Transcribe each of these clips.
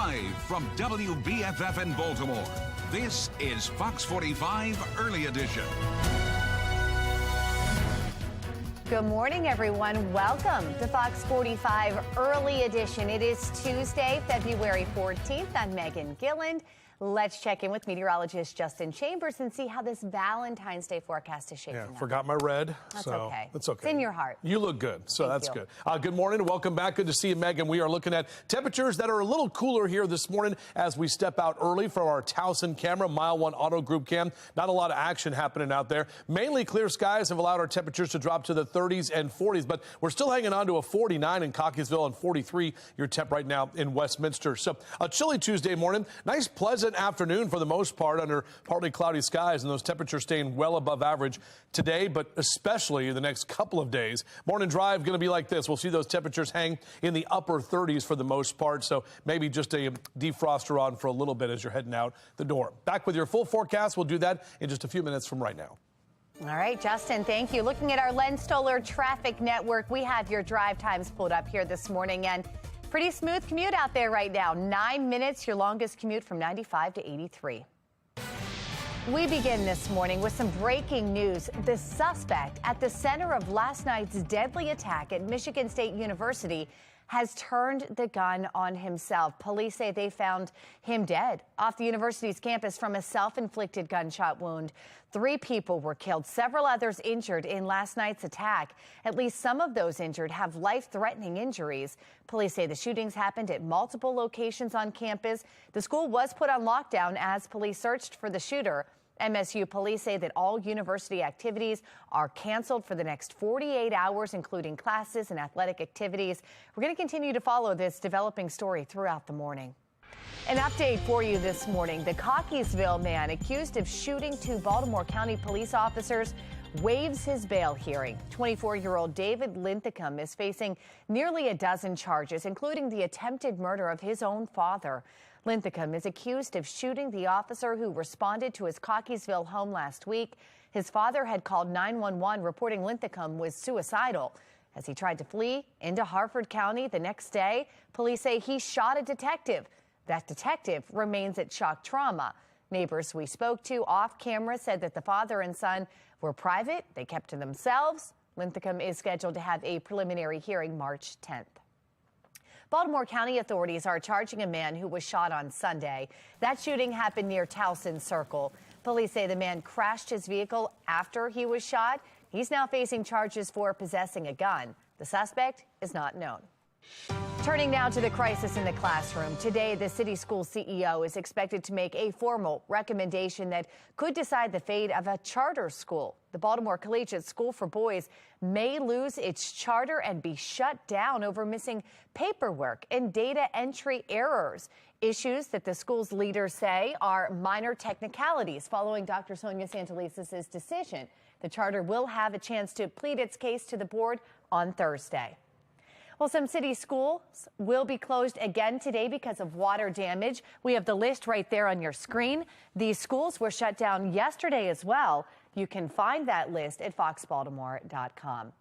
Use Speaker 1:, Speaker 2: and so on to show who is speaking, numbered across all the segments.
Speaker 1: Live from WBFF in Baltimore, this is Fox 45 Early Edition.
Speaker 2: Good morning, everyone. Welcome to Fox 45 Early Edition. It is Tuesday, February 14th. I'm Megan Gilland. Let's check in with meteorologist Justin Chambers and see how this Valentine's Day forecast is shaping up.
Speaker 3: Forgot my red.
Speaker 2: That's
Speaker 3: so
Speaker 2: okay.
Speaker 3: It's okay.
Speaker 2: It's in your heart.
Speaker 3: You look good, so
Speaker 2: Thank
Speaker 3: that's
Speaker 2: you.
Speaker 3: good. Good morning and welcome back. Good to see you, Megan. We are looking at temperatures that are a little cooler here this morning as we step out early from our Towson camera, Mile 1 Auto Group cam. Not a lot of action happening out there. Mainly clear skies have allowed our temperatures to drop to the 30s and 40s, but we're still hanging on to a 49 in Cockeysville and 43 your temp right now in Westminster. So a chilly Tuesday morning. Nice, pleasant afternoon for the most part under partly cloudy skies, and those temperatures staying well above average today, but especially the next couple of days. Morning drive going to be like this. We'll see those temperatures hang in the upper 30s for the most part, so maybe just a defroster on for a little bit as you're heading out the door. Back with your full forecast. We'll do that in just a few minutes from right now.
Speaker 2: All right, Justin, thank you. Looking at our Len Stoller traffic network, we have your drive times pulled up here this morning, and pretty smooth commute out there right now. 9 minutes, your longest commute from 95 to 83. We begin this morning with some breaking news. The suspect at the center of last night's deadly attack at Michigan State University has turned the gun on himself. Police say they found him dead off the university's campus from a self-inflicted gunshot wound. 3 people were killed, several others injured in last night's attack. At least some of those injured have life-threatening injuries. Police say the shootings happened at multiple locations on campus. The school was put on lockdown as police searched for the shooter. MSU police say that all university activities are canceled for the next 48 hours, including classes and athletic activities. We're going to continue to follow this developing story throughout the morning. An update for you this morning. The Cockeysville man accused of shooting 2 Baltimore County police officers waives his bail hearing. 24-year-old David Linthicum is facing nearly a dozen charges, including the attempted murder of his own father. Linthicum is accused of shooting the officer who responded to his Cockeysville home last week. His father had called 911 reporting Linthicum was suicidal. As he tried to flee into Harford County the next day, police say he shot a detective. That detective remains at shock trauma. Neighbors we spoke to off camera said that the father and son were private. They kept to themselves. Linthicum is scheduled to have a preliminary hearing March 10th. Baltimore County authorities are charging a man who was shot on Sunday. That shooting happened near Towson Circle. Police say the man crashed his vehicle after he was shot. He's now facing charges for possessing a gun. The suspect is not known. Turning now to the crisis in the classroom. Today, the city school CEO is expected to make a formal recommendation that could decide the fate of a charter school. The Baltimore Collegiate School for Boys may lose its charter and be shut down over missing paperwork and data entry errors. Issues that the school's leaders say are minor technicalities following Dr. Sonia Santelises' decision. The charter will have a chance to plead its case to the board on Thursday. Well, some city schools will be closed again today because of water damage. We have the list right there on your screen. These schools were shut down yesterday as well. You can find that list at foxbaltimore.com.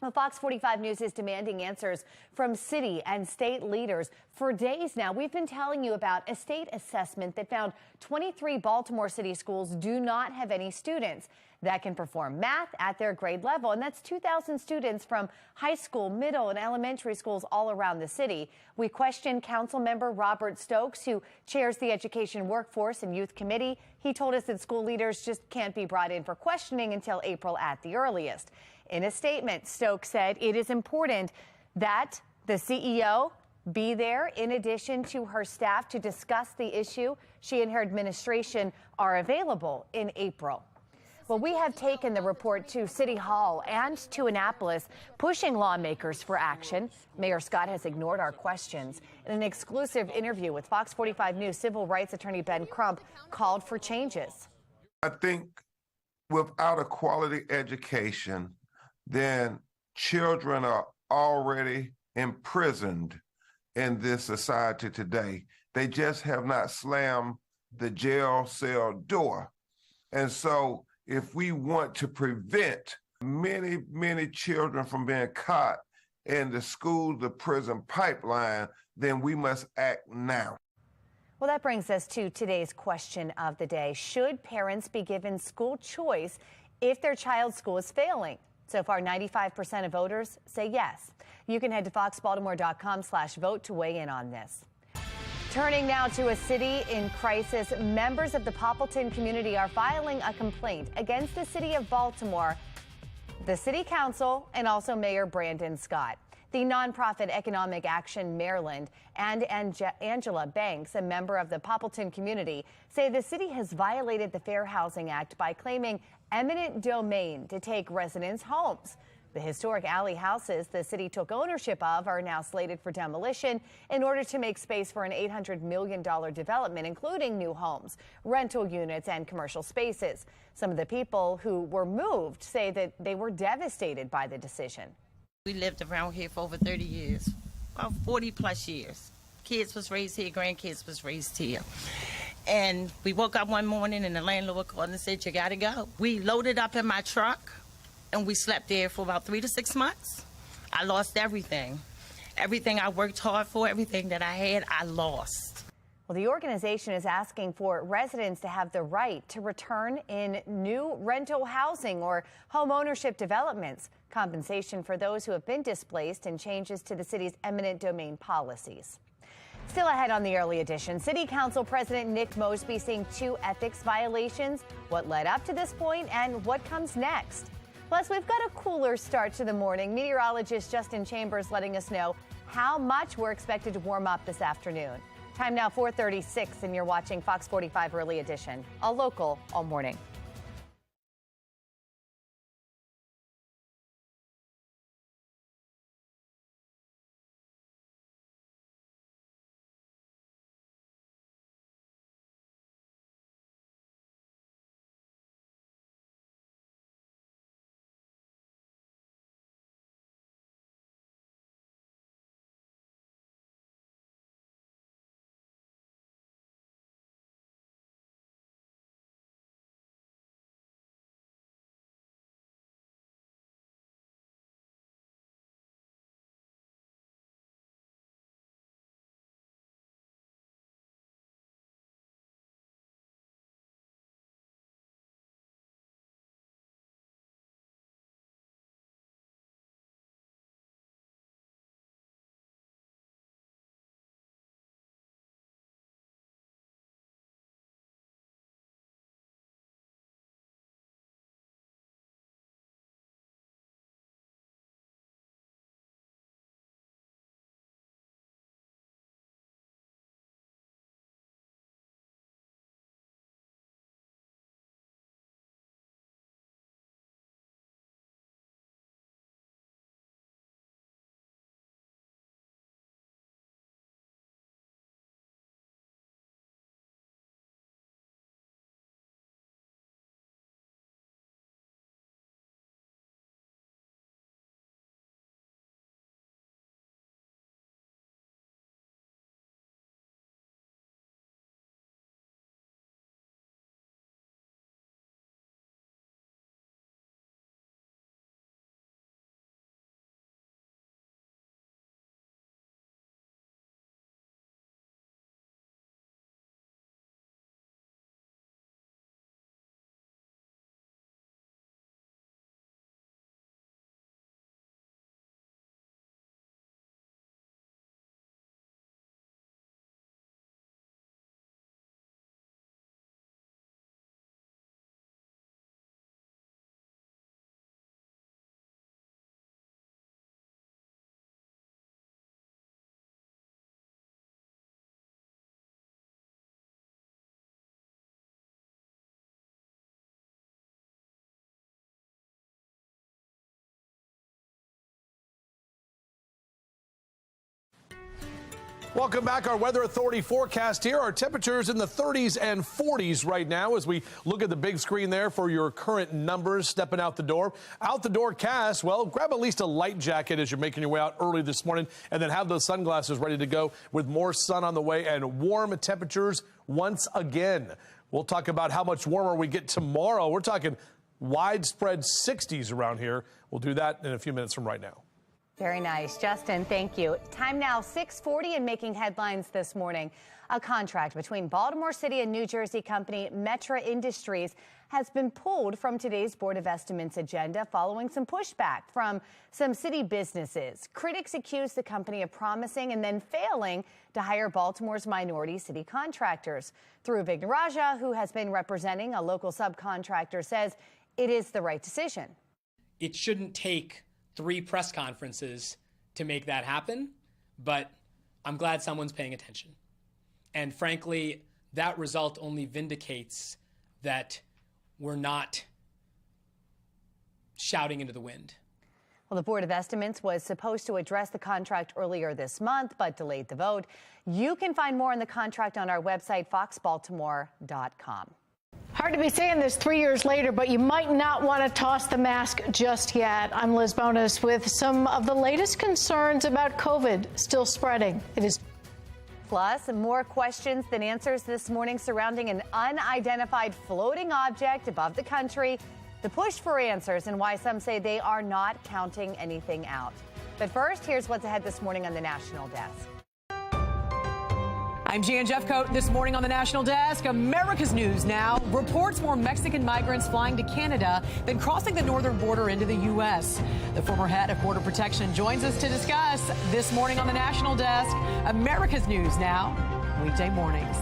Speaker 2: Well, Fox 45 News is demanding answers from city and state leaders. For days now, we've been telling you about a state assessment that found 23 Baltimore City schools do not have any students that can perform math at their grade level. And that's 2,000 students from high school, middle, and elementary schools all around the city. We questioned Council Member Robert Stokes, who chairs the Education Workforce and Youth Committee. He told us that school leaders just can't be brought in for questioning until April at the earliest. In a statement, Stokes said it is important that the CEO be there in addition to her staff to discuss the issue. She and her administration are available in April. Well, we have taken the report to City Hall and to Annapolis, pushing lawmakers for action. Mayor Scott has ignored our questions. In an exclusive interview with Fox 45 News, civil rights attorney Ben Crump called for changes.
Speaker 4: I think without a quality education, then children are already imprisoned in this society today. They just have not slammed the jail cell door. And so if we want to prevent many children from being caught in the school to prison pipeline, then we must act now.
Speaker 2: Well, that brings us to today's question of the day. Should parents be given school choice if their child's school is failing? So far, 95% of voters say yes. You can head to foxbaltimore.com/vote to weigh in on this. Turning now to a city in crisis, members of the Poppleton community are filing a complaint against the city of Baltimore, the city council, and also Mayor Brandon Scott. The nonprofit Economic Action Maryland and Angela Banks, a member of the Poppleton community, say the city has violated the Fair Housing Act by claiming eminent domain to take residents' homes. The historic alley houses the city took ownership of are now slated for demolition in order to make space for an $800 million development, including new homes, rental units, and commercial spaces. Some of the people who were moved say that they were devastated by the decision.
Speaker 5: We lived around here for over 30 years, about 40 plus years. Kids was raised here, grandkids was raised here. And we woke up one morning and the landlord called and said, you gotta go. We loaded up in my truck and we slept there for about 3 to 6 months. I lost everything. Everything I worked hard for, everything that I had, I lost.
Speaker 2: Well, the organization is asking for residents to have the right to return in new rental housing or home ownership developments, compensation for those who have been displaced, and changes to the city's eminent domain policies. Still ahead on the early edition, City Council President Nick Mosby seeing 2 ethics violations, what led up to this point, and what comes next. Plus, we've got a cooler start to the morning. Meteorologist Justin Chambers letting us know how much we're expected to warm up this afternoon. Time now 4:36, and you're watching Fox 45 Early Edition, all local, all morning.
Speaker 3: Welcome back. Our Weather Authority forecast here. Our temperatures in the 30s and 40s right now as we look at the big screen there for your current numbers stepping out the door. Out the door cast, well, grab at least a light jacket as you're making your way out early this morning, and then have those sunglasses ready to go with more sun on the way and warm temperatures once again. We'll talk about how much warmer we get tomorrow. We're talking widespread 60s around here. We'll do that in a few minutes from right now.
Speaker 2: Very nice. Justin, thank you. Time now, 6:40, and making headlines this morning. A contract between Baltimore City and New Jersey company Metra Industries has been pulled from today's Board of Estimates agenda following some pushback from some city businesses. Critics accuse the company of promising and then failing to hire Baltimore's minority city contractors. Dhruv Vignaraja, who has been representing a local subcontractor, says it is the right decision.
Speaker 6: It shouldn't take 3 press conferences to make that happen, but I'm glad someone's paying attention. And frankly, that result only vindicates that we're not shouting into the wind.
Speaker 2: Well, the Board of Estimates was supposed to address the contract earlier this month, but delayed the vote. You can find more on the contract on our website, foxbaltimore.com.
Speaker 7: Hard to be saying this 3 years later, but you might not want to toss the mask just yet. I'm Liz Bonis with some of the latest concerns about COVID still spreading. It is.
Speaker 2: Plus, more questions than answers this morning surrounding an unidentified floating object above the country, the push for answers, and why some say they are not counting anything out. But first, here's what's ahead this morning on the National Desk.
Speaker 8: I'm Jan Jeffcoat. This morning on the National Desk, America's News Now reports more Mexican migrants flying to Canada than crossing the northern border into the U.S. The former head of Border Protection joins us to discuss this morning on the National Desk. America's News Now, weekday mornings.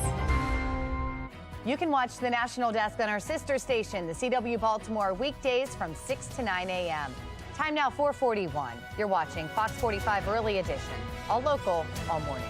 Speaker 2: You can watch the National Desk on our sister station, the CW Baltimore, weekdays from 6 to 9 a.m. Time now, 4:41. You're watching Fox 45 Early Edition. All local, all morning.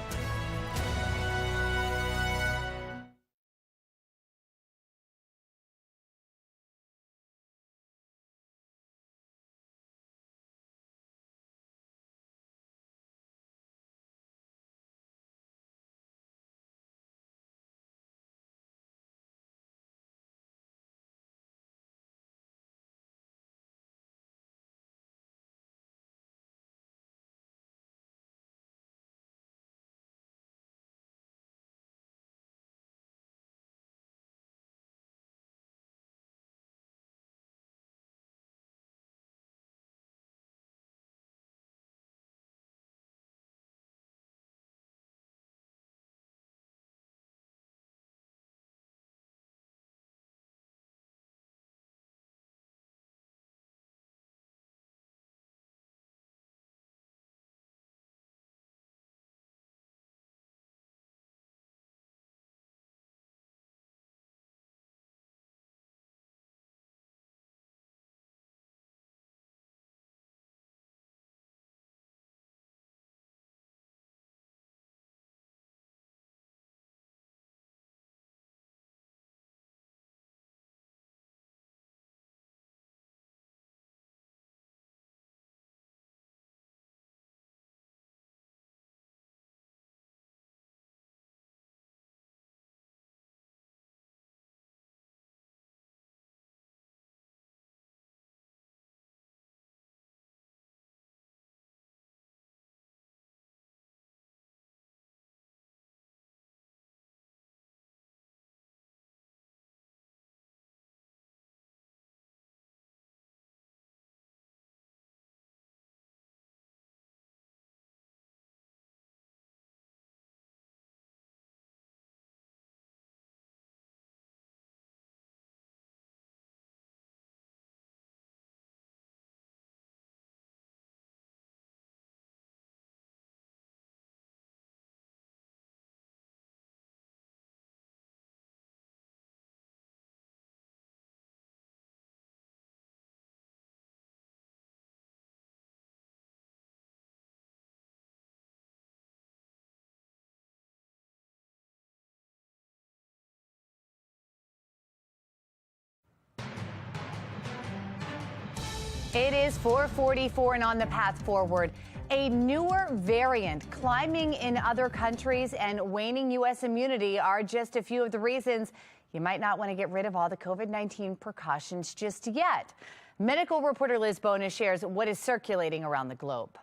Speaker 2: It is 4:44 and on the path forward. A newer variant climbing in other countries and waning U.S. immunity are just a few of the reasons you might not want to get rid of all the COVID-19 precautions just yet. Medical reporter Liz Bonis shares what is circulating around the globe.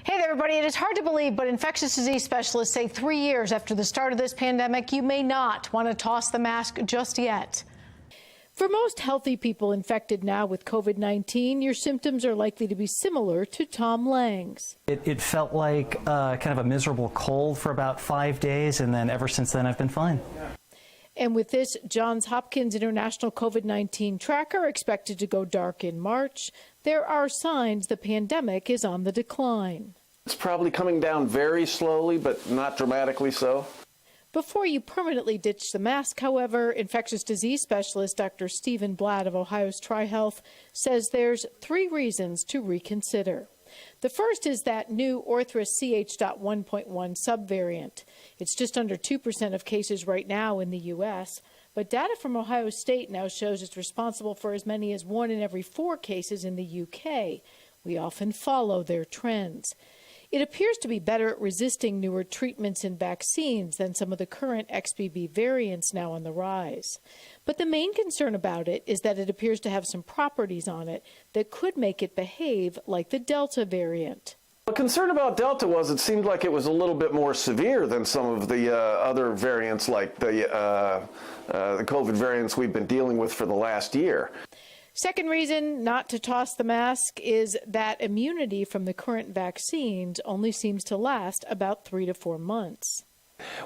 Speaker 7: Hey there, everybody. It is hard to believe, but infectious disease specialists say 3 years after the start of this pandemic, you may not want to toss the mask just yet. For most healthy people infected now with COVID-19, your symptoms are likely to be similar to Tom Lang's.
Speaker 9: It felt like kind of a miserable cold for about 5 days, and then ever since then I've been fine.
Speaker 7: And with this Johns Hopkins International COVID-19 tracker expected to go dark in March, there are signs the pandemic is on the decline.
Speaker 10: It's probably coming down very slowly, but not dramatically so.
Speaker 7: Before you permanently ditch the mask, however, infectious disease specialist Dr. Stephen Blatt of Ohio's TriHealth says there's 3 reasons to reconsider. The first is that new Orthrus CH.1.1 subvariant. It's just under 2% of cases right now in the U.S., but data from Ohio State now shows it's responsible for as many as 1 in every 4 cases in the U.K. We often follow their trends. It appears to be better at resisting newer treatments and vaccines than some of the current XBB variants now on the rise. But the main concern about it is that it appears to have some properties on it that could make it behave like the Delta variant.
Speaker 10: The concern about Delta was it seemed like it was a little bit more severe than some of the other variants, like the COVID variants we've been dealing with for the last year.
Speaker 7: Second reason not to toss the mask is that immunity from the current vaccines only seems to last about 3 to 4 months.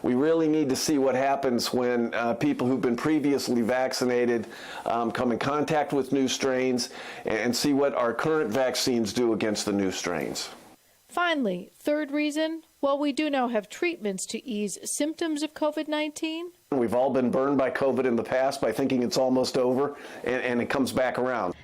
Speaker 10: We really need to see what happens when people who've been previously vaccinated come in contact with new strains and see what our current vaccines do against the new strains.
Speaker 7: Finally, third reason, well, we do now have treatments to ease symptoms of COVID-19.
Speaker 10: We've all been burned by COVID in the past by thinking it's almost over, and it comes back around.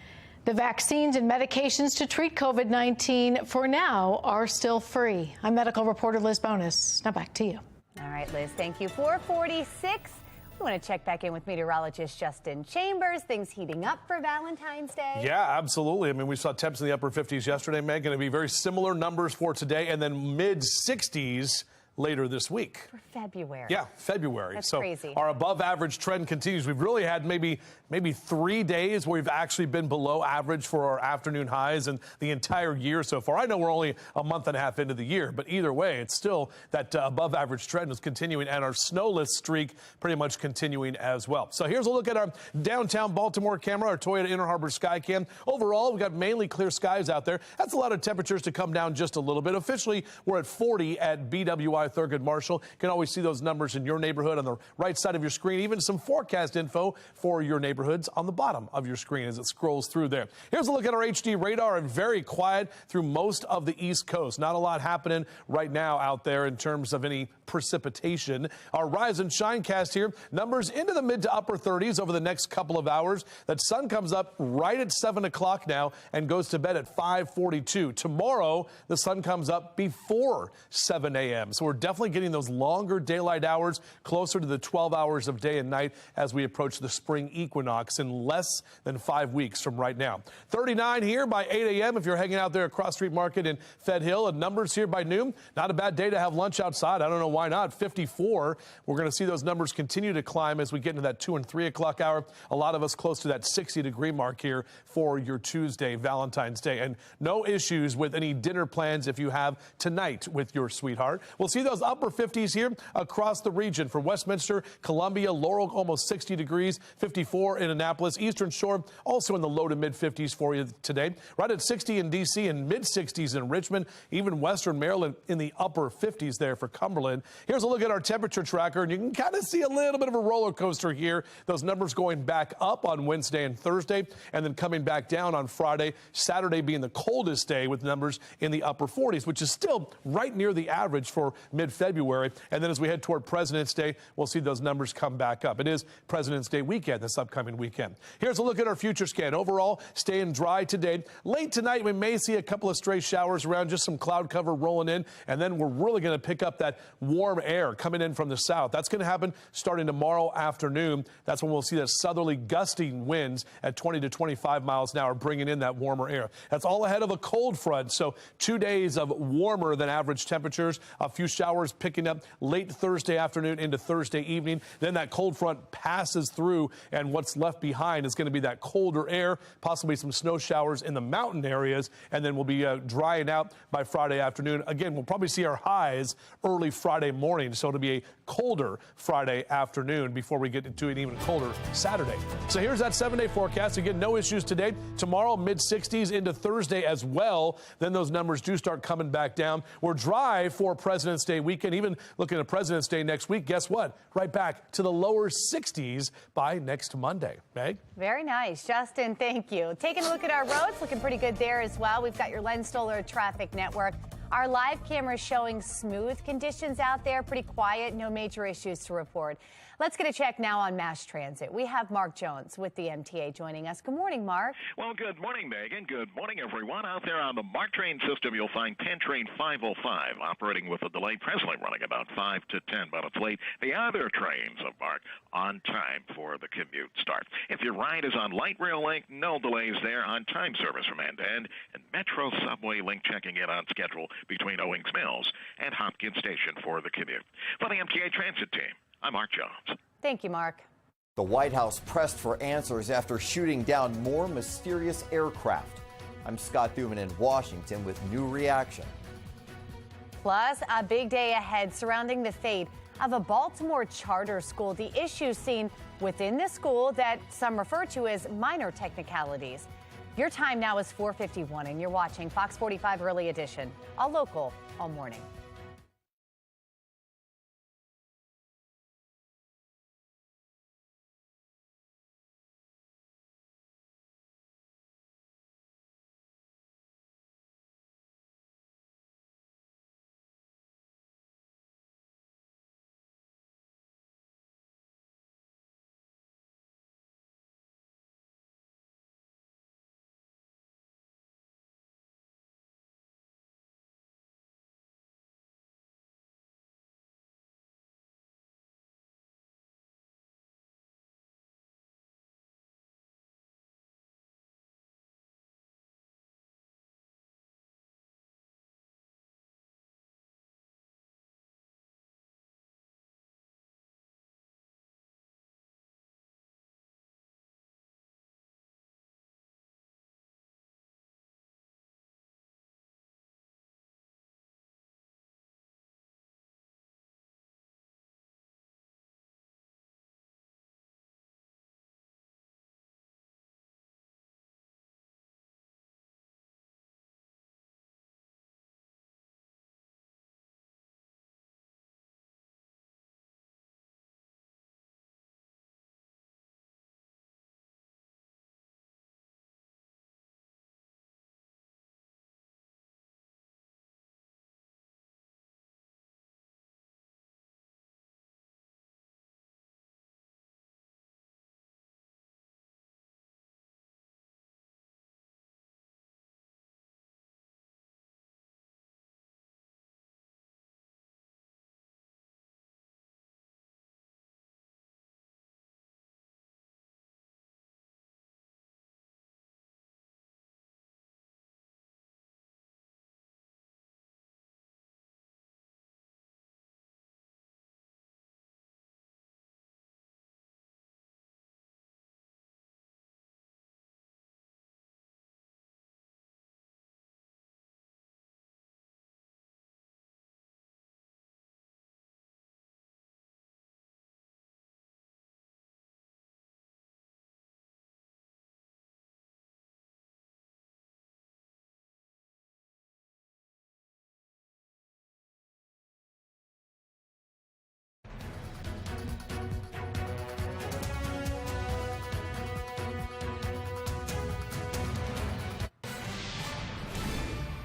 Speaker 7: The vaccines and medications to treat COVID-19 for now are still free. I'm medical reporter Liz Bonus. Now back to you.
Speaker 2: All right, Liz, thank you. 446. We want to check back in with meteorologist Justin Chambers. Things heating up for Valentine's Day.
Speaker 3: Yeah, absolutely. I mean, we saw temps in the upper 50s yesterday, Meg. Going to be very similar numbers for today, and then mid-60s later this week.
Speaker 2: For February.
Speaker 3: Yeah, February.
Speaker 2: That's
Speaker 3: so
Speaker 2: crazy.
Speaker 3: Our above average trend continues. We've really had maybe 3 days where we've actually been below average for our afternoon highs and the entire year so far. I know we're only a month and a half into the year, but either way, it's still that above average trend is continuing, and our snowless streak pretty much continuing as well. So here's a look at our downtown Baltimore camera, our Toyota Inner Harbor Skycam. Overall, we've got mainly clear skies out there. That's a lot of temperatures to come down just a little bit. Officially, we're at 40 at BWI Thurgood Marshall. You can always see those numbers in your neighborhood on the right side of your screen, even some forecast info for your neighborhoods on the bottom of your screen as it scrolls through there. Here's a look at our HD radar, and very quiet through most of the East Coast. Not a lot happening right now out there in terms of any precipitation. Our rise and shine cast here, numbers into the mid to upper 30s over the next couple of hours. That sun comes up right at 7 o'clock now and goes to bed at 5:42. Tomorrow, the sun comes up before 7 a.m. So we're definitely getting those longer daylight hours, closer to the 12 hours of day and night as we approach the spring equinox in less than 5 weeks from right now. 39 here by 8 a.m. if you're hanging out there at Cross Street Market in Fed Hill, and numbers here by noon. Not a bad day to have lunch outside. I don't know why not. 54. We're going to see those numbers continue to climb as we get into that 2 and 3 o'clock hour. A lot of us close to that 60-degree mark here for your Tuesday, Valentine's Day. And no issues with any dinner plans if you have tonight with your sweetheart. We'll see those upper 50s here across the region for Westminster, Columbia, Laurel, almost 60 degrees, 54 in Annapolis, Eastern Shore, also in the low to mid 50s for you today. Right at 60 in D.C. and mid 60s in Richmond, even Western Maryland in the upper 50s there for Cumberland. Here's a look at our temperature tracker, and you can kind of see a little bit of a roller coaster here. Those numbers going back up on Wednesday and Thursday, and then coming back down on Friday, Saturday being the coldest day with numbers in the upper 40s, which is still right near the average for mid-February. And then as we head toward President's Day, we'll see those numbers come back up. It is President's Day weekend, this upcoming weekend. Here's a look at our future scan. Overall, staying dry today. Late tonight, we may see a couple of stray showers around, just some cloud cover rolling in, and then we're really going to pick up that warm air coming in from the south. That's going to happen starting tomorrow afternoon. That's when we'll see that southerly gusting winds at 20 to 25 miles an hour, bringing in that warmer air. That's all ahead of a cold front, so 2 days of warmer than average temperatures. A few showers picking up late Thursday afternoon into Thursday evening. Then that cold front passes through, and what's left behind is going to be that colder air, possibly some snow showers in the mountain areas, and then we'll be drying out by Friday afternoon. Again, we'll probably see our highs early Friday morning, so it'll be a colder Friday afternoon before we get into an even colder Saturday. So here's that 7-day forecast. Again, no issues today. Tomorrow, mid-60s into Thursday as well. Then those numbers do start coming back down. We're dry for President's Day weekend. Even looking at President's Day next week, guess what? Right back to the lower 60s by next Monday. Meg?
Speaker 2: Very nice. Justin, thank you. Taking a look at our roads, looking pretty good there as well. We've got your Len Stoller Traffic Network. Our live camera showing smooth conditions out there, pretty quiet, no major issues to report. Let's get a check now on mass transit. We have Mark Jones with the MTA joining us. Good morning, Mark.
Speaker 11: Well, good morning, Megan. Good morning, everyone. Out there on the MARC train system, you'll find Penn Train 505 operating with a delay, presently running about 5 to 10 minutes late. The other trains of MARC on time for the commute start. If your ride is on Light Rail Link, no delays there, on time service from end to end, and Metro Subway Link checking in on schedule between Owings Mills and Hopkins Station for the commute. For the MTA Transit team, I'm Mark Jones.
Speaker 2: Thank you, Mark.
Speaker 12: The White House pressed for answers after shooting down more mysterious aircraft. I'm Scott Thuman in Washington with new reaction.
Speaker 2: Plus, a big day ahead surrounding the fate of a Baltimore charter school. The issues seen within the school that some refer to as minor technicalities. Your time now is 4:51, and you're watching Fox 45 Early Edition, all local, all morning.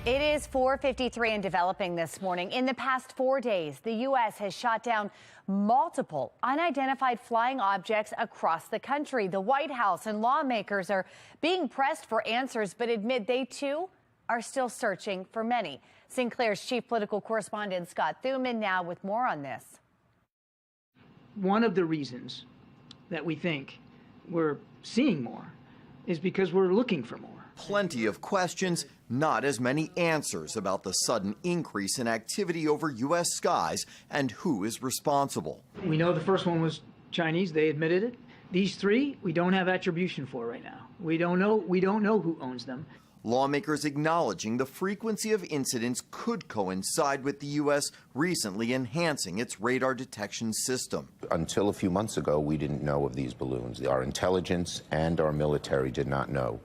Speaker 2: It is 4:53 and developing this morning. In the past 4 days, the U.S. has shot down multiple unidentified flying objects across the country. The White House and lawmakers are being pressed for answers, but admit they, too, are still searching for many. Sinclair's chief political correspondent Scott Thuman now with more on this.
Speaker 13: One of the reasons that we think we're seeing more is because we're looking for more.
Speaker 12: Plenty of questions, not as many answers about the sudden increase in activity over U.S. skies and who is responsible.
Speaker 13: We know the first one was Chinese. They admitted it. These three, we don't have attribution for right now. We don't know who owns them.
Speaker 12: Lawmakers acknowledging the frequency of incidents could coincide with the U.S. recently enhancing its radar detection system.
Speaker 14: Until a few months ago, we didn't know of these balloons. Our intelligence and our military did not know.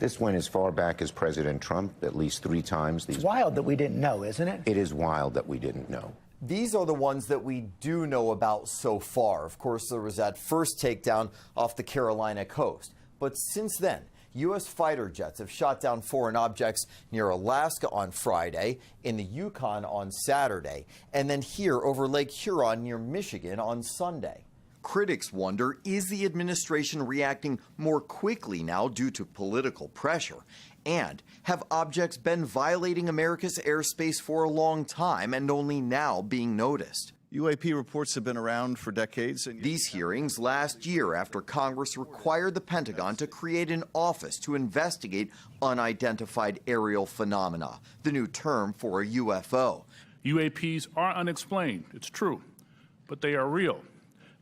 Speaker 14: This went as far back as President Trump, at least 3 times.
Speaker 15: It's wild that we didn't know, isn't it?
Speaker 14: It is wild that we didn't know.
Speaker 12: These are the ones that we do know about so far. Of course, there was that first takedown off the Carolina coast. But since then, U.S. fighter jets have shot down foreign objects near Alaska on Friday, in the Yukon on Saturday, and then here over Lake Huron near Michigan on Sunday. Critics wonder, is the administration reacting more quickly now due to political pressure? And have objects been violating America's airspace for a long time and only now being noticed?
Speaker 16: UAP reports have been around for decades.
Speaker 12: These hearings last year after Congress required the Pentagon to create an office to investigate unidentified aerial phenomena, the new term for a UFO.
Speaker 17: UAPs are unexplained, it's true, but they are real.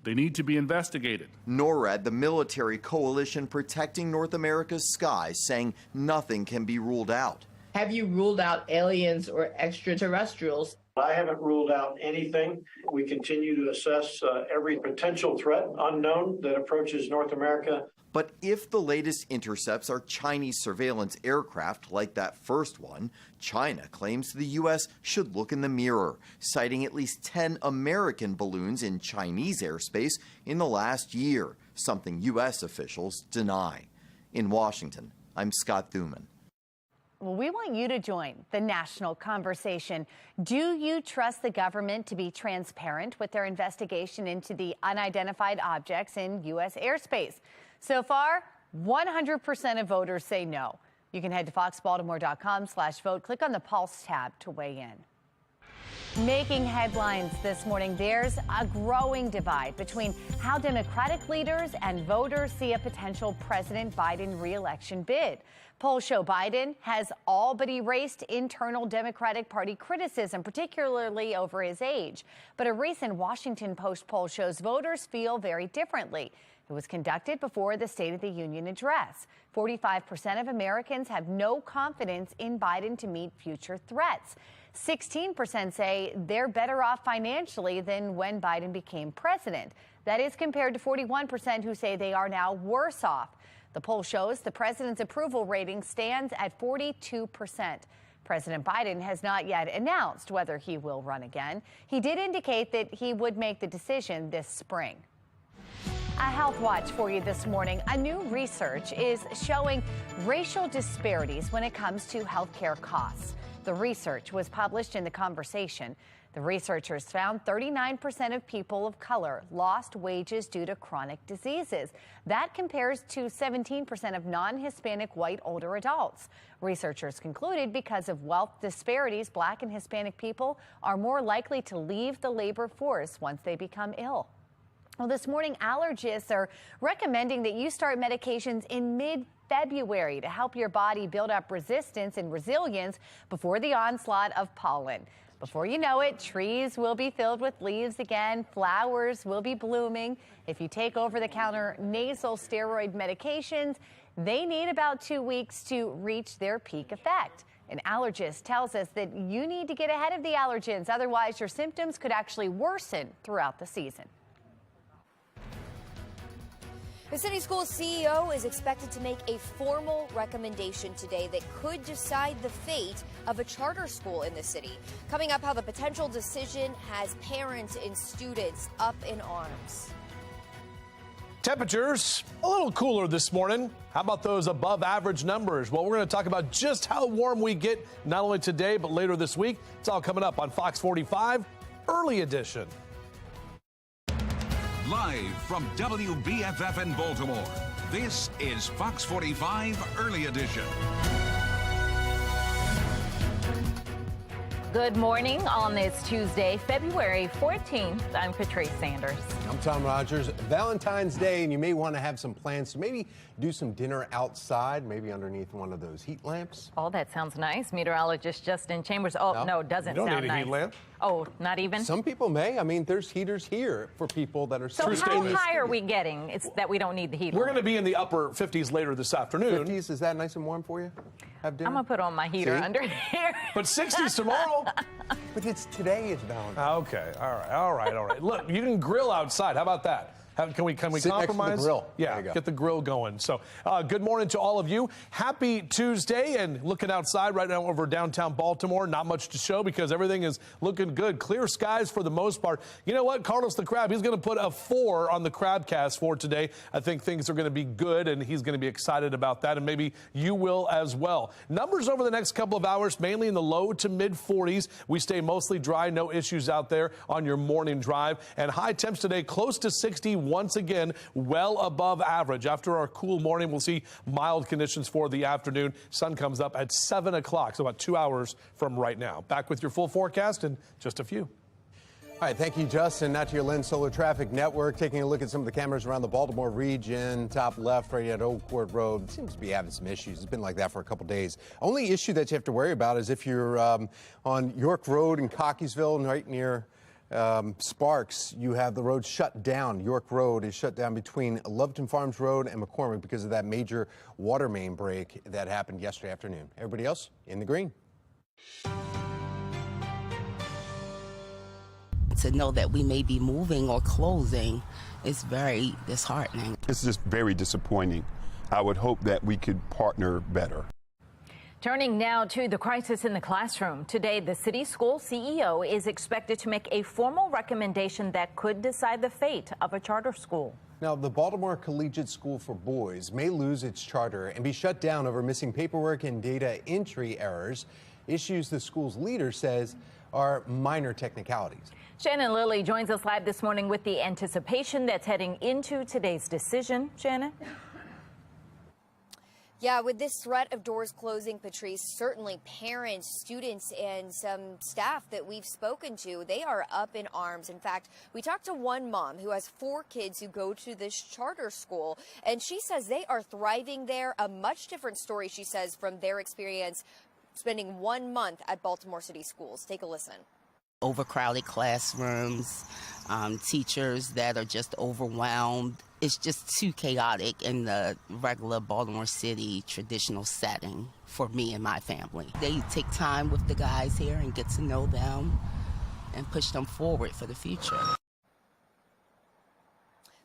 Speaker 17: They need to be investigated.
Speaker 12: NORAD, the military coalition protecting North America's skies, saying nothing can be ruled out.
Speaker 18: Have you ruled out aliens or extraterrestrials?
Speaker 19: I haven't ruled out anything. We continue to assess every potential threat unknown that approaches North America.
Speaker 12: But if the latest intercepts are Chinese surveillance aircraft like that first one, China claims the U.S. should look in the mirror, citing at least 10 American balloons in Chinese airspace in the last year, something U.S. officials deny. In Washington, I'm Scott Thuman.
Speaker 2: Well, we want you to join the national conversation. Do you trust the government to be transparent with their investigation into the unidentified objects in U.S. airspace? So far, 100% of voters say no. You can head to foxbaltimore.com/vote. Click on the Pulse tab to weigh in. Making headlines this morning, there's a growing divide between how Democratic leaders and voters see a potential President Biden re-election bid. Polls show Biden has all but erased internal Democratic Party criticism, particularly over his age. But a recent Washington Post poll shows voters feel very differently. It was conducted before the State of the Union address. 45% of Americans have no confidence in Biden to meet future threats. 16% say they're better off financially than when Biden became president. That is compared to 41% who say they are now worse off. The poll shows the president's approval rating stands at 42%. President Biden has not yet announced whether he will run again. He did indicate that he would make the decision this spring. A health watch for you this morning. A new research is showing racial disparities when it comes to health care costs. The research was published in The Conversation. The researchers found 39% of people of color lost wages due to chronic diseases. That compares to 17% of non-Hispanic white older adults. Researchers concluded because of wealth disparities, Black and Hispanic people are more likely to leave the labor force once they become ill. Well, this morning, allergists are recommending that you start medications in mid-February to help your body build up resistance and resilience before the onslaught of pollen. Before you know it, trees will be filled with leaves again, flowers will be blooming. If you take over-the-counter nasal steroid medications, they need about 2 weeks to reach their peak effect. An allergist tells us that you need to get ahead of the allergens, otherwise your symptoms could actually worsen throughout the season.
Speaker 20: The city school CEO is expected to make a formal recommendation today that could decide the fate of a charter school in the city. Coming up, how the potential decision has parents and students up in arms.
Speaker 3: Temperatures a little cooler this morning. How about those above average numbers? Well, we're going to talk about just how warm we get not only today, but later this week. It's all coming up on Fox 45 Early Edition.
Speaker 1: Live from WBFF in Baltimore, this is Fox 45 Early Edition.
Speaker 21: Good morning on this Tuesday, February 14th. I'm Patrice Sanders.
Speaker 22: I'm Tom Rogers. Valentine's Day, and you may want to have some plans to maybe do some dinner outside, maybe underneath one of those heat lamps.
Speaker 21: Oh, that sounds nice. Meteorologist Justin Chambers. Oh, no, it doesn't sound nice. You don't need a heat lamp. Oh, not even?
Speaker 22: Some people may. I mean, there's heaters here for people that are...
Speaker 21: So how high are we getting? It's that we don't need the heat lamp.
Speaker 3: We're going to be in the upper 50s later this afternoon.
Speaker 22: 50s, is that nice and warm for you? Have dinner?
Speaker 21: I'm going to put on my heater under here.
Speaker 3: But 60s tomorrow.
Speaker 22: But it's today is Valentine's.
Speaker 3: Okay, all right. Look, you can grill outside. How about that? Can we
Speaker 22: Sit
Speaker 3: compromise?
Speaker 22: next to the grill.
Speaker 3: Yeah, get the grill going. So good morning to all of you. Happy Tuesday, and looking outside right now over downtown Baltimore. Not much to show because everything is looking good. Clear skies for the most part. You know what? Carlos the Crab, he's going to put a 4 on the Crabcast for today. I think things are going to be good, and he's going to be excited about that, and maybe you will as well. Numbers over the next couple of hours, mainly in the low to mid 40s. We stay mostly dry, no issues out there on your morning drive. And high temps today close to 60. Once again, well above average. After our cool morning, we'll see mild conditions for the afternoon. Sun comes up at 7 o'clock, so about 2 hours from right now. Back with your full forecast in just a few.
Speaker 22: All right, thank you, Justin. Now to your Lens Solar Traffic Network. Taking a look at some of the cameras around the Baltimore region. Top left, right at Old Court Road. Seems to be having some issues. It's been like that for a couple days. Only issue that you have to worry about is if you're on York Road in Cockeysville and right near Sparks, you have the road shut down. York Road is shut down between Loveton Farms Road and McCormick because of that major water main break that happened yesterday afternoon. Everybody else in the green.
Speaker 23: To know that we may be moving or closing is very disheartening.
Speaker 24: It's just very disappointing. I would hope that we could partner better.
Speaker 21: Turning now to the crisis in the classroom. Today, the city school CEO is expected to make a formal recommendation that could decide the fate of a charter school.
Speaker 22: Now, the Baltimore Collegiate School for Boys may lose its charter and be shut down over missing paperwork and data entry errors, issues the school's leader says are minor technicalities.
Speaker 21: Shannon Lilly joins us live this morning with the anticipation that's heading into today's decision. Shannon?
Speaker 20: Yeah, with this threat of doors closing, Patrice, certainly parents, students, and some staff that we've spoken to, they are up in arms. In fact, we talked to one mom who has 4 kids who go to this charter school, and she says they are thriving there. A much different story, she says, from their experience spending 1 month at Baltimore City schools. Take a listen.
Speaker 23: Overcrowded classrooms, teachers that are just overwhelmed. It's just too chaotic in the regular Baltimore City traditional setting for me and my family. They take time with the guys here and get to know them and push them forward for the future.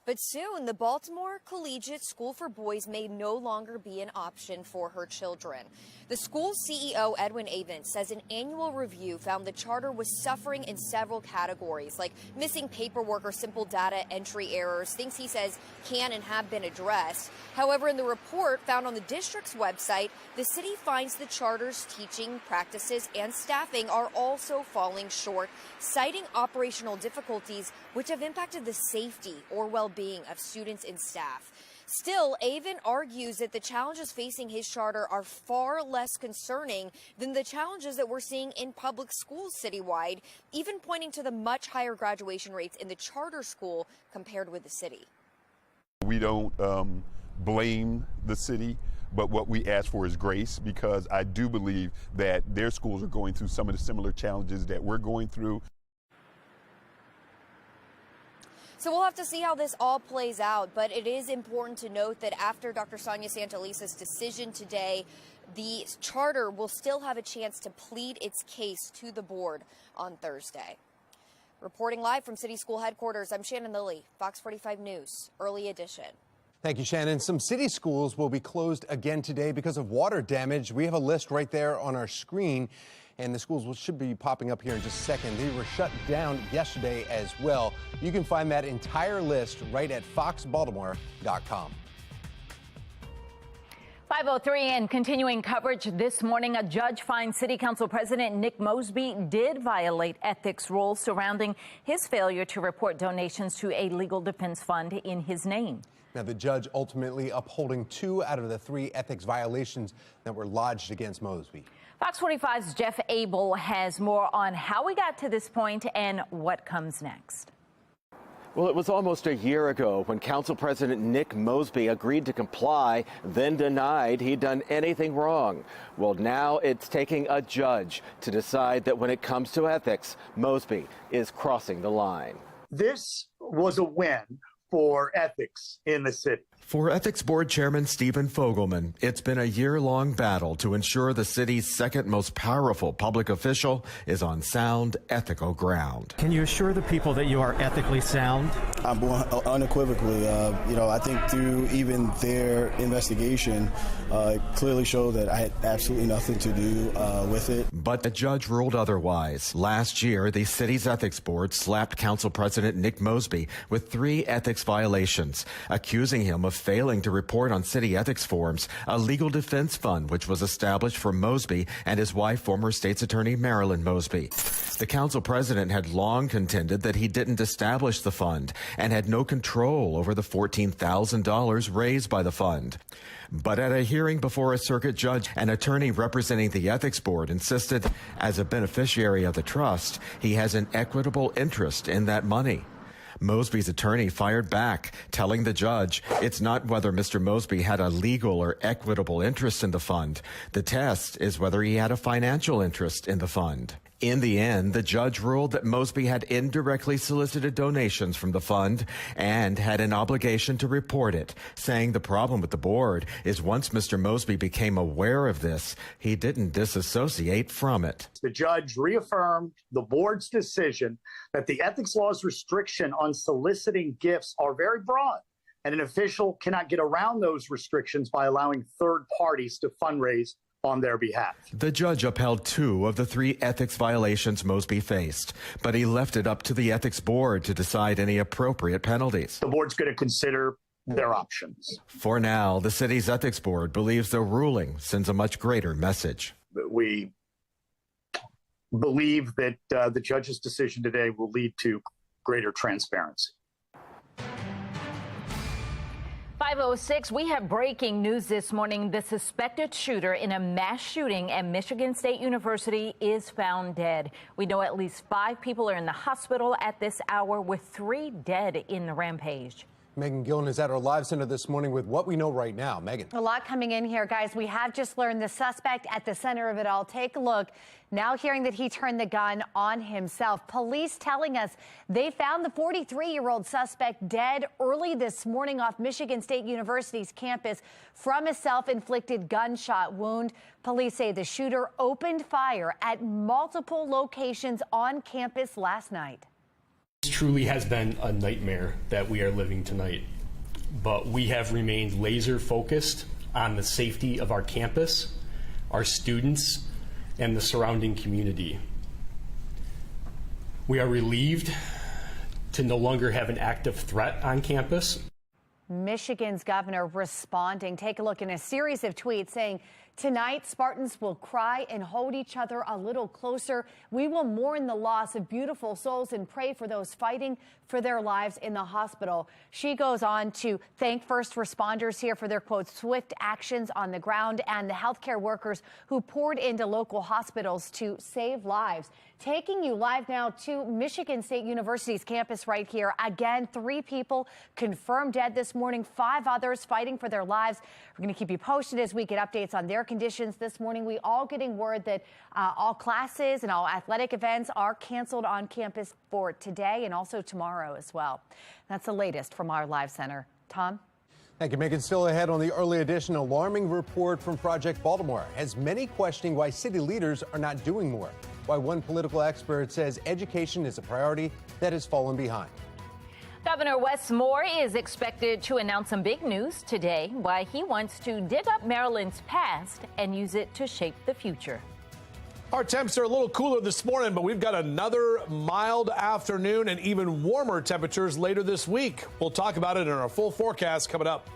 Speaker 20: But soon, the Baltimore Collegiate School for Boys may no longer be an option for her children. The school's CEO, Edwin Avent, says an annual review found the charter was suffering in several categories, like missing paperwork or simple data entry errors, things he says can and have been addressed. However, in the report found on the district's website, the city finds the charter's teaching practices and staffing are also falling short, citing operational difficulties which have impacted the safety or well-being of students and staff. Still, Avent argues that the challenges facing his charter are far less concerning than the challenges that we're seeing in public schools citywide, even pointing to the much higher graduation rates in the charter school compared with the city.
Speaker 24: We don't blame the city, but what we ask for is grace, because I do believe that their schools are going through some of the similar challenges that we're going through.
Speaker 20: So we'll have to see how this all plays out, but it is important to note that after Dr. Sonia Santelisa's decision today, the charter will still have a chance to plead its case to the board on Thursday. Reporting live from City School headquarters, I'm Shannon Lilly, Fox 45 News, Early Edition.
Speaker 22: Thank you, Shannon. Some city schools will be closed again today because of water damage. We have a list right there on our screen, and the schools should be popping up here in just a second. They were shut down yesterday as well. You can find that entire list right at foxbaltimore.com.
Speaker 21: 5:03 and continuing coverage this morning, a judge finds City Council President Nick Mosby did violate ethics rules surrounding his failure to report donations to a legal defense fund in his name.
Speaker 22: Now, the judge ultimately upholding 2 out of the 3 ethics violations that were lodged against Mosby.
Speaker 21: Fox 45's Jeff Abel has more on how we got to this point and what comes next.
Speaker 4: Well, it was almost a year ago when Council President Nick Mosby agreed to comply, then denied he'd done anything wrong. Well, now it's taking a judge to decide that when it comes to ethics, Mosby is crossing the line.
Speaker 5: This was a win for ethics in the city.
Speaker 6: For Ethics Board Chairman Stephen Fogelman, it's been a year-long battle to ensure the city's second most powerful public official is on sound, ethical ground.
Speaker 8: Can you assure the people that you are ethically sound?
Speaker 25: I'm unequivocally. I think through even their investigation, it clearly showed that I had absolutely nothing to do with it.
Speaker 6: But the judge ruled otherwise. Last year, the city's ethics board slapped Council President Nick Mosby with 3 ethics violations, accusing him of failing to report on city ethics forums, a legal defense fund which was established for Mosby and his wife, former state's attorney Marilyn Mosby. The council president had long contended that he didn't establish the fund and had no control over the $14,000 raised by the fund. But at a hearing before a circuit judge, an attorney representing the ethics board insisted, as a beneficiary of the trust, he has an equitable interest in that money. Mosby's attorney fired back, telling the judge it's not whether Mr. Mosby had a legal or equitable interest in the fund. The test is whether he had a financial interest in the fund. In the end, the judge ruled that Mosby had indirectly solicited donations from the fund and had an obligation to report it, saying the problem with the board is once Mr. Mosby became aware of this, he didn't disassociate from it.
Speaker 5: The judge reaffirmed the board's decision that the ethics law's restriction on soliciting gifts are very broad, and an official cannot get around those restrictions by allowing third parties to fundraise on their behalf.
Speaker 6: The judge upheld 2 of the 3 ethics violations Mosby faced, but he left it up to the ethics board to decide any appropriate penalties.
Speaker 5: The board's going to consider their options.
Speaker 6: For now, the city's ethics board believes the ruling sends a much greater message.
Speaker 5: We believe that the judge's decision today will lead to greater transparency.
Speaker 21: 5:06, we have breaking news this morning. The suspected shooter in a mass shooting at Michigan State University is found dead. We know at least 5 people are in the hospital at this hour, with 3 dead in the rampage.
Speaker 22: Megan Gillen is at our live center this morning with what we know right now. Megan.
Speaker 2: A lot coming in here, guys. We have just learned the suspect at the center of it all. Take a look. Now hearing that he turned the gun on himself. Police telling us they found the 43-year-old suspect dead early this morning off Michigan State University's campus from a self-inflicted gunshot wound. Police say the shooter opened fire at multiple locations on campus last night.
Speaker 26: This truly has been a nightmare that we are living tonight, but we have remained laser focused on the safety of our campus, our students, and the surrounding community. We are relieved to no longer have an active threat on campus.
Speaker 2: Michigan's governor responding. Take a look in a series of tweets saying, tonight, Spartans will cry and hold each other a little closer. We will mourn the loss of beautiful souls and pray for those fighting for their lives in the hospital. She goes on to thank first responders here for their, quote, swift actions on the ground and the healthcare workers who poured into local hospitals to save lives. Taking you live now to Michigan State University's campus right here. Again, 3 people confirmed dead this morning, 5 others fighting for their lives. We're going to keep you posted as we get updates on their conditions this morning. We all getting word that all classes and all athletic events are canceled on campus for today and also tomorrow as well. That's the latest from our live center. Tom?
Speaker 22: Thank you, Megan. Still ahead on the early edition, alarming report from Project Baltimore has many questioning why city leaders are not doing more. Why one political expert says education is a priority that has fallen behind.
Speaker 21: Governor Wes Moore is expected to announce some big news today, why he wants to dig up Maryland's past and use it to shape the future.
Speaker 3: Our temps are a little cooler this morning, but we've got another mild afternoon and even warmer temperatures later this week. We'll talk about it in our full forecast coming up.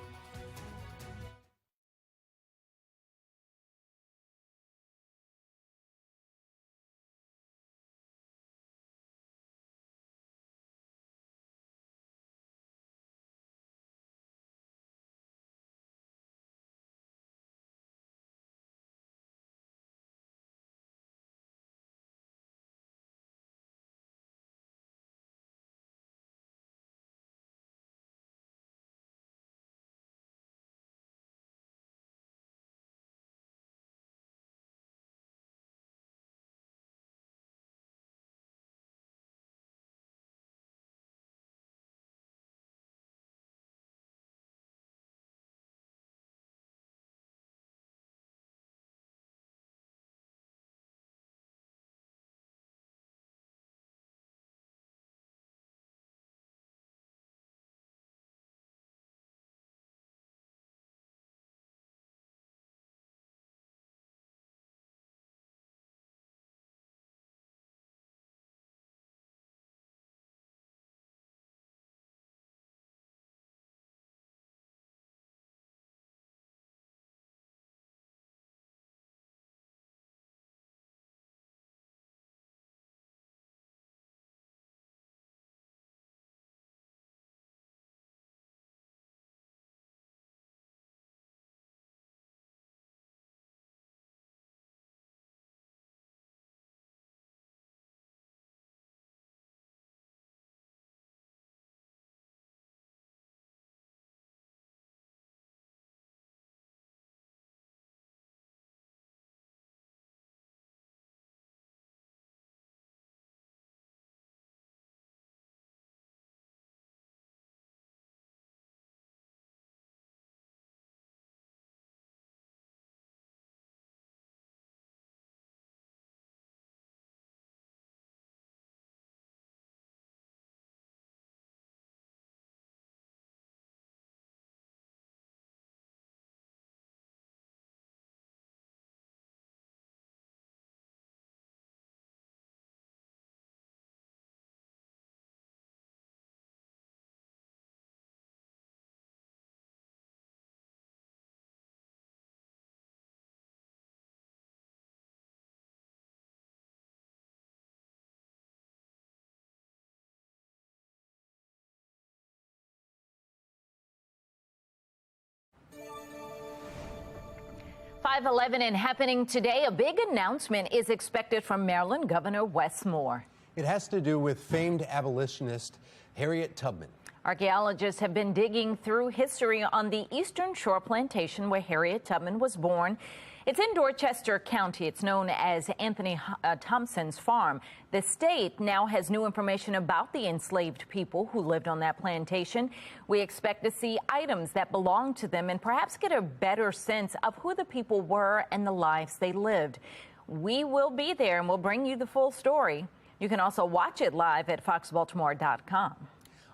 Speaker 21: 5:11 and happening today, a big announcement is expected from Maryland Governor Wes Moore.
Speaker 22: It has to do with famed abolitionist Harriet Tubman.
Speaker 21: Archaeologists have been digging through history on the Eastern Shore plantation where Harriet Tubman was born. It's in Dorchester County. It's known as Anthony Thompson's farm. The state now has new information about the enslaved people who lived on that plantation. We expect to see items that belong to them and perhaps get a better sense of who the people were and the lives they lived. We will be there and we'll bring you the full story. You can also watch it live at foxbaltimore.com.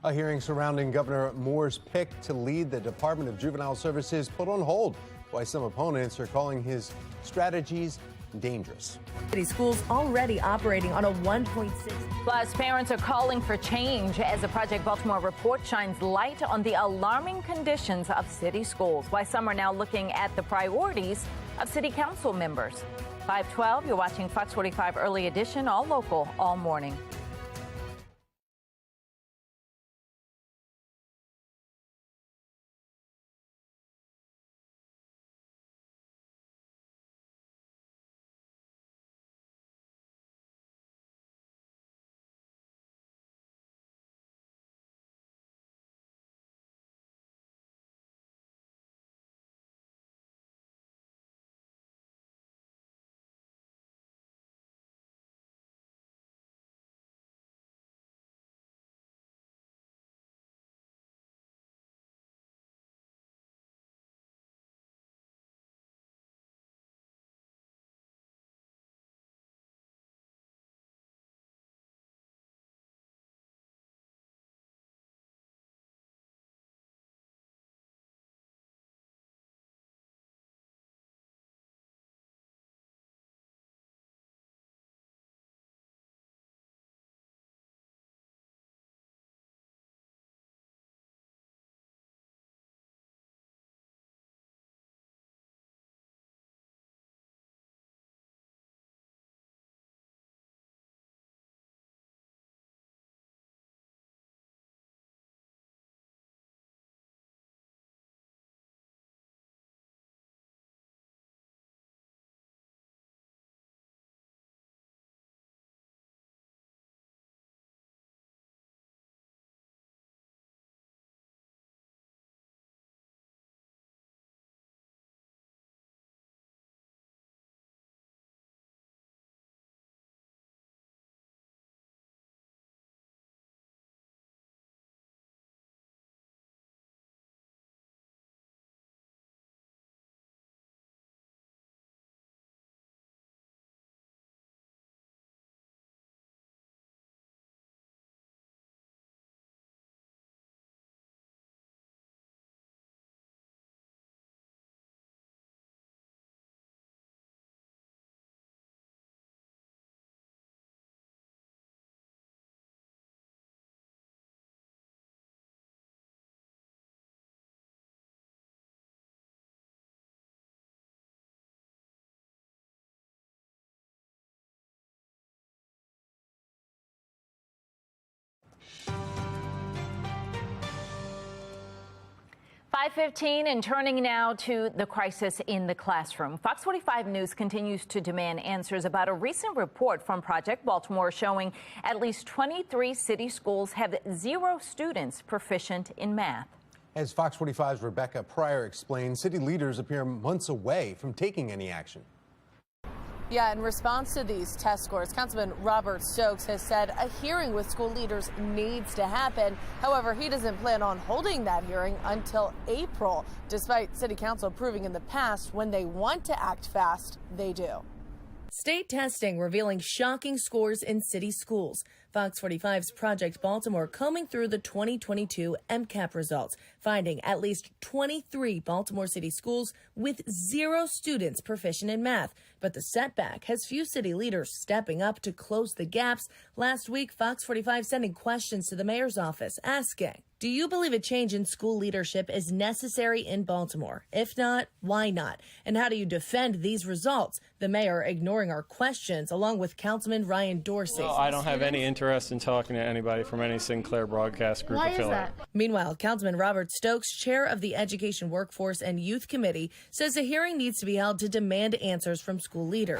Speaker 22: A hearing surrounding Governor Moore's pick to lead the Department of Juvenile Services put on hold, why some opponents are calling his strategies dangerous.
Speaker 7: City schools already operating on a 1.6.
Speaker 21: Plus, parents are calling for change as the Project Baltimore report shines light on the alarming conditions of city schools, why some are now looking at the priorities of city council members. 5:12, you're watching Fox 45 Early Edition, all local, all morning. .15 and turning now to the crisis in the classroom. Fox 45 News continues to demand answers about a recent report from Project Baltimore showing at least 23 city schools have 0 students proficient in math.
Speaker 22: As Fox 45's Rebecca Pryor explained, city leaders appear months away from taking any action.
Speaker 7: Yeah, in response to these test scores, Councilman Robert Stokes has said a hearing with school leaders needs to happen. However, he doesn't plan on holding that hearing until April, despite City Council proving in the past when they want to act fast, they do. State testing revealing shocking scores in city schools. Fox 45's Project Baltimore combing through the 2022 MCAP results, finding at least 23 Baltimore City schools with 0 students proficient in math. But the setback has few city leaders stepping up to close the gaps. Last week, Fox 45 sending questions to the mayor's office asking, Do you believe a change in school leadership is necessary in Baltimore? If not, why not? And how do you defend these results? The mayor ignoring our questions, along with Councilman Ryan Dorsey.
Speaker 9: Well, I don't have any interest in talking to anybody from any Sinclair Broadcast Group affiliate.
Speaker 7: Meanwhile, Councilman Robert Stokes, chair of the Education, Workforce, and Youth Committee, says a hearing needs to be held to demand answers from school leaders.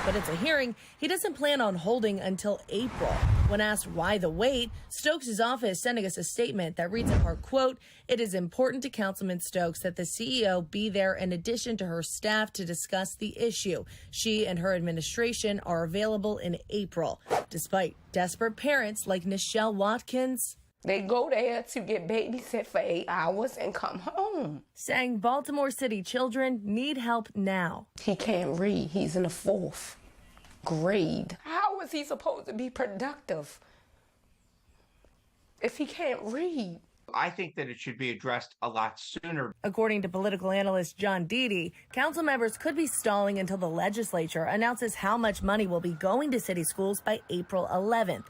Speaker 7: But it's a hearing he doesn't plan on holding until April. When asked why the wait, Stokes' office sending us a statement that reads in part, quote, "It is important to Councilman Stokes that the CEO be there in addition to her staff to discuss the issue. She and her administration are available in April." Despite desperate parents like Nichelle Watkins,
Speaker 10: they go there to get babysit for 8 hours and come home.
Speaker 7: Saying Baltimore City children need help now.
Speaker 10: He can't read. He's in the 4th grade. How is he supposed to be productive if he can't read?
Speaker 11: I think that it should be addressed a lot sooner.
Speaker 7: According to political analyst John Deedy, council members could be stalling until the legislature announces how much money will be going to city schools by April 11th.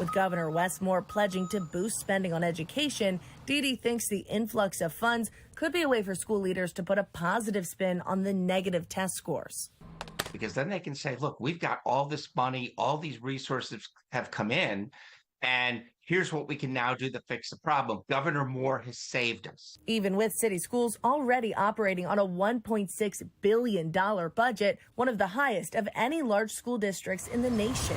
Speaker 7: With Governor Westmore pledging to boost spending on education, Deedy thinks the influx of funds could be a way for school leaders to put a positive spin on the negative test scores.
Speaker 11: Because then they can say, look, we've got all this money, all these resources have come in, and here's what we can now do to fix the problem. Governor Moore has saved us.
Speaker 7: Even with city schools already operating on a $1.6 billion budget, one of the highest of any large school districts in the nation.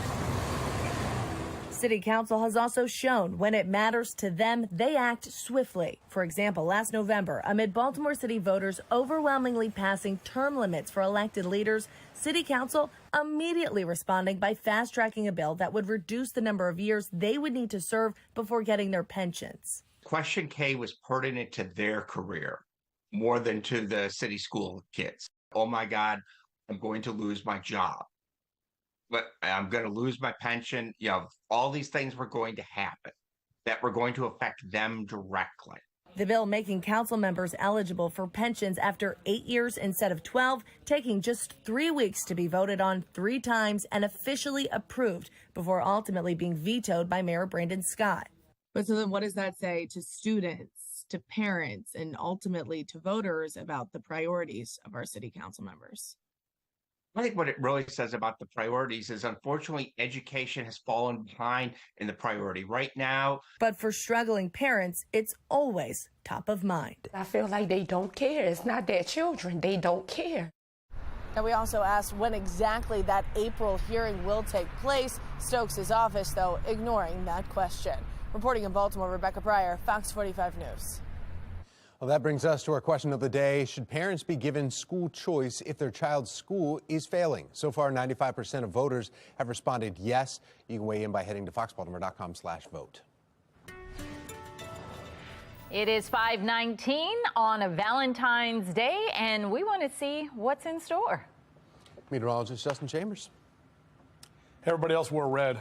Speaker 7: City Council has also shown when it matters to them, they act swiftly. For example, last November, amid Baltimore City voters overwhelmingly passing term limits for elected leaders, City Council immediately responding by fast-tracking a bill that would reduce the number of years they would need to serve before getting their pensions.
Speaker 11: Question K was pertinent to their career more than to the city school kids. Oh my God, I'm going to lose my job. But I'm going to lose my pension. You know, all these things were going to happen that were going to affect them directly.
Speaker 7: The bill making council members eligible for pensions after 8 years instead of 12, taking just 3 weeks to be voted on 3 times and officially approved before ultimately being vetoed by Mayor Brandon Scott.
Speaker 13: But so then what does that say to students, to parents, and ultimately to voters about the priorities of our city council members?
Speaker 11: I think what it really says about the priorities is, unfortunately, education has fallen behind in the priority right now.
Speaker 7: But for struggling parents, it's always top of mind.
Speaker 10: I feel like they don't care. It's not their children. They don't care.
Speaker 7: Now, we also asked when exactly that April hearing will take place. Stokes' office, though, ignoring that question. Reporting in Baltimore, Rebecca Pryor, Fox 45 News.
Speaker 22: Well, that brings us to our question of the day. Should parents be given school choice if their child's school is failing? So far, 95% of voters have responded yes. You can weigh in by heading to foxbaltimore.com/vote.
Speaker 21: It is 5:19 on a Valentine's Day, and we want to see what's in store.
Speaker 22: Meteorologist Justin Chambers.
Speaker 3: Everybody else wore red.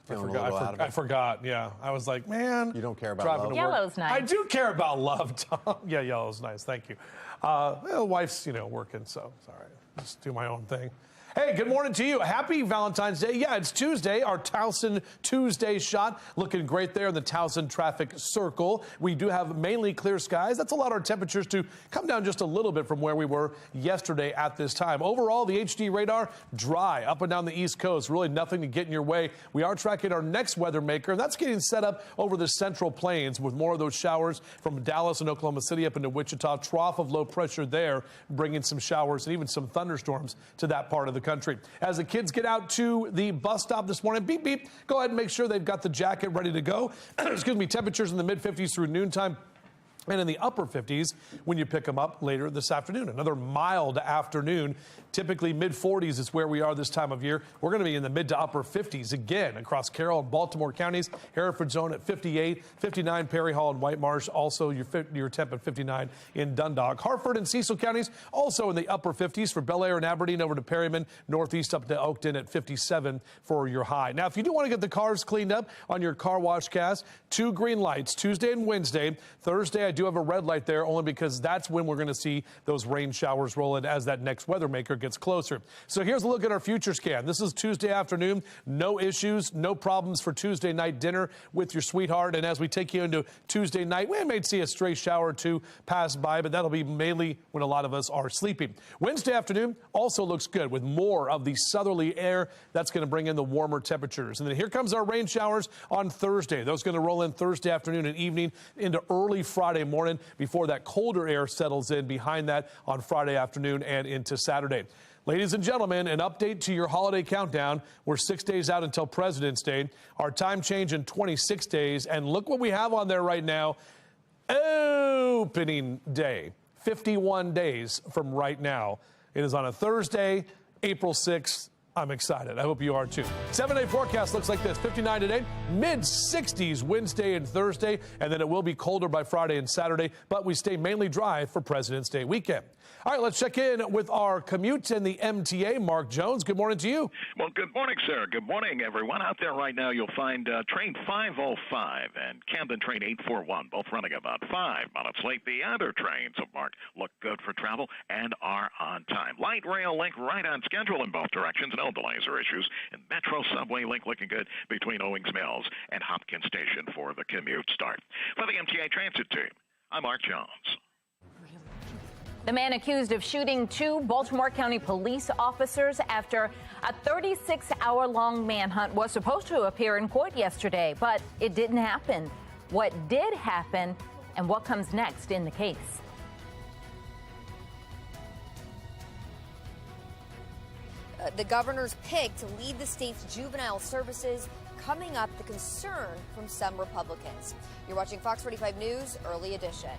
Speaker 22: I
Speaker 3: forgot. Yeah, I was like, man,
Speaker 22: you don't care about love.
Speaker 21: Yellow's nice.
Speaker 3: I do care about love, Tom. Yeah, yellow's nice. Thank you. Well, wife's working, so it's all right. Just do my own thing. Hey, good morning to you. Happy Valentine's Day. Yeah, it's Tuesday, our Towson Tuesday shot. Looking great there in the Towson traffic circle. We do have mainly clear skies. That's allowed our temperatures to come down just a little bit from where we were yesterday at this time. Overall, the HD radar dry up and down the East Coast. Really nothing to get in your way. We are tracking our next weather maker, and that's getting set up over the Central Plains with more of those showers from Dallas and Oklahoma City up into Wichita. Trough of low pressure there, bringing some showers and even some thunderstorms to that part of the country. As the kids get out to the bus stop this morning, beep, beep, go ahead and make sure they've got the jacket ready to go. Excuse me, temperatures in the mid-50s through noontime. And in the upper 50s when you pick them up later this afternoon. Another mild afternoon. Typically mid-40s is where we are this time of year. We're going to be in the mid to upper 50s again across Carroll and Baltimore counties. Hereford zone at 58, 59 Perry Hall and White Marsh. Also your temp at 59 in Dundalk. Hartford and Cecil counties also in the upper 50s for Bel Air and Aberdeen over to Perryman. Northeast up to Oakton at 57 for your high. Now, if you do want to get the cars cleaned up on your car wash cast, 2 green lights Tuesday and Wednesday. Thursday, I do have a red light there only because that's when we're going to see those rain showers roll in as that next weather maker gets closer. So here's a look at our future scan. This is Tuesday afternoon. No issues, no problems for Tuesday night dinner with your sweetheart. And as we take you into Tuesday night, we may see a stray shower or two pass by, but that'll be mainly when a lot of us are sleeping. Wednesday afternoon also looks good with more of the southerly air. That's going to bring in the warmer temperatures. And then here comes our rain showers on Thursday. Those going to roll in Thursday afternoon and evening into early Friday morning before that colder air settles in behind that on Friday afternoon and into Saturday. Ladies and gentlemen, an update to your holiday countdown. We're 6 days out until President's Day. Our time change in 26 days. And look what we have on there right now. Opening day. 51 days from right now. It is on a Thursday, April 6th. I'm excited. I hope you are too. 7-day forecast looks like this. 59 today, mid-60s Wednesday and Thursday, and then it will be colder by Friday and Saturday, but we stay mainly dry for President's Day weekend. All right, let's check in with our commute and the MTA. Mark Jones, good morning to you.
Speaker 14: Well, good morning, sir. Good morning, everyone. Out there right now, you'll find train 505 and Camden train 841, both running about 5 minutes late. The other trains, Mark, look good for travel and are on time. Light rail link right on schedule in both directions. No delays or issues. And Metro subway link looking good between Owings Mills and Hopkins Station for the commute start. For the MTA Transit team, I'm Mark Jones.
Speaker 21: The man accused of shooting 2 Baltimore County police officers after a 36-hour-long manhunt was supposed to appear in court yesterday, but it didn't happen. What did happen and what comes next in the case?
Speaker 20: The governor's pick to lead the state's juvenile services coming up, the concern from some Republicans. You're watching Fox 45 News, Early Edition.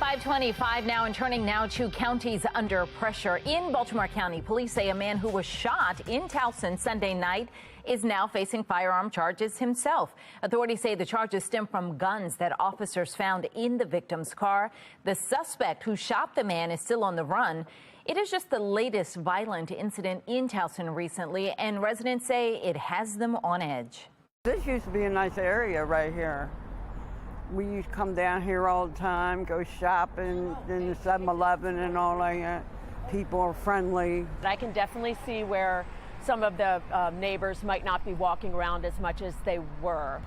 Speaker 21: .525 now, and turning now to counties under pressure. In Baltimore County, police say a man who was shot in Towson Sunday night is now facing firearm charges himself. Authorities say the charges stem from guns that officers found in the victim's car. The suspect who shot the man is still on the run. It is just the latest violent incident in Towson recently, and residents say it has them on edge.
Speaker 12: This used to be a nice area right here. We used to come down here all the time, go shopping in the 7-Eleven and all that. People are friendly.
Speaker 15: I can definitely see where some of the neighbors might not be walking around as much as they were.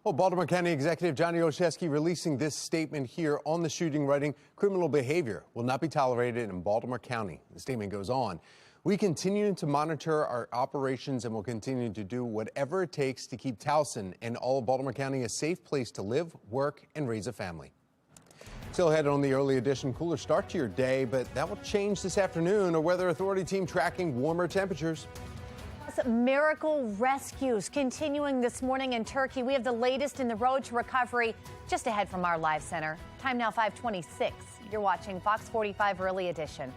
Speaker 22: Well, Baltimore County Executive Johnny Olszewski releasing this statement here on the shooting, writing, "Criminal behavior will not be tolerated in Baltimore County." The statement goes on, "We continue to monitor our operations and will continue to do whatever it takes to keep Towson and all of Baltimore County a safe place to live, work, and raise a family." Still ahead on the early edition, cooler start to your day, but that will change this afternoon. A weather authority team tracking warmer temperatures.
Speaker 2: Miracle rescues continuing this morning in Turkey. We have the latest in the road to recovery just ahead from our live center. Time now 5:26. You're watching Fox 45 Early Edition.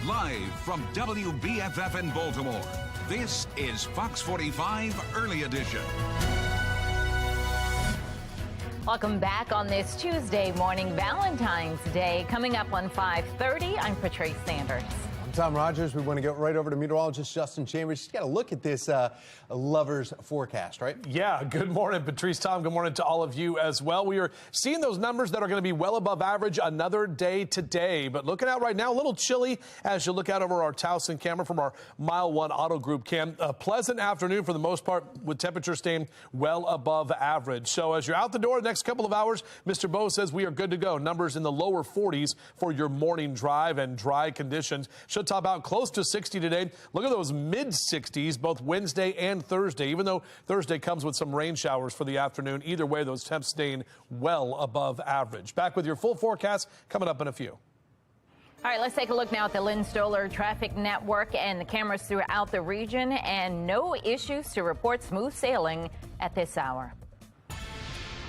Speaker 1: Live from WBFF in Baltimore, this is Fox 45 Early Edition.
Speaker 21: Welcome back on this Tuesday morning, Valentine's Day. Coming up on 5:30, I'm Patrice Sanders.
Speaker 22: I'm Tom Rogers. We want to get right over to meteorologist Justin Chambers. She's got a look at this lover's forecast, right?
Speaker 3: Yeah, good morning, Patrice. Tom, good morning to all of you as well. We are seeing those numbers that are going to be well above average another day today. But looking out right now, a little chilly as you look out over our Towson camera from our Mile 1 Auto Group cam. A pleasant afternoon for the most part with temperatures staying well above average. So as you're out the door the next couple of hours, Mr. Bo says we are good to go. Numbers in the lower 40s for your morning drive and dry conditions. Should top out close to 60 today. Look at those mid-60s both Wednesday and Thursday, even though Thursday comes with some rain showers for the afternoon. Either way, those temps staying well above average. Back with your full forecast coming up in a few.
Speaker 21: All right, let's take a look now at the Lynn Stoller Traffic Network and the cameras throughout the region, and no issues to report. Smooth sailing at this hour.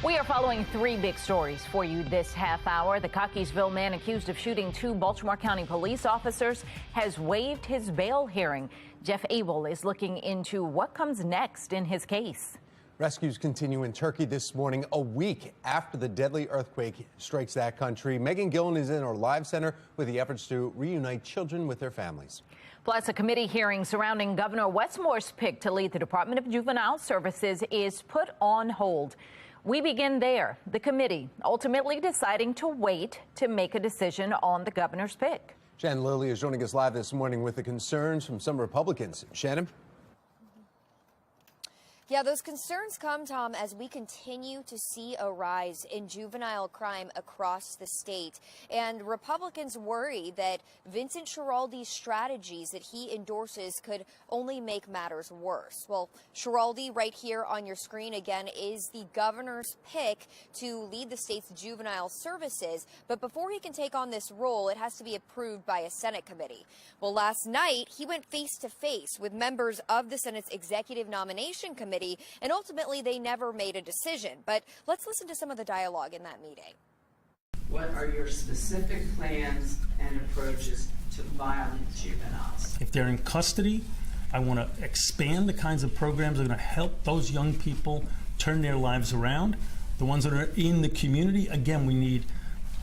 Speaker 21: We are following three big stories for you this half hour. The Cockeysville man accused of shooting two Baltimore County police officers has waived his bail hearing. Jeff Abel is looking into what comes next in his case.
Speaker 22: Rescues continue in Turkey this morning, a week after the deadly earthquake strikes that country. Megan Gillen is in our live center with the efforts to reunite children with their families.
Speaker 21: Plus, a committee hearing surrounding Governor Westmore's pick to lead the Department of Juvenile Services is put on hold. We begin there. The committee ultimately deciding to wait to make a decision on the governor's pick.
Speaker 22: Shannon Lilly is joining us live this morning with the concerns from some Republicans. Shannon?
Speaker 20: Yeah, those concerns come, Tom, as we continue to see a rise in juvenile crime across the state. And Republicans worry that Vincent Schiraldi's strategies that he endorses could only make matters worse. Well, Schiraldi, right here on your screen again, is the governor's pick to lead the state's juvenile services. But before he can take on this role, it has to be approved by a Senate committee. Well, last night, he went face to face with members of the Senate's Executive Nomination Committee, and ultimately they never made a decision. But let's listen to some of the dialogue in that meeting.
Speaker 16: What are your specific plans and approaches to violent juveniles?
Speaker 17: If they're in custody, I want to expand the kinds of programs that are going to help those young people turn their lives around. The ones that are in the community, again, we need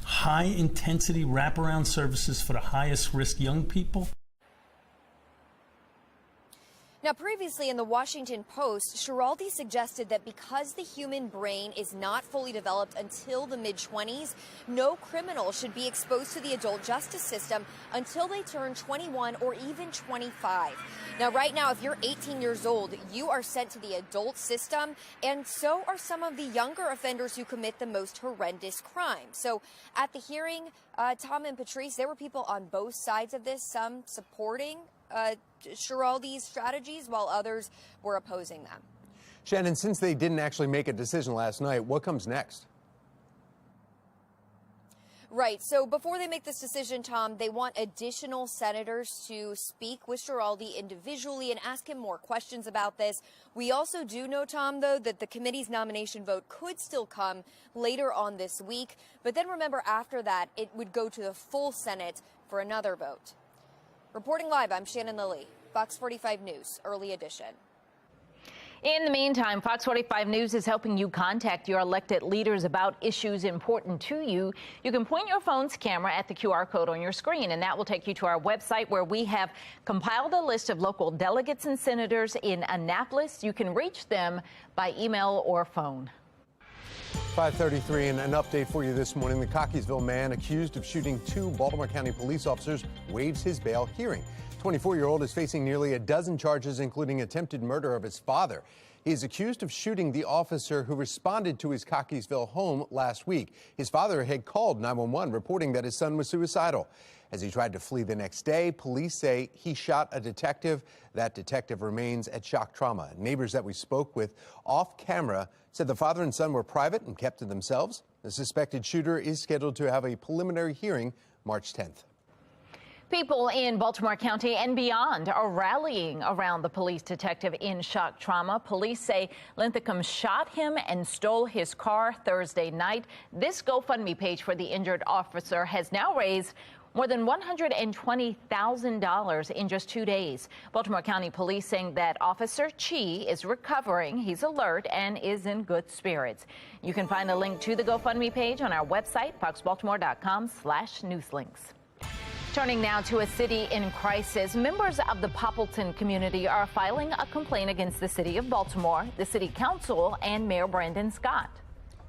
Speaker 17: high intensity wraparound services for the highest risk young people.
Speaker 20: Now, previously in the Washington Post, Schiraldi suggested that because the human brain is not fully developed until the mid-20s, no criminal should be exposed to the adult justice system until they turn 21 or even 25. Now, right now, if you're 18 years old, you are sent to the adult system, and so are some of the younger offenders who commit the most horrendous crimes. So at the hearing, Tom and Patrice, there were people on both sides of this, some supporting Schiraldi's strategies, while others were opposing them.
Speaker 22: Shannon, since they didn't actually make a decision last night, what comes next?
Speaker 20: Right. So before they make this decision, Tom, they want additional senators to speak with Schiraldi individually and ask him more questions about this. We also do know, Tom, though, that the committee's nomination vote could still come later on this week. But then remember, after that, it would go to the full Senate for another vote. Reporting live, I'm Shannon Lilly, Fox 45 News, Early Edition.
Speaker 21: In the meantime, Fox 45 News is helping you contact your elected leaders about issues important to you. You can point your phone's camera at the QR code on your screen, and that will take you to our website where we have compiled a list of local delegates and senators in Annapolis. You can reach them by email or phone.
Speaker 22: 5:33 and an update for you this morning. The Cockeysville man accused of shooting two Baltimore County police officers waives his bail hearing. 24-year-old is facing nearly a dozen charges, including attempted murder of his father. He is accused of shooting the officer who responded to his Cockeysville home last week. His father had called 911, reporting that his son was suicidal. As he tried to flee the next day, police say he shot a detective. That detective remains at shock trauma. Neighbors that we spoke with off camera said the father and son were private and kept to themselves. The suspected shooter is scheduled to have a preliminary hearing March 10th.
Speaker 21: People in Baltimore County and beyond are rallying around the police detective in shock trauma. Police say Linthicum shot him and stole his car Thursday night. This GoFundMe page for the injured officer has now raised more than $120,000 in just 2 days. Baltimore County Police saying that Officer Chi is recovering. He's alert and is in good spirits. You can find a link to the GoFundMe page on our website, foxbaltimore.com/newslinks. Turning now to a city in crisis, members of the Poppleton community are filing a complaint against the city of Baltimore, the city council, and Mayor Brandon Scott.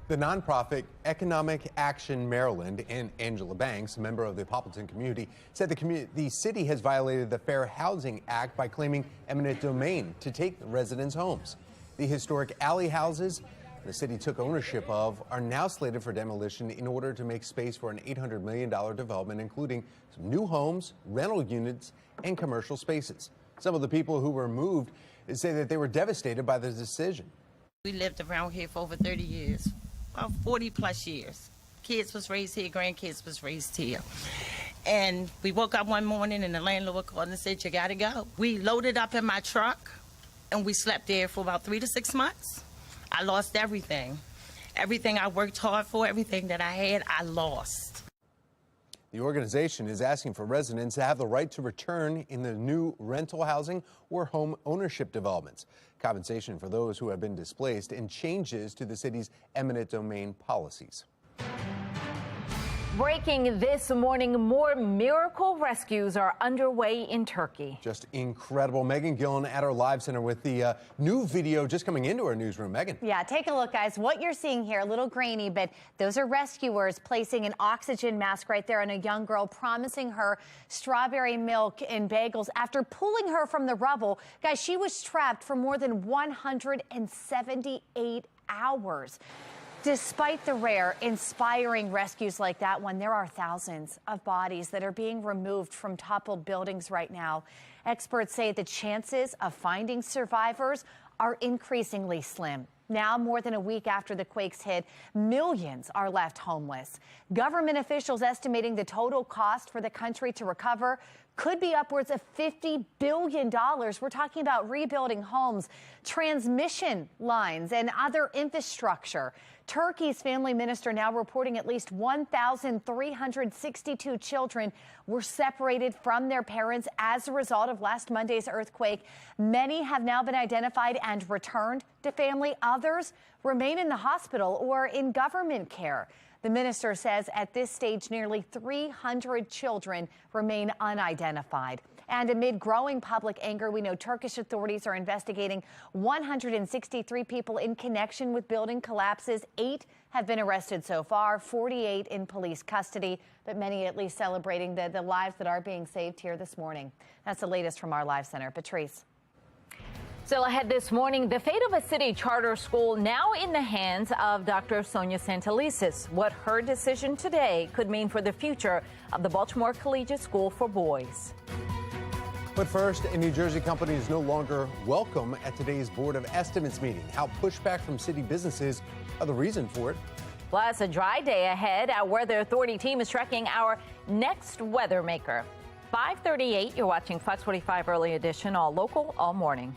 Speaker 22: The nonprofit Economic Action Maryland and Angela Banks, a member of the Poppleton community, said the city has violated the Fair Housing Act by claiming eminent domain to take the residents' homes. The historic alley houses the city took ownership of are now slated for demolition in order to make space for an $800 million development, including some new homes, rental units, and commercial spaces. Some of the people who were moved say that they were devastated by the decision.
Speaker 18: We lived around here for over 30 years, about 40 plus years. Kids was raised here, grandkids was raised here. And we woke up one morning and the landlord called and said, you gotta go. We loaded up in my truck and we slept there for about 3 to 6 months. I lost everything. Everything I worked hard for, everything that I had, I lost.
Speaker 22: The organization is asking for residents to have the right to return in the new rental housing or home ownership developments, compensation for those who have been displaced, and changes to the city's eminent domain policies.
Speaker 21: Breaking this morning, more miracle rescues are underway in Turkey.
Speaker 22: Just incredible. Megan Gillen at our live center with the new video just coming into our newsroom. Megan.
Speaker 2: Yeah, take a look, guys. What you're seeing here, a little grainy, but those are rescuers placing an oxygen mask right there on a young girl, promising her strawberry milk and bagels after pulling her from the rubble. Guys, she was trapped for more than 178 hours. Despite the rare, inspiring rescues like that one, there are thousands of bodies that are being removed from toppled buildings right now. Experts say the chances of finding survivors are increasingly slim. Now, more than a week after the quakes hit, millions are left homeless. Government officials estimating the total cost for the country to recover could be upwards of $50 billion. We're talking about rebuilding homes, transmission lines, and other infrastructure. Turkey's family minister now reporting at least 1,362 children were separated from their parents as a result of last Monday's earthquake. Many have now been identified and returned to family. Others remain in the hospital or in government care. The minister says at this stage, nearly 300 children remain unidentified. And amid growing public anger, we know Turkish authorities are investigating 163 people in connection with building collapses. 8 have been arrested so far, 48 in police custody, but many at least celebrating the lives that are being saved here this morning. That's the latest from our live center. Patrice.
Speaker 21: Still ahead this morning, the fate of a city charter school now in the hands of Dr. Sonia Santelises. What her decision today could mean for the future of the Baltimore Collegiate School for Boys.
Speaker 22: But first, a New Jersey company is no longer welcome at today's Board of Estimates meeting. How pushback from city businesses are the reason for it.
Speaker 21: Plus, a dry day ahead. Our Weather Authority team is tracking our next weather maker. 5:38, you're watching Fox 45 Early Edition, all local, all morning.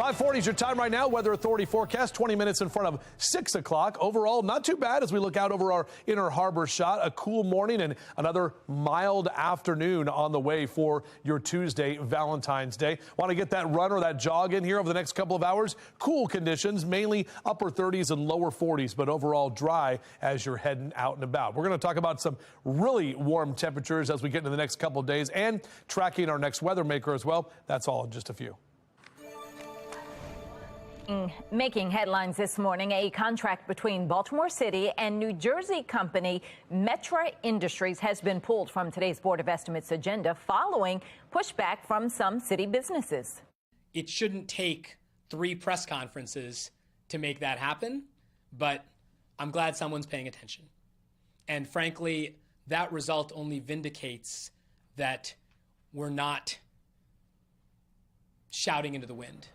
Speaker 3: 5:40 is your time right now. Weather Authority forecast 20 minutes in front of 6 o'clock. Overall, not too bad as we look out over our Inner Harbor shot. A cool morning and another mild afternoon on the way for your Tuesday, Valentine's Day. Want to get that run or that jog in here over the next couple of hours? Cool conditions, mainly upper 30s and lower 40s, but overall dry as you're heading out and about. We're going to talk about some really warm temperatures as we get into the next couple of days and tracking our next weather maker as well. That's all in just a few.
Speaker 21: Making headlines this morning, a contract between Baltimore City and New Jersey company Metra Industries has been pulled from today's Board of Estimates agenda following pushback from some city businesses.
Speaker 4: It shouldn't take 3 press conferences to make that happen, but I'm glad someone's paying attention. And frankly, that result only vindicates that we're not shouting into the wind.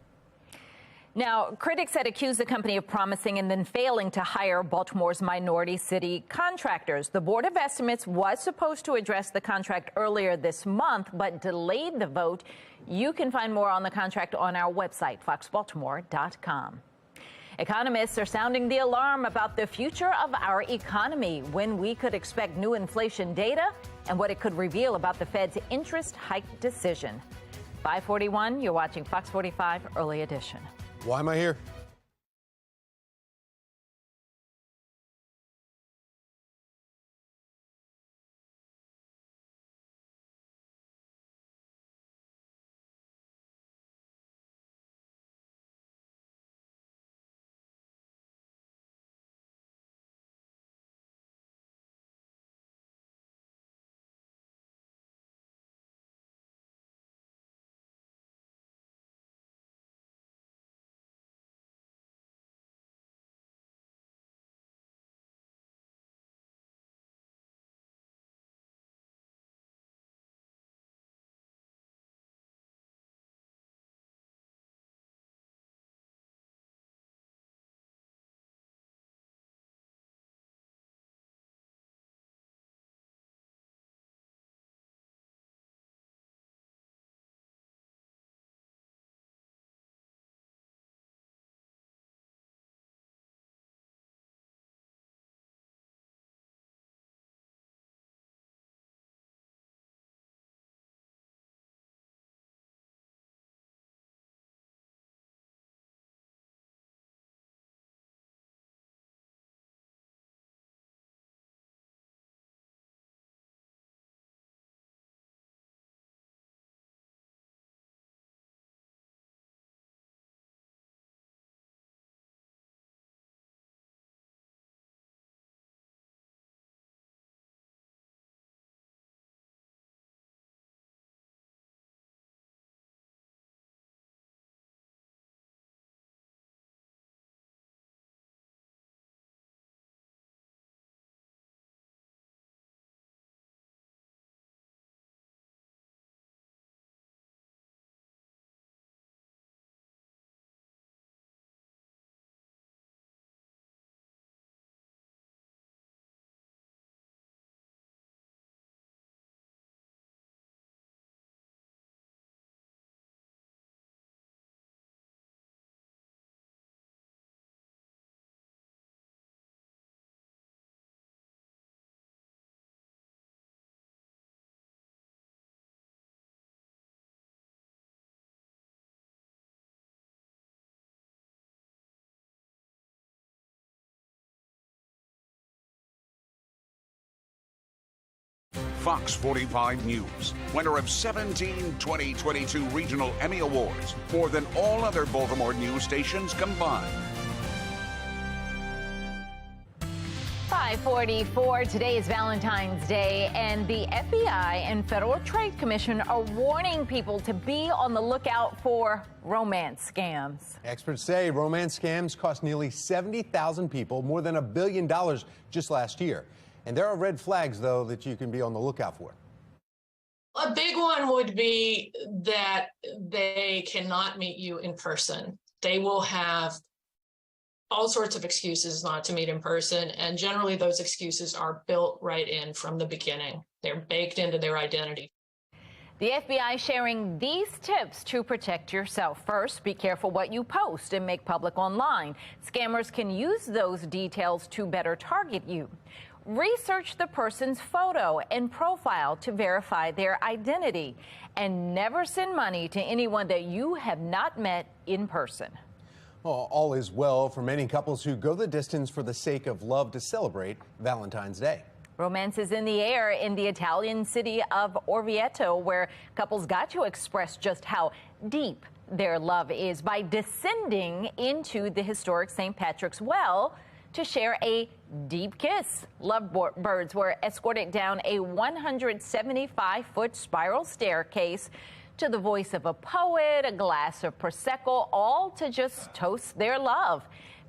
Speaker 21: Now, critics had accused the company of promising and then failing to hire Baltimore's minority city contractors. The Board of Estimates was supposed to address the contract earlier this month, but delayed the vote. You can find more on the contract on our website, foxbaltimore.com. Economists are sounding the alarm about the future of our economy, when we could expect new inflation data and what it could reveal about the Fed's interest hike decision. 5:41, you're watching Fox 45 Early Edition.
Speaker 22: Why am I here?
Speaker 1: Fox 45 News, winner of 17 2022 Regional Emmy Awards, more than all other Baltimore news stations combined.
Speaker 21: 5:44, today is Valentine's Day, and the FBI and Federal Trade Commission are warning people to be on the lookout for romance scams.
Speaker 22: Experts say romance scams cost nearly 70,000 people more than $1 billion just last year. And there are red flags, though, that you can be on the lookout for.
Speaker 8: A big one would be that they cannot meet you in person. They will have all sorts of excuses not to meet in person, and generally those excuses are built right in from the beginning. They're baked into their identity.
Speaker 21: The FBI sharing these tips to protect yourself. First, be careful what you post and make public online. Scammers can use those details to better target you. Research the person's photo and profile to verify their identity. And never send money to anyone that you have not met in person.
Speaker 22: Well, all is well for many couples who go the distance for the sake of love to celebrate Valentine's Day.
Speaker 21: Romance is in the air in the Italian city of Orvieto, where couples got to express just how deep their love is by descending into the historic St. Patrick's Well to share a deep kiss. Lovebirds were escorted down a 175-foot spiral staircase to the voice of a poet, a glass of Prosecco, all to just toast their love.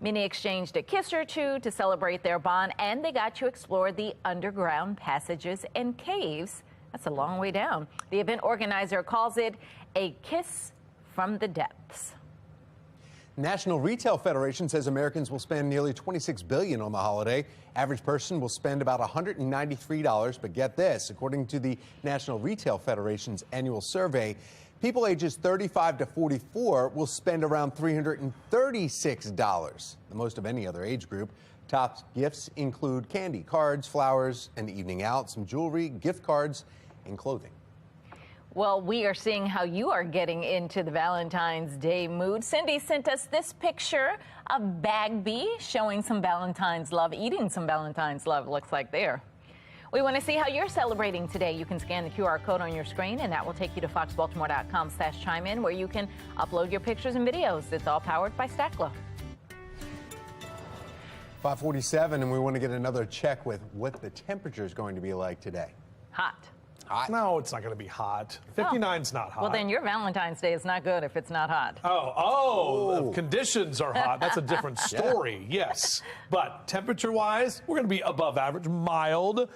Speaker 21: Many exchanged a kiss or two to celebrate their bond, and they got to explore the underground passages and caves. That's a long way down. The event organizer calls it a kiss from the depths.
Speaker 22: National Retail Federation says Americans will spend nearly $26 billion on the holiday. Average person will spend about $193. But get this, according to the National Retail Federation's annual survey, people ages 35 to 44 will spend around $336, the most of any other age group. Top gifts include candy, cards, flowers, an evening out, some jewelry, gift cards, and clothing.
Speaker 21: Well, we are seeing how you are getting into the Valentine's Day mood. Cindy sent us this picture of Bagby showing some Valentine's love, eating some Valentine's love, looks like there. We want to see how you're celebrating today. You can scan the QR code on your screen, and that will take you to foxbaltimore.com/chime-in, where you can upload your pictures and videos. It's all powered by Stackler.
Speaker 22: 5:47, and we want to get another check with what the temperature is going to be like today.
Speaker 21: Hot.
Speaker 22: Hot?
Speaker 3: No, it's not going to be hot. 59's not hot.
Speaker 21: Well, then your Valentine's Day is not good if it's not hot.
Speaker 3: Oh, conditions are hot. That's a different story, yes. But temperature-wise, we're going to be above average, mild.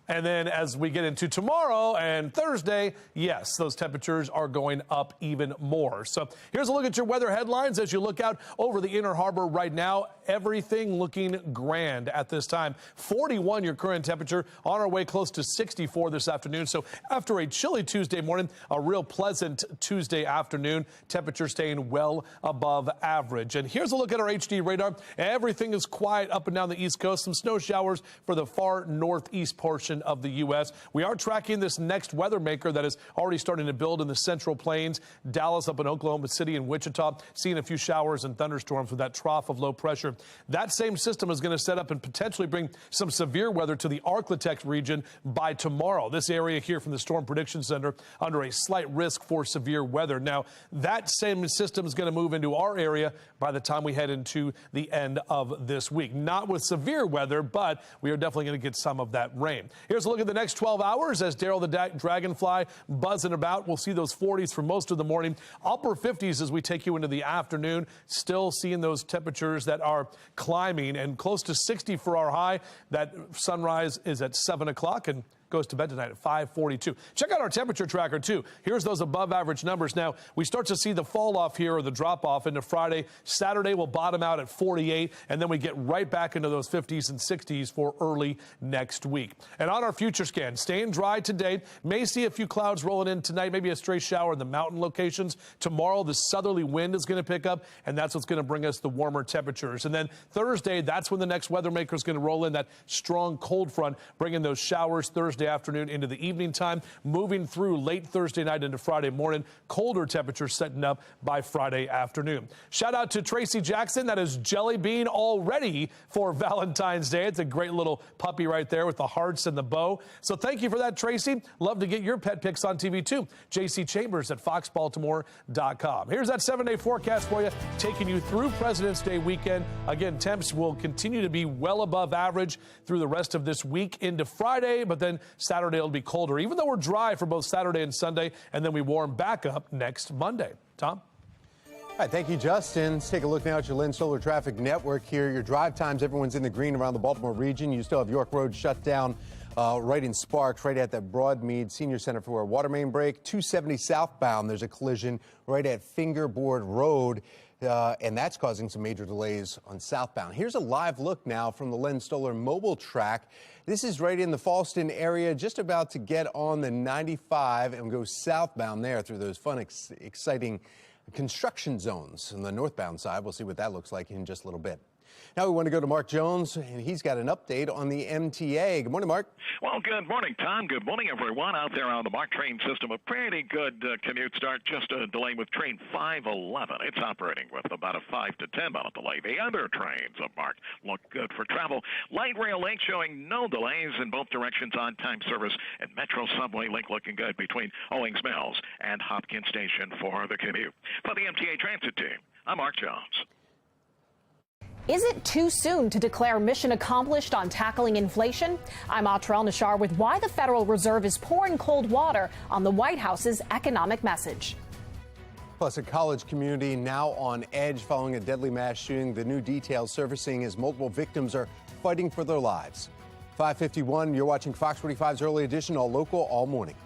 Speaker 3: And then as we get into tomorrow and Thursday, yes, those temperatures are going up even more. So here's a look at your weather headlines as you look out over the Inner Harbor right now. Everything looking grand at this time. 41 your current temperature, on our way close to 64 this afternoon. So after a chilly Tuesday morning, a real pleasant Tuesday afternoon. Temperature staying well above average. And here's a look at our HD radar. Everything is quiet up and down the East Coast. Some snow showers for the far northeast portion of the U.S. We are tracking this next weather maker that is already starting to build in the Central Plains, Dallas up in Oklahoma City and Wichita, seeing a few showers and thunderstorms with that trough of low pressure. That same system is going to set up and potentially bring some severe weather to the Arklatex region by tomorrow. This area here from the Storm Prediction Center under a slight risk for severe weather. Now, that same system is going to move into our area by the time we head into the end of this week. Not with severe weather, but we are definitely going to get some of that rain. Here's a look at the next 12 hours as Daryl the Dragonfly buzzing about. We'll see those 40s for most of the morning. Upper 50s as we take you into the afternoon. Still seeing those temperatures that are climbing and close to 60 for our high. That sunrise is at 7 o'clock and goes to bed tonight at 5:42. Check out our temperature tracker, too. Here's those above average numbers. Now, we start to see the fall off here or the drop off into Friday. Saturday will bottom out at 48, and then we get right back into those 50s and 60s for early next week. And on our future scan, staying dry today. May see a few clouds rolling in tonight, maybe a stray shower in the mountain locations. Tomorrow, the southerly wind is going to pick up, and that's what's going to bring us the warmer temperatures. And then Thursday, that's when the next weather maker is going to roll in, that strong cold front, bringing those showers Thursday afternoon into the evening time, moving through late Thursday night into Friday morning. Colder temperatures setting up by Friday afternoon. Shout out to Tracy Jackson. That is Jelly Bean all ready for Valentine's Day. It's a great little puppy right there with the hearts and the bow. So thank you for that, Tracy. Love to get your pet pics on TV too. JC Chambers at foxbaltimore.com. Here's that 7-day forecast for you, taking you through President's Day weekend. Again, temps will continue to be well above average through the rest of this week into Friday, but then Saturday will be colder, even though we're dry for both Saturday and Sunday, and then we warm back up next Monday. Tom?
Speaker 22: All right, thank you, Justin. Let's take a look now at your Lynn Solar Traffic Network here. Your drive times, everyone's in the green around the Baltimore region. You still have York Road shut down right in Sparks, right at that Broadmead Senior Center for a water main break. 270 southbound, there's a collision right at Fingerboard Road. and that's causing some major delays on southbound. Here's a live look now from the Len Stoller mobile track. This is right in the Fallston area, just about to get on the 95 and go southbound there through those fun, exciting construction zones on the northbound side. We'll see what that looks like in just a little bit. Now we want to go to Mark Jones, and he's got an update on the MTA. Good morning, Mark.
Speaker 14: Well, good morning, Tom. Good morning, everyone out there on the MARC train system. A pretty good commute start, just a delay with train 511. It's operating with about a 5 to 10 minute delay. The other trains of MARC look good for travel. Light rail link showing no delays in both directions, on-time service, and Metro subway link looking good between Owings Mills and Hopkins Station for the commute. For the MTA Transit team, I'm Mark Jones.
Speaker 5: Is it too soon to declare mission accomplished on tackling inflation? I'm Atrell Nashar with why the Federal Reserve is pouring cold water on the White House's economic message.
Speaker 22: Plus, a college community now on edge following a deadly mass shooting. The new details surfacing as multiple victims are fighting for their lives. 5:51, you're watching Fox 45's Early Edition, all local, all morning.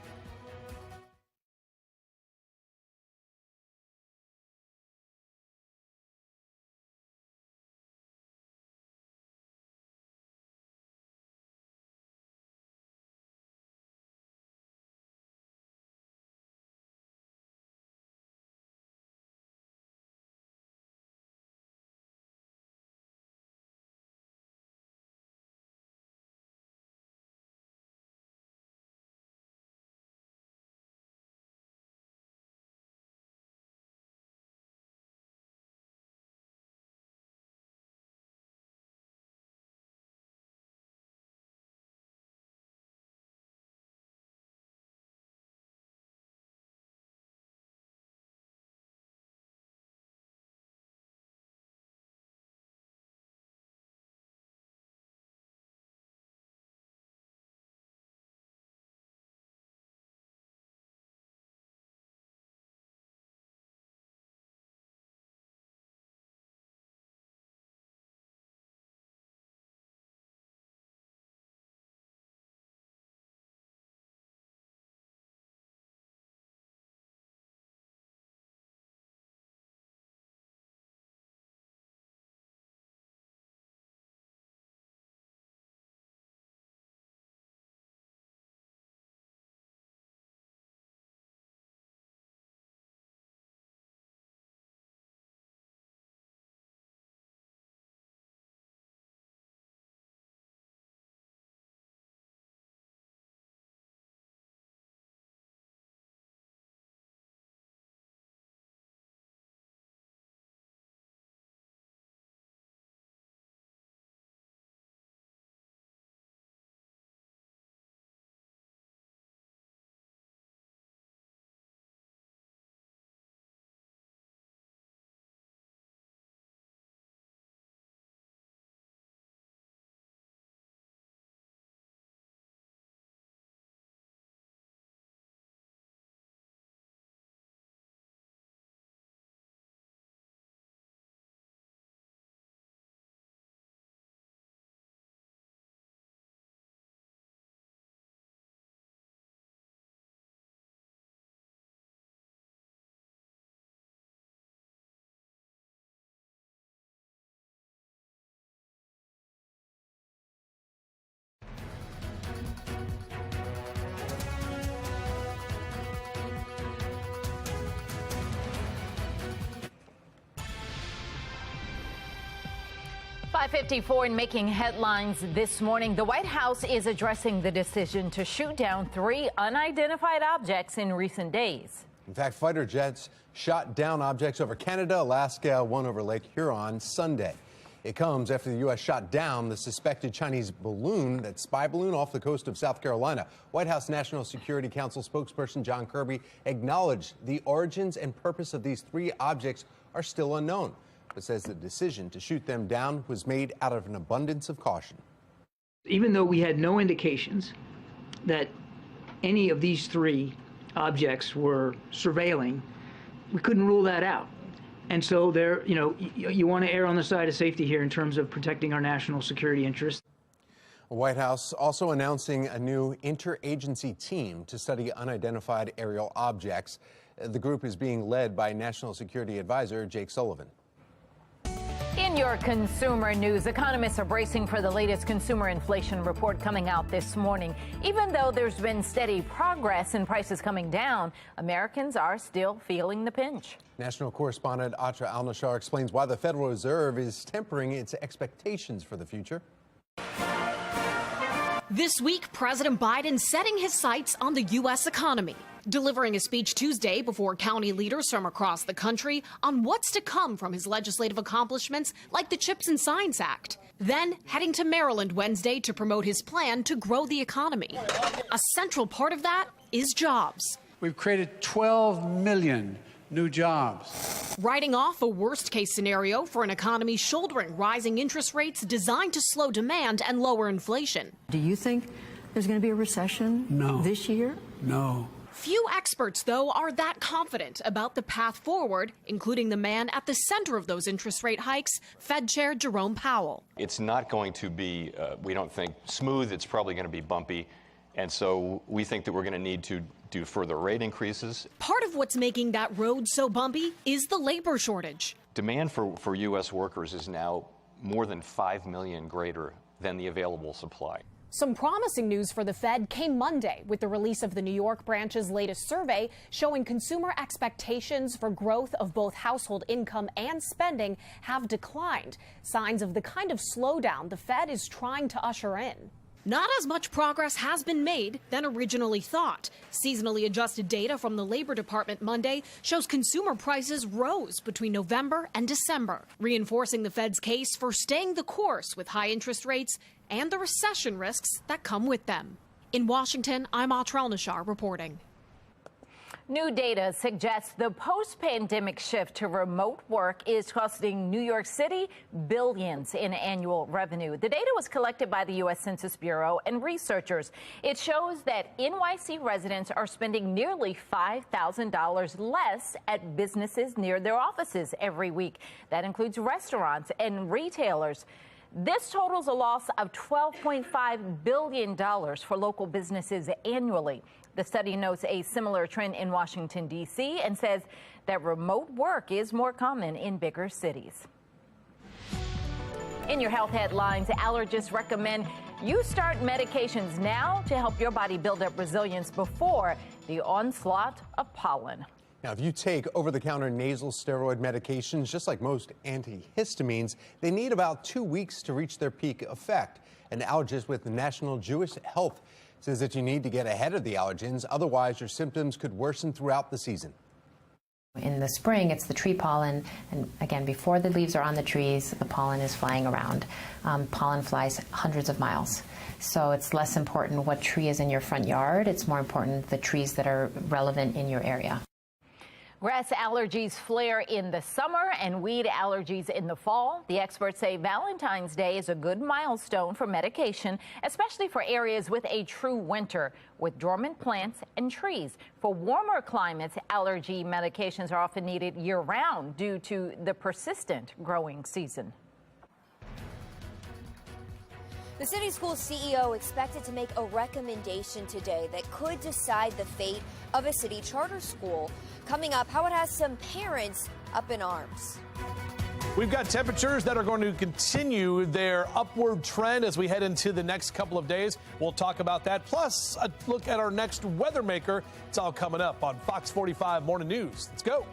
Speaker 21: .54 and making headlines this morning. The White House is addressing the decision to shoot down 3 unidentified objects in recent days.
Speaker 22: In fact, fighter jets shot down objects over Canada, Alaska, one over Lake Huron Sunday. It comes after the U.S. shot down the suspected Chinese balloon, that spy balloon, off the coast of South Carolina. White House National Security Council spokesperson John Kirby acknowledged the origins and purpose of these 3 objects are still unknown, but says the decision to shoot them down was made out of an abundance of caution.
Speaker 6: Even though we had no indications that any of these 3 objects were surveilling, we couldn't rule that out. And so there, you want to err on the side of safety here in terms of protecting our national security interests.
Speaker 22: The White House also announcing a new interagency team to study unidentified aerial objects. The group is being led by National Security Advisor Jake Sullivan.
Speaker 21: In your consumer news, economists are bracing for the latest consumer inflation report coming out this morning. Even though there's been steady progress in prices coming down, Americans are still feeling the pinch.
Speaker 22: National correspondent Atra Al-Nashar explains why the Federal Reserve is tempering its expectations for the future.
Speaker 9: This week, President Biden setting his sights on the U.S. economy, delivering a speech Tuesday before county leaders from across the country on what's to come from his legislative accomplishments like the CHIPS and Science Act. Then heading to Maryland Wednesday to promote his plan to grow the economy. A central part of that is jobs.
Speaker 19: We've created 12 million new jobs.
Speaker 9: Writing off a worst-case scenario for an economy shouldering rising interest rates designed to slow demand and lower inflation.
Speaker 23: Do you think there's going to be a recession this year?
Speaker 19: No.
Speaker 9: Few experts, though, are that confident about the path forward, including the man at the center of those interest rate hikes, Fed Chair Jerome Powell.
Speaker 24: It's not going to be, we don't think, smooth. It's probably going to be bumpy. And so we think that we're going to need to do further rate increases.
Speaker 9: Part of what's making that road so bumpy is the labor shortage.
Speaker 24: Demand for U.S. workers is now more than 5 million greater than the available supply.
Speaker 5: Some promising news for the Fed came Monday with the release of the New York branch's latest survey showing consumer expectations for growth of both household income and spending have declined, signs of the kind of slowdown the Fed is trying to usher in.
Speaker 9: Not as much progress has been made than originally thought. Seasonally adjusted data from the Labor Department Monday shows consumer prices rose between November and December, reinforcing the Fed's case for staying the course with high interest rates and the recession risks that come with them. In Washington, I'm Atra Al-Nashar reporting.
Speaker 21: New data suggests the post-pandemic shift to remote work is costing New York City billions in annual revenue. The data was collected by the U.S. Census Bureau and researchers. It shows that NYC residents are spending nearly $5,000 less at businesses near their offices every week. That includes restaurants and retailers. This totals a loss of $12.5 billion for local businesses annually. The study notes a similar trend in Washington, D.C., and says that remote work is more common in bigger cities. In your health headlines, allergists recommend you start medications now to help your body build up resilience before the onslaught of pollen.
Speaker 22: Now, if you take over-the-counter nasal steroid medications, just like most antihistamines, they need about 2 weeks to reach their peak effect. An allergist with the National Jewish Health says that you need to get ahead of the allergens, otherwise your symptoms could worsen throughout the season.
Speaker 25: In the spring, it's the tree pollen, and again, before the leaves are on the trees, the pollen is flying around. Pollen flies hundreds of miles. So it's less important what tree is in your front yard. It's more important the trees that are relevant in your area.
Speaker 21: Grass allergies flare in the summer and weed allergies in the fall. The experts say Valentine's Day is a good milestone for medication, especially for areas with a true winter, with dormant plants and trees. For warmer climates, allergy medications are often needed year-round due to the persistent growing season.
Speaker 20: The city school CEO expected to make a recommendation today that could decide the fate of a city charter school. Coming up, how it has some parents up in arms.
Speaker 3: We've got temperatures that are going to continue their upward trend as we head into the next couple of days. We'll talk about that, plus a look at our next weather maker. It's all coming up on Fox 45 Morning News. Let's go.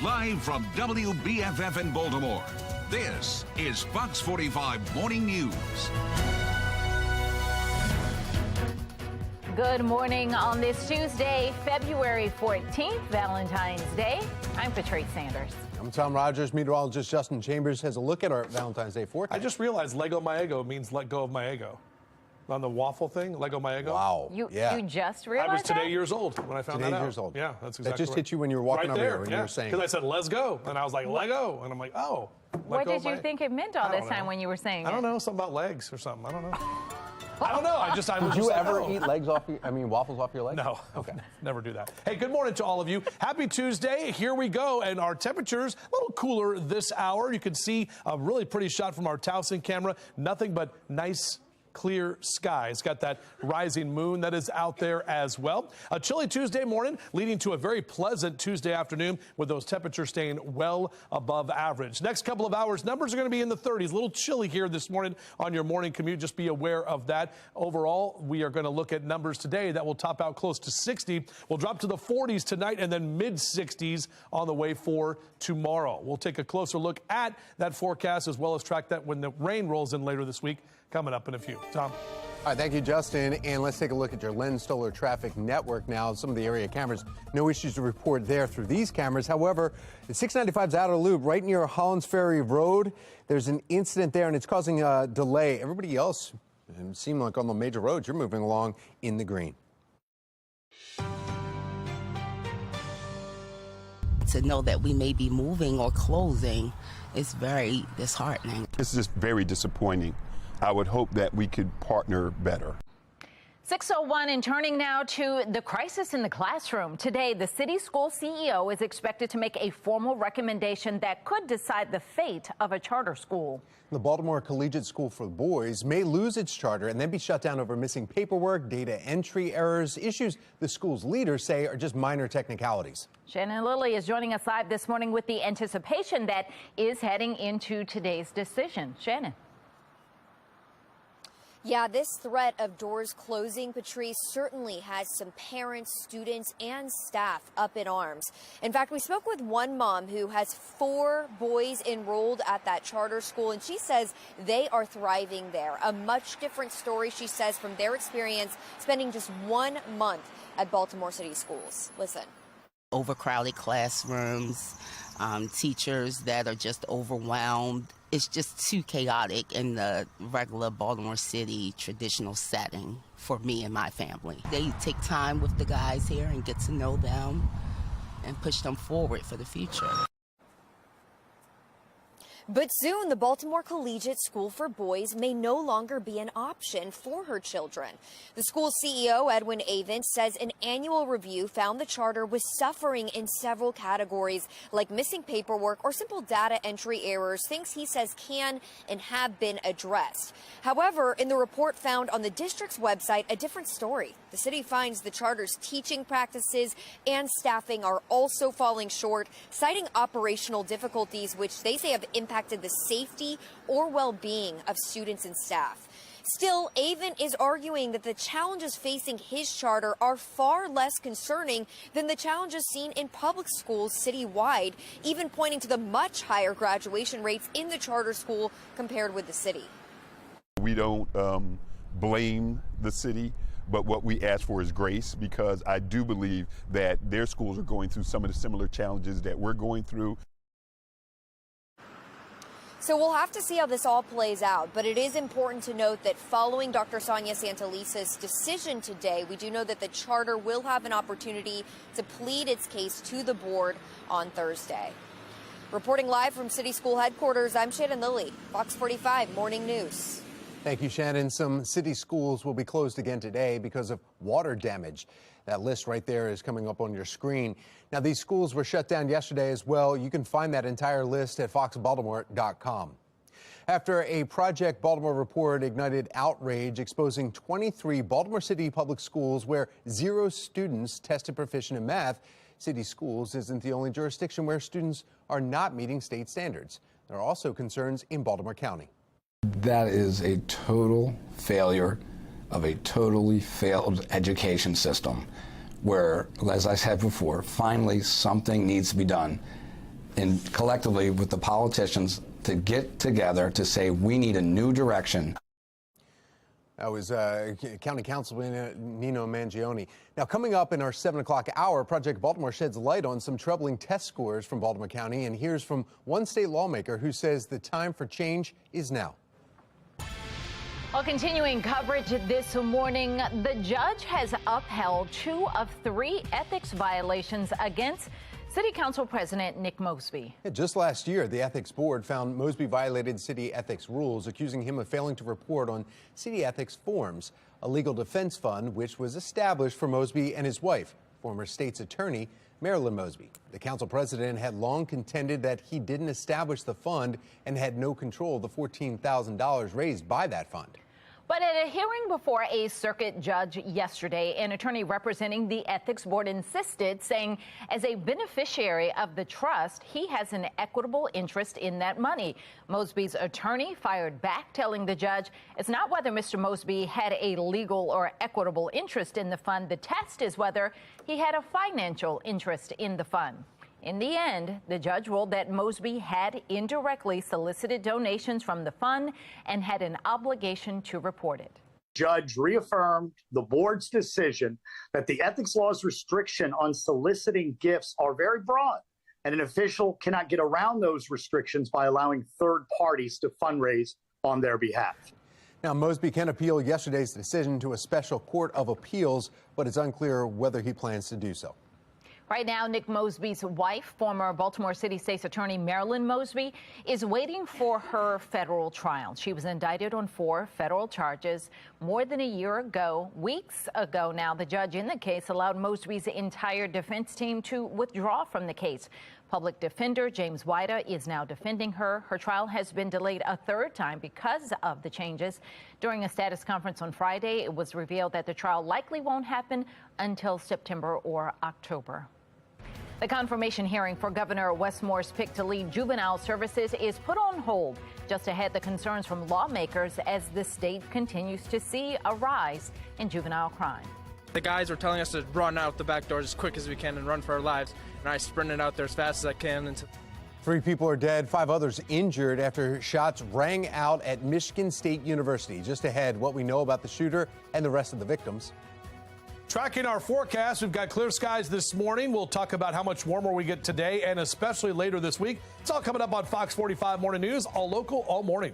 Speaker 1: Live from WBFF in Baltimore, this is Fox 45 Morning News.
Speaker 21: Good morning on this Tuesday, February 14th, Valentine's Day. I'm Patrice Sanders.
Speaker 22: I'm Tom Rogers. Meteorologist Justin Chambers has a look at our Valentine's Day forecast.
Speaker 3: I just realized Lego my ego means let go of my ego. On the waffle thing, Lego my ego.
Speaker 22: Wow.
Speaker 21: You just realized
Speaker 3: I was today
Speaker 21: that?
Speaker 3: years old when I found that out.
Speaker 22: Years old.
Speaker 3: Yeah, that's exactly
Speaker 22: That just
Speaker 3: right.
Speaker 22: hit you when you were walking
Speaker 3: right
Speaker 22: over
Speaker 3: there,
Speaker 22: here when you were saying.
Speaker 3: Because I said, let's go. And I was like, Lego. And I'm like, oh.
Speaker 21: What did you think it meant all this time when you were saying it?
Speaker 3: I don't know. Something about legs or something. I don't know. I don't know. I was
Speaker 22: Did
Speaker 3: just
Speaker 22: you
Speaker 3: like,
Speaker 22: ever
Speaker 3: oh.
Speaker 22: eat waffles off your legs?
Speaker 3: No.
Speaker 22: Okay.
Speaker 3: Never do that. Hey, good morning to all of you. Happy Tuesday. Here we go. And our temperatures a little cooler this hour. You can see a really pretty shot from our Towson camera. Nothing but nice, clear skies. Got that rising moon that is out there as well. A chilly Tuesday morning leading to a very pleasant Tuesday afternoon with those temperatures staying well above average. Next couple of hours, numbers are going to be in the 30s. A little chilly here this morning on your morning commute. Just be aware of that. Overall, we are going to look at numbers today that will top out close to 60. We'll drop to the 40s tonight and then mid-60s on the way for tomorrow. We'll take a closer look at that forecast as well as track that when the rain rolls in later this week, coming up in a few. Tom.
Speaker 22: All right, thank you, Justin. And let's take a look at your Len Stoller traffic network now. Some of the area cameras, no issues to report there through these cameras. However, the 695's outer loop right near Hollands Ferry Road. There's an incident there, and it's causing a delay. Everybody else, it seemed like on the major roads, you're moving along in the green.
Speaker 7: To know that we may be moving or closing is very disheartening.
Speaker 10: It's just very disappointing. I would hope that we could partner better.
Speaker 21: 6:01 and turning now to the crisis in the classroom. Today, the city school CEO is expected to make a formal recommendation that could decide the fate of a charter school.
Speaker 22: The Baltimore Collegiate School for Boys may lose its charter and then be shut down over missing paperwork, data entry errors, issues the school's leaders say are just minor technicalities.
Speaker 21: Shannon Lilly is joining us live this morning with the anticipation that is heading into today's decision. Shannon.
Speaker 20: Yeah, this threat of doors closing, Patrice, certainly has some parents, students, and staff up in arms. In fact, we spoke with one mom who has 4 boys enrolled at that charter school, and she says they are thriving there. A much different story, she says, from their experience spending just 1 month at Baltimore City schools. Listen.
Speaker 7: Overcrowded classrooms, teachers that are just overwhelmed. It's just too chaotic in the regular Baltimore City traditional setting for me and my family. They take time with the guys here and get to know them and push them forward for the future.
Speaker 20: But soon, the Baltimore Collegiate School for Boys may no longer be an option for her children. The school CEO, Edwin Avent, says an annual review found the charter was suffering in several categories, like missing paperwork or simple data entry errors, things he says can and have been addressed. However, in the report found on the district's website, a different story. The city finds the charter's teaching practices and staffing are also falling short, citing operational difficulties, which they say have impacted the safety or well-being of students and staff. Still, Avent is arguing that the challenges facing his charter are far less concerning than the challenges seen in public schools citywide, even pointing to the much higher graduation rates in the charter school compared with the city.
Speaker 10: We don't blame the city, but what we ask for is grace, because I do believe that their schools are going through some of the similar challenges that we're going through.
Speaker 20: So we'll have to see how this all plays out, but it is important to note that following Dr. Sonia Santelisa's decision today, we do know that the charter will have an opportunity to plead its case to the board on Thursday. Reporting live from City School headquarters, I'm Shannon Lilly, Fox 45 Morning News.
Speaker 22: Thank you, Shannon. Some city schools will be closed again today because of water damage. That list right there is coming up on your screen. Now, these schools were shut down yesterday as well. You can find that entire list at foxbaltimore.com. After a Project Baltimore report ignited outrage exposing 23 Baltimore City public schools where 0 students tested proficient in math, City Schools isn't the only jurisdiction where students are not meeting state standards. There are also concerns in Baltimore County.
Speaker 11: That is a total failure of a totally failed education system where, as I said before, finally something needs to be done, and collectively with the politicians to get together to say we need a new direction.
Speaker 22: That was County Councilman Nino Mangione. Now, coming up in our 7 o'clock hour, Project Baltimore sheds light on some troubling test scores from Baltimore County and hears from one state lawmaker who says the time for change is now.
Speaker 21: Well, continuing coverage this morning, the judge has upheld 2 of 3 ethics violations against City Council President Nick Mosby.
Speaker 22: Just last year, the Ethics Board found Mosby violated city ethics rules, accusing him of failing to report on city ethics forms, a legal defense fund which was established for Mosby and his wife, former state's attorney Marilyn Mosby. The council president had long contended that he didn't establish the fund and had no control of the $14,000 raised by that fund.
Speaker 21: But at a hearing before a circuit judge yesterday, an attorney representing the ethics board insisted, saying as a beneficiary of the trust, he has an equitable interest in that money. Mosby's attorney fired back, telling the judge it's not whether Mr. Mosby had a legal or equitable interest in the fund. The test is whether he had a financial interest in the fund. In the end, the judge ruled that Mosby had indirectly solicited donations from the fund and had an obligation to report it.
Speaker 12: Judge reaffirmed the board's decision that the ethics law's restriction on soliciting gifts are very broad, and an official cannot get around those restrictions by allowing third parties to fundraise on their behalf.
Speaker 22: Now, Mosby can appeal yesterday's decision to a special court of appeals, but it's unclear whether he plans to do so.
Speaker 21: Right now, Nick Mosby's wife, former Baltimore City State's Attorney Marilyn Mosby, is waiting for her federal trial. She was indicted on 4 federal charges more than a year ago. Weeks ago now, the judge in the case allowed Mosby's entire defense team to withdraw from the case. Public defender James Wida is now defending her. Her trial has been delayed a 3rd time because of the changes. During a status conference on Friday, it was revealed that the trial likely won't happen until September or October. The confirmation hearing for Governor Westmore's pick to lead juvenile services is put on hold just ahead the concerns from lawmakers as the state continues to see a rise in juvenile crime.
Speaker 13: The guys were telling us to run out the back doors as quick as we can and run for our lives, and I sprinted out there as fast as I can.
Speaker 22: 3 people are dead, 5 others injured after shots rang out at Michigan State University. Just ahead, what we know about the shooter and the rest of the victims.
Speaker 3: Tracking our forecast, we've got clear skies this morning. We'll talk about how much warmer we get today and especially later this week. It's all coming up on Fox 45 Morning News, all local, all morning.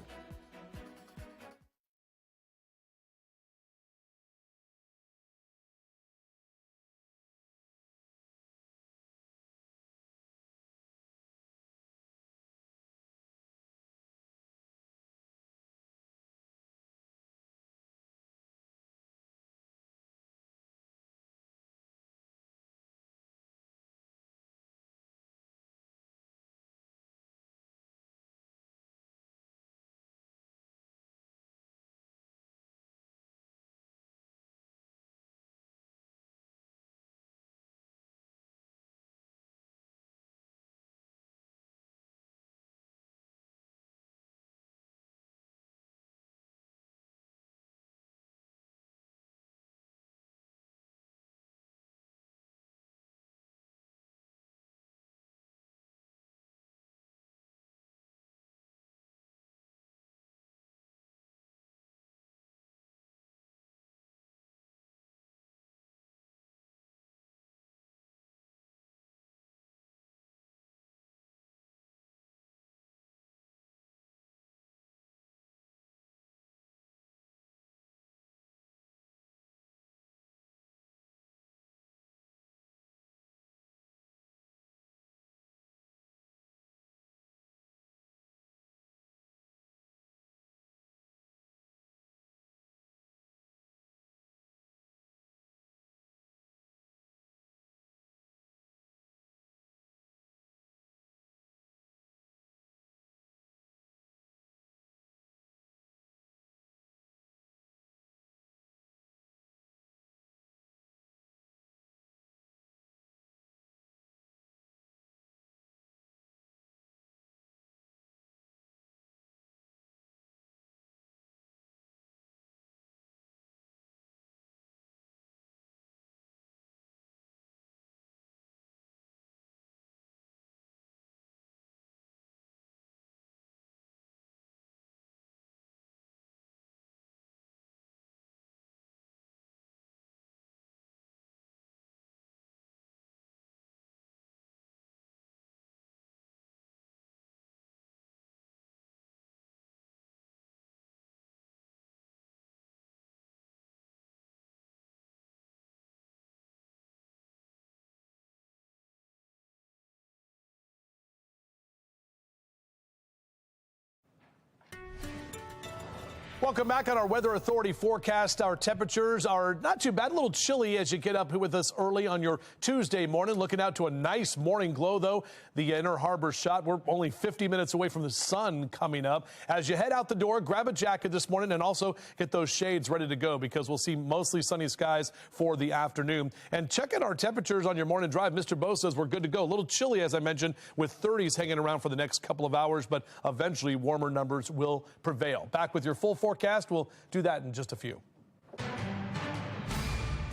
Speaker 3: Welcome back on our Weather Authority forecast. Our temperatures are not too bad, a little chilly as you get up with us early on your Tuesday morning. Looking out to a nice morning glow, though. The Inner Harbor shot. We're only 50 minutes away from the sun coming up. As you head out the door, grab a jacket this morning and also get those shades ready to go because we'll see mostly sunny skies for the afternoon. And check out our temperatures on your morning drive. Mr. Bo says we're good to go. A little chilly, as I mentioned, with 30s hanging around for the next couple of hours, but eventually warmer numbers will prevail. Back with your full forecast. We'll do that in just a few.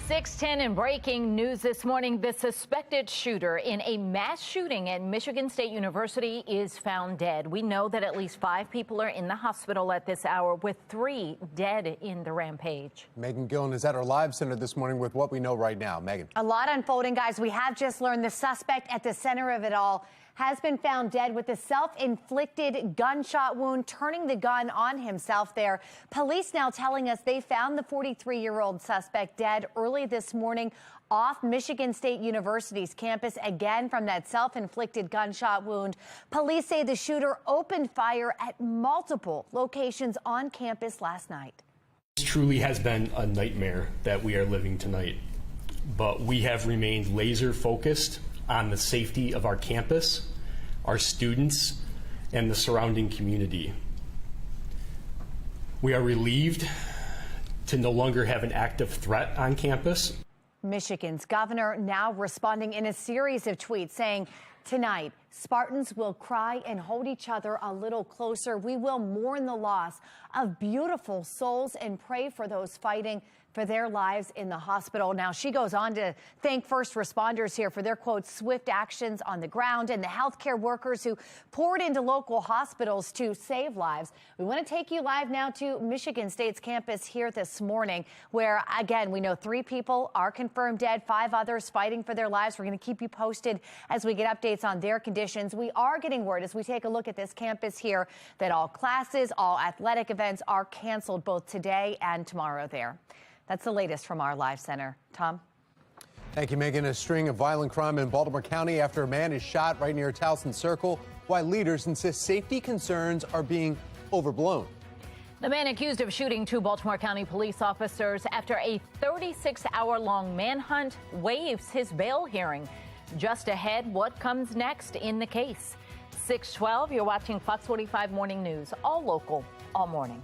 Speaker 21: 6:10 in breaking news this morning. The suspected shooter in a mass shooting at Michigan State University is found dead. We know that at least 5 people are in the hospital at this hour, with 3 dead in the rampage.
Speaker 22: Megan Gillen is at our live center this morning with what we know right now. Megan.
Speaker 2: A lot unfolding, guys. We have just learned the suspect at the center of it all has been found dead with a self-inflicted gunshot wound, turning the gun on himself there. Police now telling us they found the 43-year-old suspect dead early this morning off Michigan State University's campus, again from that self-inflicted gunshot wound. Police say the shooter opened fire at multiple locations on campus last night.
Speaker 15: This truly has been a nightmare that we are living tonight, but we have remained laser focused on the safety of our campus, our students, and the surrounding community. We are relieved to no longer have an active threat on campus.
Speaker 2: Michigan's governor now responding in a series of tweets saying, tonight, Spartans will cry and hold each other a little closer. We will mourn the loss of beautiful souls and pray for those fighting for their lives in the hospital. Now, she goes on to thank first responders here for their, quote, swift actions on the ground and the healthcare workers who poured into local hospitals to save lives. We want to take you live now to Michigan State's campus here this morning, where, again, we know 3 people are confirmed dead, 5 others fighting for their lives. We're going to keep you posted as we get updates on their conditions. We are getting word as we take a look at this campus here that all classes, all athletic events are canceled both today and tomorrow there. That's the latest from our live center. Tom?
Speaker 22: Thank you, Megan. A string of violent crime in Baltimore County after a man is shot right near Towson Circle, while leaders insist safety concerns are being overblown.
Speaker 21: The man accused of shooting 2 Baltimore County police officers after a 36-hour-long manhunt waives his bail hearing. Just ahead, what comes next in the case? 6:12, you're watching Fox 45 Morning News, all local, all morning.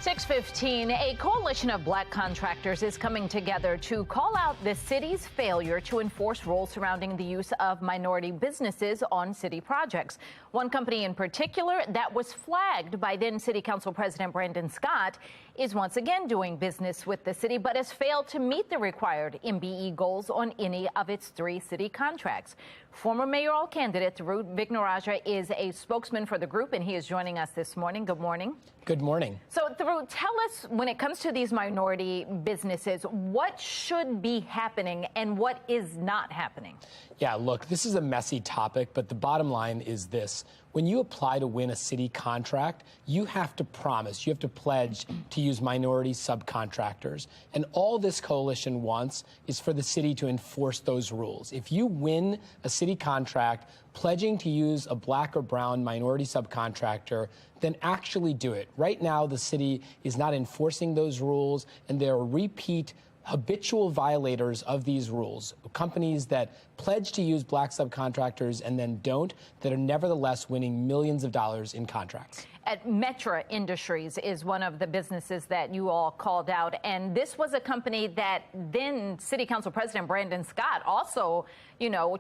Speaker 21: 6:15, a coalition of black contractors is coming together to call out the city's failure to enforce rules surrounding the use of minority businesses on city projects. One company in particular that was flagged by then City Council President Brandon Scott is once again doing business with the city, but has failed to meet the required MBE goals on any of its 3 city contracts. Former mayoral candidate Tharoot Vignarajah is a spokesman for the group, and he is joining us this morning. Good morning.
Speaker 4: Good morning.
Speaker 21: So, Tharoot, tell us, when it comes to these minority businesses, what should be happening and what is not happening?
Speaker 4: Yeah, look, this is a messy topic, but the bottom line is this. When you apply to win a city contract, you have to promise, you have to pledge to use minority subcontractors. And all this coalition wants is for the city to enforce those rules. If you win a city contract pledging to use a black or brown minority subcontractor, then actually do it. Right now, the city is not enforcing those rules, and there are repeat habitual violators of these rules, companies that pledge to use black subcontractors and then don't, that are nevertheless winning millions of dollars in contracts.
Speaker 21: At Metra Industries is one of the businesses that you all called out, and this was a company that then City Council President Brandon Scott also,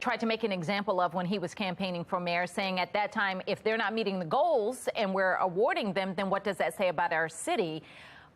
Speaker 21: tried to make an example of when he was campaigning for mayor, saying at that time, if they're not meeting the goals and we're awarding them, then what does that say about our city?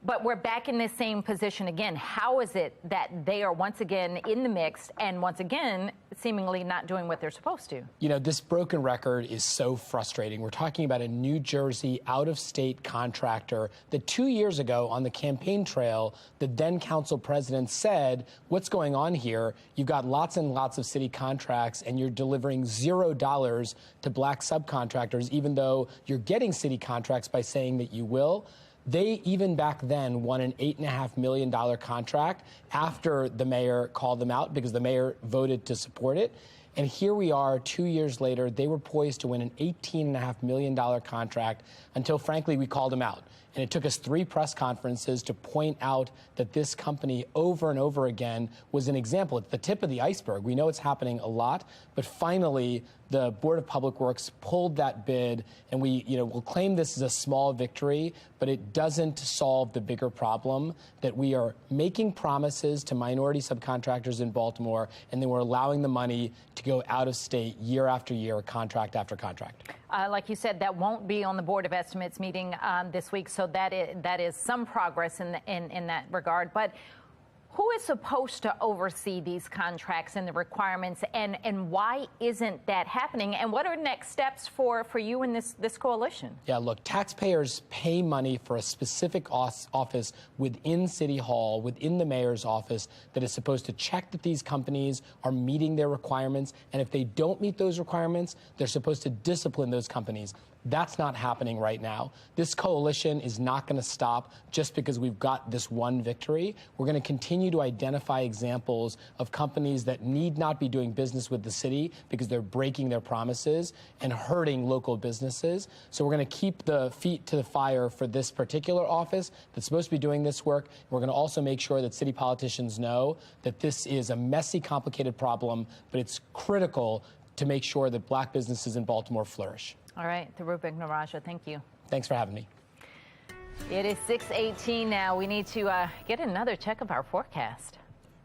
Speaker 21: But we're back in this same position again. How is it that they are once again in the mix and once again seemingly not doing what they're supposed to?
Speaker 4: This broken record is so frustrating. We're talking about a New Jersey out-of-state contractor that 2 years ago on the campaign trail, the then council president said, what's going on here? You've got lots and lots of city contracts and you're delivering $0 to black subcontractors, even though you're getting city contracts by saying that you will. They, even back then, won an $8.5 million contract after the mayor called them out because the mayor voted to support it. And here we are 2 years later. They were poised to win an $18.5 million contract until, frankly, we called them out. And it took us 3 press conferences to point out that this company over and over again was an example. It's the tip of the iceberg. We know it's happening a lot, but finally the Board of Public Works pulled that bid, and we'll claim this is a small victory, but it doesn't solve the bigger problem that we are making promises to minority subcontractors in Baltimore, and then we're allowing the money to go out of state year after year, contract after contract.
Speaker 21: Like you said, that won't be on the Board of Estimates meeting this week, so that is some progress in that regard. But who is supposed to oversee these contracts and the requirements, and why isn't that happening? And what are next steps for you in this coalition?
Speaker 4: Yeah, look, taxpayers pay money for a specific office within City Hall, within the mayor's office, that is supposed to check that these companies are meeting their requirements. And if they don't meet those requirements, they're supposed to discipline those companies. That's not happening right now. This coalition is not going to stop just because we've got this one victory. We're going to continue to identify examples of companies that need not be doing business with the city because they're breaking their promises and hurting local businesses. So we're going to keep the feet to the fire for this particular office that's supposed to be doing this work. We're going to also make sure that city politicians know that this is a messy, complicated problem, but it's critical to make sure that black businesses in Baltimore flourish.
Speaker 21: All right, Tharoot Vignarajah, thank you.
Speaker 4: Thanks for having me.
Speaker 21: It is 6:18 now. We need to get another check of our forecast.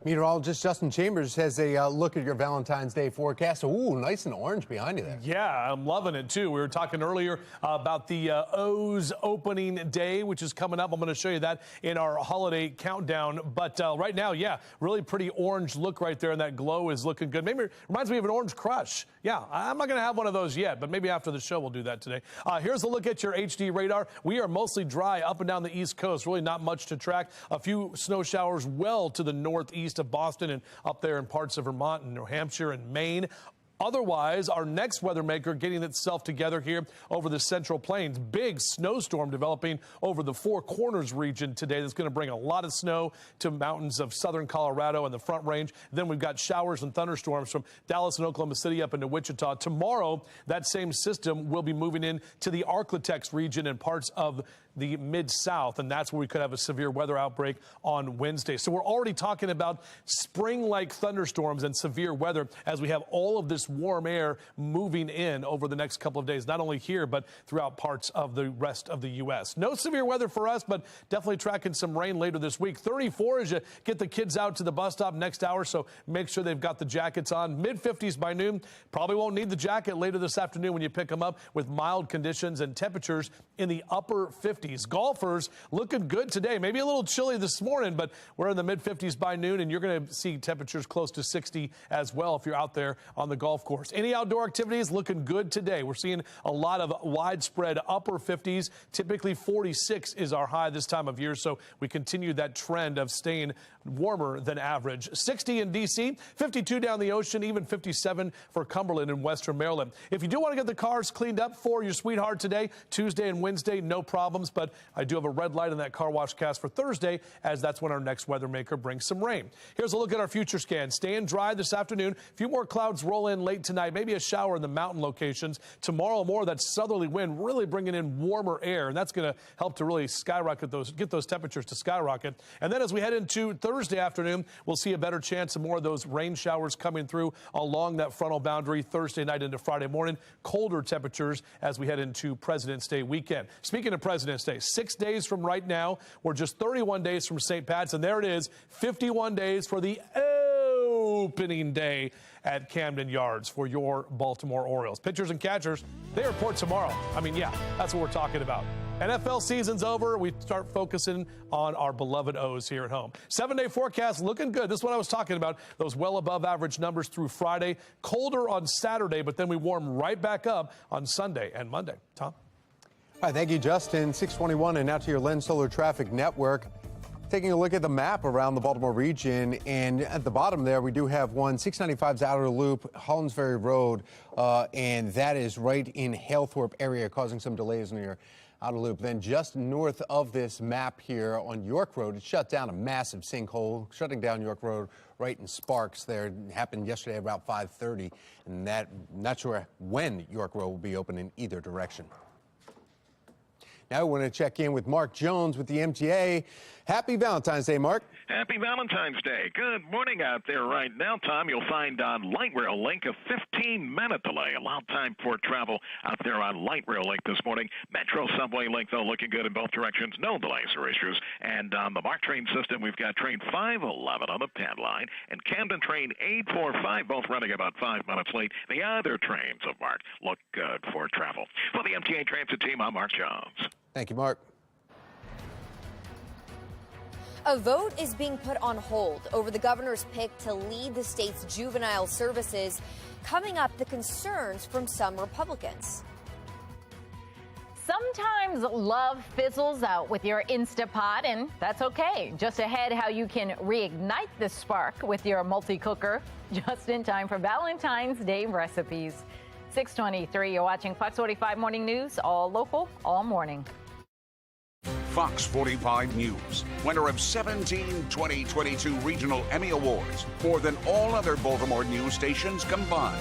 Speaker 22: Meteorologist Justin Chambers has a look at your Valentine's Day forecast. Ooh, nice and orange behind you there.
Speaker 3: Yeah, I'm loving it, too. We were talking earlier about the O's opening day, which is coming up. I'm going to show you that in our holiday countdown. But right now, yeah, really pretty orange look right there, and that glow is looking good. Maybe it reminds me of an orange crush. Yeah, I'm not going to have one of those yet, but maybe after the show we'll do that today. Here's a look at your HD radar. We are mostly dry up and down the East Coast. Really not much to track. A few snow showers well to the northeast of Boston and up there in parts of Vermont and New Hampshire and Maine. Otherwise, our next weather maker getting itself together here over the Central Plains. Big snowstorm developing over the Four Corners region today that's going to bring a lot of snow to mountains of southern Colorado and the Front Range. Then we've got showers and thunderstorms from Dallas and Oklahoma City up into Wichita. Tomorrow, that same system will be moving in to the Arklatex region and parts of the Mid-South, and that's where we could have a severe weather outbreak on Wednesday. So we're already talking about spring-like thunderstorms and severe weather as we have all of this warm air moving in over the next couple of days, not only here, but throughout parts of the rest of the U.S. No severe weather for us, but definitely tracking some rain later this week. 34 as you get the kids out to the bus stop next hour, so make sure they've got the jackets on. Mid-50s by noon. Probably won't need the jacket later this afternoon when you pick them up, with mild conditions and temperatures in the upper 50s. Golfers looking good today. Maybe a little chilly this morning, but we're in the mid-50s by noon, and you're going to see temperatures close to 60 as well if you're out there on the golf course. Any outdoor activities looking good today. We're seeing a lot of widespread upper 50s. Typically 46 is our high this time of year, so we continue that trend of staying warmer than average. 60 in D.C., 52 down the ocean, even 57 for Cumberland in western Maryland. If you do want to get the cars cleaned up for your sweetheart today, Tuesday and Wednesday, no problems, but I do have a red light on that car wash cast for Thursday, as that's when our next weather maker brings some rain. Here's a look at our future scan. Staying dry this afternoon. A few more clouds roll in late tonight, maybe a shower in the mountain locations. Tomorrow, more of that southerly wind really bringing in warmer air, and that's going to help to really skyrocket get those temperatures to skyrocket. And then as we head into Thursday afternoon, we'll see a better chance of more of those rain showers coming through along that frontal boundary Thursday night into Friday morning. Colder temperatures as we head into President's Day weekend. Speaking of President's Day, 6 days from right now, we're just 31 days from St. Pat's, and there it is, 51 days for the opening day at Camden Yards for your Baltimore Orioles. Pitchers and catchers, they report tomorrow. I mean, yeah, that's what we're talking about. NFL season's over. We start focusing on our beloved O's here at home. 7-day forecast looking good. This is what I was talking about. Those well above average numbers through Friday. Colder on Saturday, but then we warm right back up on Sunday and Monday. Tom?
Speaker 22: All right, thank you, Justin. 621, and now to your Lens Solar Traffic Network. Taking a look at the map around the Baltimore region, and at the bottom there, we do have 695's outer loop, Hollinsbury Road, and that is right in Halethorpe area, causing some delays near outer loop. Then just north of this map here on York Road, it shut down a massive sinkhole, shutting down York Road right in Sparks there. It happened yesterday about 5:30, and not sure when York Road will be open in either direction. Now we want to check in with Mark Jones with the MTA. Happy Valentine's Day, Mark.
Speaker 8: Happy Valentine's Day. Good morning out there right now, Tom. You'll find on Light Rail Link a 15-minute delay. Allowed time for travel out there on Light Rail Link this morning. Metro Subway Link, though, looking good in both directions. No delays or issues. And on the MARC train system, we've got train 511 on the Penn line and Camden train 845, both running about 5 minutes late. The other trains of MARC look good for travel. For the MTA Transit team, I'm Mark Jones.
Speaker 22: Thank you, Mark.
Speaker 20: A vote is being put on hold over the governor's pick to lead the state's juvenile services. Coming up, the concerns from some Republicans.
Speaker 21: Sometimes love fizzles out with your Instapot, and that's okay. Just ahead, how you can reignite the spark with your multi-cooker just in time for Valentine's Day recipes. 6:23, you're watching Fox 45 Morning News, all local, all morning.
Speaker 1: Fox 45 News, winner of 17 2022 Regional Emmy Awards, more than all other Baltimore news stations combined.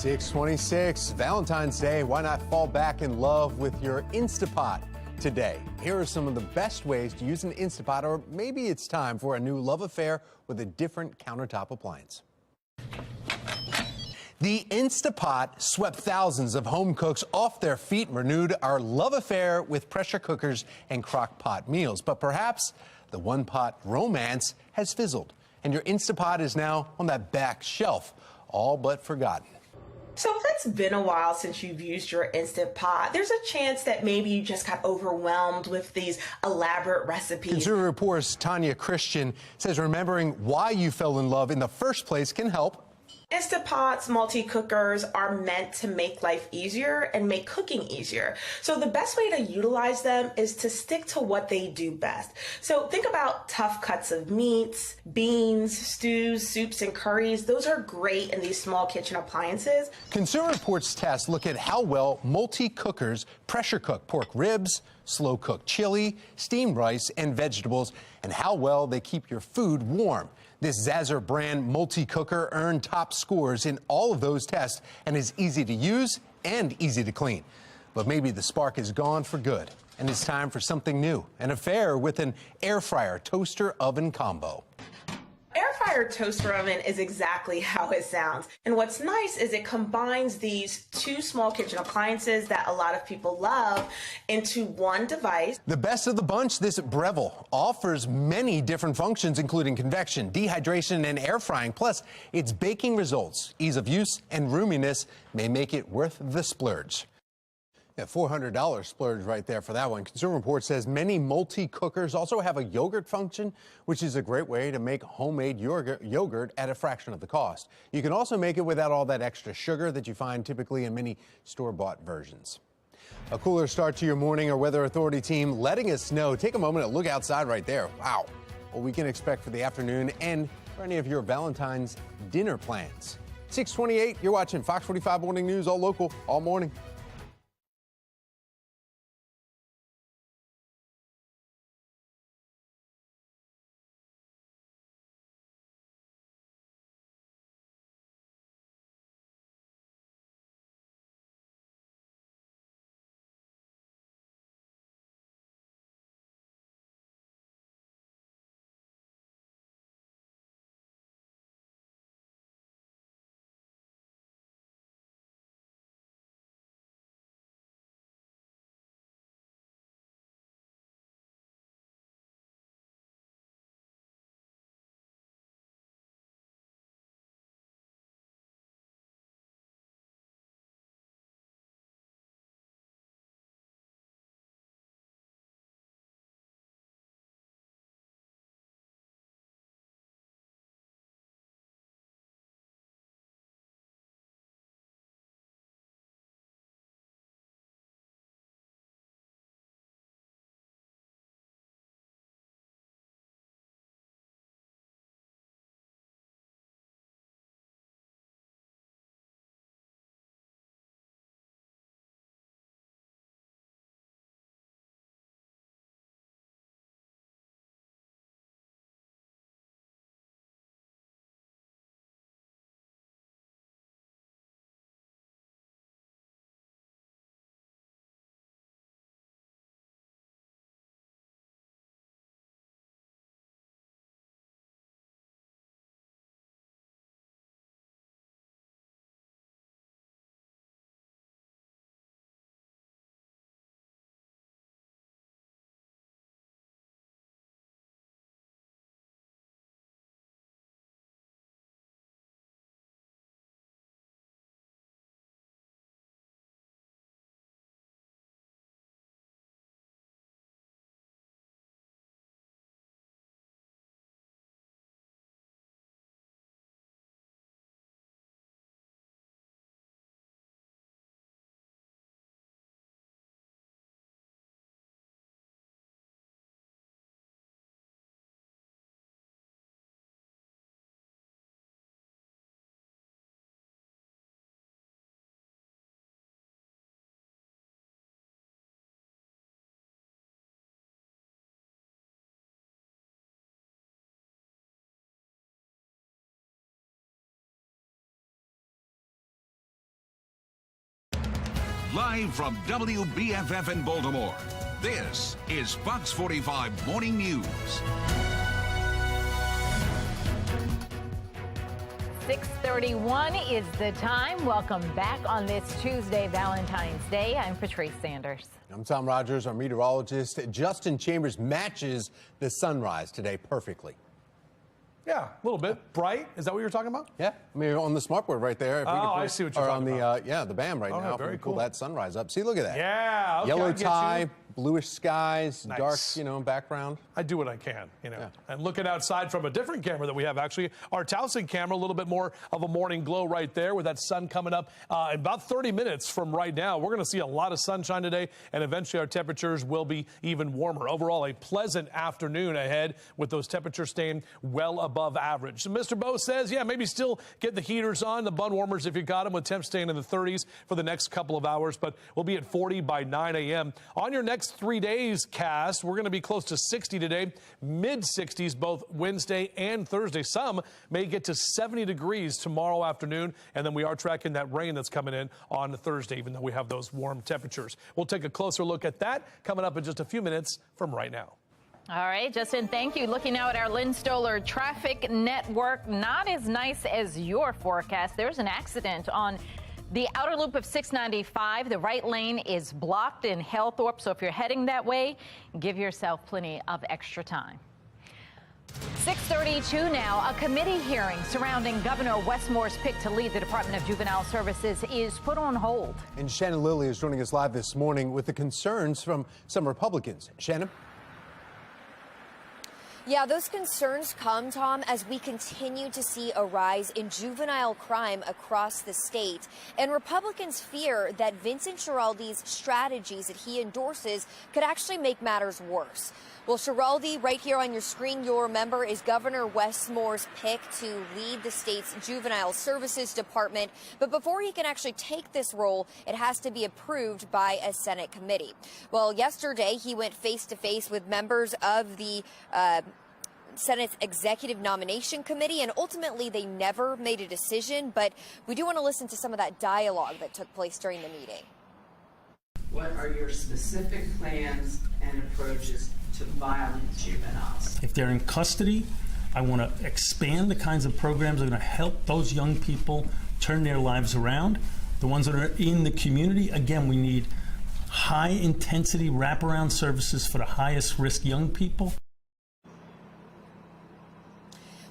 Speaker 22: 6:26, Valentine's Day. Why not fall back in love with your Instapot today? Here are some of the best ways to use an Instapot, or maybe it's time for a new love affair with a different countertop appliance. The Instapot swept thousands of home cooks off their feet and renewed our love affair with pressure cookers and crock pot meals. But perhaps the one-pot romance has fizzled, and your Instapot is now on that back shelf, all but forgotten.
Speaker 6: So if it's been a while since you've used your Instant Pot, there's a chance that maybe you just got overwhelmed with these elaborate recipes.
Speaker 22: Consumer Report's Tanya Christian says remembering why you fell in love in the first place can help.
Speaker 6: Instant Pots, multi-cookers are meant to make life easier and make cooking easier. So the best way to utilize them is to stick to what they do best. So think about tough cuts of meats, beans, stews, soups, and curries. Those are great in these small kitchen appliances.
Speaker 22: Consumer Report's tests look at how well multi-cookers pressure cook pork ribs, slow cook chili, steamed rice, and vegetables, and how well they keep your food warm. This Zazer brand multi-cooker earned top scores in all of those tests and is easy to use and easy to clean. But maybe the spark is gone for good, and it's time for something new, an affair with an air fryer toaster oven combo.
Speaker 6: Air fryer toaster oven is exactly how it sounds. And what's nice is it combines these two small kitchen appliances that a lot of people love into one device.
Speaker 22: The best of the bunch, this Breville offers many different functions, including convection, dehydration, and air frying. Plus, its baking results, ease of use, and roominess may make it worth the splurge. Yeah, $400 splurge right there for that one. Consumer Report says many multi-cookers also have a yogurt function, which is a great way to make homemade yogurt at a fraction of the cost. You can also make it without all that extra sugar that you find typically in many store-bought versions. A cooler start to your morning. Our Weather Authority team letting us know. Take a moment to look outside right there. Wow. What we can expect for the afternoon and for any of your Valentine's dinner plans. 6:28, you're watching Fox 45 Morning News, all local, all morning.
Speaker 1: Live from WBFF in Baltimore, this is Fox 45 Morning News.
Speaker 21: 6:31 is the time. Welcome back on this Tuesday, Valentine's Day. I'm Patrice Sanders.
Speaker 22: I'm Tom Rogers. Our meteorologist Justin Chambers matches the sunrise today perfectly.
Speaker 3: Yeah, a little bit. Bright? Is that what you're talking about?
Speaker 22: Yeah. I mean, on the smartboard right there. If we could
Speaker 3: I see what you're talking
Speaker 22: about. Yeah, the BAM right now.
Speaker 3: Very
Speaker 22: pull
Speaker 3: cool.
Speaker 22: that sunrise up. See, look at that.
Speaker 3: Yeah. Okay,
Speaker 22: Yellow
Speaker 3: I get
Speaker 22: tie,
Speaker 3: you.
Speaker 22: bluish skies,
Speaker 3: Nice.
Speaker 22: dark, background.
Speaker 3: I do what I can, And looking outside from a different camera that we have, actually, our Towson camera, a little bit more of a morning glow right there with that sun coming up in about 30 minutes from right now. We're going to see a lot of sunshine today, and eventually our temperatures will be even warmer. Overall, a pleasant afternoon ahead with those temperatures staying well above average. So Mr. Bo says, yeah, maybe still get the heaters on, the bun warmers if you got them, with temps staying in the 30s for the next couple of hours, but we'll be at 40 by 9 a.m. On your next 3 days cast, we're going to be close to 60 today, mid-60s both Wednesday and Thursday. Some may get to 70 degrees tomorrow afternoon, and then we are tracking that rain that's coming in on Thursday, even though we have those warm temperatures. We'll take a closer look at that coming up in just a few minutes from right now.
Speaker 21: All right, Justin, thank you. Looking now at our Lynn Stoller traffic network, not as nice as your forecast. There's an accident on the outer loop of 695. The right lane is blocked in Hellthorpe, so if you're heading that way, give yourself plenty of extra time. 6:32 now. A committee hearing surrounding Governor Westmore's pick to lead the Department of Juvenile Services is put on hold.
Speaker 22: And Shannon Lilly is joining us live this morning with the concerns from some Republicans. Shannon?
Speaker 20: Yeah, those concerns come, Tom, as we continue to see a rise in juvenile crime across the state. And Republicans fear that Vincent Schiraldi's strategies that he endorses could actually make matters worse. Well, Schiraldi, right here on your screen, you'll remember, is Governor Westmore's pick to lead the state's Juvenile Services Department. But before he can actually take this role, it has to be approved by a Senate committee. Well, yesterday, he went face-to-face with members of the Senate's Executive Nomination Committee, and ultimately they never made a decision. But we do want to listen to some of that dialogue that took place during the meeting.
Speaker 14: What are your specific plans and approaches to violent juveniles?
Speaker 16: If they're in custody, I want to expand the kinds of programs that are going to help those young people turn their lives around. The ones that are in the community, again, we need high intensity wraparound services for the highest risk young people.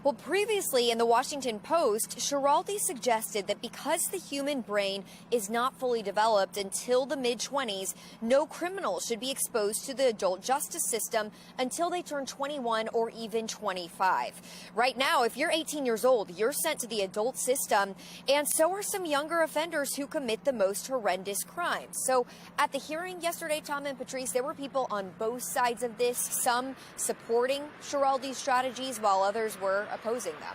Speaker 20: Well, previously in the Washington Post, Schiraldi suggested that because the human brain is not fully developed until the mid-20s, no criminal should be exposed to the adult justice system until they turn 21 or even 25. Right now, if you're 18 years old, you're sent to the adult system, and so are some younger offenders who commit the most horrendous crimes. So at the hearing yesterday, Tom and Patrice, there were people on both sides of this, some supporting Schiraldi's strategies while others were opposing them.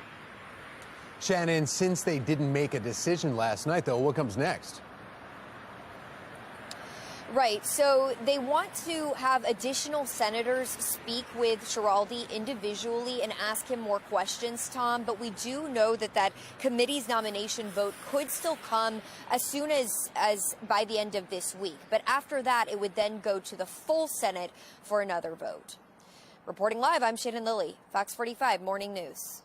Speaker 22: Shannon, since they didn't make a decision last night, though, what comes next?
Speaker 20: Right. So they want to have additional senators speak with Schiraldi individually and ask him more questions, Tom. But we do know that that committee's nomination vote could still come as soon as by the end of this week. But after that, it would then go to the full Senate for another vote. Reporting live, I'm Shannon Lilly, Fox 45 Morning News.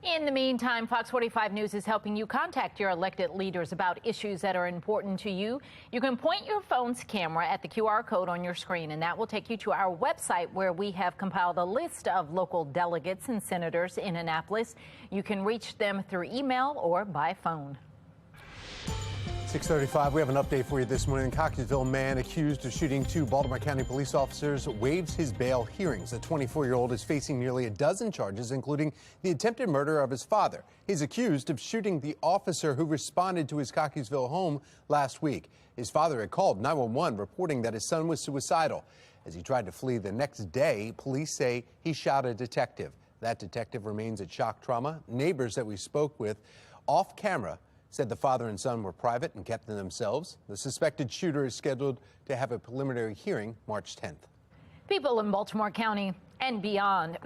Speaker 21: In the meantime, Fox 45 News is helping you contact your elected leaders about issues that are important to you. You can point your phone's camera at the QR code on your screen, and that will take you to our website where we have compiled a list of local delegates and senators in Annapolis. You can reach them through email or by phone.
Speaker 22: 6:35, we have an update for you this morning. The Cockeysville man accused of shooting two Baltimore County police officers waives his bail hearings. The 24-year-old is facing nearly a dozen charges, including the attempted murder of his father. He's accused of shooting the officer who responded to his Cockeysville home last week. His father had called 911 reporting that his son was suicidal. As he tried to flee the next day, police say he shot a detective. That detective remains at shock trauma. Neighbors that we spoke with off camera said the father and son were private and kept to themselves. The suspected shooter is scheduled to have a preliminary hearing March 10th.
Speaker 21: People in Baltimore County and beyond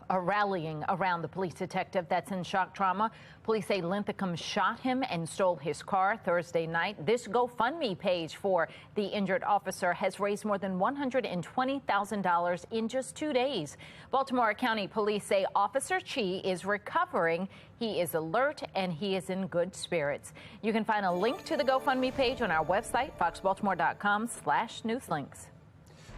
Speaker 21: are rallying around the police detective that's in shock trauma. Police say Linthicum shot him and stole his car Thursday night. This GoFundMe page for the injured officer has raised more than $120,000 in just 2 days. Baltimore County Police say Officer Chi is recovering. He is alert and he is in good spirits. You can find a link to the GoFundMe page on our website, foxbaltimore.com/newslinks.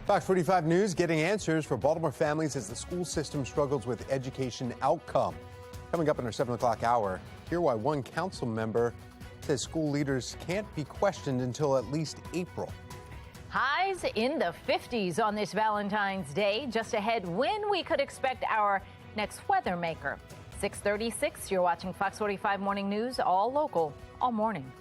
Speaker 22: Fox 45 News getting answers for Baltimore families as the school system struggles with education outcome. Coming up in our 7 o'clock hour, hear why one council member says school leaders can't be questioned until at least April.
Speaker 21: Highs in the 50s on this Valentine's Day. Just ahead, when we could expect our next weather maker. 6:36, you're watching Fox 45 Morning News, all local, all morning.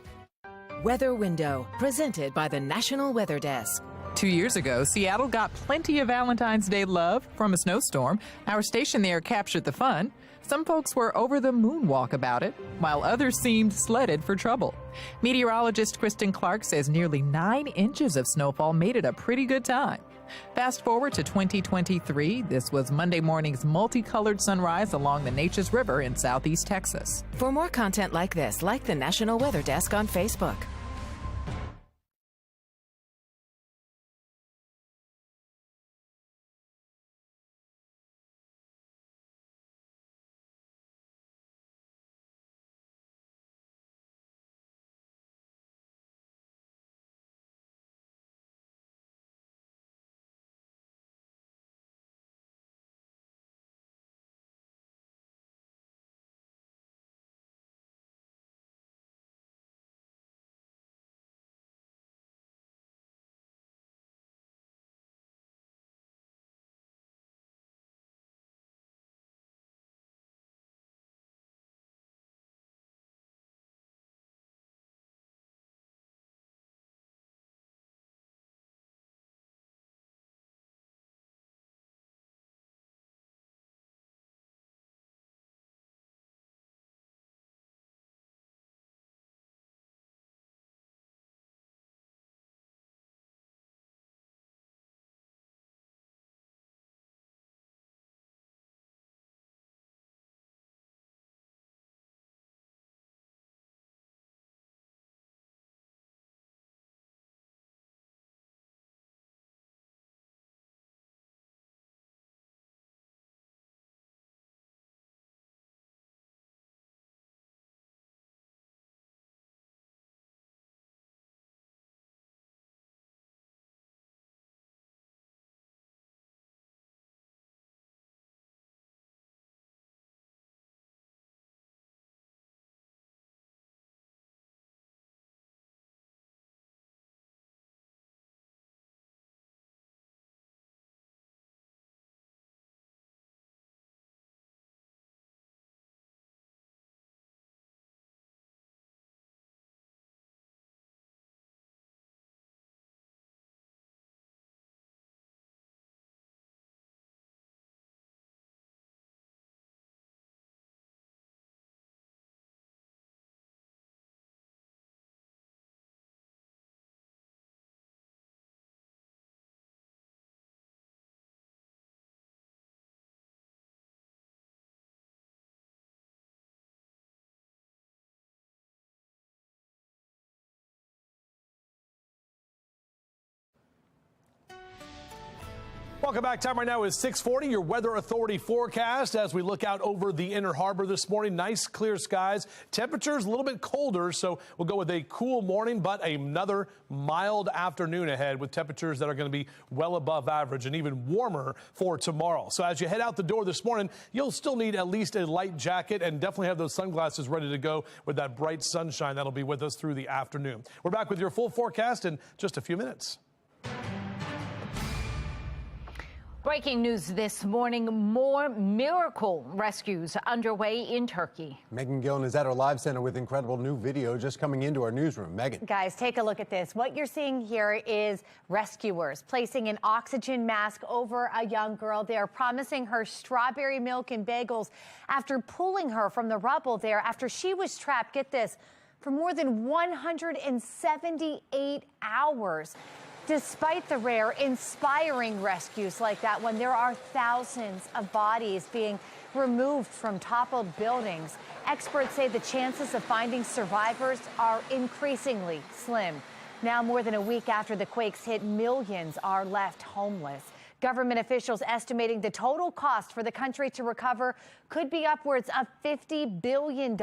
Speaker 17: Weather Window, presented by the National Weather Desk.
Speaker 18: 2 years ago, Seattle got plenty of Valentine's Day love from a snowstorm. Our station there captured the fun. Some folks were over the moonwalk about it, while others seemed sledded for trouble. Meteorologist Kristen Clark says nearly 9 inches of snowfall made it a pretty good time. Fast forward to 2023. This was Monday morning's multicolored sunrise along the Neches River in southeast Texas.
Speaker 17: For more content like this, like the National Weather Desk on Facebook.
Speaker 3: Welcome back. Time right now is 6:40. Your Weather Authority forecast as we look out over the Inner Harbor this morning. Nice clear skies. Temperatures a little bit colder, so we'll go with a cool morning, but another mild afternoon ahead with temperatures that are going to be well above average and even warmer for tomorrow. So as you head out the door this morning, you'll still need at least a light jacket and definitely have those sunglasses ready to go with that bright sunshine that'll be with us through the afternoon. We're back with your full forecast in just a few minutes.
Speaker 21: Breaking news this morning, more miracle rescues underway in Turkey.
Speaker 22: Megan Gillen is at our live center with incredible new video just coming into our newsroom. Megan.
Speaker 2: Guys, take a look at this. What you're seeing here is rescuers placing an oxygen mask over a young girl. They are promising her strawberry milk and bagels after pulling her from the rubble there after she was trapped, get this, for more than 178 hours. Despite the rare, inspiring rescues like that one, there are thousands of bodies being removed from toppled buildings. Experts say the chances of finding survivors are increasingly slim. Now, more than a week after the quakes hit, millions are left homeless. Government officials estimating the total cost for the country to recover could be upwards of $50 billion.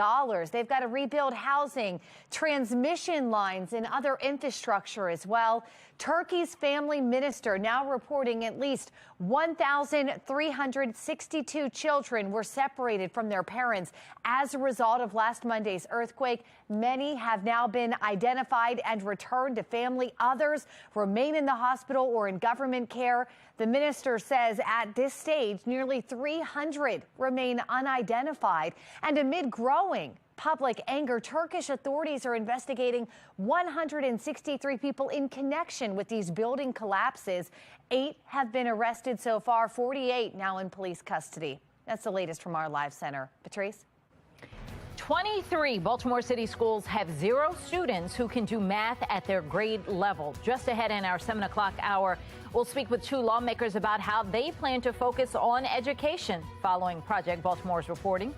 Speaker 2: They've got to rebuild housing, transmission lines, and other infrastructure as well. Turkey's family minister now reporting at least 1,362 children were separated from their parents as a result of last Monday's earthquake. Many have now been identified and returned to family. Others remain in the hospital or in government care. The minister says at this stage, nearly 300 remain unidentified. And amid growing public anger, Turkish authorities are investigating 163 people in connection with these building collapses. 8 have been arrested so far, 48 now in police custody. That's the latest from our live center. Patrice?
Speaker 21: 23 Baltimore City schools have 0 students who can do math at their grade level. Just ahead in our 7 o'clock hour, we'll speak with 2 lawmakers about how they plan to focus on education following Project Baltimore's reporting.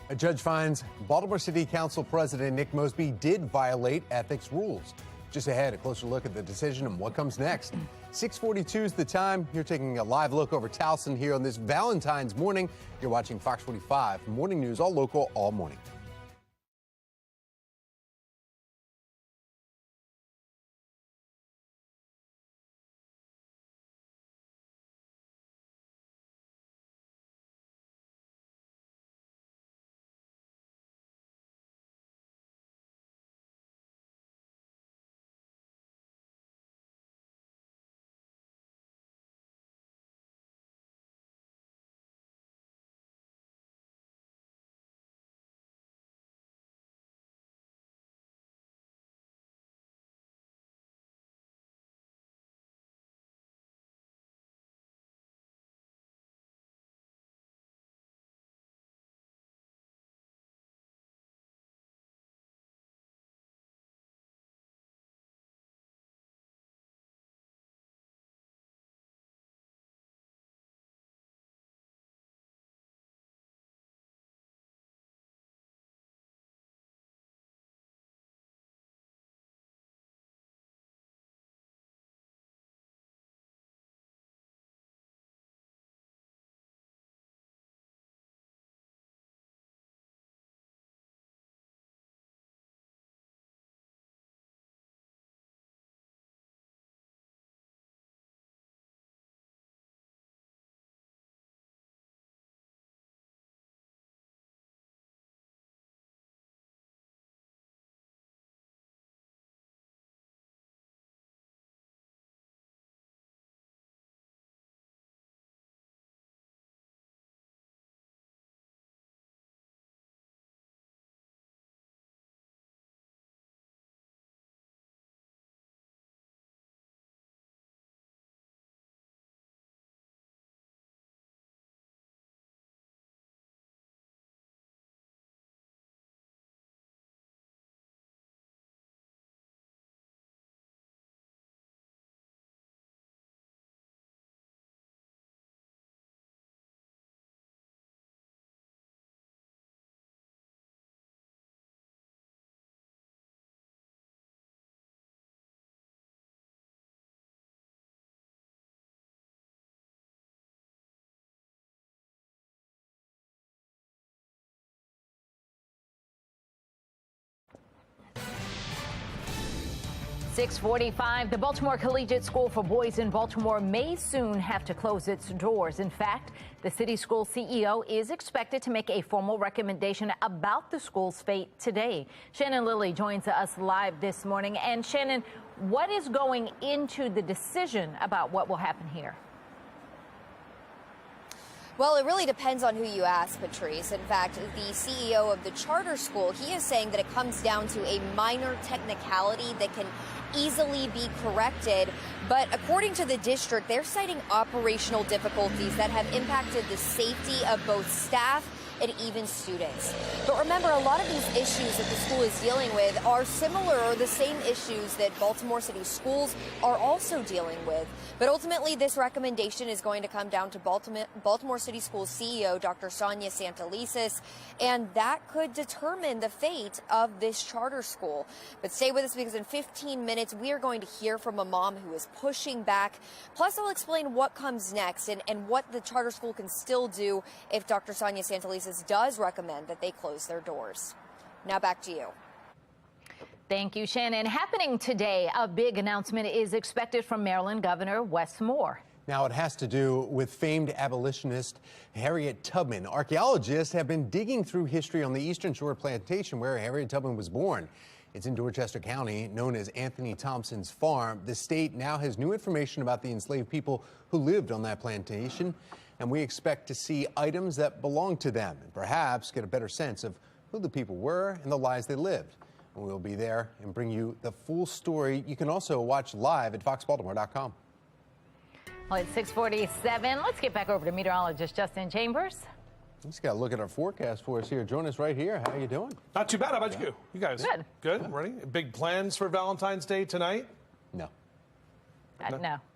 Speaker 22: A judge finds Baltimore City Council President Nick Mosby did violate ethics rules. Just ahead, a closer look at the decision and what comes next. 6:42 is the time. You're taking a live look over Towson here on this Valentine's morning. You're watching Fox 45 Morning News, all local, all morning.
Speaker 21: .645, the Baltimore Collegiate School for Boys in Baltimore may soon have to close its doors. In fact, the city school CEO is expected to make a formal recommendation about the school's fate today. Shannon Lilly joins us live this morning. And Shannon, what is going into the decision about what will happen here?
Speaker 20: Well, it really depends on who you ask, Patrice. In fact, the CEO of the charter school, he is saying that it comes down to a minor technicality that can easily be corrected. But according to the district, they're citing operational difficulties that have impacted the safety of both staff and even students. But remember, a lot of these issues that the school is dealing with are similar or the same issues that Baltimore City schools are also dealing with. But ultimately, this recommendation is going to come down to Baltimore City Schools CEO, Dr. Sonia Santelises, and that could determine the fate of this charter school. But stay with us, because in 15 minutes, we are going to hear from a mom who is pushing back. Plus, I'll explain what comes next and what the charter school can still do if Dr. Sonia Santelises does recommend that they close their doors. Now back to you.
Speaker 21: Thank you, Shannon. Happening today, a big announcement is expected from Maryland Governor Wes Moore.
Speaker 22: Now, it has to do with famed abolitionist Harriet Tubman. Archaeologists have been digging through history on the Eastern Shore plantation where Harriet Tubman was born. It's in Dorchester County, known as Anthony Thompson's Farm. The state now has new information about the enslaved people who lived on that plantation, and we expect to see items that belong to them and perhaps get a better sense of who the people were and the lives they lived. We'll be there and bring you the full story. You can also watch live at foxbaltimore.com.
Speaker 21: Well, it's 6:47. Let's get back over to meteorologist Justin Chambers.
Speaker 22: Just got to look at our forecast for us here. Join us right here. How are you doing?
Speaker 3: Not too bad. How about you? You guys?
Speaker 21: Good.
Speaker 3: Good? Ready? Big plans for Valentine's Day tonight?
Speaker 22: No.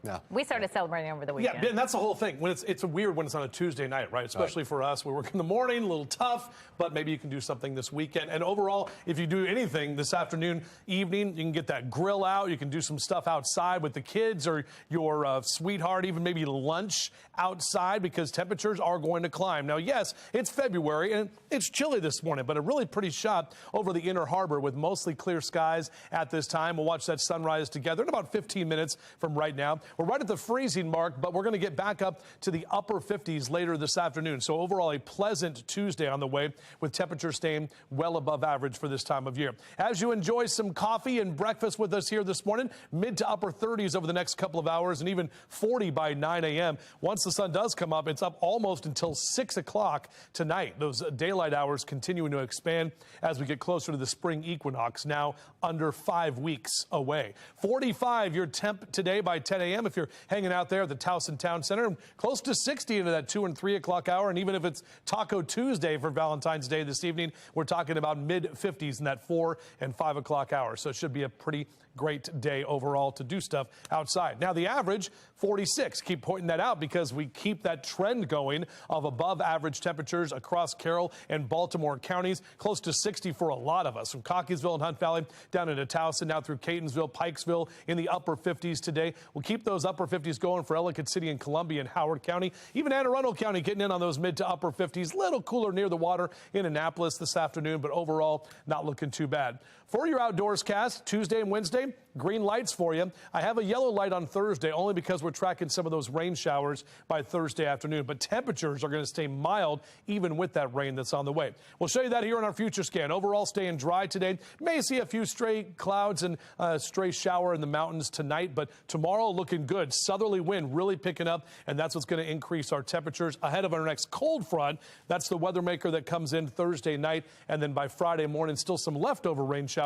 Speaker 21: No. We started celebrating over the weekend.
Speaker 3: Yeah, and that's the whole thing. When it's weird when it's on a Tuesday night, right? Especially for us. We work in the morning, a little tough, but maybe you can do something this weekend. And overall, if you do anything this afternoon, evening, you can get that grill out. You can do some stuff outside with the kids or your sweetheart, even maybe lunch outside, because temperatures are going to climb. Now, yes, it's February and it's chilly this morning, but a really pretty shot over the Inner Harbor with mostly clear skies at this time. We'll watch that sunrise together in about 15 minutes from right now. We're right at the freezing mark, but we're going to get back up to the upper 50s later this afternoon. So overall, a pleasant Tuesday on the way, with temperatures staying well above average for this time of year. As you enjoy some coffee and breakfast with us here this morning, mid to upper 30s over the next couple of hours and even 40 by 9 a.m. Once the sun does come up, it's up almost until 6 o'clock tonight. Those daylight hours continuing to expand as we get closer to the spring equinox, now under 5 weeks away. 45 your temp today by 10 a.m. if you're hanging out there at the Towson Town Center, and close to 60 into that 2 and 3 o'clock hour. And even if it's Taco Tuesday for Valentine's Day this evening, we're talking about mid-50s in that 4 and 5 o'clock hour. So it should be a pretty great day overall to do stuff outside. Now, the average, 46. Keep pointing that out because we keep that trend going of above average temperatures across Carroll and Baltimore counties. Close to 60 for a lot of us, from Cockeysville and Hunt Valley down into Towson, now through Catonsville, Pikesville in the upper 50s today. We'll keep those upper 50s going for Ellicott City and Columbia and Howard County. Even Anne Arundel County getting in on those mid to upper 50s. Little cooler near the water in Annapolis this afternoon, but overall not looking too bad. For your outdoors cast, Tuesday and Wednesday, green lights for you. I have a yellow light on Thursday only because we're tracking some of those rain showers by Thursday afternoon. But temperatures are going to stay mild even with that rain that's on the way. We'll show you that here on our future scan. Overall staying dry today. May see a few stray clouds and a stray shower in the mountains tonight, but tomorrow looking good. Southerly wind really picking up, and that's what's going to increase our temperatures ahead of our next cold front. That's the weather maker that comes in Thursday night, and then by Friday morning, still some leftover rain showers,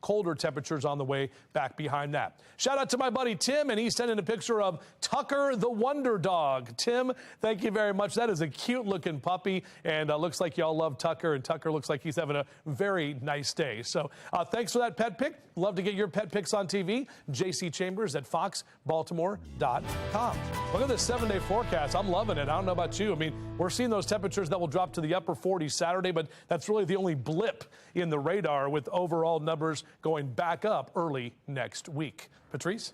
Speaker 3: colder temperatures on the way back behind that. Shout out to my buddy Tim, and he sent in a picture of Tucker the Wonder Dog. Tim, thank you very much. That is a cute looking puppy, and looks like y'all love Tucker, and Tucker looks like he's having a very nice day. So thanks for that pet pic. Love to get your pet pics on TV. JC Chambers at foxbaltimore.com. Look at this 7-day forecast. I'm loving it. I don't know about you. I mean, we're seeing those temperatures that will drop to the upper 40s Saturday, but that's really the only blip in the radar, with overall numbers going back up early next week. Patrice?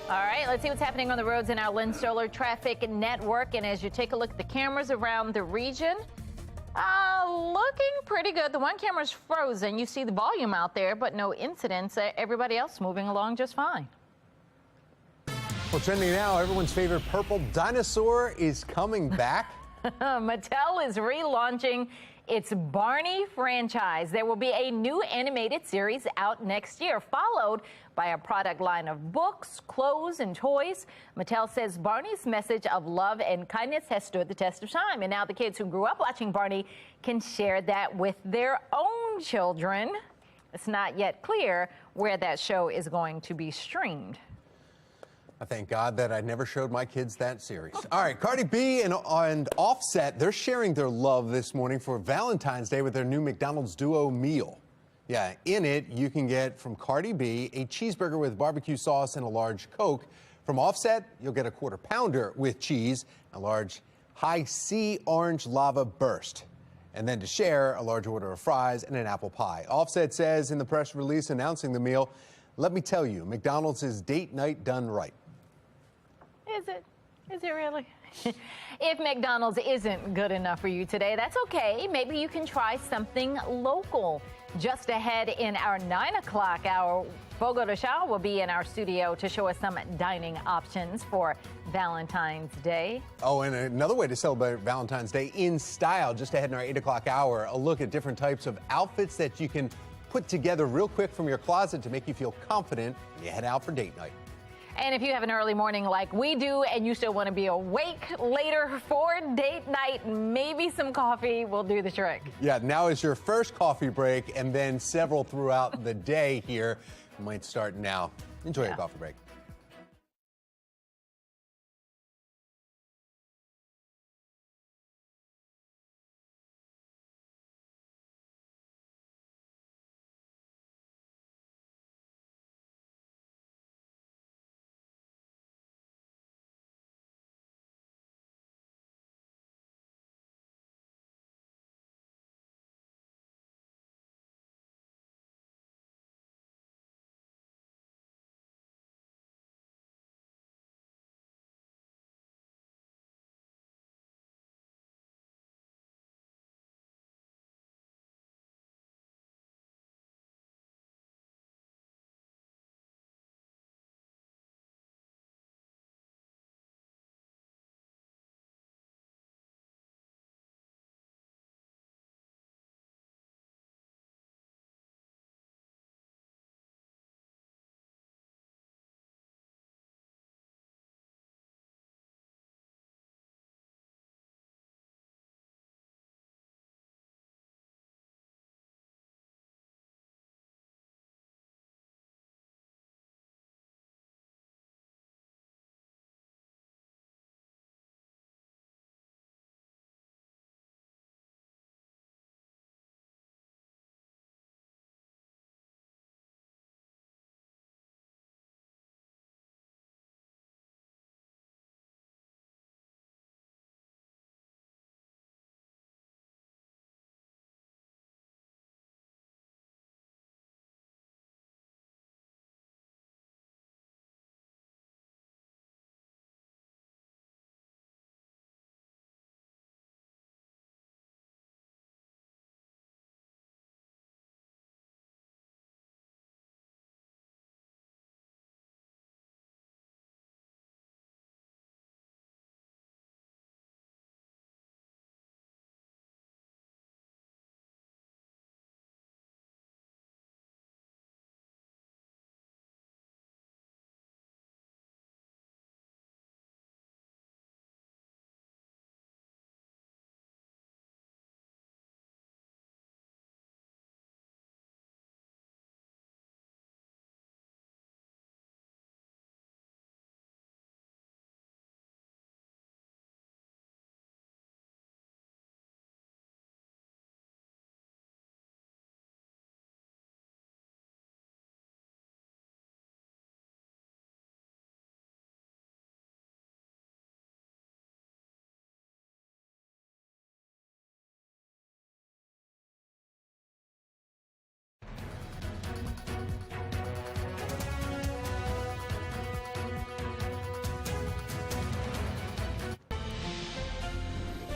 Speaker 21: All right, let's see what's happening on the roads in our Lynn Solar Traffic Network. And as you take a look at the cameras around the region, looking pretty good. The one camera's frozen. You see the volume out there, but no incidents. Everybody else moving along just fine.
Speaker 22: Well, trending now, everyone's favorite purple dinosaur is coming back.
Speaker 21: Mattel is relaunching its Barney franchise. There will be a new animated series out next year, followed by a product line of books, clothes, and toys. Mattel says Barney's message of love and kindness has stood the test of time, and now the kids who grew up watching Barney can share that with their own children. It's not yet clear where that show is going to be streamed.
Speaker 22: I thank God that I never showed my kids that series. All right, Cardi B and Offset, they're sharing their love this morning for Valentine's Day with their new McDonald's Duo meal. Yeah, in it, you can get from Cardi B a cheeseburger with barbecue sauce and a large Coke. From Offset, you'll get a quarter pounder with cheese, a large high C orange lava burst. And then to share, a large order of fries and an apple pie. Offset says in the press release announcing the meal, "Let me tell you, McDonald's is date night done right."
Speaker 21: Is it? Is it really? If McDonald's isn't good enough for you today, that's okay. Maybe you can try something local. Just ahead in our 9 o'clock hour, Fogo de Chao will be in our studio to show us some dining options for Valentine's Day.
Speaker 22: Oh, and another way to celebrate Valentine's Day in style, just ahead in our 8 o'clock hour, a look at different types of outfits that you can put together real quick from your closet to make you feel confident when you head out for date night.
Speaker 21: And if you have an early morning like we do and you still want to be awake later for date night, maybe some coffee will do the trick.
Speaker 22: Yeah, now is your first coffee break and then several throughout the day here. Might start now. Enjoy your coffee break.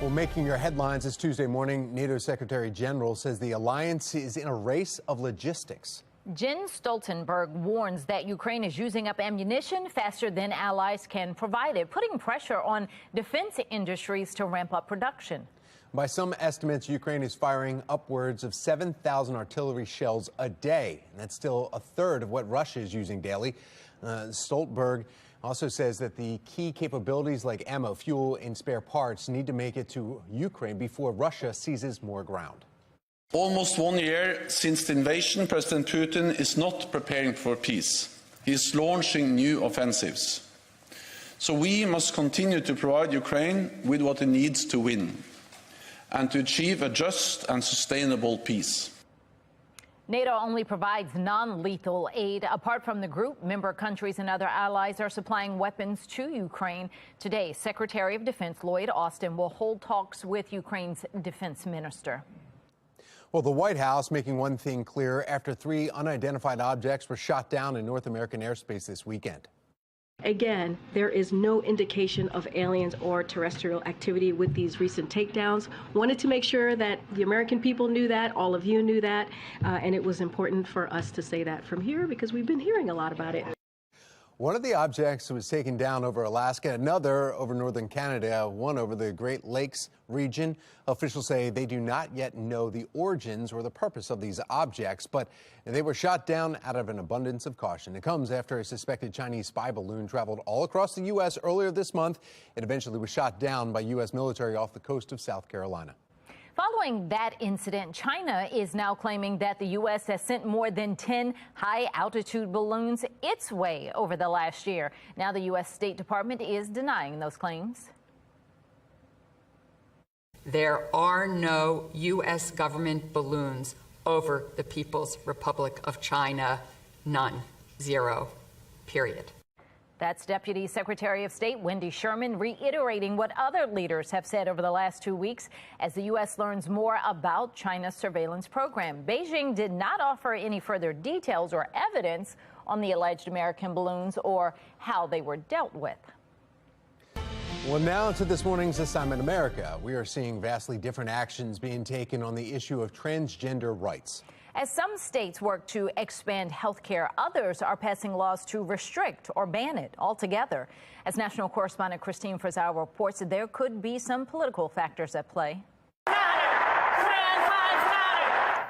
Speaker 22: Well, making your headlines this Tuesday morning, NATO Secretary General says the alliance is in a race of logistics.
Speaker 21: Jens Stoltenberg warns that Ukraine is using up ammunition faster than allies can provide it, putting pressure on defense industries to ramp up production.
Speaker 22: By some estimates, Ukraine is firing upwards of 7,000 artillery shells a day. And that's still a third of what Russia is using daily. Stoltenberg also says that the key capabilities like ammo, fuel, and spare parts need to make it to Ukraine before Russia seizes more ground.
Speaker 5: Almost 1 year since the invasion, President Putin is not preparing for peace. He is launching new offensives. So we must continue to provide Ukraine with what it needs to win and to achieve a just and sustainable peace.
Speaker 21: NATO only provides non-lethal aid. Apart from the group, member countries and other allies are supplying weapons to Ukraine. Today, Secretary of Defense Lloyd Austin will hold talks with Ukraine's defense minister.
Speaker 22: Well, the White House making one thing clear after 3 unidentified objects were shot down in North American airspace this weekend.
Speaker 9: Again, there is no indication of aliens or terrestrial activity with these recent takedowns. Wanted to make sure that the American people knew that, all of you knew that, and it was important for us to say that from here because we've been hearing a lot about it.
Speaker 22: One of the objects was taken down over Alaska, another over northern Canada, one over the Great Lakes region. Officials say they do not yet know the origins or the purpose of these objects, but they were shot down out of an abundance of caution. It comes after a suspected Chinese spy balloon traveled all across the U.S. earlier this month. It eventually was shot down by U.S. military off the coast of South Carolina.
Speaker 21: Following that incident, China is now claiming that the U.S. has sent more than 10 high-altitude balloons its way over the last year. Now the U.S. State Department is denying those claims.
Speaker 19: There are no U.S. government balloons over the People's Republic of China. None. Zero. Period.
Speaker 21: That's Deputy Secretary of State Wendy Sherman reiterating what other leaders have said over the last 2 weeks as the U.S. learns more about China's surveillance program. Beijing did not offer any further details or evidence on the alleged American balloons or how they were dealt with.
Speaker 22: Well, now to this morning's Assignment America. We are seeing vastly different actions being taken on the issue of transgender rights.
Speaker 21: As some states work to expand health care, others are passing laws to restrict or ban it altogether. As national correspondent Christine Frazao reports, there could be some political factors at play.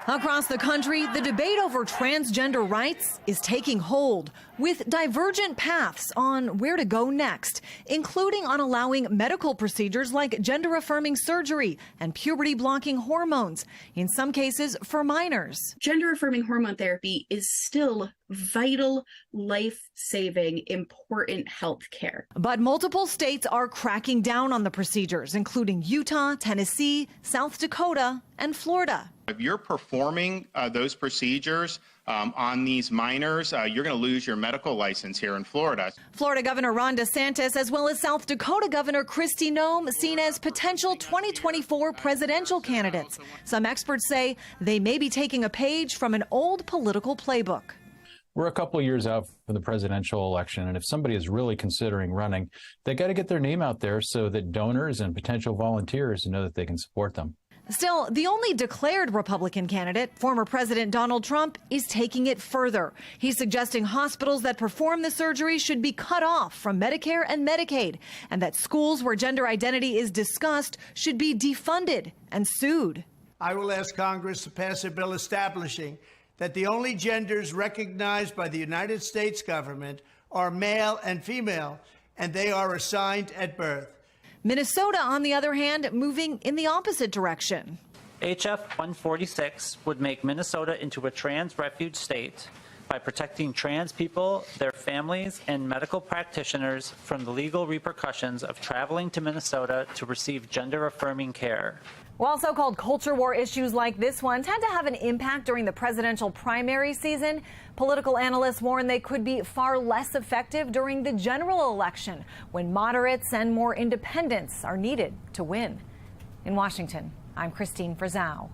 Speaker 23: Across the country, the debate over transgender rights is taking hold, with divergent paths on where to go next, including on allowing medical procedures like gender-affirming surgery and puberty-blocking hormones, in some cases for minors.
Speaker 24: Gender-affirming hormone therapy is still vital, life-saving, important health care.
Speaker 23: But multiple states are cracking down on the procedures, including Utah, Tennessee, South Dakota, and Florida.
Speaker 25: If you're performing those procedures on these minors, you're going to lose your medical license here in Florida.
Speaker 23: Florida Governor Ron DeSantis, as well as South Dakota Governor Kristi Noem, seen as potential 2024 presidential candidates. Some experts say they may be taking a page from an old political playbook.
Speaker 26: We're a couple of years out from the presidential election, and if somebody is really considering running, they got to get their name out there so that donors and potential volunteers know that they can support them.
Speaker 23: Still, the only declared Republican candidate, former President Donald Trump, is taking it further. He's suggesting hospitals that perform the surgery should be cut off from Medicare and Medicaid, and that schools where gender identity is discussed should be defunded and sued.
Speaker 27: I will ask Congress to pass a bill establishing that the only genders recognized by the United States government are male and female, and they are assigned at birth.
Speaker 23: Minnesota, on the other hand, moving in the opposite direction.
Speaker 28: HF 146 would make Minnesota into a trans refuge state by protecting trans people, their families, and medical practitioners from the legal repercussions of traveling to Minnesota to receive gender-affirming care.
Speaker 23: While so-called culture war issues like this one tend to have an impact during the presidential primary season, political analysts warn they could be far less effective during the general election, when moderates and more independents are needed to win. In Washington, I'm Christine Frazao.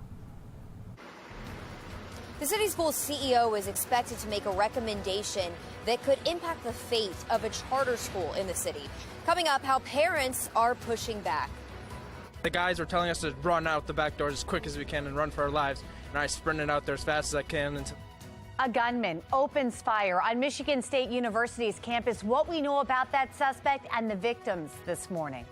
Speaker 20: The city school's CEO is expected to make a recommendation that could impact the fate of a charter school in the city. Coming up, how parents are pushing back.
Speaker 13: The guys were telling us to run out the back doors as quick as we can and run for our lives. And I sprinted out there as fast as I can.
Speaker 2: A gunman opens fire on Michigan State University's campus. What we know about that suspect and the victims this morning.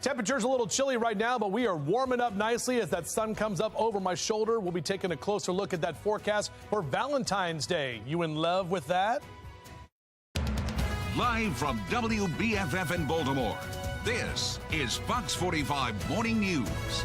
Speaker 3: Temperature's a little chilly right now, but we are warming up nicely as that sun comes up over my shoulder. We'll be taking a closer look at that forecast for Valentine's Day. You in love with that?
Speaker 1: Live from WBFF in Baltimore, this is Fox 45 Morning News.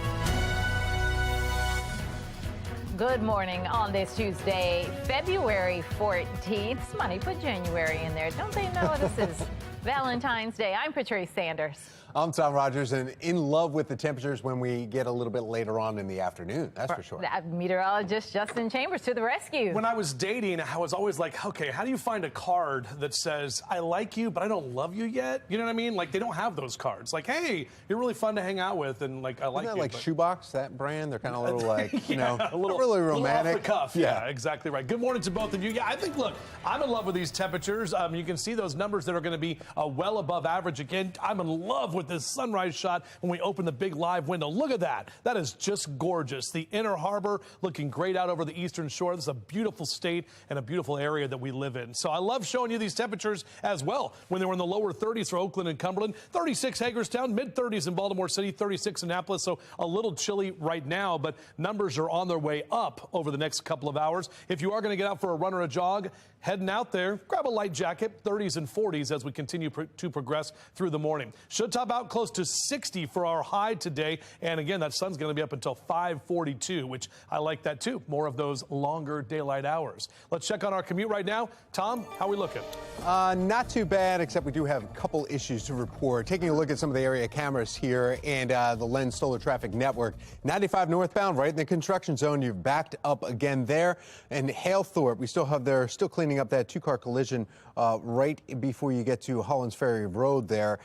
Speaker 21: Good morning on this Tuesday, February 14th. Somebody put January in there. Don't they know this is Valentine's Day. I'm Patrice Sanders.
Speaker 22: I'm Tom Rogers, and in love with the temperatures when we get a little bit later on in the afternoon, that's for sure.
Speaker 21: Meteorologist Justin Chambers to the rescue.
Speaker 3: When I was dating, I was always like, okay, how do you find a card that says, I like you, but I don't love you yet? You know what I mean? Like, they don't have those cards. Like, hey, you're really fun to hang out with, and like, I like you.
Speaker 22: Isn't that like Shoebox, that brand? They're kind of a little like, you
Speaker 3: yeah,
Speaker 22: know,
Speaker 3: a little,
Speaker 22: really romantic.
Speaker 3: Little off the cuff. Yeah, exactly right. Good morning to both of you. Yeah, I think, look, I'm in love with these temperatures. You can see those numbers that are going to be well above average again. I'm in love with this sunrise shot when we open the big live window. Look at that. That is just gorgeous. The Inner Harbor looking great out over the eastern shore. This is a beautiful state and a beautiful area that we live in. So I love showing you these temperatures as well. When they were in the lower 30s for Oakland and Cumberland, 36 Hagerstown, mid-30s in Baltimore City, 36 Annapolis. So a little chilly right now, but numbers are on their way up over the next couple of hours. If you are going to get out for a run or a jog, heading out there, grab a light jacket, 30s and 40s as we continue to progress through the morning. Should top out close to 60 for our high today. And again, that sun's going to be up until 5:42, which I like that too. More of those longer daylight hours. Let's check on our commute right now. Tom, how are we looking?
Speaker 22: Not too bad, except we do have a couple issues to report. Taking a look at some of the area cameras here and the Lens Solar Traffic Network. 95 northbound, right in the construction zone. You've backed up again there. And Halethorpe, we still have there, still cleaning up that two-car collision right before you get to Hollands Ferry Road there.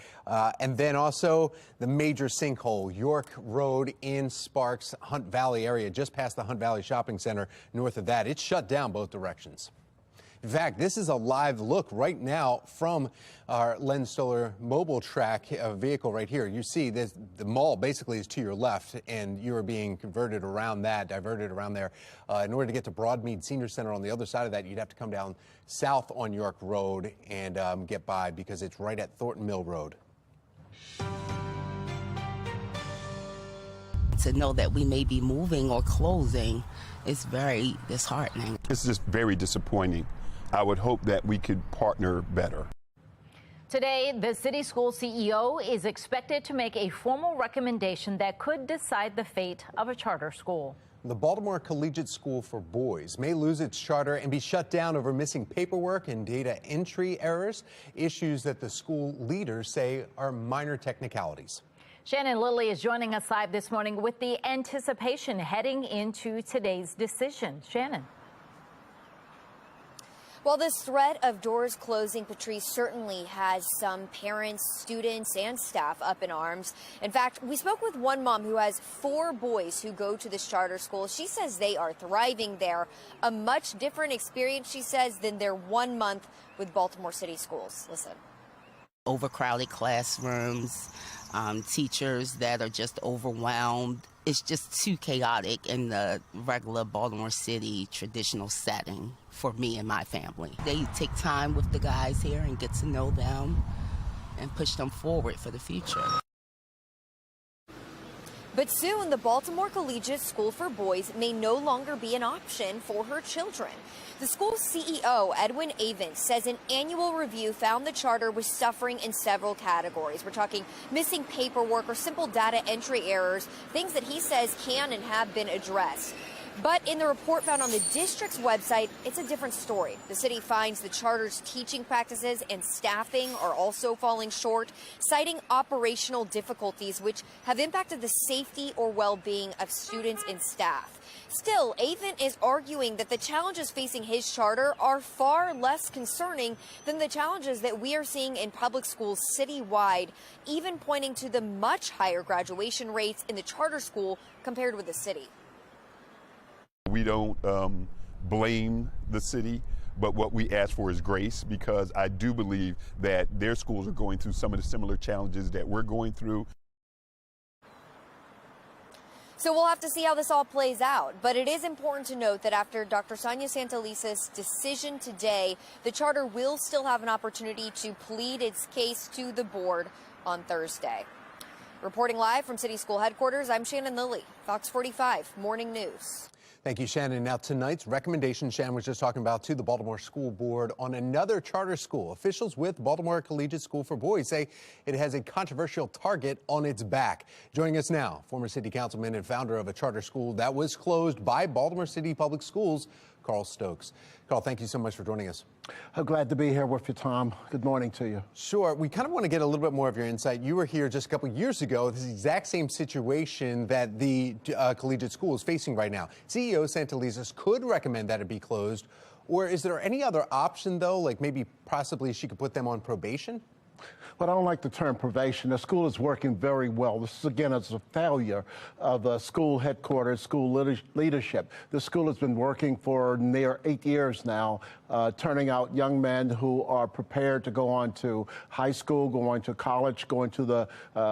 Speaker 22: And then also the major sinkhole, York Road in Sparks, Hunt Valley area, just past the Hunt Valley Shopping Center. North of that, it's shut down both directions. In fact, this is a live look right now from our Lens Solar mobile track vehicle right here. You see this, the mall basically is to your left, and you are being diverted around there. In order to get to Broadmead Senior Center on the other side of that, you'd have to come down south on York Road and get by because it's right at Thornton Mill Road.
Speaker 4: To know that we may be moving or closing is very disheartening.
Speaker 6: It's just very disappointing. I would hope that we could partner better.
Speaker 21: Today, the city school CEO is expected to make a formal recommendation that could decide the fate of a charter school.
Speaker 22: The Baltimore Collegiate School for Boys may lose its charter and be shut down over missing paperwork and data entry errors, issues that the school leaders say are minor technicalities.
Speaker 21: Shannon Lilly is joining us live this morning with the anticipation heading into today's decision. Shannon.
Speaker 20: Well, this threat of doors closing, Patrice, certainly has some parents, students, and staff up in arms. In fact, we spoke with one mom who has 4 boys who go to this charter school. She says they are thriving there. A much different experience, she says, than their 1 month with Baltimore City schools. Listen.
Speaker 4: Overcrowded classrooms, teachers that are just overwhelmed. It's just too chaotic in the regular Baltimore City traditional setting for me and my family. They take time with the guys here and get to know them and push them forward for the future.
Speaker 20: But soon, the Baltimore Collegiate School for Boys may no longer be an option for her children. The school's CEO, Edwin Avent, says an annual review found the charter was suffering in several categories. We're talking missing paperwork or simple data entry errors, things that he says can and have been addressed. But in the report found on the district's website, it's a different story. The city finds the charter's teaching practices and staffing are also falling short, citing operational difficulties which have impacted the safety or well-being of students and staff. Still, Avent is arguing that the challenges facing his charter are far less concerning than the challenges that we are seeing in public schools citywide, even pointing to the much higher graduation rates in the charter school compared with the city.
Speaker 6: We don't blame the city, but what we ask for is grace, because I do believe that their schools are going through some of the similar challenges that we're going through.
Speaker 20: So we'll have to see how this all plays out. But it is important to note that after Dr. Sonia Santelisa's decision today, the charter will still have an opportunity to plead its case to the board on Thursday. Reporting live from City School headquarters, I'm Shannon Lilly, Fox 45 Morning News.
Speaker 22: Thank you, Shannon. Now, tonight's recommendation, Shannon was just talking about, to the Baltimore School Board on another charter school. Officials with Baltimore Collegiate School for Boys say it has a controversial target on its back. Joining us now, former city councilman and founder of a charter school that was closed by Baltimore City Public Schools, Carl Stokes. Carl, thank you so much for joining us.
Speaker 7: I'm glad to be here with you, Tom. Good morning to you.
Speaker 22: Sure. We kind of want to get a little bit more of your insight. You were here just a couple years ago. This is the exact same situation that the collegiate school is facing right now. CEO Santelises could recommend that it be closed. Or is there any other option, though, like maybe possibly she could put them on probation?
Speaker 7: But I don't like the term probation. The school is working very well. This is, again, it's a failure of school headquarters, school leadership. The school has been working for near 8 years now, turning out young men who are prepared to go on to high school, going to college, going to the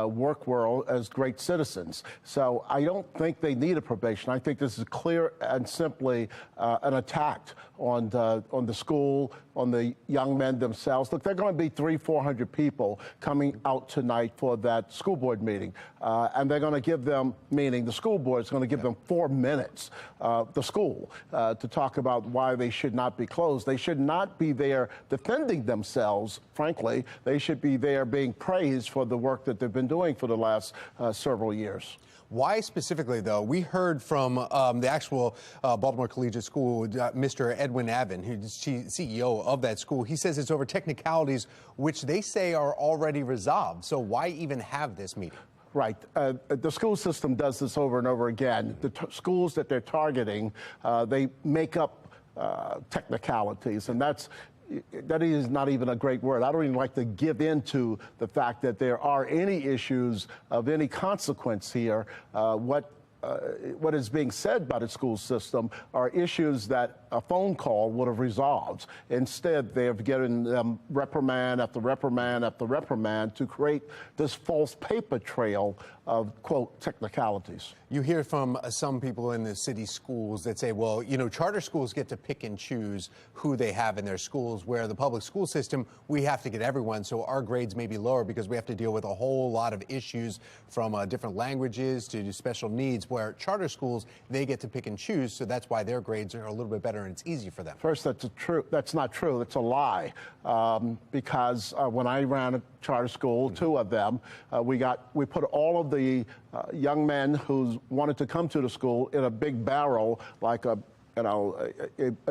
Speaker 7: work world as great citizens. So I don't think they need a probation. I think this is clear and simply an attack on the school, on the young men themselves. Look, there are going to be 300-400 people coming out tonight for that school board meeting. And they're going to give them, meaning the school board is going to give them 4 minutes, the school, to talk about why they should not be closed. They should not be there defending themselves, frankly. They should be there being praised for the work that they've been doing for the last several years.
Speaker 22: Why specifically, though? We heard from the actual Baltimore Collegiate School, Mr. Edwin Avon, who's CEO of that school. He says it's over technicalities which they say are already resolved. So why even have this meeting?
Speaker 7: Right. The school system does this over and over again. The schools that they're targeting, they make up technicalities, and that is not even a great word. I don't even like to give into the fact that there are any issues of any consequence here. What is being said by the school system are issues that a phone call would have resolved. Instead, they have given them reprimand after reprimand after reprimand to create this false paper trail of, quote, technicalities.
Speaker 22: You hear from some people in the city schools that say, well, you know, charter schools get to pick and choose who they have in their schools, where the public school system, we have to get everyone, so our grades may be lower because we have to deal with a whole lot of issues from different languages to special needs, where charter schools, they get to pick and choose, so that's why their grades are a little bit better and it's easy for them.
Speaker 7: First, that's not true. It's a lie. Because when I ran a charter school, 2 of them, we put all of the young men who wanted to come to the school in a big barrel, like a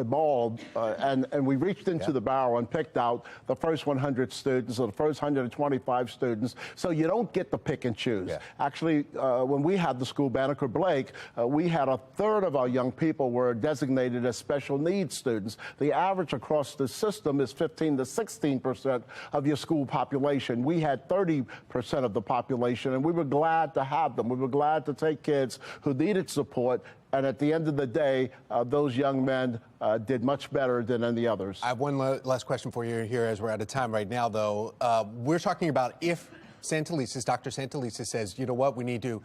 Speaker 7: ball, and we reached into the barrel and picked out the first 100 students or the first 125 students. So you don't get to pick and choose. Yeah. Actually, when we had the school, Banneker Blake, we had 1/3 of our young people were designated as special needs students. The average across the system is 15 to 16% of your school population. We had 30% of the population, and we were glad to have them. We were glad to take kids who needed support. And at the end of the day, those young men did much better than any others.
Speaker 22: I have one last question for you here as we're out of time right now, though. We're talking about if Dr. Santelises says, you know what, we need to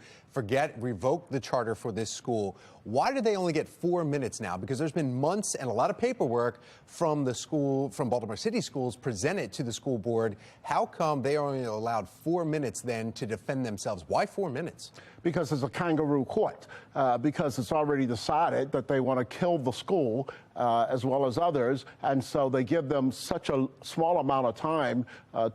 Speaker 22: revoke the charter for this school. Why do they only get 4 minutes now? Because there's been months and a lot of paperwork from the school, from Baltimore City Schools, presented to the school board. How come they are only allowed 4 minutes then to defend themselves? Why 4 minutes?
Speaker 7: Because it's a kangaroo court, because it's already decided that they want to kill the school as well as others, and so they give them such a small amount of time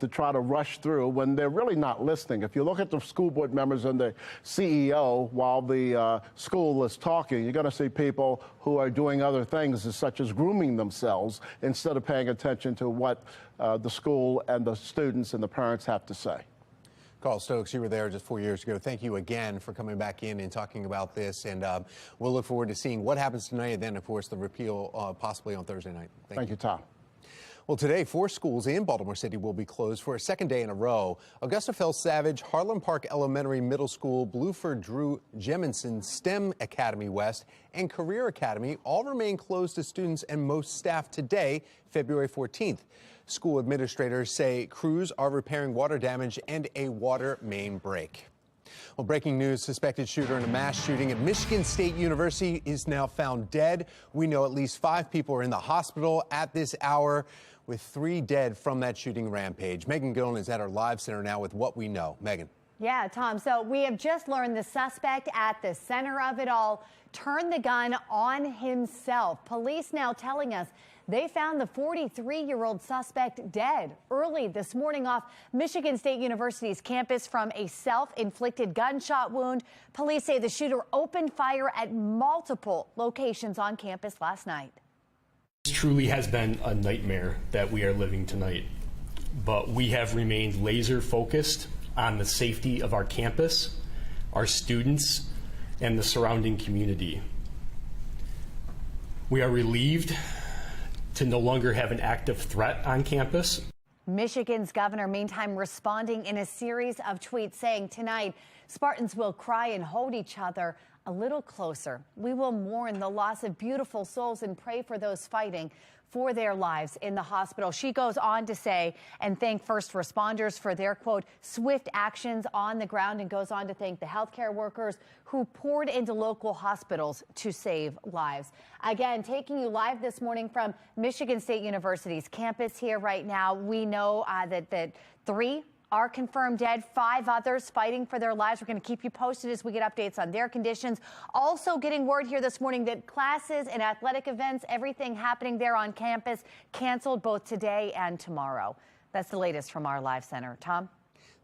Speaker 7: to try to rush through when they're really not listening. If you look at the school board members and the CEO while the school is talking, you're going to see people who are doing other things, such as grooming themselves, instead of paying attention to what the school and the students and the parents have to say.
Speaker 22: Carl Stokes, you were there just 4 years ago. Thank you again for coming back in and talking about this. And we'll look forward to seeing what happens tonight and then, of course, the repeal possibly on Thursday night.
Speaker 7: Thank you, Tom.
Speaker 22: Well, today, 4 schools in Baltimore City will be closed for a second day in a row. Augusta Fell Savage, Harlem Park Elementary Middle School, Bluford Drew Jemison STEM Academy West, and Career Academy all remain closed to students and most staff today, February 14th. School administrators say crews are repairing water damage and a water main break. Well, breaking news, suspected shooter in a mass shooting at Michigan State University is now found dead. We know at least 5 people are in the hospital at this hour, with 3 dead from that shooting rampage. Megan Gillen is at our live center now with what we know. Megan.
Speaker 2: Yeah, Tom, so we have just learned the suspect at the center of it all turned the gun on himself. Police now telling us they found the 43-year-old suspect dead early this morning off Michigan State University's campus from a self-inflicted gunshot wound. Police say the shooter opened fire at multiple locations on campus last night.
Speaker 8: truly has been a nightmare that we are living tonight, but we have remained laser focused on the safety of our campus, our students, and the surrounding community. We are relieved to no longer have an active threat on campus.
Speaker 2: Michigan's governor, meantime, responding in a series of tweets saying tonight, Spartans will cry and hold each other a little closer. We will mourn the loss of beautiful souls and pray for those fighting for their lives in the hospital. She goes on to say and thank first responders for their, quote, swift actions on the ground, and goes on to thank the healthcare workers who poured into local hospitals to save lives. Again, taking you live this morning from Michigan State University's campus here right now. We know that 3 are confirmed dead, 5 others fighting for their lives. We're going to keep you posted as we get updates on their conditions. Also getting word here this morning that classes and athletic events, everything happening there on campus, canceled both today and tomorrow. That's the latest from our live center. Tom?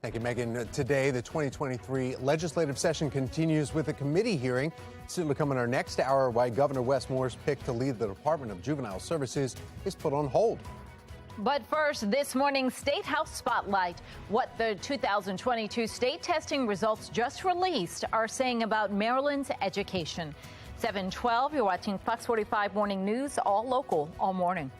Speaker 22: Thank you, Megan. Today, the 2023 legislative session continues with a committee hearing. Soon to come in our next hour, why Governor Wes Moore's pick to lead the Department of Juvenile Services is put on hold.
Speaker 21: But first, this morning's State House Spotlight. What the 2022 state testing results just released are saying about Maryland's education. 7:12, you're watching Fox 45 Morning News, all local, all morning.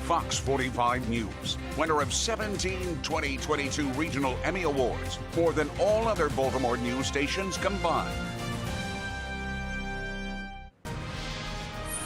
Speaker 1: Fox 45 News, winner of 17 2022 Regional Emmy Awards, more than all other Baltimore news stations combined.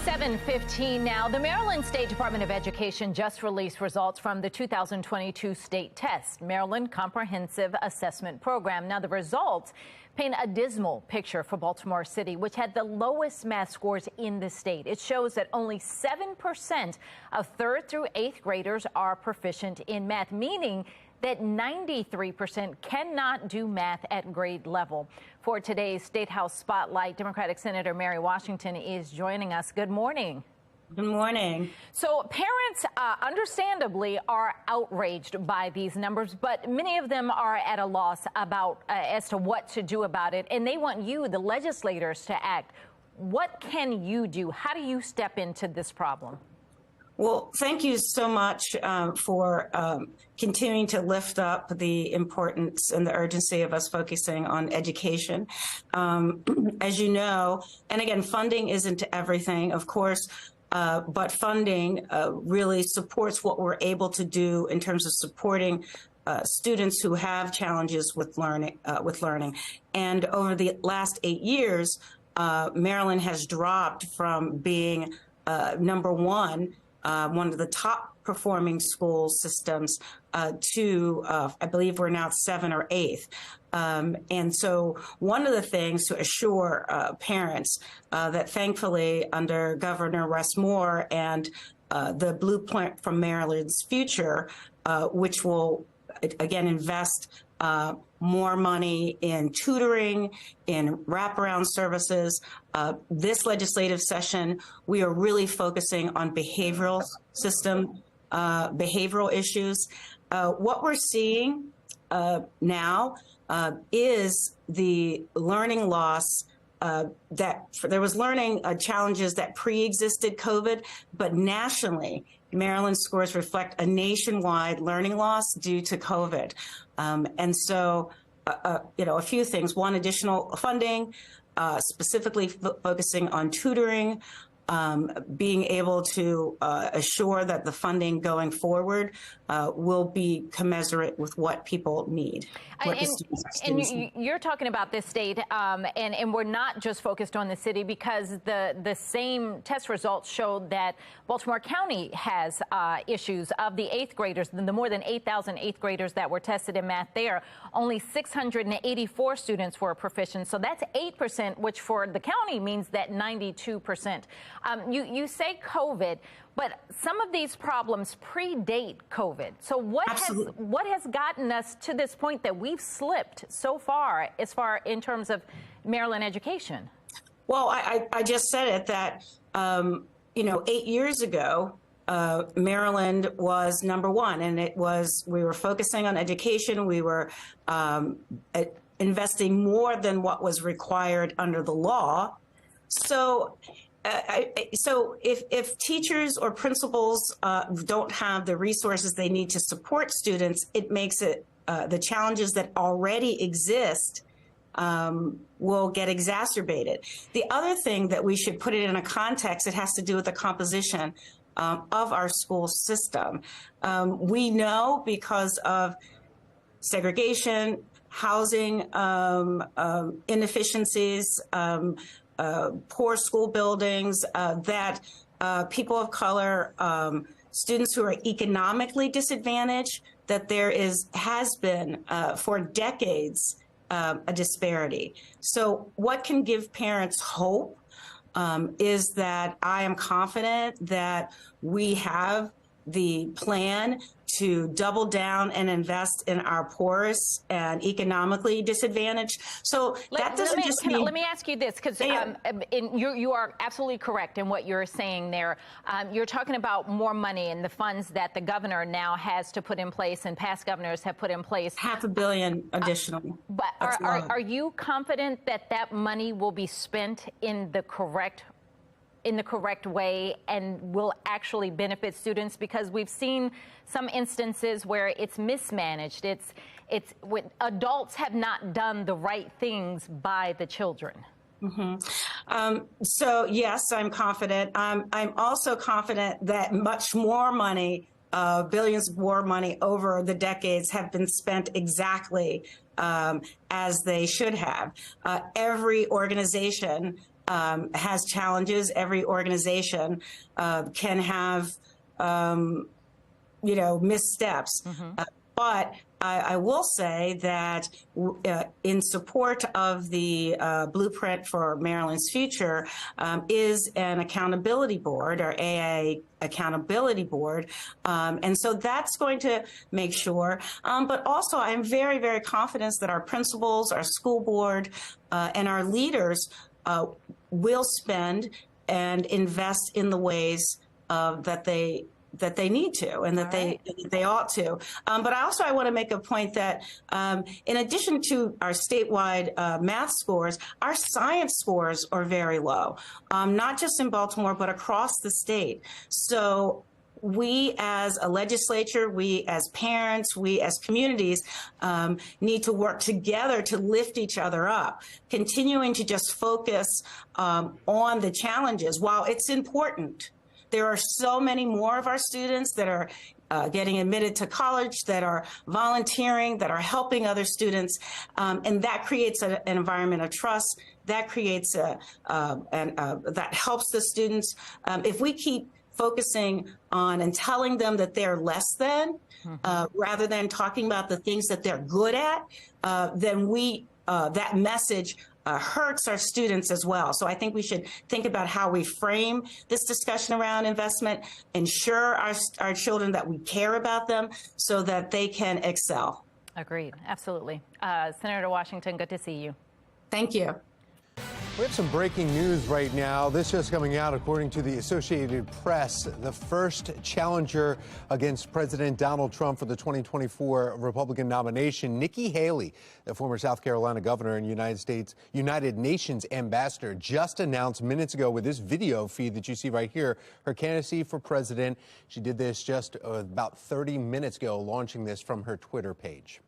Speaker 21: 7:15 now. The Maryland State Department of Education just released results from the 2022 state test, Maryland Comprehensive Assessment Program. Now, the results paint a dismal picture for Baltimore City, which had the lowest math scores in the state. It shows that only 7% of 3rd through 8th graders are proficient in math, meaning that 93% cannot do math at grade level. For today's State House Spotlight, Democratic Senator Mary Washington is joining us. Good morning.
Speaker 10: Good morning.
Speaker 21: So parents, understandably, are outraged by these numbers, but many of them are at a loss about as to what to do about it, and they want you, the legislators, to act. What can you do? How do you step into this problem?
Speaker 10: Well, thank you so much for continuing to lift up the importance and the urgency of us focusing on education. As you know, and again, funding isn't everything, of course, but funding really supports what we're able to do in terms of supporting students who have challenges with learning. And over the last 8 years, Maryland has dropped from being number one of the top performing school systems to, I believe we're now 7th or 8th. And so one of the things to assure parents that thankfully under Governor Russ Moore and the Blueprint from Maryland's Future, which will again invest more money in tutoring, in wraparound services. This legislative session, we are really focusing on behavioral issues. What we're seeing now is the learning loss there was learning challenges that pre-existed COVID, but nationally, Maryland scores reflect a nationwide learning loss due to COVID. And so, a few things. One, additional funding, specifically focusing on tutoring, being able to assure that the funding going forward will be commensurate with what people need.
Speaker 21: And you're talking about this state, and we're not just focused on the city because the same test results showed that Baltimore County has issues of the 8th graders, the more than 8,000 8th graders that were tested in math there. Only 684 students were proficient. So that's 8%, which for the county means that 92%. You say COVID, but some of these problems predate COVID. So what has gotten us to this point that we've slipped so far in terms of Maryland education?
Speaker 10: Well, I just said it that 8 years ago, Maryland was number one, and we were focusing on education. We were investing more than what was required under the law. So if teachers or principals don't have the resources they need to support students, it makes it the challenges that already exist will get exacerbated. The other thing that we should put it in a context, it has to do with the composition of our school system. We know because of segregation, housing inefficiencies, poor school buildings, that people of color, students who are economically disadvantaged, that has been for decades a disparity. So what can give parents hope is that I am confident that we have the plan to double down and invest in our poorest and economically disadvantaged. So that doesn't just mean...
Speaker 21: Let me ask you this, because you are absolutely correct in what you're saying there. You're talking about more money and the funds that the governor now has to put in place and past governors have put in place.
Speaker 10: $500 million additional.
Speaker 21: But are you confident that that money will be spent in the correct way and will actually benefit students? Because we've seen some instances where it's mismanaged. It's when adults have not done the right things by the children.
Speaker 10: So yes, I'm confident. I'm also confident that much more money, billions more money over the decades have been spent exactly as they should have. Every organization has challenges. Every organization can have, missteps. But I will say that in support of the Blueprint for Maryland's Future is an accountability board, or AA accountability board. And so that's going to make sure. But also I'm very, very confident that our principals, our school board, and our leaders will spend and invest in the ways that they need to and that they ought to. But I want to make a point that in addition to our statewide math scores, our science scores are very low, not just in Baltimore, but across the state. So we as a legislature, we as parents, we as communities need to work together to lift each other up, continuing to just focus on the challenges. While it's important, there are so many more of our students that are getting admitted to college, that are volunteering, that are helping other students, and that creates an environment of trust. That creates that helps the students. If we keep focusing on and telling them that they're less than, rather than talking about the things that they're good at, then that message hurts our students as well. So I think we should think about how we frame this discussion around investment, ensure our children that we care about them so that they can excel.
Speaker 21: Agreed. Absolutely. Senator Washington, good to see you.
Speaker 10: Thank you.
Speaker 22: We have some breaking news right now. This just coming out according to the Associated Press. The first challenger against President Donald Trump for the 2024 Republican nomination, Nikki Haley, the former South Carolina governor and United Nations ambassador, just announced minutes ago with this video feed that you see right here, her candidacy for president. She did this just about 30 minutes ago, launching this from her Twitter page.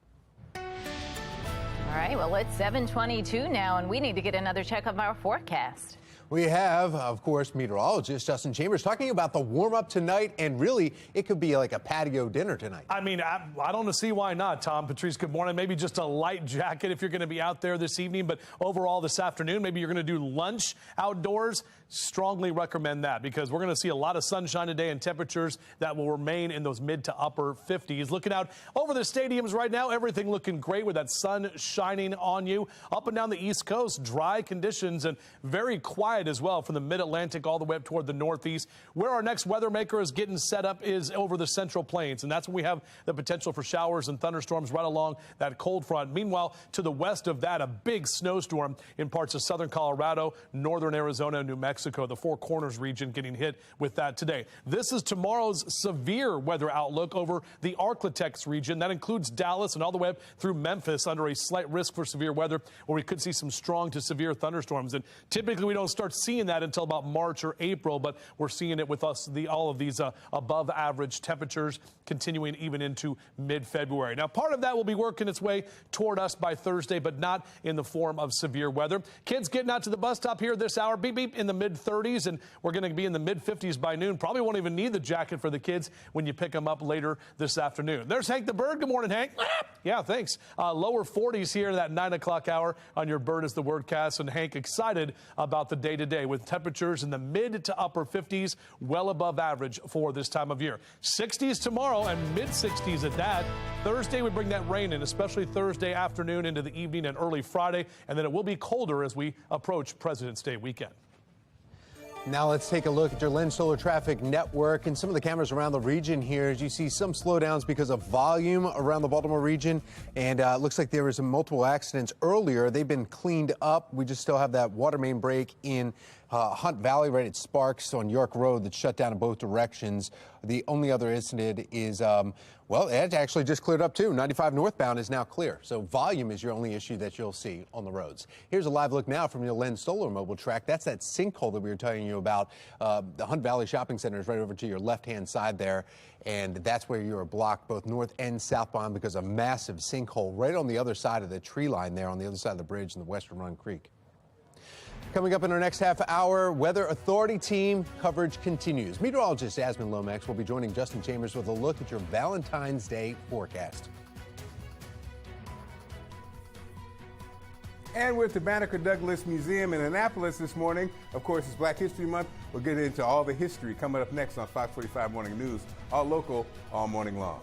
Speaker 21: All right, well, it's 7:22 now, and we need to get another check of our forecast.
Speaker 22: We have, of course, meteorologist Justin Chambers talking about the warm-up tonight, and really, it could be like a patio dinner tonight.
Speaker 3: I mean, I don't see why not, Tom. Patrice, good morning. Maybe just a light jacket if you're going to be out there this evening, but overall this afternoon, maybe you're going to do lunch outdoors. Strongly recommend that because we're going to see a lot of sunshine today and temperatures that will remain in those mid to upper 50s. Looking out over the stadiums right now, everything looking great with that sun shining on you. Up and down the East Coast, dry conditions and very quiet as well from the mid-Atlantic all the way up toward the Northeast. Where our next weather maker is getting set up is over the Central Plains, and that's when we have the potential for showers and thunderstorms right along that cold front. Meanwhile, to the west of that, a big snowstorm in parts of southern Colorado, northern Arizona, and New Mexico. The Four Corners region getting hit with that today. This is tomorrow's severe weather outlook over the Arklatex region. That includes Dallas and all the way up through Memphis under a slight risk for severe weather, where we could see some strong to severe thunderstorms. And typically we don't start seeing that until about March or April, but we're seeing it with us, all of these above average temperatures continuing even into mid-February. Now, part of that will be working its way toward us by Thursday, but not in the form of severe weather. Kids getting out to the bus stop here this hour, beep, beep, in the mid-30s, and we're going to be in the mid-50s by noon. Probably won't even need the jacket for the kids when you pick them up later this afternoon. There's Hank the Bird. Good morning, Hank. Yeah, thanks. Lower 40s here, that 9 o'clock hour on your Bird is the Wordcast. And Hank, excited about the day-to-day with temperatures in the mid to upper 50s, well above average for this time of year. 60s tomorrow and mid-60s at that. Thursday, we bring that rain in, especially Thursday afternoon into the evening and early Friday. And then it will be colder as we approach President's Day weekend.
Speaker 22: Now let's take a look at your Lens Solar Traffic Network and some of the cameras around the region here. As you see some slowdowns because of volume around the Baltimore region, and it looks like there was multiple accidents earlier. They've been cleaned up. We just still have that water main break in Hunt Valley right at Sparks on York Road that's shut down in both directions. The only other incident is, well, it actually just cleared up too. 95 northbound is now clear. So volume is your only issue that you'll see on the roads. Here's a live look now from your Lens Solar mobile track. That's that sinkhole that we were telling you about. The Hunt Valley Shopping Center is right over to your left-hand side there. And that's where you are blocked both north and southbound because of a massive sinkhole right on the other side of the tree line there on the other side of the bridge in the Western Run Creek. Coming up in our next half hour, Weather Authority team coverage continues. Meteorologist Yasmin Lomax will be joining Justin Chambers with a look at your Valentine's Day forecast.
Speaker 5: And we're at the Banneker Douglas Museum in Annapolis this morning. Of course, it's Black History Month. We'll get into all the history coming up next on Fox 45 Morning News, all local, all morning long.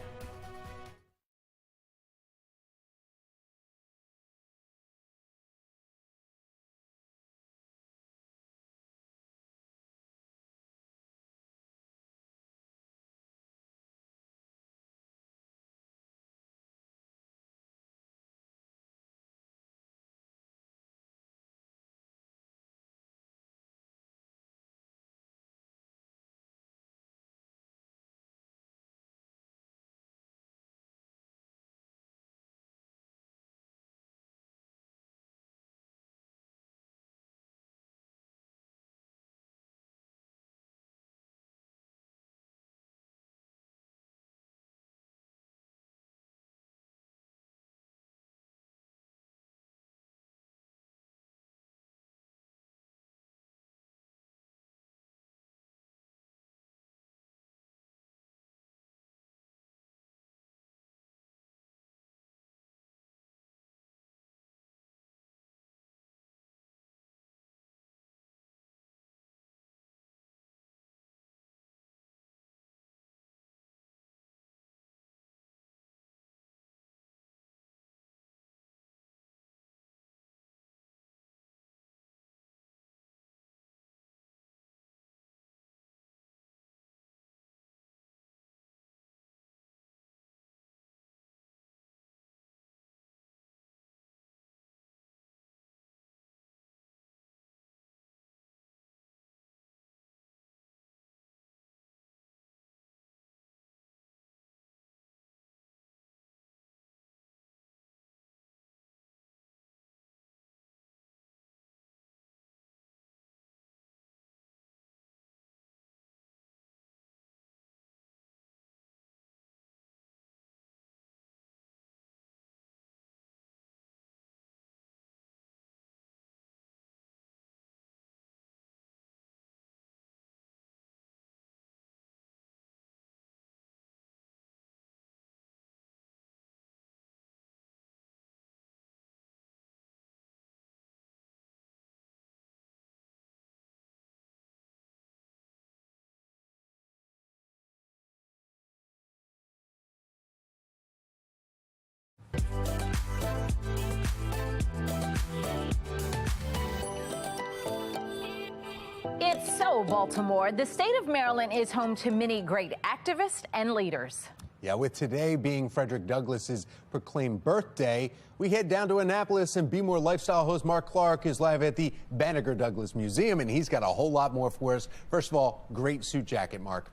Speaker 21: It's so Baltimore. The state of Maryland is home to many great activists and leaders.
Speaker 22: Yeah, with today being Frederick Douglass's proclaimed birthday, we head down to Annapolis, and Be More lifestyle host Mark Clark is live at the Banneker Douglas Museum, and he's got a whole lot more for us. First of all, great suit jacket, Mark.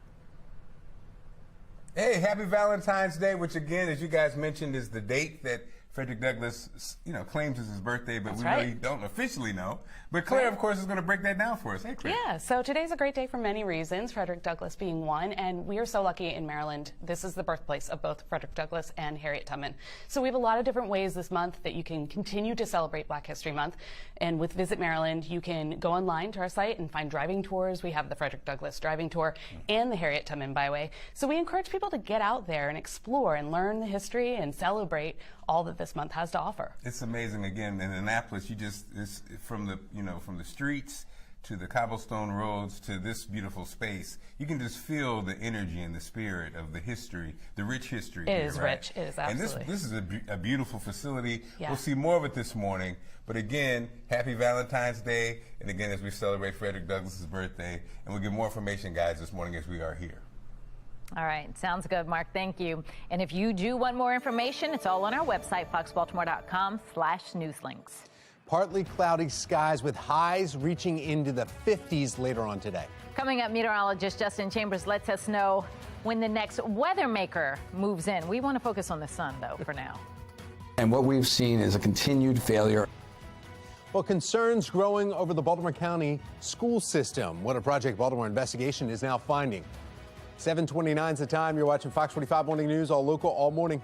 Speaker 5: Hey, happy Valentine's Day, which again, as you guys mentioned, is the date that Frederick Douglass, claims is his birthday, but we really don't officially know. But Claire, of course, is going to break that down for us. Hey, Claire.
Speaker 9: Yeah, so today's a great day for many reasons, Frederick Douglass being one, and we are so lucky in Maryland. This is the birthplace of both Frederick Douglass and Harriet Tubman. So we have a lot of different ways this month that you can continue to celebrate Black History Month. And with Visit Maryland, you can go online to our site and find driving tours. We have the Frederick Douglass driving tour and the Harriet Tubman byway. So we encourage people to get out there and explore and learn the history and celebrate all that this month has to offer.
Speaker 5: It's amazing. Again, in Annapolis, it's from the streets to the cobblestone roads to this beautiful space, you can just feel the energy and the spirit of the history, the rich history.
Speaker 9: It is rich. It is absolutely.
Speaker 5: And this is a beautiful facility.
Speaker 9: Yeah.
Speaker 5: We'll see more of it this morning. But again, happy Valentine's Day. And again, as we celebrate Frederick Douglass's birthday, and we'll get more information, guys, this morning as we are here.
Speaker 21: All right, sounds good, Mark. Thank you. And if you do want more information, it's all on our website, foxbaltimore.com/newslinks.
Speaker 22: Partly cloudy skies with highs reaching into the 50s later on today.
Speaker 21: Coming up, meteorologist Justin Chambers lets us know when the next weather maker moves in. We want to focus on the sun, though, for now.
Speaker 11: And what we've seen is a continued failure.
Speaker 22: Well, concerns growing over the Baltimore County school system. What a Project Baltimore investigation is now finding. 7:29 is the time. You're watching Fox 45 Morning News, all local, all morning.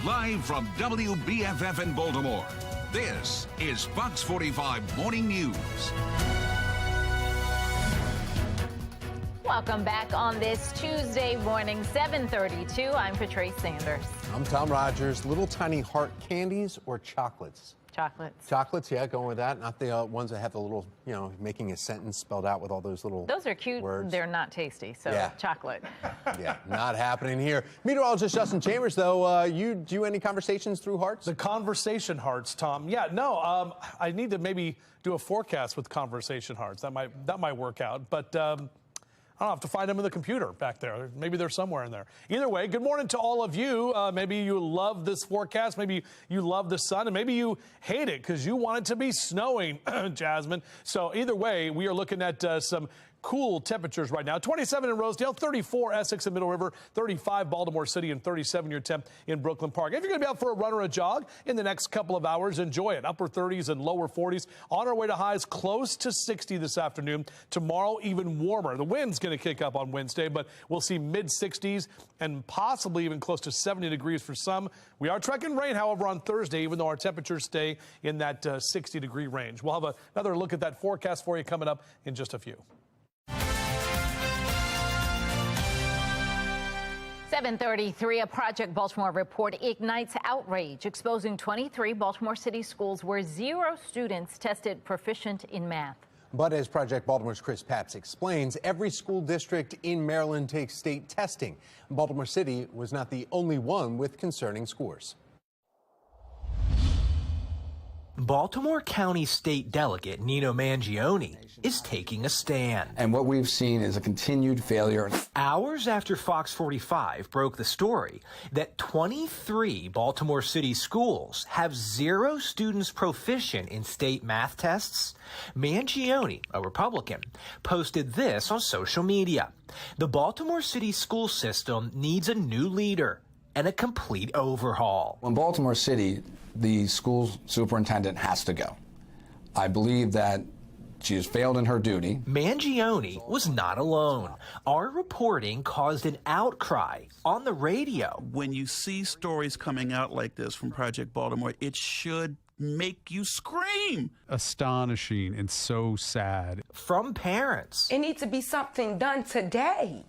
Speaker 1: Live from WBFF in Baltimore, this is Fox 45 Morning News.
Speaker 21: Welcome back on this Tuesday morning, 7:32. I'm Patrice Sanders.
Speaker 22: I'm Tom Rogers. Little tiny heart candies or chocolates?
Speaker 21: Chocolates.
Speaker 22: Chocolates, yeah, going with that. Not the ones that have the little, making a sentence spelled out with all those little
Speaker 21: Those are cute.
Speaker 22: words.
Speaker 21: They're not tasty, so
Speaker 22: Yeah.
Speaker 21: chocolate.
Speaker 22: Yeah, not happening here. Meteorologist Justin Chambers, though, you do any conversations through Hearts?
Speaker 3: The conversation hearts, Tom. Yeah, no, I need to maybe do a forecast with conversation hearts. That might work out, but I'll have to find them in the computer back there. Maybe they're somewhere in there. Either way, good morning to all of you. Maybe you love this forecast. Maybe you love the sun, and maybe you hate it because you want it to be snowing, Jasmine. So either way, we are looking at some cool temperatures right now. 27 in Rosedale, 34 Essex and Middle River, 35 Baltimore City, and 37 your temp in Brooklyn Park. If you're going to be out for a run or a jog in the next couple of hours, enjoy it. Upper 30s and lower 40s. On our way to highs close to 60 this afternoon. Tomorrow, even warmer. The wind's going to kick up on Wednesday, but we'll see mid-60s and possibly even close to 70 degrees for some. We are trekking rain, however, on Thursday, even though our temperatures stay in that 60-degree range. We'll have another look at that forecast for you coming up in just a few.
Speaker 21: 7:33, a Project Baltimore report ignites outrage, exposing 23 Baltimore City schools where 0 students tested proficient in math.
Speaker 22: But as Project Baltimore's Chris Papps explains, every school district in Maryland takes state testing. Baltimore City was not the only one with concerning scores.
Speaker 12: Baltimore County State Delegate Nino Mangione is taking a stand.
Speaker 11: And what we've seen is a continued failure.
Speaker 12: Hours after FOX45 broke the story that 23 Baltimore City schools have 0 students proficient in state math tests, Mangione, a Republican, posted this on social media. The Baltimore City school system needs a new leader and a complete overhaul.
Speaker 11: In Baltimore City, the school superintendent has to go. I believe that she has failed in her duty.
Speaker 12: Mangione was not alone. Our reporting caused an outcry on the radio.
Speaker 14: When you see stories coming out like this from Project Baltimore, it should make you scream.
Speaker 15: Astonishing and so sad.
Speaker 12: From parents.
Speaker 16: It needs to be something done today.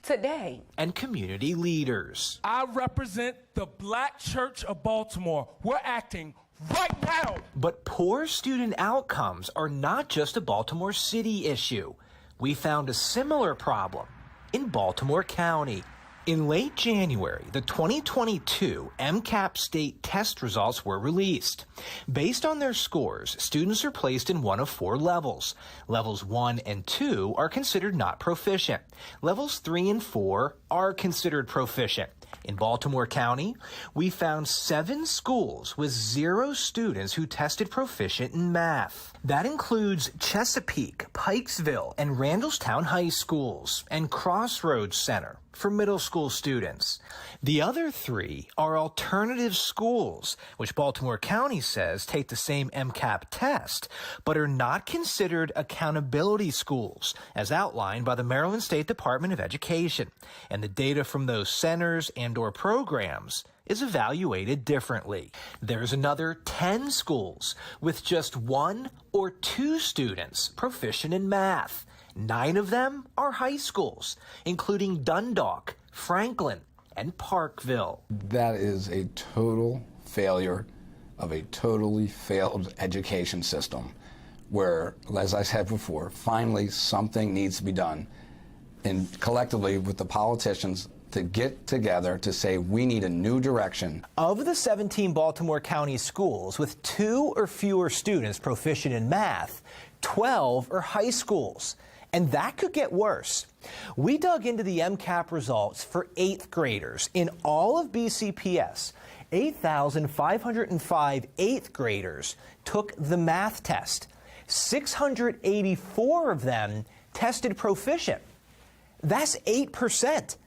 Speaker 16: Today.
Speaker 12: And community leaders.
Speaker 17: I represent the Black Church of Baltimore. We're acting right now.
Speaker 12: But poor student outcomes are not just a Baltimore City issue. We found a similar problem in Baltimore County. In late January, the 2022 MCAP state test results were released. Based on their scores, students are placed in one of 4 levels. Levels 1 and 2 are considered not proficient. Levels 3 and 4 are considered proficient. In Baltimore County, we found 7 schools with 0 students who tested proficient in math. That includes Chesapeake, Pikesville, and Randallstown High Schools, and Crossroads Center for middle school students. The other 3 are alternative schools, which Baltimore County says take the same MCAP test, but are not considered accountability schools, as outlined by the Maryland State Department of Education. And the data from those centers and/or programs is evaluated differently. There's another 10 schools with just 1 or 2 students proficient in math. 9 of them are high schools, including Dundalk, Franklin, and Parkville.
Speaker 11: That is a total failure of a totally failed education system where, as I said before, finally something needs to be done, and collectively with the politicians to get together to say we need a new direction.
Speaker 12: Of the 17 Baltimore County schools with 2 or fewer students proficient in math, 12 are high schools. And that could get worse. We dug into the MCAP results for 8th graders in all of BCPS. 8,505 8th graders took the math test. 684 of them tested proficient. That's 8%.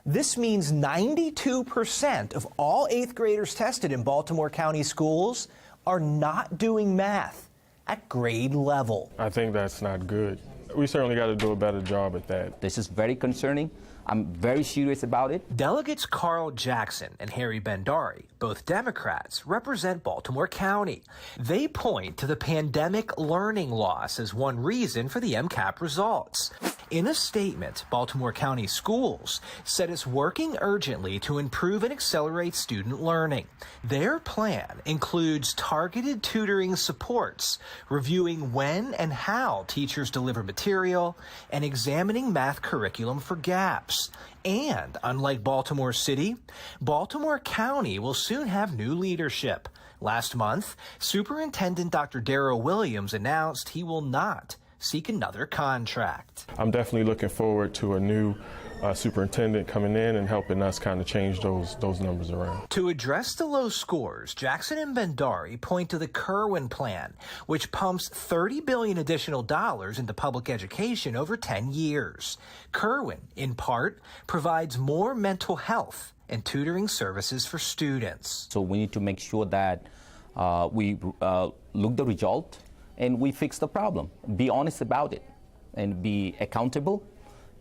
Speaker 12: This means 92% of all 8th graders tested in Baltimore County schools are not doing math at grade level.
Speaker 18: I think that's not good. We certainly got to do a better job at that.
Speaker 19: This is very concerning. I'm very serious about it.
Speaker 12: Delegates Carl Jackson and Harry Bendari, both Democrats, represent Baltimore County. They point to the pandemic learning loss as one reason for the MCAP results. In a statement, Baltimore County Schools said it's working urgently to improve and accelerate student learning. Their plan includes targeted tutoring supports, reviewing when and how teachers deliver material, and examining math curriculum for gaps. And unlike Baltimore City, Baltimore County will soon have new leadership. Last month, Superintendent Dr. Darrell Williams announced he will not seek another contract.
Speaker 18: I'm definitely looking forward to a new superintendent coming in and helping us kind of change those numbers around.
Speaker 12: To address the low scores, Jackson and Bendari point to the Kerwin Plan, which pumps $30 billion additional dollars into public education over 10 years. Kerwin, in part, provides more mental health and tutoring services for students.
Speaker 19: So we need to make sure that we look the result and we fix the problem. Be honest about it and be accountable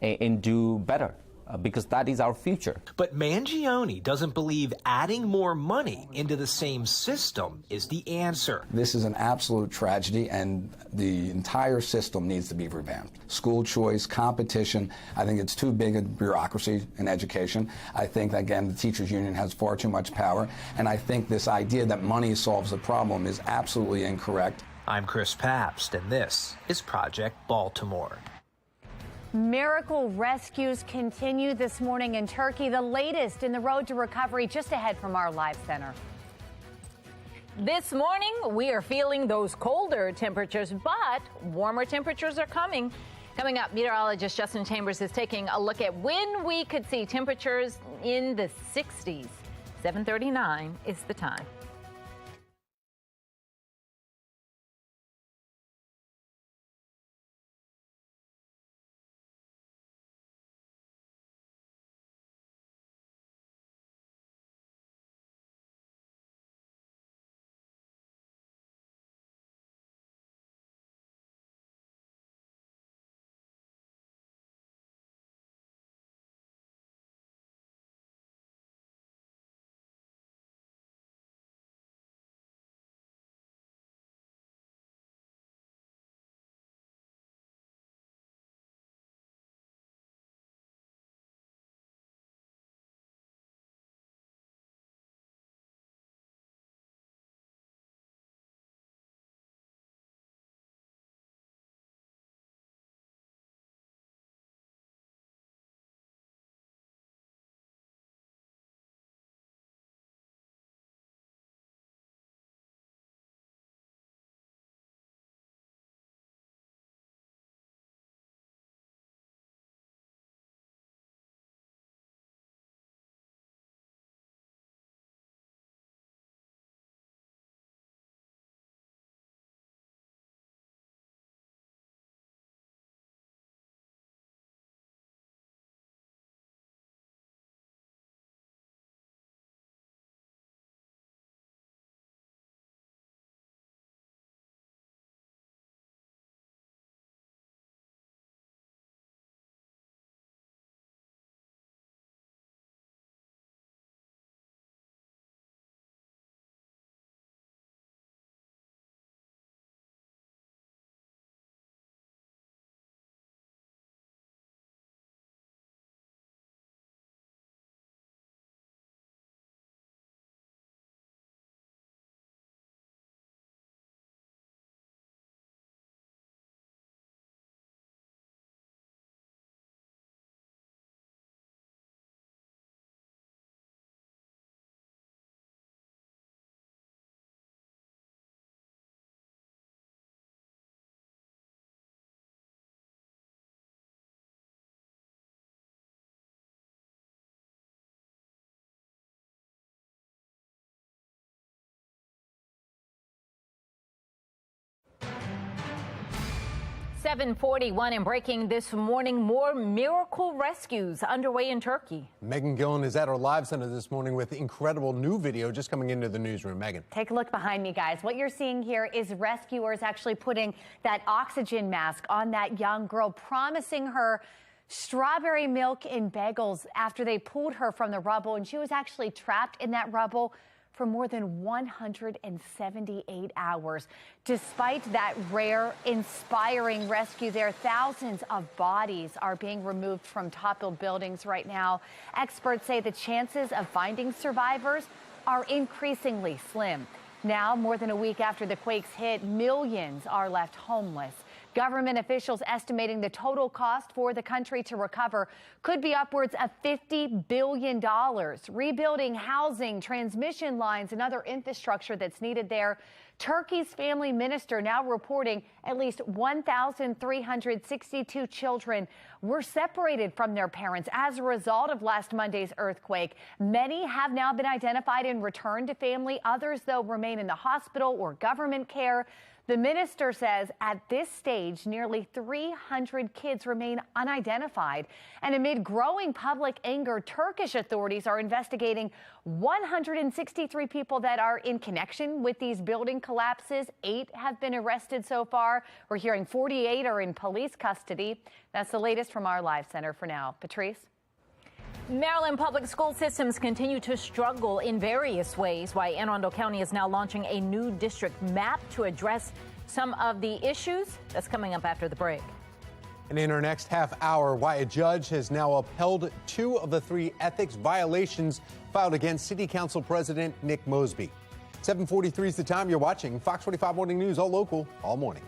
Speaker 19: and do better. Because that is our future.
Speaker 12: But Mangione doesn't believe adding more money into the same system is the answer.
Speaker 11: This is an absolute tragedy, and the entire system needs to be revamped. School choice, competition, I think it's too big a bureaucracy in education. I think, again, the teachers union has far too much power, and I think this idea that money solves the problem is absolutely incorrect.
Speaker 12: I'm Chris Pabst, and this is Project Baltimore.
Speaker 2: Miracle rescues continue this morning in Turkey. The latest in the road to recovery just ahead from our live center.
Speaker 21: This morning, we are feeling those colder temperatures, but warmer temperatures are coming. Coming up, meteorologist Justin Chambers is taking a look at when we could see temperatures in the 60s. 7:39 is the time. (7:41) and breaking this morning, more miracle rescues underway in Turkey.
Speaker 22: Megan Gillen is at our live center this morning with incredible new video just coming into the newsroom. Megan.
Speaker 2: Take a look behind me, guys. What you're seeing here is rescuers actually putting that oxygen mask on that young girl, promising her strawberry milk and bagels after they pulled her from the rubble. And she was actually trapped in that rubble for more than 178 hours. Despite that rare, inspiring rescue there, thousands of bodies are being removed from toppled buildings right now. Experts say the chances of finding survivors are increasingly slim. Now, more than a week after the quakes hit, millions are left homeless. Government officials estimating the total cost for the country to recover could be upwards of $50 billion. Rebuilding housing, transmission lines, and other infrastructure that's needed there. Turkey's family minister now reporting at least 1,362 children were separated from their parents as a result of last Monday's earthquake. Many have now been identified and returned to family. Others, though, remain in the hospital or government care. The minister says at this stage, nearly 300 kids remain unidentified. And amid growing public anger, Turkish authorities are investigating 163 people that are in connection with these building collapses. 8 have been arrested so far. We're hearing 48 are in police custody. That's the latest from our live center for now. Patrice?
Speaker 21: Maryland public school systems continue to struggle in various ways, while Anne Arundel County is now launching a new district map to address some of the issues. That's coming up after the break.
Speaker 22: And in our next half hour, why a judge has now upheld 2 of the 3 ethics violations filed against City Council President Nick Mosby. 7:43 is the time. You're watching Fox 45 Morning News, all local, all morning.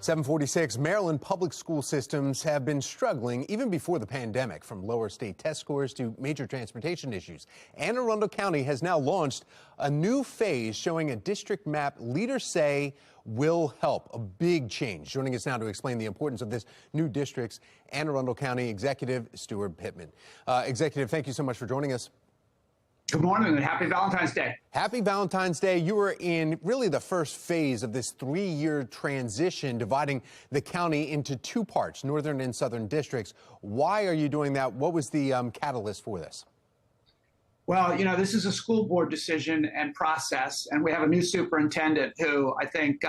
Speaker 22: .746, Maryland public school systems have been struggling even before the pandemic, from lower state test scores to major transportation issues. Anne Arundel County has now launched a new phase showing a district map leaders say will help. A big change. Joining us now to explain the importance of this new district's Anne Arundel County Executive Stuart Pittman. Executive, thank you so much for joining us.
Speaker 4: Good morning and happy Valentine's Day.
Speaker 22: Happy Valentine's Day. You were in really the first phase of this 3-year transition, dividing the county into 2 parts, northern and southern districts. Why are you doing that? What was the catalyst for this?
Speaker 4: Well, you know, this is a school board decision and process, and we have a new superintendent who I think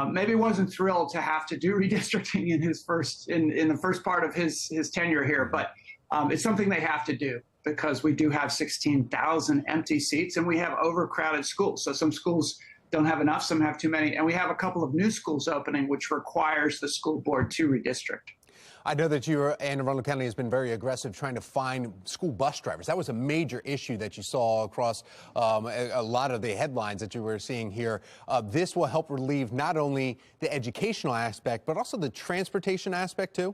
Speaker 4: maybe wasn't thrilled to have to do redistricting in the first part of his tenure here, but it's something they have to do because we do have 16,000 empty seats and we have overcrowded schools. So some schools don't have enough, some have too many, and we have a couple of new schools opening, which requires the school board to redistrict.
Speaker 22: I know that Anne Arundel County has been very aggressive trying to find school bus drivers. That was a major issue that you saw across a lot of the headlines that you were seeing here. This will help relieve not only the educational aspect, but also the transportation aspect too?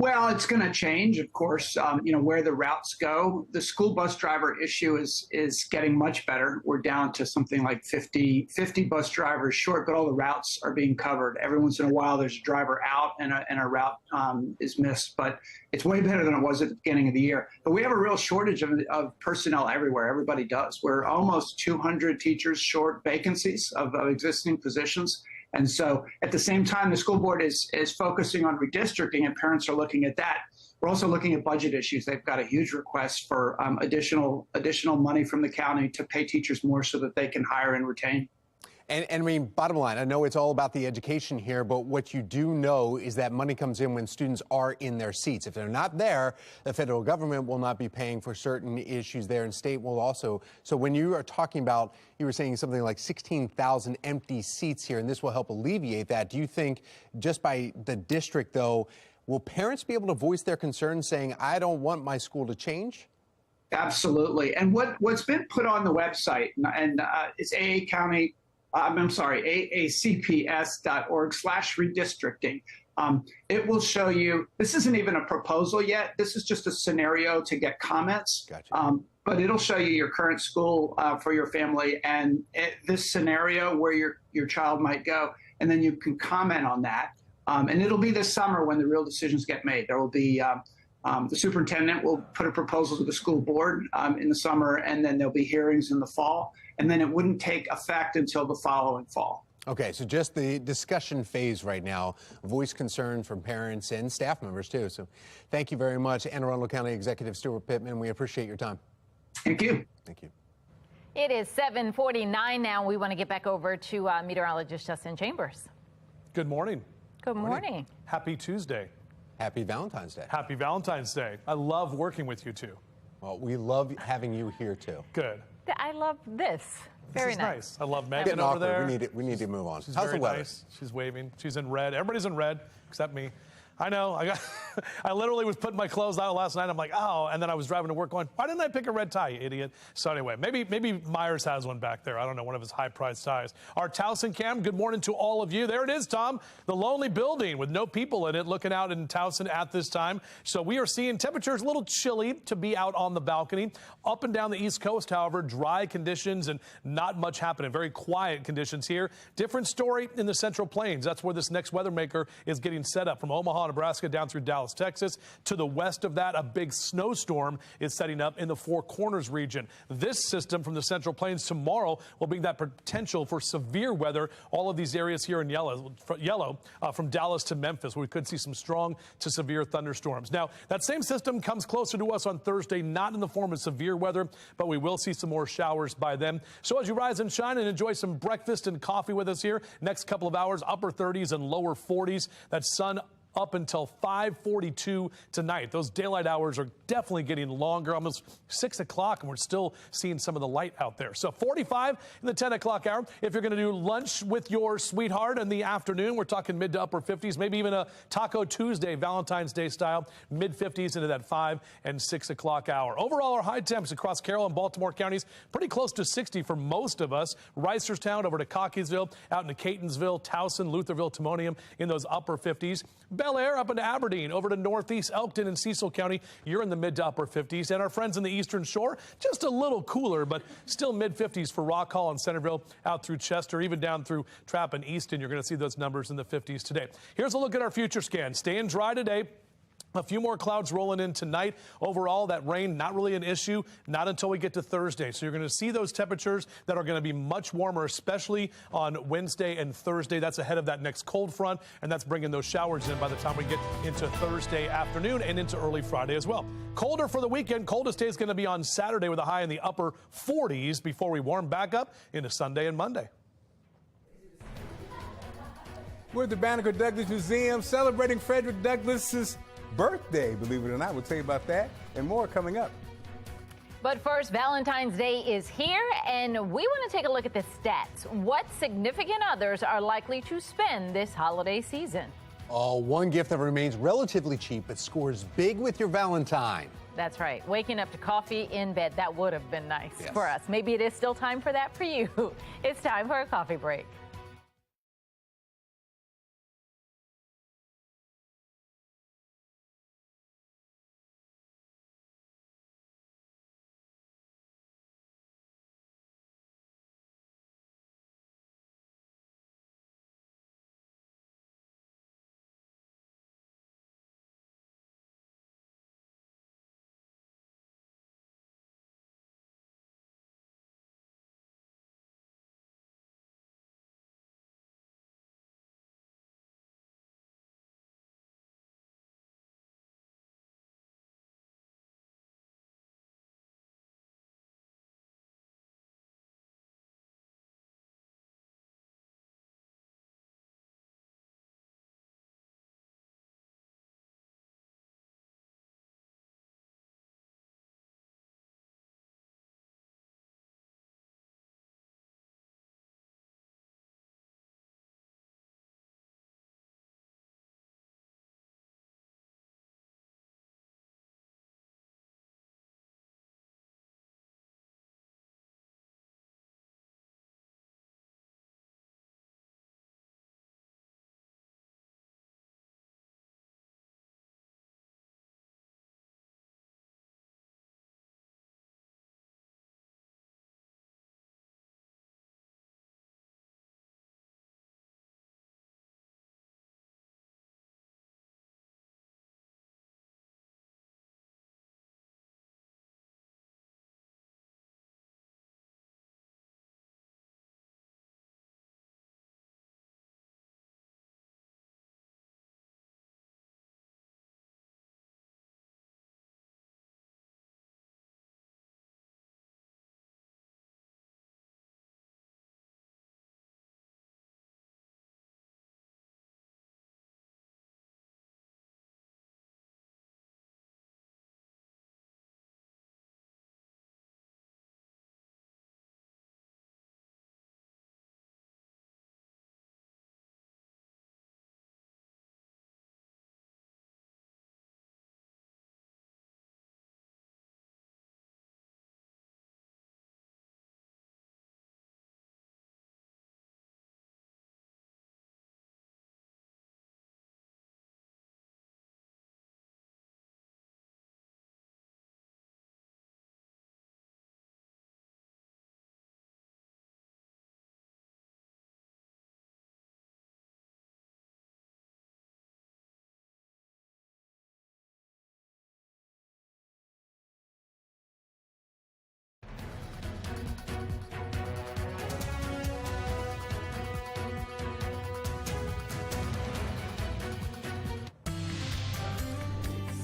Speaker 4: Well, it's going to change, of course, where the routes go. The school bus driver issue is getting much better. We're down to something like 50 bus drivers short, but all the routes are being covered. Every once in a while, there's a driver out and a route is missed, but it's way better than it was at the beginning of the year. But we have a real shortage of personnel everywhere. Everybody does. We're almost 200 teachers short vacancies of existing positions. And so at the same time, the school board is focusing on redistricting and parents are looking at that. We're also looking at budget issues. They've got a huge request for additional money from the county to pay teachers more so that they can hire and retain.
Speaker 22: And I mean, bottom line, I know it's all about the education here, but what you do know is that money comes in when students are in their seats. If they're not there, the federal government will not be paying for certain issues there, and state will also. So when you are talking about, you were saying something like 16,000 empty seats here, and this will help alleviate that. Do you think just by the district, though, will parents be able to voice their concerns saying, I don't want my school to change?
Speaker 4: Absolutely. And what's been put on the website, and it's aacps.org/redistricting. It will show you, this isn't even a proposal yet. This is just a scenario to get comments.
Speaker 22: Gotcha.
Speaker 4: But it'll show you your current school for your family and this scenario where your child might go. And then you can comment on that. And it'll be this summer when the real decisions get made. There will be the superintendent will put a proposal to the school board in the summer, and then there'll be hearings in the fall. And then it wouldn't take effect until the following fall.
Speaker 22: Okay, so just the discussion phase right now, voice concerns from parents and staff members too. So thank you very much, Anne Arundel County Executive Stuart Pittman. We appreciate your time.
Speaker 4: Thank you.
Speaker 22: Thank you.
Speaker 21: It is 7:49 now. We want to get back over to meteorologist Justin Chambers.
Speaker 3: Good morning.
Speaker 21: Good morning.
Speaker 3: Happy Tuesday.
Speaker 22: Happy Valentine's Day.
Speaker 3: Happy Valentine's Day. I love working with you two.
Speaker 22: Well, we love having you here too.
Speaker 3: Good.
Speaker 21: I love this. Very
Speaker 3: nice. I love Megan
Speaker 22: Getting
Speaker 3: over
Speaker 22: awkward.
Speaker 3: there.
Speaker 22: We need to move on.
Speaker 3: She's
Speaker 22: How's
Speaker 3: very
Speaker 22: the weather?
Speaker 3: nice. She's waving. She's in red. Everybody's in red except me. I know. I literally was putting my clothes out last night. I'm like, oh, and then I was driving to work going, why didn't I pick a red tie, you idiot? So anyway, maybe Myers has one back there. I don't know, one of his high-priced ties. Our Towson cam, good morning to all of you. There it is, Tom, the lonely building with no people in it looking out in Towson at this time. So we are seeing temperatures a little chilly to be out on the balcony. Up and down the East Coast, however, dry conditions and not much happening. Very quiet conditions here. Different story in the Central Plains. That's where this next weather maker is getting set up from Omaha, Nebraska, down through Dallas, Texas. To the west of that, a big snowstorm is setting up in the Four Corners region. This system from the Central Plains tomorrow will bring that potential for severe weather. All of these areas here in yellow from Dallas to Memphis, where we could see some strong to severe thunderstorms. Now, that same system comes closer to us on Thursday, not in the form of severe weather, but we will see some more showers by then. So as you rise and shine and enjoy some breakfast and coffee with us here, next couple of hours, upper 30s and lower 40s. That sun up until 5:42 tonight. Those daylight hours are definitely getting longer, almost 6 o'clock, and we're still seeing some of the light out there. So 45 in the 10 o'clock hour. If you're going to do lunch with your sweetheart in the afternoon, we're talking mid to upper 50s, maybe even a Taco Tuesday, Valentine's Day style, mid 50s into that 5 and 6 o'clock hour. Overall, our high temps across Carroll and Baltimore counties, pretty close to 60 for most of us. Reisterstown over to Cockeysville, out into Catonsville, Towson, Lutherville, Timonium in those upper 50s. Bel Air up into Aberdeen, over to Northeast Elkton and Cecil County. You're in the mid to upper 50s. And our friends in the Eastern Shore, just a little cooler, but still mid 50s for Rock Hall and Centerville, out through Chester, even down through Trapp and Easton. You're going to see those numbers in the 50s today. Here's a look at our future scan. Staying dry today. A few more clouds rolling in tonight. Overall, that rain not really an issue, not until we get to Thursday. So you're going to see those temperatures that are going to be much warmer, especially on Wednesday and Thursday. That's ahead of that next cold front, and that's bringing those showers in by the time we get into Thursday afternoon and into early Friday as well. Colder for the weekend. Coldest day is going to be on Saturday with a high in the upper 40s before we warm back up into Sunday and Monday.
Speaker 6: We're at the Banneker Douglas Museum celebrating Frederick Douglass's birthday, believe it or not. We'll tell you about that and more coming up.
Speaker 21: But first, Valentine's Day is here, and we want to take a look at the stats. What significant others are likely to spend this holiday season?
Speaker 22: Oh, one gift that remains relatively cheap but scores big with your Valentine.
Speaker 21: That's right. Waking up to coffee in bed, that would have been nice for us. Maybe it is still time for that for you. It's time for a coffee break.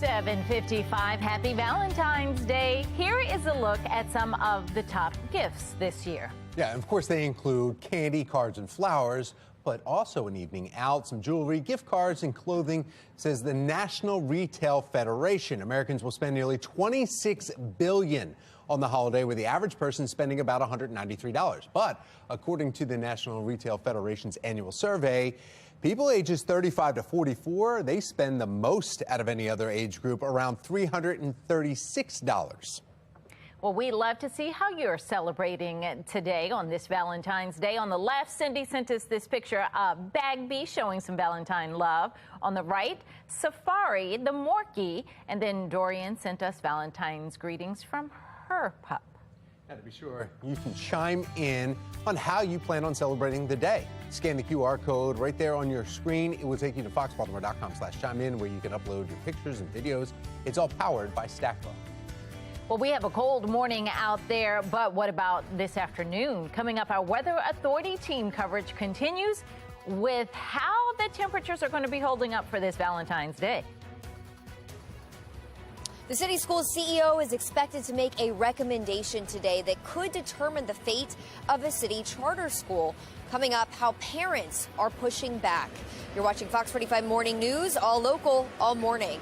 Speaker 21: $7:55. Happy Valentine's Day. Here is a look at some of the top gifts this year.
Speaker 22: Yeah, and of course they include candy, cards, and flowers, but also an evening out, some jewelry, gift cards, and clothing, says the National Retail Federation. Americans will spend nearly $26 billion on the holiday, with the average person spending about $193. But according to the National Retail Federation's annual survey, people ages 35 to 44, they spend the most out of any other age group, around $336.
Speaker 21: Well, we love to see how you're celebrating today on this Valentine's Day. On the left, Cindy sent us this picture of Bagby showing some Valentine love. On the right, Safari, the Morkie, and then Dorian sent us Valentine's greetings from her pup.
Speaker 22: Now, to be sure, you can chime in on how you plan on celebrating the day. Scan the QR code right there on your screen. It will take you to foxbaltimore.com/chime in, where you can upload your pictures and videos. It's all powered by Stacklow.
Speaker 21: Well, we have a cold morning out there, but what about this afternoon? Coming up, our Weather Authority team coverage continues with how the temperatures are going to be holding up for this Valentine's Day.
Speaker 13: The city school's CEO is expected to make a recommendation today that could determine the fate of a city charter school. Coming up, how parents are pushing back. You're watching Fox 45 Morning News, all local, all morning.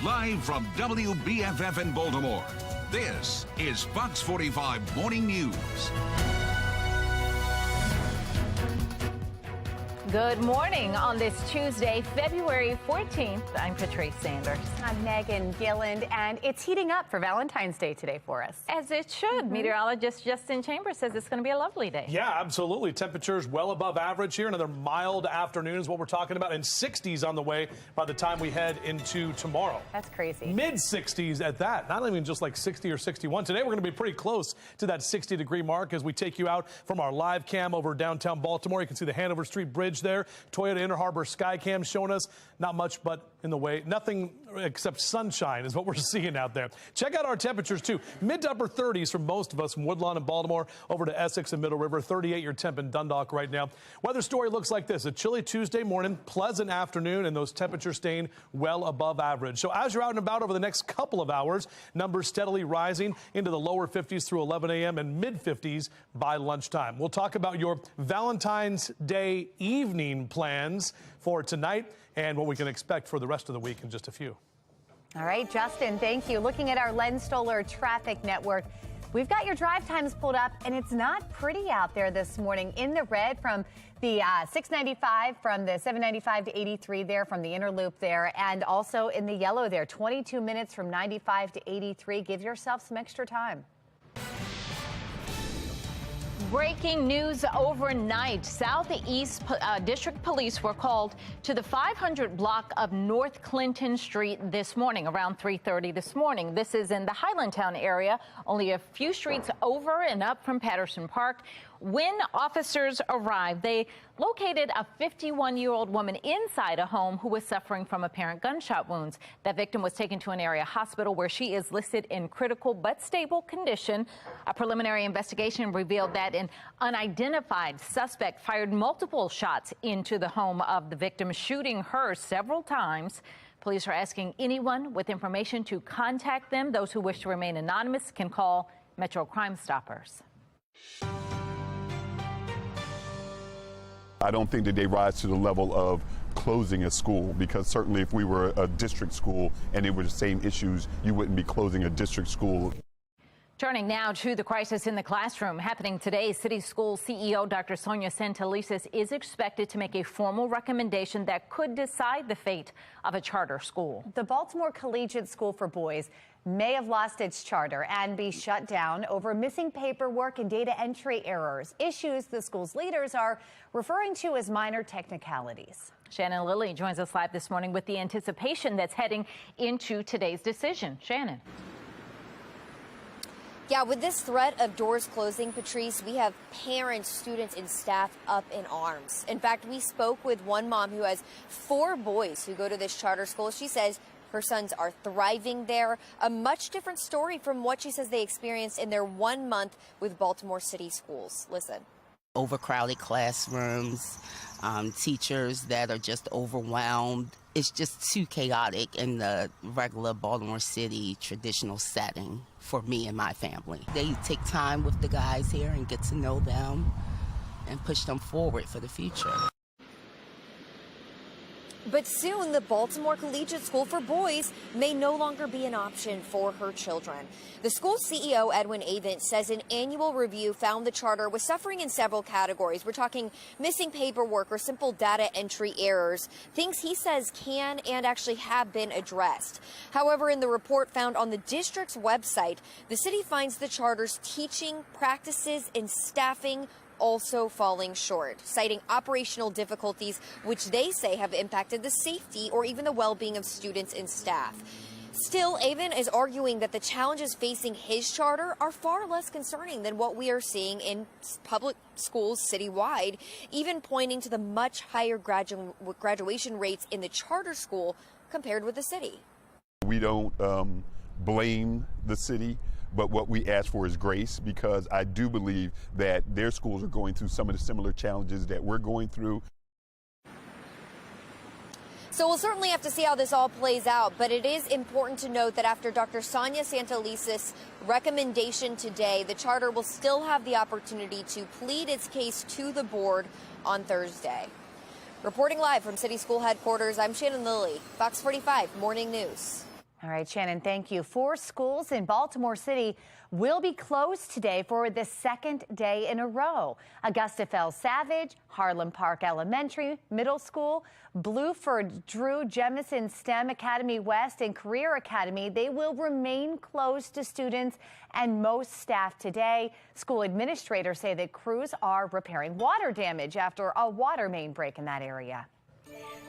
Speaker 1: Live from WBFF in Baltimore, this is Fox 45 Morning News.
Speaker 21: Good morning on this Tuesday, February 14th. I'm Patrice Sanders.
Speaker 2: I'm Megan Gilland, and it's heating up for Valentine's Day today for us.
Speaker 21: As it should. Meteorologist Justin Chambers says it's going to be a lovely day.
Speaker 3: Yeah, absolutely. Temperatures well above average here. Another mild afternoon is what we're talking about, and 60s on the way by the time we head into tomorrow.
Speaker 2: That's crazy.
Speaker 3: Mid 60s at that. Not even just like 60 or 61. Today we're going to be pretty close to that 60-degree mark as we take you out from our live cam over downtown Baltimore. You can see the Hanover Street Bridge there. Toyota Inner Harbor Sky Cam showing us not much but in the way. Nothing except sunshine is what we're seeing out there. Check out our temperatures, too. Mid to upper 30s for most of us from Woodlawn and Baltimore over to Essex and Middle River. 38 your temp in Dundalk right now. Weather story looks like this. A chilly Tuesday morning, pleasant afternoon, and those temperatures staying well above average. So as you're out and about over the next couple of hours, numbers steadily rising into the lower 50s through 11 a.m. and mid 50s by lunchtime. We'll talk about your Valentine's Day evening plans for tonight and what we can expect for the rest of the week in just a few.
Speaker 2: All right, Justin, thank you. Looking at our Len Stoller traffic network, we've got your drive times pulled up, and it's not pretty out there this morning. In the red from the 695, from the 795 to 83 there, from the inner loop there, and also in the yellow there, 22 minutes from 95 to 83. Give yourself some extra time.
Speaker 21: Breaking news overnight. Southeast District Police were called to the 500 block of North Clinton Street this morning, around 3:30 this morning. This is in the Highlandtown area, only a few streets over and up from Patterson Park, When officers arrived, they located a 51-year-old woman inside a home who was suffering from apparent gunshot wounds. That victim was taken to an area hospital where she is listed in critical but stable condition. A preliminary investigation revealed that an unidentified suspect fired multiple shots into the home of the victim, shooting her several times. Police are asking anyone with information to contact them. Those who wish to remain anonymous can call Metro Crime Stoppers.
Speaker 7: I don't think that they rise to the level of closing a school, because certainly if we were a district school and it were the same issues, you wouldn't be closing a district school.
Speaker 21: Turning now to the crisis in the classroom happening today, City School CEO Dr. Sonia Santelises is expected to make a formal recommendation that could decide the fate of a charter school.
Speaker 2: The Baltimore Collegiate School for Boys may have lost its charter and be shut down over missing paperwork and data entry errors, issues the school's leaders are referring to as minor technicalities.
Speaker 21: Shannon Lilly joins us live this morning with the anticipation that's heading into today's decision. Shannon.
Speaker 13: Yeah, with this threat of doors closing, Patrice, we have parents, students, and staff up in arms. In fact, we spoke with one mom who has 4 boys who go to this charter school. She says her sons are thriving there. A much different story from what she says they experienced in their 1 month with Baltimore City schools. Listen.
Speaker 20: Overcrowded classrooms, teachers that are just overwhelmed. It's just too chaotic in the regular Baltimore City traditional setting for me and my family. They take time with the guys here and get to know them and push them forward for the future.
Speaker 13: But soon, the Baltimore Collegiate School for Boys may no longer be an option for her children. The school's CEO, Edwin Avent, says an annual review found the charter was suffering in several categories. We're talking missing paperwork or simple data entry errors, things he says can and actually have been addressed. However, in the report found on the district's website, the city finds the charter's teaching practices and staffing also falling short, citing operational difficulties which they say have impacted the safety or even the well-being of students and staff. Still, Avent is arguing that the challenges facing his charter are far less concerning than what we are seeing in public schools citywide, even pointing to the much higher graduation rates in the charter school compared with the city.
Speaker 7: We don't blame the city, but what we ask for is grace, because I do believe that their schools are going through some of the similar challenges that we're going through.
Speaker 13: So we'll certainly have to see how this all plays out, but it is important to note that after Dr. Sonia Santelises' recommendation today, the charter will still have the opportunity to plead its case to the board on Thursday. Reporting live from City School headquarters, I'm Shannon Lilly, Fox 45 Morning News.
Speaker 2: All right, Shannon, thank you. 4 schools in Baltimore City will be closed today for the 2nd day in a row. Augusta Fells Savage, Harlem Park Elementary, Middle School, Bluford Drew Jemison STEM Academy West, and Career Academy. They will remain closed to students and most staff today. School administrators say that crews are repairing water damage after a water main break in that area.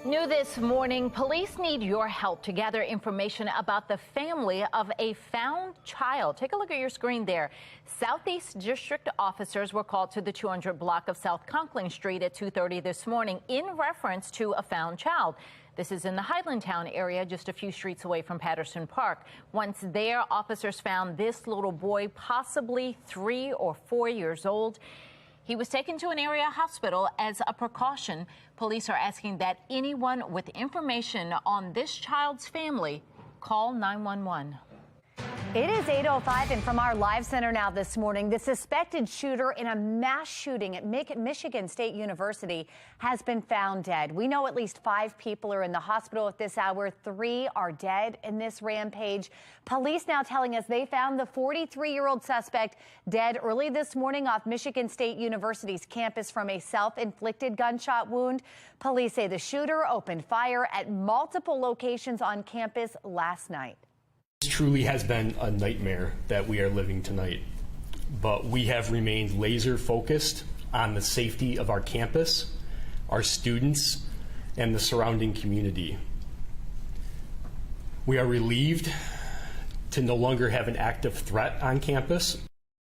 Speaker 21: New this morning, police need your help to gather information about the family of a found child. Take a look at your screen there. Southeast District officers were called to the 200 block of South Conkling Street at 2:30 this morning in reference to a found child. This is in the Highlandtown area, just a few streets away from Patterson Park. Once there, officers found this little boy, possibly 3 or 4 years old. He was taken to an area hospital as a precaution. Police are asking that anyone with information on this child's family call 911.
Speaker 2: It is 8:05, and from our live center now this morning, the suspected shooter in a mass shooting at Michigan State University has been found dead. We know at least 5 people are in the hospital at this hour. 3 are dead in this rampage. Police now telling us they found the 43-year-old suspect dead early this morning off Michigan State University's campus from a self-inflicted gunshot wound. Police say the shooter opened fire at multiple locations on campus last night.
Speaker 8: This truly has been a nightmare that we are living tonight, but we have remained laser focused on the safety of our campus, our students, and the surrounding community. We are relieved to no longer have an active threat on campus.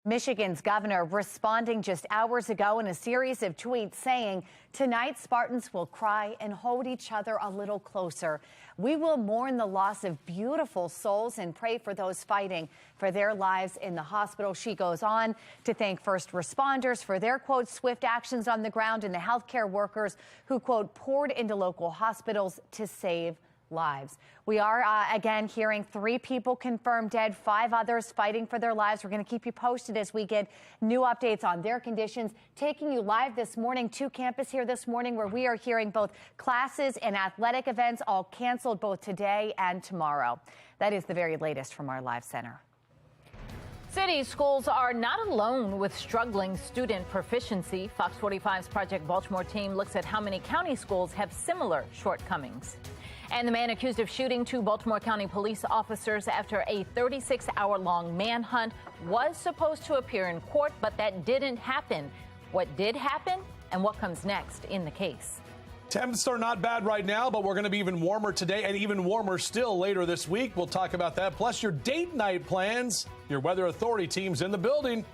Speaker 2: Michigan's governor responding just hours ago in a series of tweets saying, tonight Spartans will cry and hold each other a little closer. We will mourn the loss of beautiful souls and pray for those fighting for their lives in the hospital. She goes on to thank first responders for their, quote, swift actions on the ground and the healthcare workers who, quote, poured into local hospitals to save lives. We are again hearing 3 people confirmed dead, 5 others fighting for their lives. We're going to keep you posted as we get new updates on their conditions. Taking you live this morning to campus here this morning, where we are hearing both classes and athletic events all canceled both today and tomorrow. That is the very latest from our live center.
Speaker 21: City schools are not alone with struggling student proficiency. Fox 45's Project Baltimore team looks at how many county schools have similar shortcomings. And the man accused of shooting 2 Baltimore County police officers after a 36-hour-long manhunt was supposed to appear in court, but that didn't happen. What did happen and what comes next in the case?
Speaker 3: Temps are not bad right now, but we're going to be even warmer today and even warmer still later this week. We'll talk about that, plus your date night plans. Your Weather Authority team's in the building.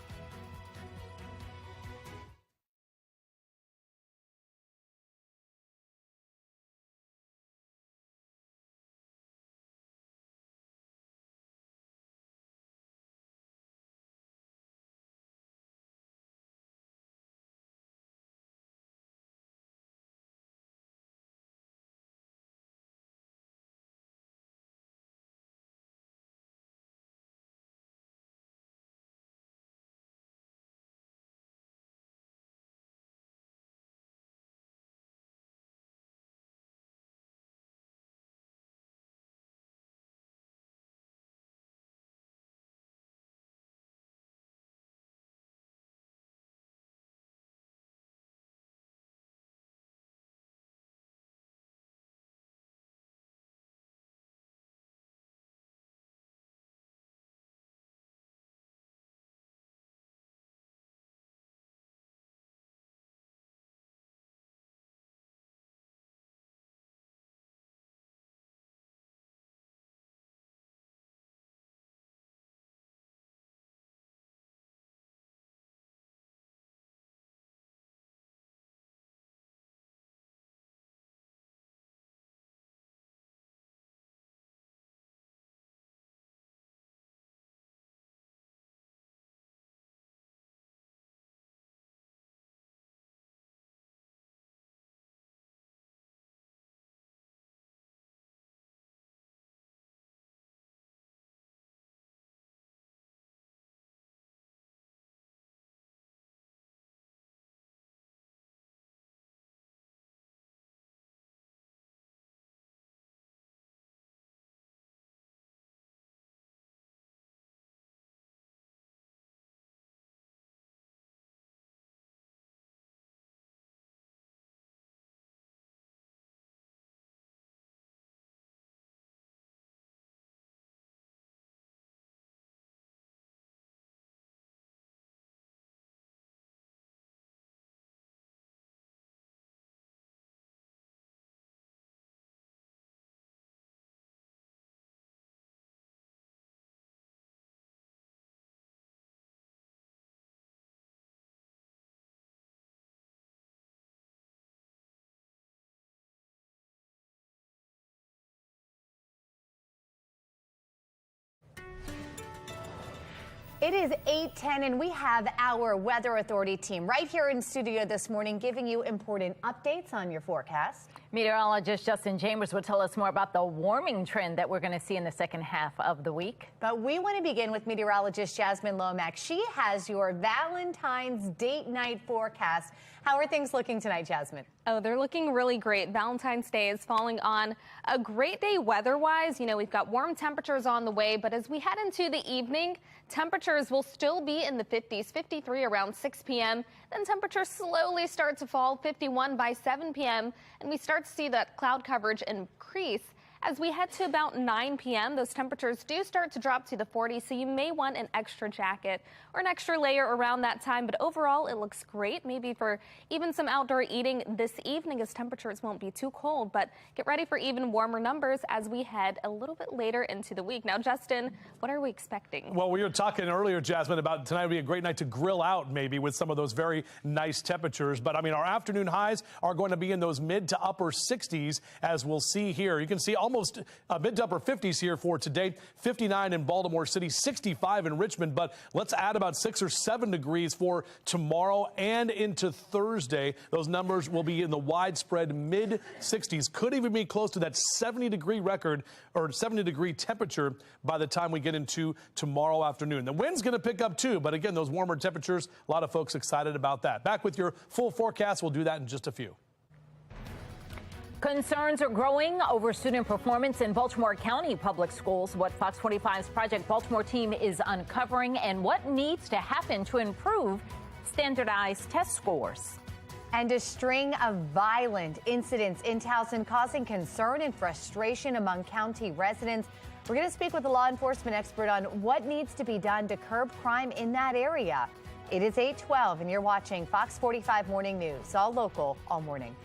Speaker 2: It is 8:10 and we have our Weather Authority team right here in studio this morning giving you important updates on your forecast.
Speaker 21: Meteorologist Justin Chambers will tell us more about the warming trend that we're going to see in the second half of the week.
Speaker 2: But we want to begin with meteorologist Jasmine Lomack. She has your Valentine's date night forecast. How are things looking tonight, Jasmine?
Speaker 9: Oh, they're looking really great. Valentine's Day is falling on a great day weather-wise. You know, we've got warm temperatures on the way, but as we head into the evening, temperatures will still be in the 50s, 53 around 6 p.m. Then temperatures slowly start to fall, 51 by 7 p.m. And we start to see that cloud coverage increase As we head to about 9 p.m., those temperatures do start to drop to the 40s, so you may want an extra jacket or an extra layer around that time. But overall, it looks great, maybe for even some outdoor eating this evening, as temperatures won't be too cold. But get ready for even warmer numbers as we head a little bit later into the week. Now, Justin, what are we expecting?
Speaker 3: Well, we were talking earlier, Jasmine, about tonight would be a great night to grill out, maybe, with some of those very nice temperatures. But I mean, our afternoon highs are going to be in those mid to upper 60s, as we'll see here. You can see almost mid to upper 50s here for today. 59 in Baltimore City, 65 in Richmond. But let's add about 6 or 7 degrees for tomorrow and into Thursday. Those numbers will be in the widespread mid 60s. Could even be close to that 70-degree record or 70-degree temperature by the time we get into tomorrow afternoon. The wind's going to pick up too, but again, those warmer temperatures, a lot of folks excited about that. Back with your full forecast. We'll do that in just a few.
Speaker 21: Concerns are growing over student performance in Baltimore County public schools. What Fox 45's Project Baltimore team is uncovering and what needs to happen to improve standardized test scores.
Speaker 2: And a string of violent incidents in Towson causing concern and frustration among county residents. We're going to speak with a law enforcement expert on what needs to be done to curb crime in that area. It is 8:12 and you're watching Fox 45 Morning News, all local, all morning.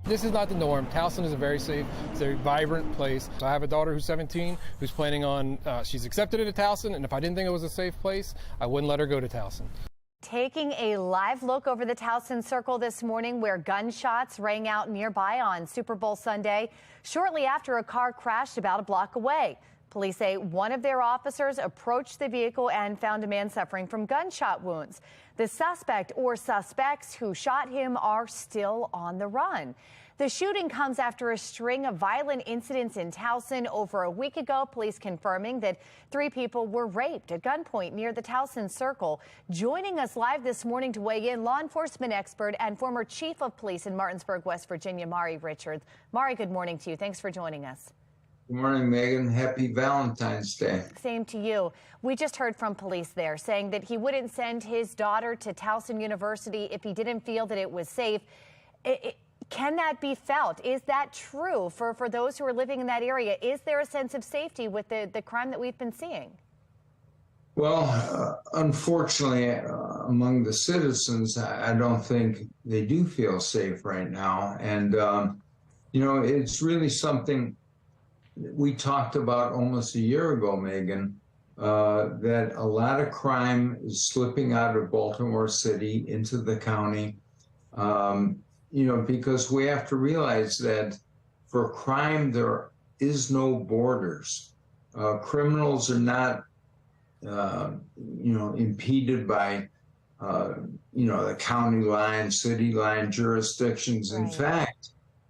Speaker 5: This is not the norm. Towson is a very safe, it's a vibrant place. So I have a daughter who's 17 who's planning on, she's accepted at Towson, and if I didn't think it was a safe place, I wouldn't let her go to Towson.
Speaker 2: Taking a live look over the Towson Circle this morning, where gunshots rang out nearby on Super Bowl Sunday shortly after a car crashed about a block away. Police say one of their officers approached the vehicle and found a man suffering from gunshot wounds. The suspect or suspects who shot him are still on the run. The shooting comes after a string of violent incidents in Towson over a week ago. Police confirming that 3 people were raped at gunpoint near the Towson Circle. Joining us live this morning to weigh in, law enforcement expert and former chief of police in Martinsburg, West Virginia, Mari Richards. Mari, good morning to you. Thanks for joining us.
Speaker 10: Good morning, Megan. Happy Valentine's Day.
Speaker 2: Same to you. We just heard from police there saying that he wouldn't send his daughter to Towson University if he didn't feel that it was safe. Can that be felt? Is that true for those who are living in that area? Is there a sense of safety with the crime that we've been seeing?
Speaker 10: Well, unfortunately, among the citizens, I don't think they do feel safe right now. And, you know, it's really something we talked about almost a year ago, Megan, that a lot of crime is slipping out of Baltimore City into the county. You know, because we have to realize that for crime, there is no borders. Criminals are not, you know, impeded by, you know, the county line, city line jurisdictions. Right. In fact,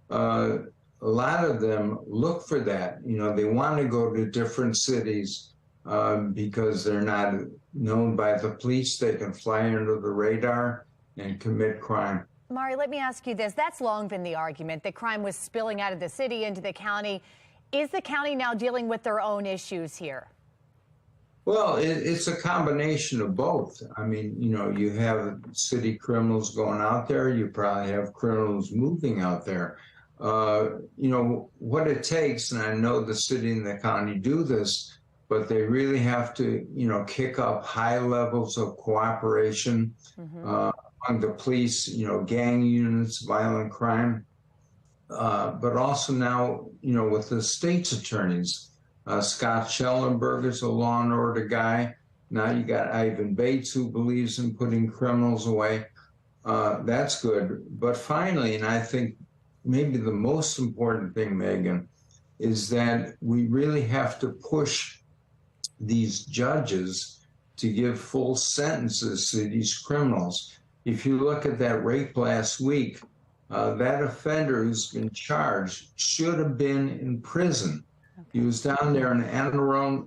Speaker 10: a lot of them look for that. You know, they want to go to different cities because they're not known by the police. They can fly under the radar and commit crime.
Speaker 2: Mari, let me ask you this. That's long been the argument that crime was spilling out of the city into the county. Is the county now dealing with their own issues here?
Speaker 10: Well, it's a combination of both. I mean, you know, you have city criminals going out there. You probably have criminals moving out there. You know, what it takes, and I know the city and the county do this, but they really have to, you know, kick up high levels of cooperation. Among the police, you know, gang units, violent crime, but also now, you know, with the state's attorneys. Scott Schellenberg is a law and order guy. Now you got Ivan Bates, who believes in putting criminals away. That's good. But finally, and I think maybe the most important thing, Megan, is that we really have to push these judges to give full sentences to these criminals. If you look at that rape last week, that offender who's been charged should have been in prison. Okay. He was down there in Anne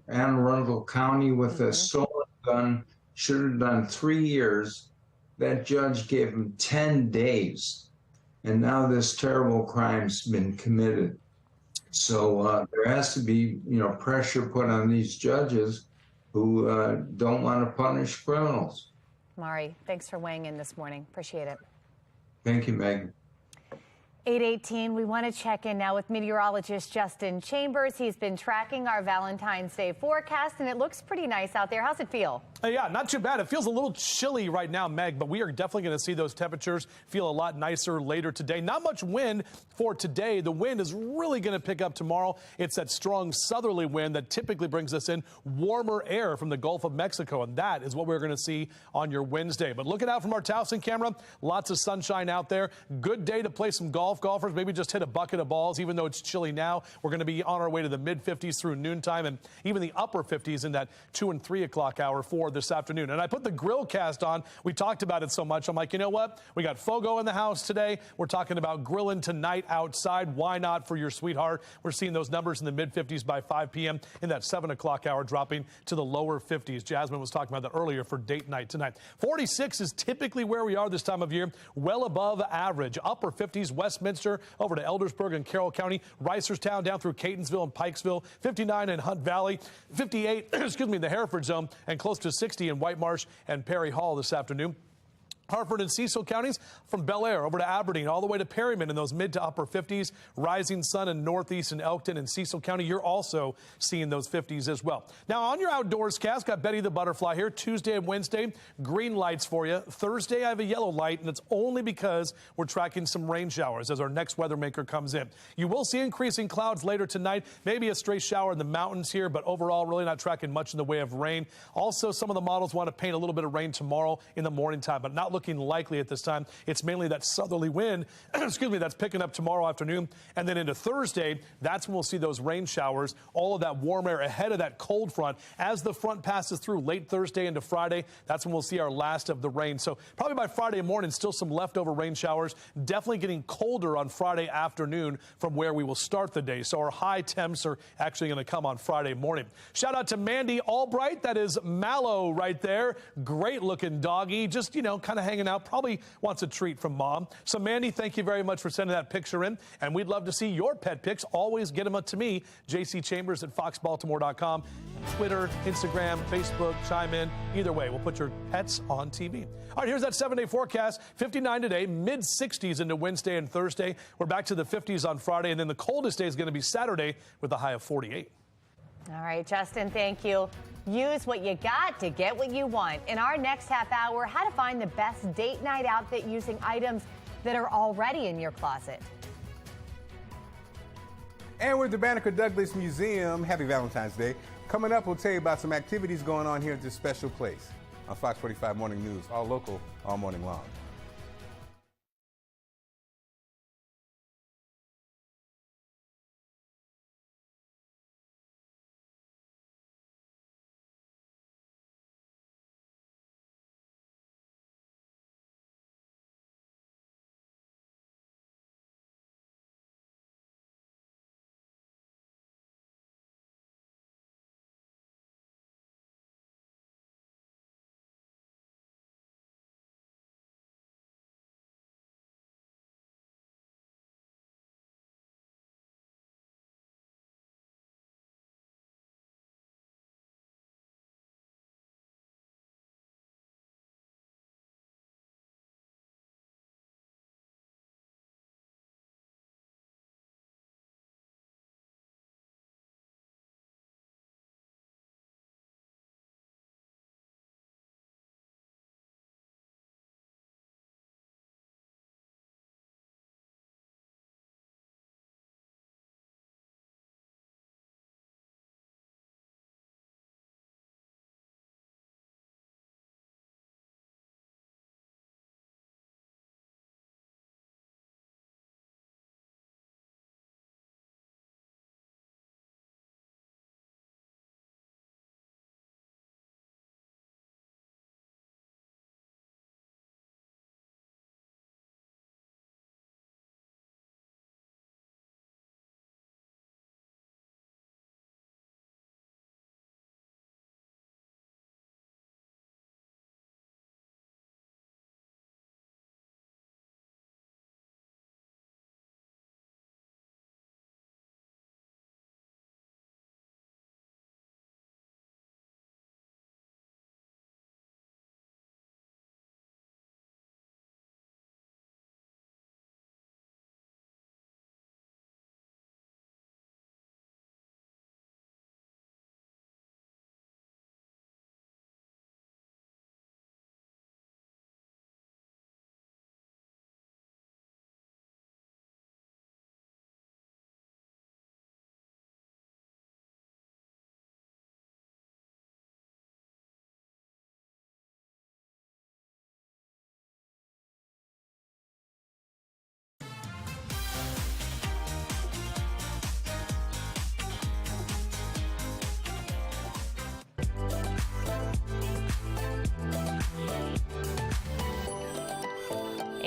Speaker 10: Arundel County with a stolen gun, should have done 3 years. That judge gave him 10 days. And now this terrible crime's been committed. So there has to be, you know, pressure put on these judges who don't want to punish criminals.
Speaker 2: Mari, thanks for weighing in this morning. Appreciate it.
Speaker 10: Thank you, Megan.
Speaker 2: 8:18, we want to check in now with meteorologist Justin Chambers. He's been tracking our Valentine's Day forecast, and it looks pretty nice out there. How's it feel?
Speaker 3: Yeah, not too bad. It feels a little chilly right now, Meg, but we are definitely going to see those temperatures feel a lot nicer later today. Not much wind for today. The wind is really going to pick up tomorrow. It's that strong southerly wind that typically brings us in warmer air from the Gulf of Mexico, and that is what we're going to see on your Wednesday. But looking out from our Towson camera, lots of sunshine out there. Good day to play some golf. Golfers, maybe just hit a bucket of balls. Even though it's chilly now, we're going to be on our way to the mid-50s through noontime and even the upper 50s in that 2 and 3 o'clock hour for this afternoon. And I put the grill cast on. We talked about it so much. I'm like, you know what? We got Fogo in the house today. We're talking about grilling tonight outside. Why not for your sweetheart? We're seeing those numbers in the mid-50s by 5 p.m. in that 7 o'clock hour, dropping to the lower 50s. Jasmine was talking about that earlier for date night tonight. 46 is typically where we are this time of year, well above average. Upper 50s, Westminster over to Eldersburg and Carroll County, Reisterstown down through Catonsville and Pikesville, 59 in Hunt Valley, 58, excuse me, in the Hereford zone, and close to 60 in White Marsh and Perry Hall this afternoon. Harford and Cecil counties from Bel Air over to Aberdeen, all the way to Perryman in those mid to upper 50s. Rising sun in northeast and Elkton and Cecil County. You're also seeing those 50s as well. Now on your outdoors cast, got Betty the Butterfly here. Tuesday and Wednesday, green lights for you. Thursday, I have a yellow light, and it's only because we're tracking some rain showers as our next weather maker comes in. You will see increasing clouds later tonight, maybe a stray shower in the mountains here, but overall really not tracking much in the way of rain. Also, some of the models want to paint a little bit of rain tomorrow in the morning time, but not looking likely at this time. It's mainly that southerly wind, excuse me, that's picking up tomorrow afternoon. And then into Thursday, that's when we'll see those rain showers, all of that warm air ahead of that cold front. As the front passes through late Thursday into Friday, that's when we'll see our last of the rain. So probably by Friday morning, still some leftover rain showers. Definitely getting colder on Friday afternoon from where we will start the day. So our high temps are actually going to come on Friday morning. Shout out to Mandy Albright. That is Mallow right there. Great looking doggy. Just, you know, kind of hanging out, probably wants a treat from mom. So, Mandy, thank you very much for sending that picture in. And we'd love to see your pet pics. Always get them up to me, JC Chambers at foxbaltimore.com. Twitter, Instagram, Facebook, chime in. Either way, we'll put your pets on TV. All right, here's that 7-day forecast. 59 today, mid-60s into Wednesday and Thursday. We're back to the 50s on Friday, and then the coldest day is going to be Saturday with a high of 48.
Speaker 2: All right, Justin, thank you. Use what you got to get what you want. In our next half hour, how to find the best date night outfit using items that are already in your closet.
Speaker 6: And we're at the Banneker Douglas Museum. Happy Valentine's Day. Coming up, we'll tell you about some activities going on here at this special place on Fox 45 Morning News, all local, all morning long.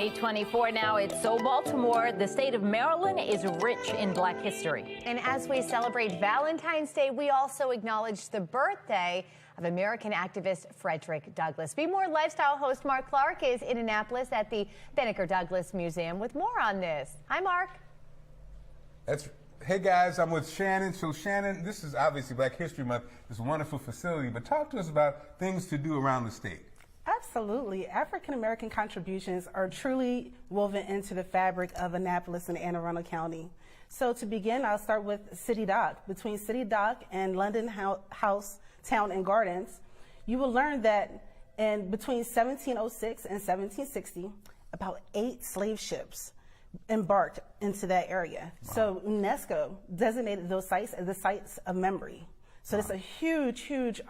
Speaker 21: .824 now. It's So Baltimore. The state of Maryland is rich in Black history.
Speaker 2: And as we celebrate Valentine's Day, we also acknowledge the birthday of American activist Frederick Douglass. Be More lifestyle host Mark Clark is in Annapolis at the Banneker Douglas Museum with more on this. Hi, Mark.
Speaker 6: Hey guys, I'm with Shannon. So Shannon, this is obviously Black History Month. It's a wonderful facility, but talk to us about things to do around the state.
Speaker 14: Absolutely. African American contributions are truly woven into the fabric of Annapolis and Anne Arundel County. So to begin, I'll start with City Dock. Between City Dock and London House, Town and Gardens, you will learn that in between 1706 and 1760, about 8 slave ships embarked into that area. Wow. So UNESCO designated those sites as the sites of memory. So wow. It's a huge, huge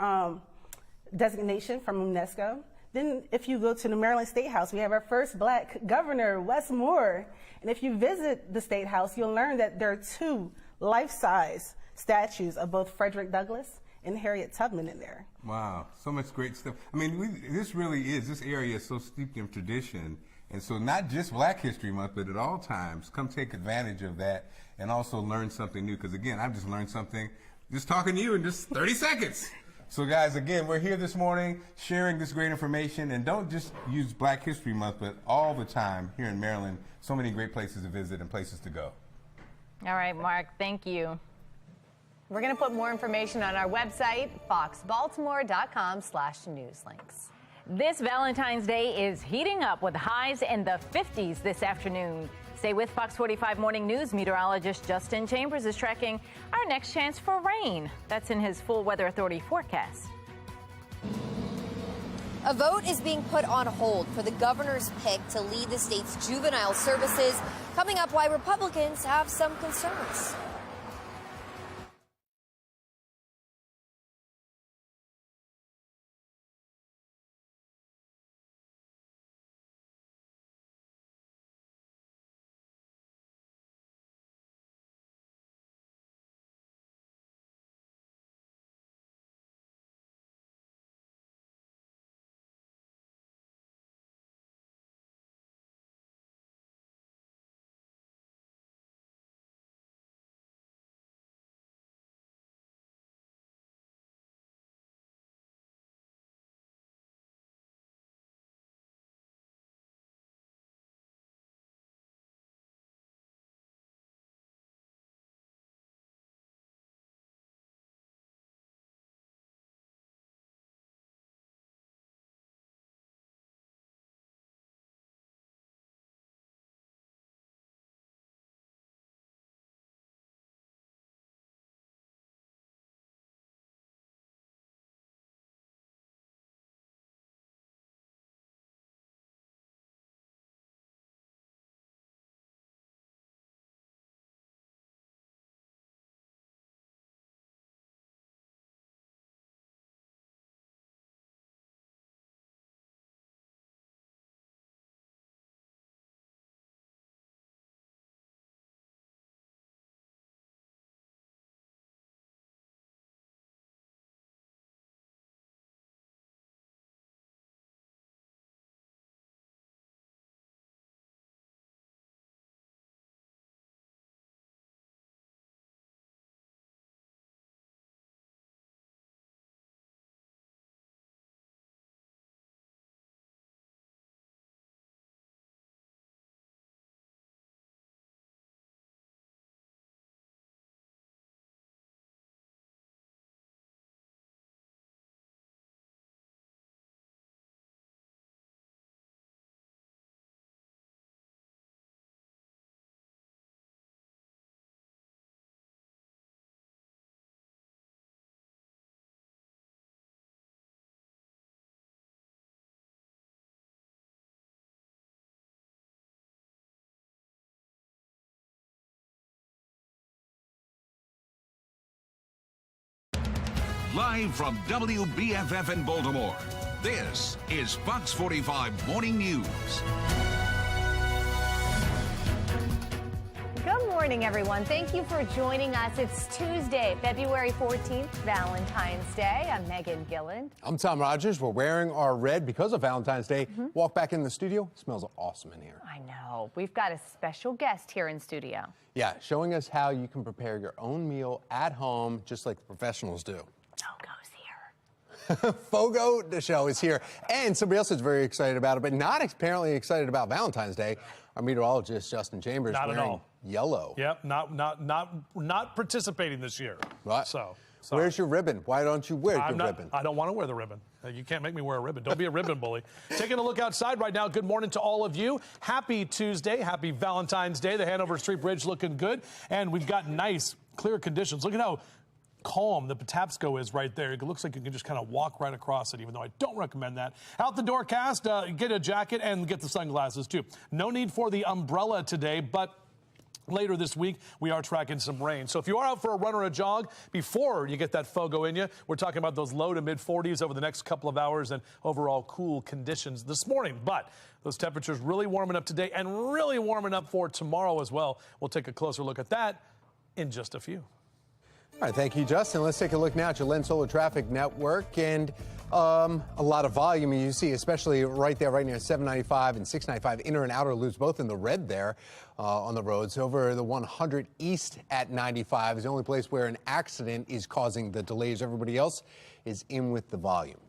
Speaker 14: designation from UNESCO. Then if you go to the Maryland State House, we have our first Black governor, Wes Moore. And if you visit the State House, you'll learn that there are 2 life-size statues of both Frederick Douglass and Harriet Tubman in there.
Speaker 6: Wow, so much great stuff. I mean, this area is so steeped in tradition. And so not just Black History Month, but at all times, come take advantage of that and also learn something new. Because again, I've just learned something just talking to you in just 30 seconds. So, guys, again, we're here this morning sharing this great information. And don't just use Black History Month, but all the time here in Maryland. So many great places to visit and places to go.
Speaker 21: All right, Mark, thank you.
Speaker 2: We're going to put more information on our website, foxbaltimore.com/newslinks.
Speaker 21: This Valentine's Day is heating up with highs in the 50s this afternoon. Stay with Fox 45 Morning News. Meteorologist Justin Chambers is tracking our next chance for rain. That's in his full Weather Authority forecast.
Speaker 13: A vote is being put on hold for the governor's pick to lead the state's juvenile services. Coming up, why Republicans have some concerns.
Speaker 1: Live from WBFF in Baltimore, this is Fox 45 Morning News.
Speaker 2: Good morning, everyone. Thank you for joining us. It's Tuesday, February 14th, Valentine's Day. I'm Megan Gilland.
Speaker 22: I'm Tom Rogers. We're wearing our red because of Valentine's Day. Walk back in the studio. It smells awesome in here.
Speaker 2: I know. We've got a special guest here in studio.
Speaker 22: Yeah, showing us how you can prepare your own meal at home, just like the professionals do. Fogo de Chão is here, and somebody else is very excited about it, but not apparently excited about Valentine's Day. Our meteorologist, Justin Chambers,
Speaker 3: Not at
Speaker 22: wearing
Speaker 3: all.
Speaker 22: yellow.
Speaker 3: Yep, not participating this year.
Speaker 22: Right.
Speaker 3: So
Speaker 22: where's your ribbon? Why don't you wear your ribbon?
Speaker 3: I don't want to wear the ribbon. You can't make me wear a ribbon. Don't be a ribbon bully. Taking a look outside right now. Good morning to all of you. Happy Tuesday. Happy Valentine's Day. The Hanover Street Bridge looking good, and we've got nice, clear conditions. Look at how calm the Patapsco is right there. It looks like you can just kind of walk right across it, even though I don't recommend that. Out the door cast, get a jacket and get the sunglasses too. No need for the umbrella today, but later this week, we are tracking some rain. So if you are out for a run or a jog, before you get that fogo in you, we're talking about those low to mid 40s over the next couple of hours and overall cool conditions this morning. But those temperatures really warming up today and really warming up for tomorrow as well. We'll take a closer look at that in just a few.
Speaker 22: All right, thank you, Justin. Let's take a look now at your Lens Solar Traffic Network, and a lot of volume you see, especially right there, right near 795 and 695, inner and outer loops, both in the red there on the roads. Over the 100 east at 95 is the only place where an accident is causing the delays. Everybody else is in with the volume.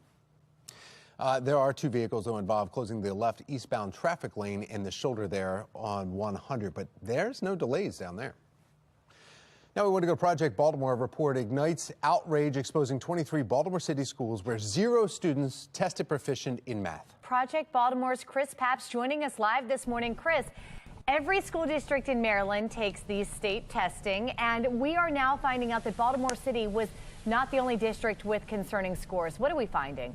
Speaker 22: There are 2 vehicles, though, involved closing the left eastbound traffic lane in the shoulder there on 100, but there's no delays down there. Now we want to go to Project Baltimore. A report ignites outrage exposing 23 Baltimore City schools where 0 students tested proficient in math.
Speaker 2: Project Baltimore's Chris Papps joining us live this morning. Chris, every school district in Maryland takes these state testing, and we are now finding out that Baltimore City was not the only district with concerning scores. What are we finding?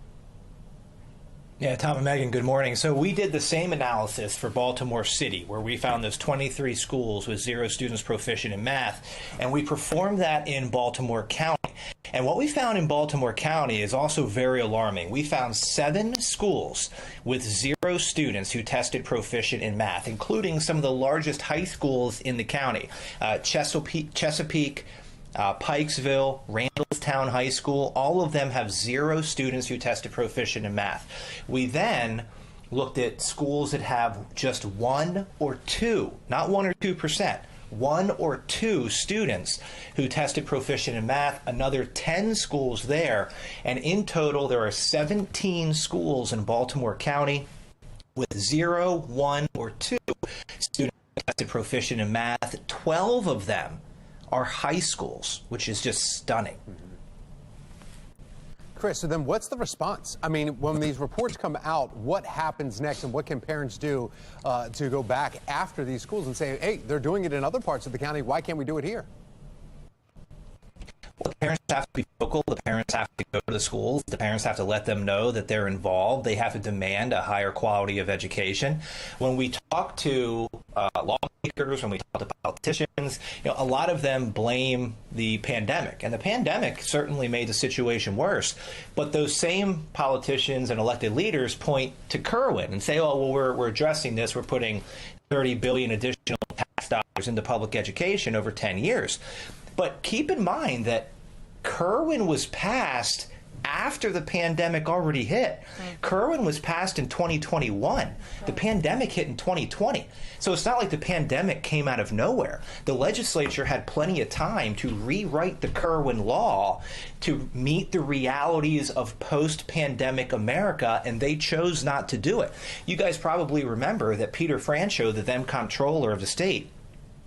Speaker 15: Yeah, Tom and Megan, good morning. So we did the same analysis for Baltimore City, where we found those 23 schools with 0 students proficient in math, and we performed that in Baltimore County. And what we found in Baltimore County is also very alarming. We found 7 schools with 0 students who tested proficient in math, including some of the largest high schools in the county, Chesapeake, Pikesville, Randallstown High School. All of them have 0 students who tested proficient in math. We then looked at schools that have just 1 or 2, not 1 or 2%, 1 or 2 students who tested proficient in math, another 10 schools there. And in total, there are 17 schools in Baltimore County with 0, 1, or 2 students who tested proficient in math. 12 of them are high schools, which is just stunning.
Speaker 22: Chris, so then what's the response? I mean, when these reports come out, what happens next, and what can parents do to go back after these schools and say, hey, they're doing it in other parts of the county, why can't we do it here?
Speaker 15: Well, the parents have to be vocal. The parents have to go to the schools. The parents have to let them know that they're involved. They have to demand a higher quality of education. When we talk to lawmakers, when we talk to politicians, a lot of them blame the pandemic. And the pandemic certainly made the situation worse. But those same politicians and elected leaders point to Kerwin and say, oh, well, we're addressing this. We're putting $30 billion additional tax dollars into public education over 10 years. But keep in mind that Kerwin was passed after the pandemic already hit. Kerwin was passed in 2021. The pandemic hit in 2020. So it's not like the pandemic came out of nowhere. The legislature had plenty of time to rewrite the Kerwin law to meet the realities of post-pandemic America, and they chose not to do it. You guys probably remember that Peter Franchot, the then comptroller of the state,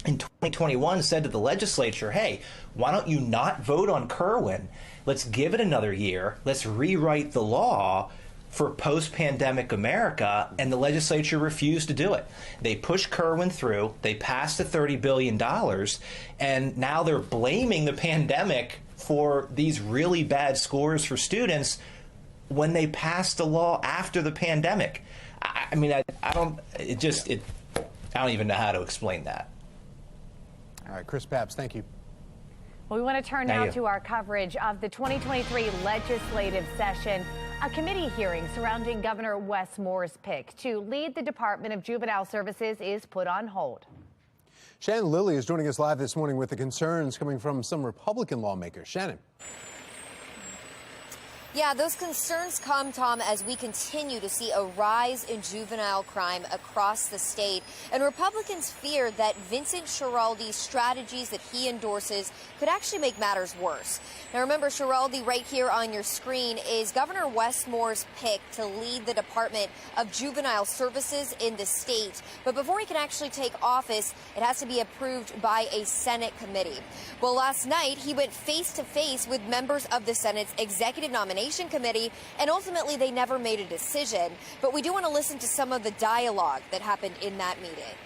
Speaker 15: in 2021 said to the legislature, hey, why don't you not vote on Kerwin? Let's give it another year. Let's rewrite the law for post-pandemic America. And the legislature refused to do it. They pushed Kerwin through. They passed the $30 billion. And now they're blaming the pandemic for these really bad scores for students when they passed the law after the pandemic. I mean, I don't even know how to explain that.
Speaker 22: All right, Chris Papps, thank you.
Speaker 2: Well, we want to turn now to our coverage of the 2023 legislative session. A committee hearing surrounding Governor Wes Moore's pick to lead the Department of Juvenile Services is put on hold.
Speaker 22: Shannon Lilly is joining us live this morning with the concerns coming from some Republican lawmakers. Shannon.
Speaker 13: Yeah, those concerns come, Tom, as we continue to see a rise in juvenile crime across the state. And Republicans fear that Vincent Schiraldi's strategies that he endorses could actually make matters worse. Now, remember, Schiraldi right here on your screen is Governor Wes Moore's pick to lead the Department of Juvenile Services in the state. But before he can actually take office, it has to be approved by a Senate committee. Well, last night, he went face-to-face with members of the Senate's Executive Nomination Committee, and ultimately they never made a decision. But we do want to listen to some of the dialogue that happened in that meeting.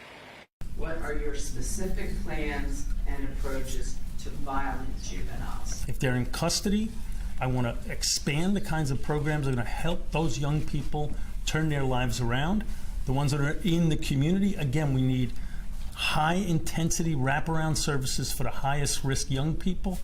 Speaker 16: What are your specific plans and approaches to violent juveniles?
Speaker 23: If they're in custody, I want to expand the kinds of programs that are going to help those young people turn their lives around. The ones that are in the community, again, we need high-intensity wraparound services for the highest-risk young people.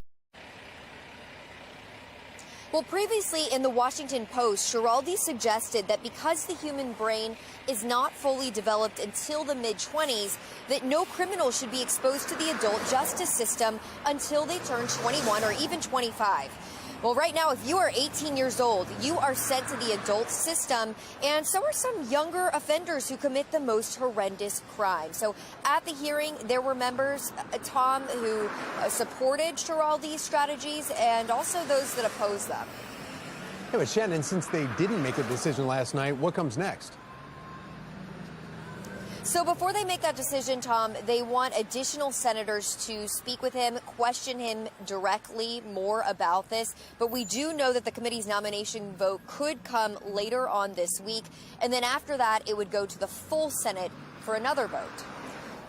Speaker 13: Well, previously in the Washington Post, Schiraldi suggested that because the human brain is not fully developed until the mid-20s, that no criminal should be exposed to the adult justice system until they turn 21 or even 25. Well, right now, if you are 18 years old, you are sent to the adult system, and so are some younger offenders who commit the most horrendous crimes. So at the hearing, there were members, Tom, who supported Schiraldi's strategies and also those that opposed them.
Speaker 22: Yeah, but Shannon, since they didn't make a decision last night, what comes next?
Speaker 13: So before they make that decision, Tom, they want additional senators to speak with him, question him directly more about this. But we do know that the committee's nomination vote could come later on this week. And then after that, it would go to the full Senate for another vote.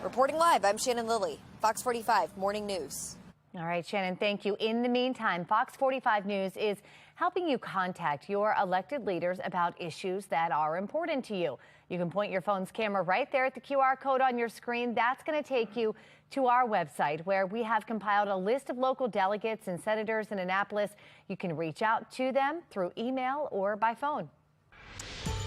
Speaker 13: Reporting live, I'm Shannon Lilly, Fox 45 Morning News.
Speaker 2: All right, Shannon, thank you. In the meantime, Fox 45 News is helping you contact your elected leaders about issues that are important to you. You can point your phone's camera right there at the QR code on your screen. That's going to take you to our website, where we have compiled a list of local delegates and senators in Annapolis. You can reach out to them through email or by phone.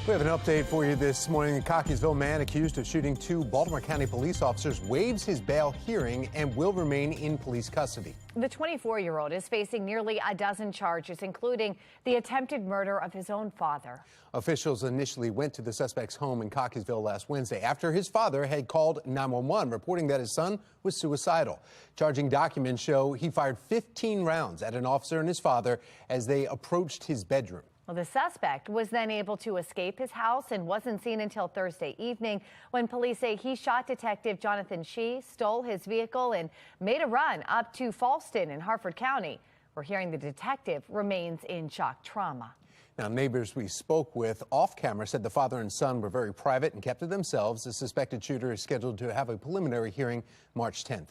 Speaker 22: We have an update for you this morning. A Cockeysville man accused of shooting 2 Baltimore County police officers waives his bail hearing and will remain in police custody.
Speaker 2: The 24-year-old is facing nearly a dozen charges, including the attempted murder of his own father.
Speaker 22: Officials initially went to the suspect's home in Cockeysville last Wednesday after his father had called 911, reporting that his son was suicidal. Charging documents show he fired 15 rounds at an officer and his father as they approached his bedroom.
Speaker 2: Well, the suspect was then able to escape his house and wasn't seen until Thursday evening, when police say he shot Detective Jonathan Shee, stole his vehicle, and made a run up to Falston in Harford County. We're hearing the detective remains in shock trauma.
Speaker 22: Now, neighbors we spoke with off camera said the father and son were very private and kept to themselves. The suspected shooter is scheduled to have a preliminary hearing March 10th.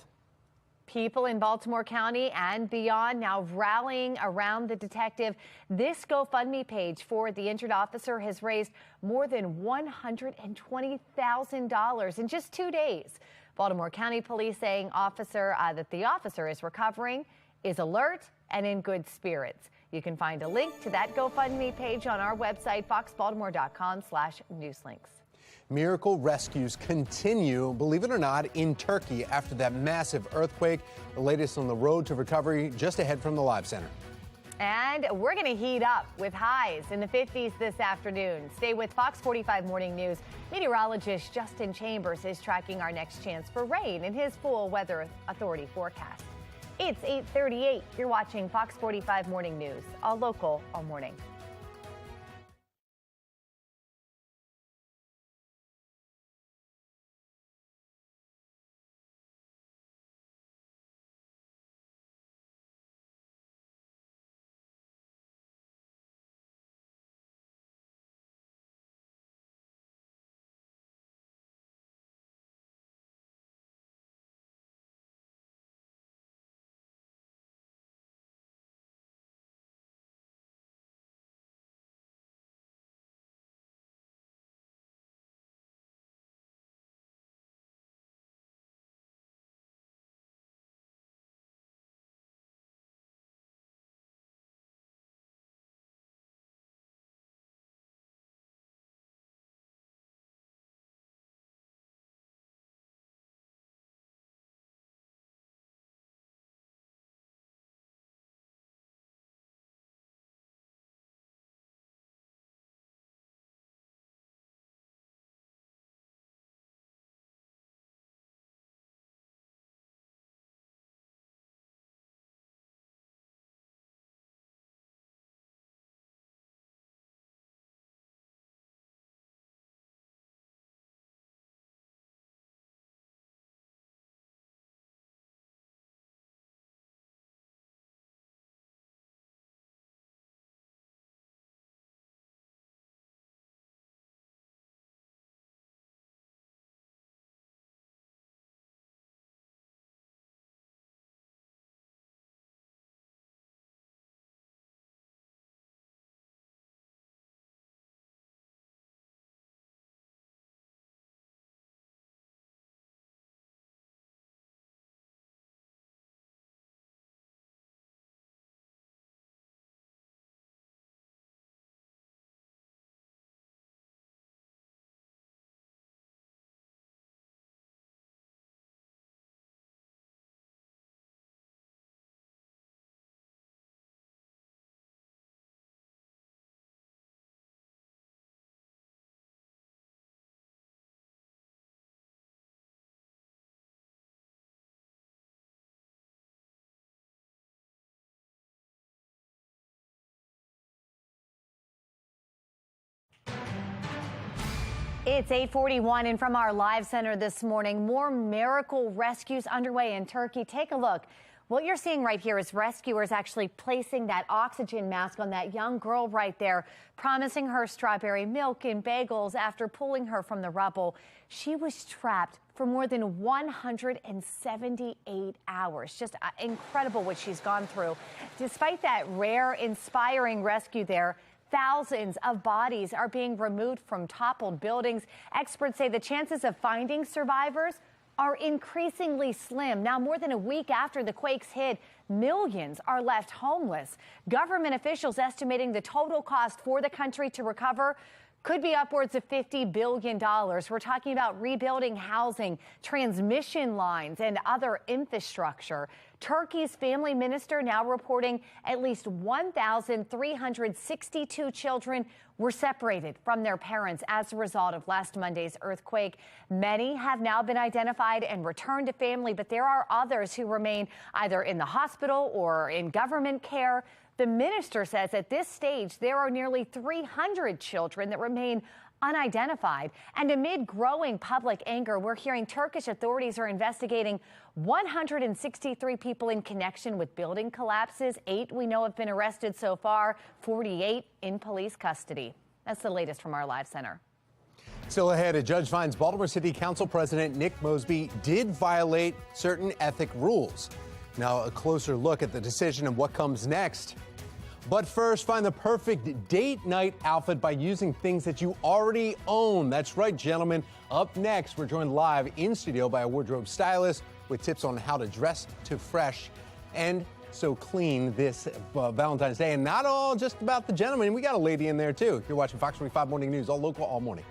Speaker 2: People in Baltimore County and beyond now rallying around the detective. This GoFundMe page for the injured officer has raised more than $120,000 in just 2 days. Baltimore County Police saying that the officer is recovering, is alert, and in good spirits. You can find a link to that GoFundMe page on our website, foxbaltimore.com/newslinks.
Speaker 22: Miracle rescues continue, believe it or not, in Turkey after that massive earthquake. The latest on the road to recovery just ahead from the Live Center.
Speaker 2: And we're going to heat up with highs in the 50s this afternoon. Stay with Fox 45 Morning News. Meteorologist Justin Chambers is tracking our next chance for rain in his full Weather Authority forecast. It's 8:38. You're watching Fox 45 Morning News, all local, all morning. It's 8:41, and from our live center this morning, more miracle rescues underway in Turkey. Take a look. What you're seeing right here is rescuers actually placing that oxygen mask on that young girl right there, promising her strawberry milk and bagels after pulling her from the rubble. She was trapped for more than 178 hours. Just incredible what she's gone through. Despite that rare, inspiring rescue there, thousands of bodies are being removed from toppled buildings. Experts say the chances of finding survivors are increasingly slim. Now, more than a week after the quakes hit, millions are left homeless. Government officials estimating the total cost for the country to recover could be upwards of $50 billion. We're talking about rebuilding housing, transmission lines, and other infrastructure. Turkey's family minister now reporting at least 1,362 children were separated from their parents as a result of last Monday's earthquake. Many have now been identified and returned to family, but there are others who remain either in the hospital or in government care. The minister says at this stage there are nearly 300 children that remain unidentified. And amid growing public anger, we're hearing Turkish authorities are investigating 163 people in connection with building collapses. 8 we know have been arrested so far, 48 in police custody. That's the latest from our live center.
Speaker 22: Still ahead, a judge finds Baltimore City Council President Nick Mosby did violate certain ethic rules. Now, a closer look at the decision and what comes next. But first, find the perfect date night outfit by using things that you already own. That's right, gentlemen. Up next, we're joined live in studio by a wardrobe stylist with tips on how to dress to fresh and so clean this Valentine's Day. And not all just about the gentlemen. We got a lady in there, too. You're watching Fox 45 Morning News, all local, all morning.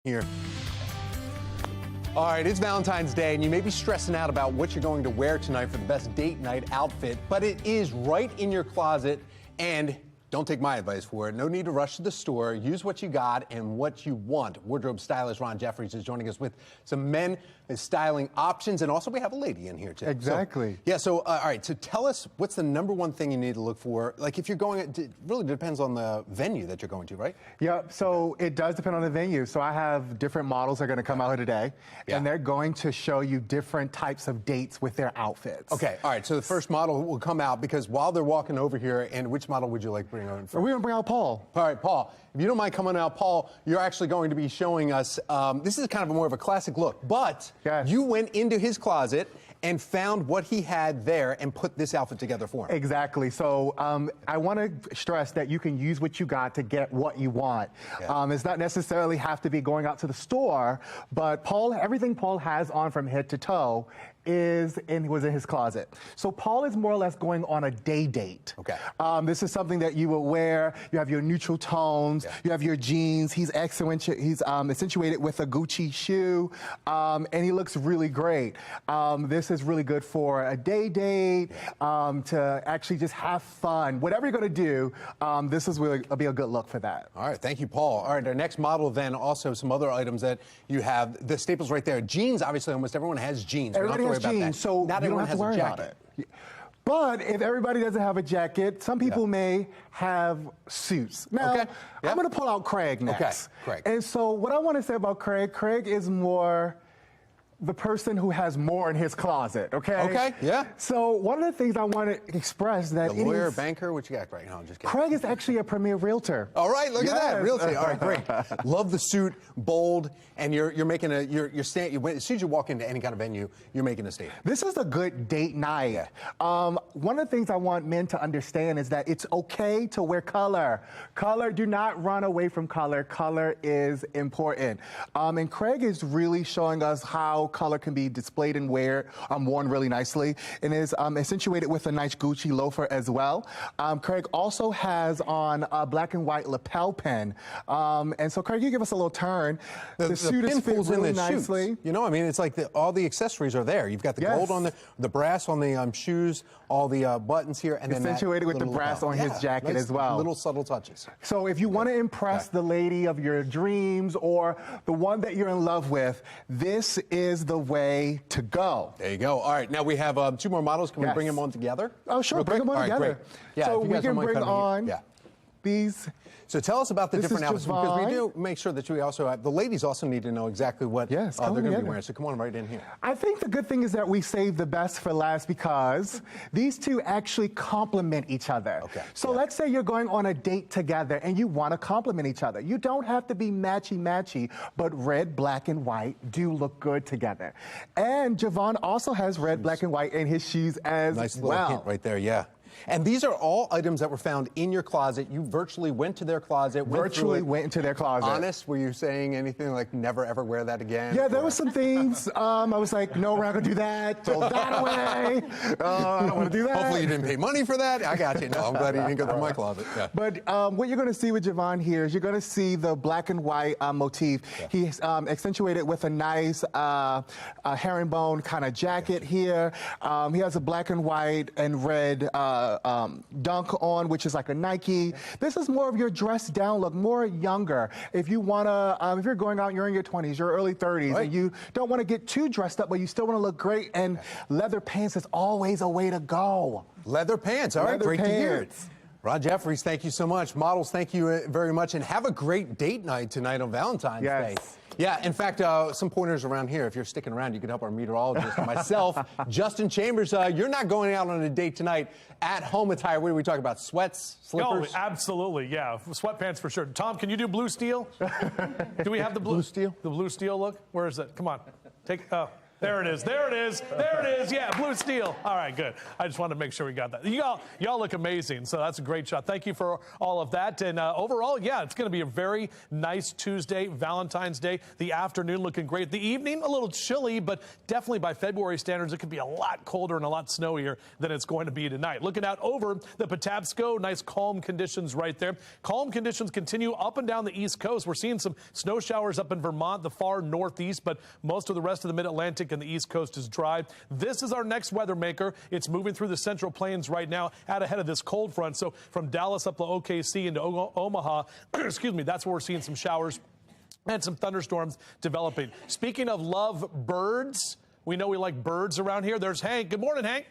Speaker 22: Here. All right, it's Valentine's Day, and you may be stressing out about what you're going to wear tonight for the best date night outfit, but it is right in your closet, and don't take my advice for it. No need to rush to the store. Use what you got and what you want. Wardrobe stylist Ron Jeffries is joining us with some men styling options, and also we have a lady in here too.
Speaker 17: Exactly.
Speaker 22: So, yeah. So all right. So tell us, what's the number one thing you need to look for? Like if you're going, it really depends on the venue that you're going to, right?
Speaker 17: Yeah. So it does depend on the venue. So I have different models that are going to come out here today, and they're going to show you different types of dates with their outfits.
Speaker 22: Okay. All right. So the first model will come out, because while they're walking over here, and which model would you like to bring on?
Speaker 17: We're going to bring out Paul.
Speaker 22: All right, Paul. If you don't mind coming out, Paul, you're actually going to be showing us. This is kind of more of a classic look, but you went into his closet and found what he had there and put this outfit together for him.
Speaker 17: Exactly. So I want to stress that you can use what you got to get what you want. It's not necessarily have to be going out to the store, but everything Paul has on from head to toe was in his closet. So Paul is more or less going on a day date.
Speaker 22: Okay.
Speaker 17: This is something that you will wear. You have your neutral tones. You have your jeans. He's accentuated with a Gucci shoe, and he looks really great. This is really good for a day date, to actually just have fun. Whatever you're going to do, this is really be a good look for that.
Speaker 22: All right, thank you, Paul. All right, our next model then, also some other items that you have. The staples right there. Jeans, obviously, almost everyone has jeans.
Speaker 17: Everybody has jeans, so
Speaker 22: not
Speaker 17: you don't
Speaker 22: everyone
Speaker 17: have to
Speaker 22: has
Speaker 17: worry
Speaker 22: a
Speaker 17: about
Speaker 22: jacket.
Speaker 17: it. But if everybody doesn't have a jacket, some people may have suits. Now, I'm going to pull out Craig next.
Speaker 22: Okay, Craig.
Speaker 17: And so what I want to say about Craig is more the person who has more in his closet, okay?
Speaker 22: Okay, yeah.
Speaker 17: So one of the things I want to express that
Speaker 22: The lawyer, banker, what you got right now? Just kidding.
Speaker 17: Craig is actually a premier realtor.
Speaker 22: All right, look at that, realty. All right, great. Love the suit, bold, and you're making as soon as you walk into any kind of venue, you're making a statement.
Speaker 17: This is a good date night. One of the things I want men to understand is that it's okay to wear color. Do not run away from color. Color is important. And Craig is really showing us how color can be displayed and worn really nicely, and is accentuated with a nice Gucci loafer as well. Craig also has on a black and white lapel pin. And so, Craig, you give us a little turn. The suit is fit really nicely.
Speaker 22: Shoes. You know, I mean, it's like all the accessories are there. You've got the gold on the brass on the shoes, all the buttons here, and then
Speaker 17: accentuated with the brass on his jacket as well.
Speaker 22: Little subtle touches.
Speaker 17: So if you want to impress the lady of your dreams or the one that you're in love with, this is the way to go.
Speaker 22: There you go. All right, now we have 2 more models. Can we bring them on together?
Speaker 17: Oh, sure. Bring them on together.
Speaker 22: Great. Yeah,
Speaker 17: so we can bring on these.
Speaker 22: So tell us about the different outfits, because we do make sure that we also have, the ladies also need to know exactly what they're going to be wearing. So come on right in here.
Speaker 17: I think the good thing is that we save the best for last, because these two actually complement each other. Okay. So let's say you're going on a date together and you want to complement each other. You don't have to be matchy-matchy, but red, black, and white do look good together. And Javon also has red, black, and white in his shoes as
Speaker 22: nice little hint right there, yeah. And these are all items that were found in your closet. You virtually went to their closet.
Speaker 17: Went into their closet.
Speaker 22: Honest? Were you saying anything like never ever wear that again?
Speaker 17: Yeah, there were some things. I was like, no, we're not going to do that. Throw that away. I don't want to do that.
Speaker 22: Hopefully you didn't pay money for that. I got you. No, I'm glad you didn't go through my closet. Yeah.
Speaker 17: But what you're going to see with Javon here is you're going to see the black and white motif. Yeah. He's accentuated with a nice herringbone kind of jacket here. He has a black and white and red dunk on, which is like a Nike. This is more of your dressed down look, more younger. If you want to, if you're going out, you're in your 20s, your early 30s, and you don't want to get too dressed up, but you still want to look great, and leather pants is always a way to go.
Speaker 22: Leather pants, all right, great to hear it. Rod Jeffries, thank you so much. Models, thank you very much, and have a great date night tonight on Valentine's Day. Yeah, in fact, some pointers around here. If you're sticking around, you can help our meteorologist, myself, Justin Chambers. You're not going out on a date tonight. At home attire, what are we talking about? Sweats, slippers?
Speaker 3: Oh, absolutely, yeah. Sweatpants for sure. Tom, can you do blue steel? Do we have the blue steel? The blue steel look? Where is it? Come on. There it is. There it is. There it is. Yeah, blue steel. All right, good. I just wanted to make sure we got that. Y'all look amazing, so that's a great shot. Thank you for all of that. And overall, yeah, it's going to be a very nice Tuesday, Valentine's Day. The afternoon looking great. The evening, a little chilly, but definitely by February standards, it could be a lot colder and a lot snowier than it's going to be tonight. Looking out over the Patapsco, nice calm conditions right there. Calm conditions continue up and down the East Coast. We're seeing some snow showers up in Vermont, the far northeast, but most of the rest of the mid-Atlantic and the East Coast is dry. This is our next weather maker. It's moving through the Central Plains right now, out ahead of this cold front. So from Dallas up to OKC into Omaha, excuse me, that's where we're seeing some showers and some thunderstorms developing. Speaking of love birds, we know we like birds around here. There's Hank. Good morning, Hank.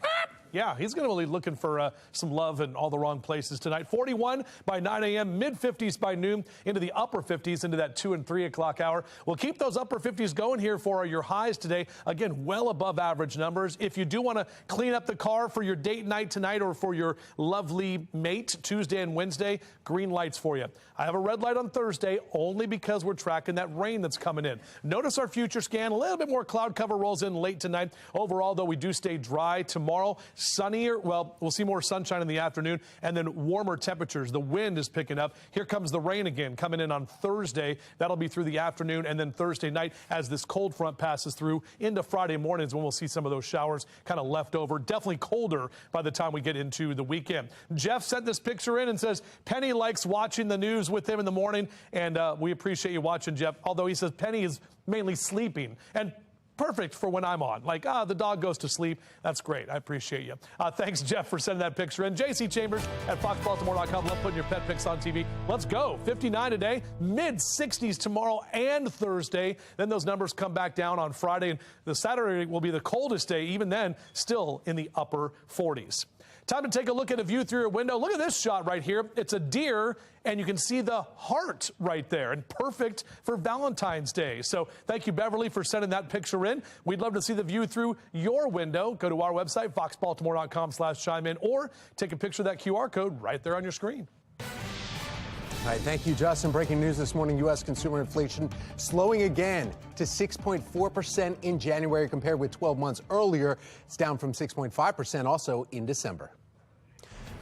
Speaker 3: Yeah, he's going to be looking for some love in all the wrong places tonight. 41 by 9 a.m., mid-50s by noon, into the upper 50s into that 2 and 3 o'clock hour. We'll keep those upper 50s going here for your highs today. Again, well above average numbers. If you do want to clean up the car for your date night tonight or for your lovely mate Tuesday and Wednesday, green lights for you. I have a red light on Thursday only because we're tracking that rain that's coming in. Notice our future scan. A little bit more cloud cover rolls in late tonight. Overall, though, we do stay dry tomorrow. Sunnier, well, we'll see more sunshine in the afternoon and then warmer temperatures. The wind is picking up. Here comes the rain again coming in on Thursday. That'll be through the afternoon and then Thursday night as this cold front passes through into Friday mornings when we'll see some of those showers kind of left over. Definitely colder by the time we get into the weekend. Jeff sent this picture in and says Penny likes watching the news with him in the morning, and we appreciate you watching, Jeff. Although he says Penny is mainly sleeping. And perfect for when I'm on. Like, the dog goes to sleep. That's great. I appreciate you. Thanks, Jeff, for sending that picture in. JC Chambers at FoxBaltimore.com. Love putting your pet pics on TV. Let's go. 59 today, mid-60s tomorrow and Thursday. Then those numbers come back down on Friday, and the Saturday will be the coldest day. Even then, still in the upper 40s. Time to take a look at a view through your window. Look at this shot right here. It's a deer, and you can see the heart right there, and perfect for Valentine's Day. So thank you, Beverly, for sending that picture in. We'd love to see the view through your window. Go to our website, foxbaltimore.com/chime in, or take a picture of that QR code right there on your screen.
Speaker 22: All right, thank you, Justin. Breaking news this morning, U.S. consumer inflation slowing again to 6.4% in January compared with 12 months earlier. It's down from 6.5% also in December.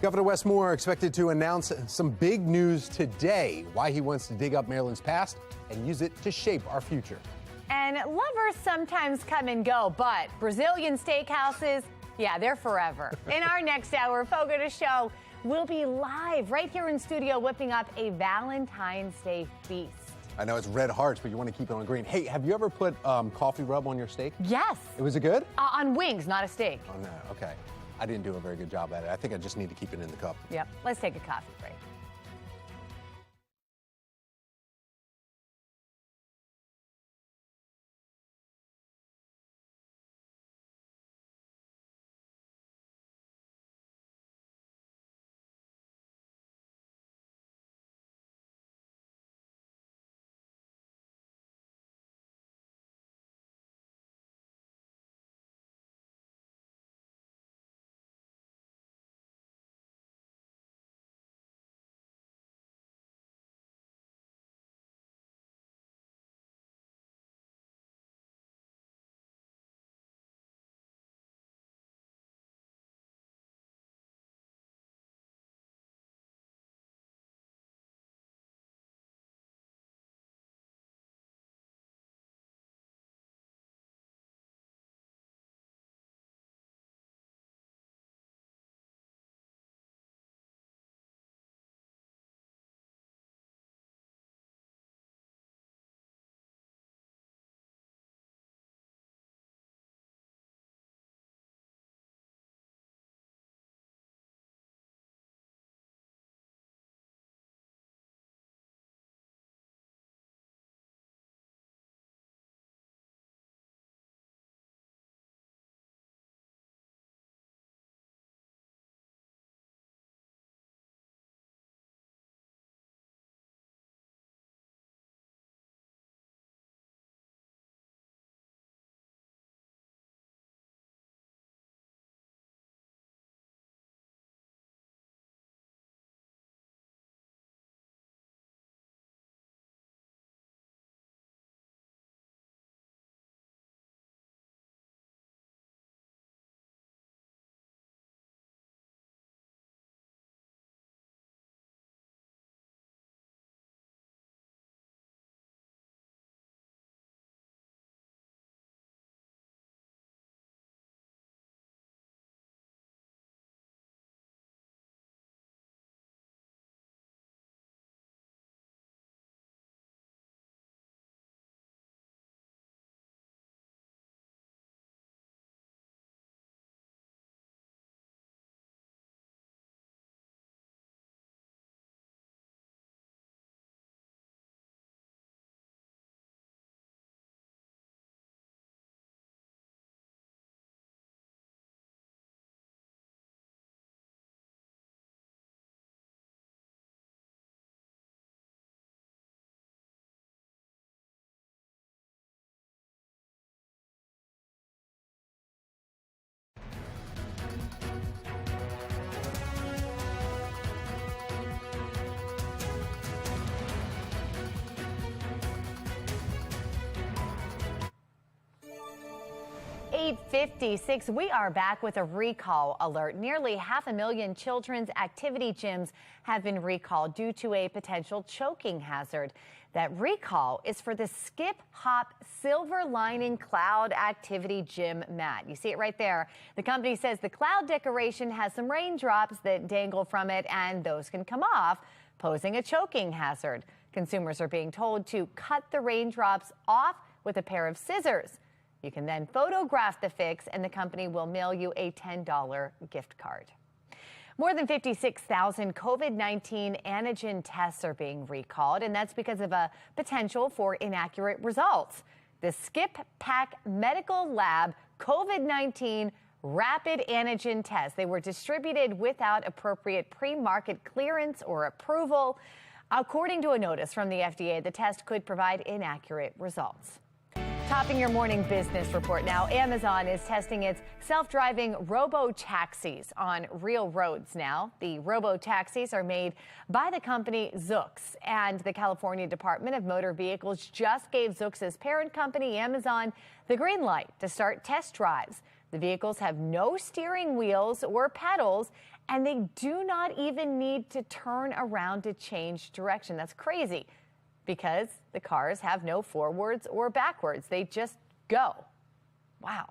Speaker 22: Governor Wes Moore expected to announce some big news today, why he wants to dig up Maryland's past and use it to shape our future.
Speaker 2: And lovers sometimes come and go, but Brazilian steakhouses, yeah, they're forever. In our next hour, Fogo to Show, we'll be live right here in studio whipping up a Valentine's Day feast.
Speaker 22: I know it's red hearts, but you want to keep it on green. Hey, have you ever put coffee rub on your steak?
Speaker 2: Yes.
Speaker 22: Was it good?
Speaker 2: On wings, not a steak.
Speaker 22: Oh, no. Okay. I didn't do a very good job at it. I think I just need to keep it in the cup.
Speaker 2: Yep. Let's take a coffee break. 8:56. We are back with a recall alert. Nearly 500,000 children's activity gyms have been recalled due to a potential choking hazard. That recall is for the Skip Hop Silver Lining Cloud Activity Gym mat. You see it right there. The company says the cloud decoration has some raindrops that dangle from it, and those can come off, posing a choking hazard. Consumers are being told to cut the raindrops off with a pair of scissors. You can then photograph the fix, and the company will mail you a $10 gift card. More than 56,000 COVID-19 antigen tests are being recalled, and that's because of a potential for inaccurate results. The Skip Pack Medical Lab COVID-19 rapid antigen tests. They were distributed without appropriate pre-market clearance or approval. According to a notice from the FDA, the test could provide inaccurate results. Topping your morning business report now, Amazon is testing its self-driving robo-taxis on real roads now. The robo-taxis are made by the company Zoox, and the California Department of Motor Vehicles just gave Zoox's parent company, Amazon, the green light to start test drives. The vehicles have no steering wheels or pedals, and they do not even need to turn around to change direction. That's crazy, because the cars have no forwards or backwards. They just go. Wow.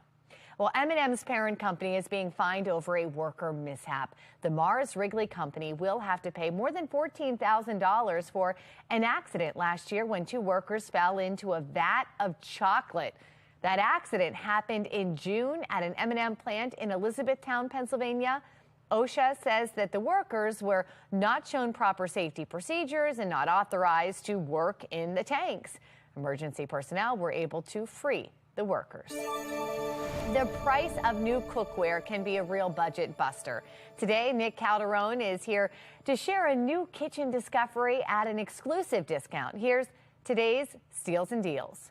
Speaker 2: Well, M&M's parent company is being fined over a worker mishap. The Mars Wrigley company will have to pay more than $14,000 for an accident last year when two workers fell into a vat of chocolate. That accident happened in June at an M&M plant in Elizabethtown, Pennsylvania. OSHA says that the workers were not shown proper safety procedures and not authorized to work in the tanks. Emergency personnel were able to free the workers. The price of new cookware can be a real budget buster. Today, Nick Calderon is here to share a new kitchen discovery at an exclusive discount. Here's today's Steals and Deals.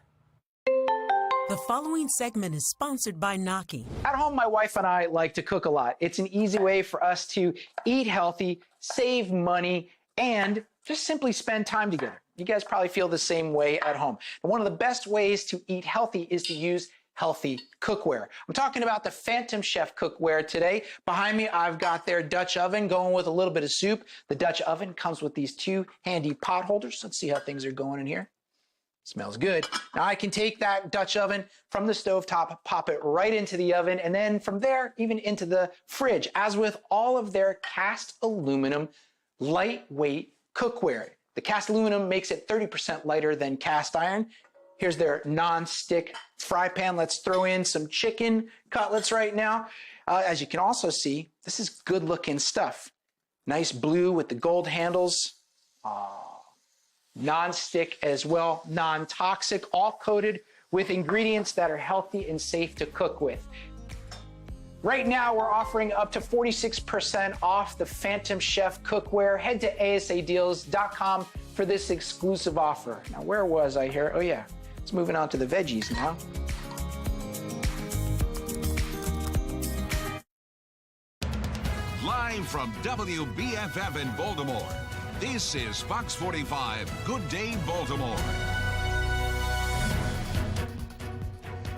Speaker 11: The following segment is sponsored by Gnocchi.
Speaker 18: At home, my wife and I like to cook a lot. It's an easy way for us to eat healthy, save money, and just simply spend time together. You guys probably feel the same way at home. And one of the best ways to eat healthy is to use healthy cookware. I'm talking about the Phantom Chef cookware today. Behind me, I've got their Dutch oven going with a little bit of soup. The Dutch oven comes with these two handy pot holders. Let's see how things are going in here. Smells good. Now I can take that Dutch oven from the stovetop, pop it right into the oven, and then from there, even into the fridge. As with all of their cast aluminum lightweight cookware. The cast aluminum makes it 30% lighter than cast iron. Here's their non-stick fry pan. Let's throw in some chicken cutlets right now. As you can also see, this is good looking stuff. Nice blue with the gold handles. Non-stick as well, non-toxic, all coated with ingredients that are healthy and safe to cook with. Right now, we're offering up to 46% off the Phantom Chef cookware. Head to asadeals.com for this exclusive offer. Now, where was I here? Oh yeah, it's moving on to the veggies now.
Speaker 1: Live from WBFF in Baltimore, this is Fox 45 Good Day Baltimore.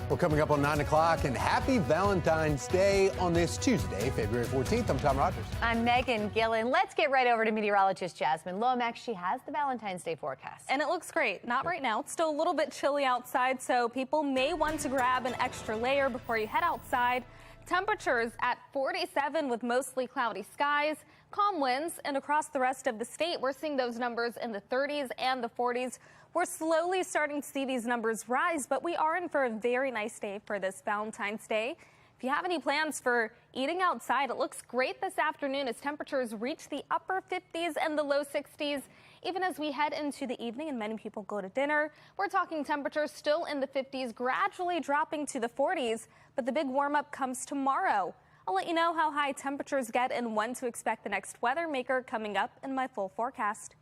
Speaker 22: Well, coming up on 9 o'clock, and happy Valentine's Day on this Tuesday, February 14th. I'm Tom Rogers.
Speaker 2: I'm Megan Gillen. Let's get right over to meteorologist Jasmine Lomax. She has the Valentine's Day forecast.
Speaker 9: And it looks great. Not right now. It's still a little bit chilly outside, so people may want to grab an extra layer before you head outside. Temperatures at 47 with mostly cloudy skies, calm winds, and across the rest of the state, we're seeing those numbers in the 30s and the 40s. We're slowly starting to see these numbers rise, but we are in for a very nice day for this Valentine's Day. If you have any plans for eating outside, it looks great this afternoon as temperatures reach the upper 50s and the low 60s. Even as we head into the evening and many people go to dinner, we're talking temperatures still in the 50s, gradually dropping to the 40s, but the big warm-up comes tomorrow. I'll let you know how high temperatures get and when to expect the next weather maker coming up in my full forecast.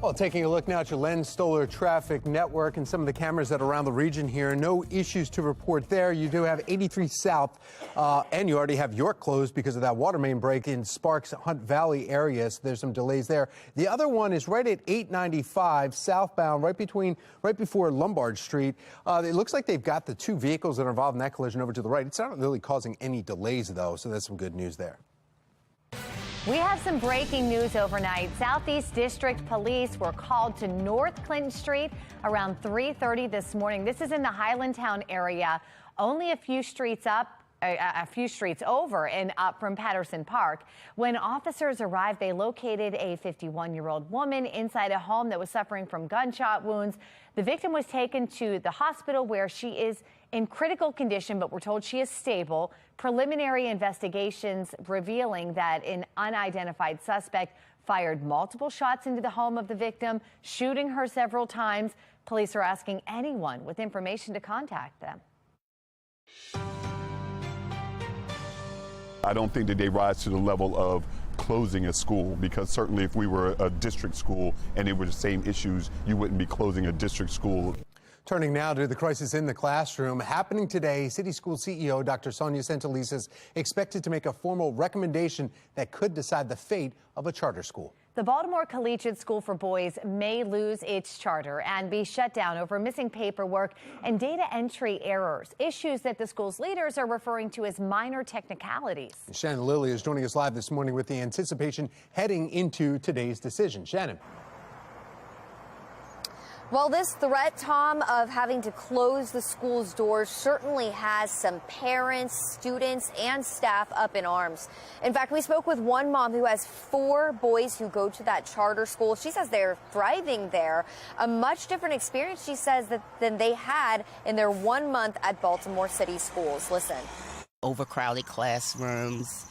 Speaker 22: Well, taking a look now at your Len Stoller traffic network and some of the cameras that are around the region here. No issues to report there. You do have 83 South, and you already have York closed because of that water main break in Sparks Hunt Valley area. So there's some delays there. The other one is right at 895 southbound, right before Lombard Street. It looks like they've got the two vehicles that are involved in that collision over to the right. It's not really causing any delays, though, so that's some good news there.
Speaker 2: We have some breaking news overnight. Southeast District Police were called to North Clinton Street around 3:30 this morning. This is in the Highlandtown area, only a few streets over and up from Patterson Park. When officers arrived, they located a 51-year-old woman inside a home that was suffering from gunshot wounds. The victim was taken to the hospital where she is in critical condition, but we're told she is stable. Preliminary investigations revealing that an unidentified suspect fired multiple shots into the home of the victim, shooting her several times. Police are asking anyone with information to contact them.
Speaker 7: I don't think that they rise to the level of closing a school, because certainly if we were a district school and it were the same issues, you wouldn't be closing a district school.
Speaker 22: Turning now to the crisis in the classroom. Happening today, City School CEO Dr. Sonia Santalisa is expected to make a formal recommendation that could decide the fate of a charter school.
Speaker 2: The Baltimore Collegiate School for Boys may lose its charter and be shut down over missing paperwork and data entry errors, issues that the school's leaders are referring to as minor technicalities.
Speaker 22: Shannon Lilly is joining us live this morning with the anticipation heading into today's decision. Shannon.
Speaker 13: Well, this threat, Tom, of having to close the school's doors certainly has some parents, students, and staff up in arms. In fact, we spoke with one mom who has 4 boys who go to that charter school. She says they're thriving there. A much different experience, she says, than they had in their 1 month at Baltimore City schools. Listen.
Speaker 20: Overcrowded classrooms,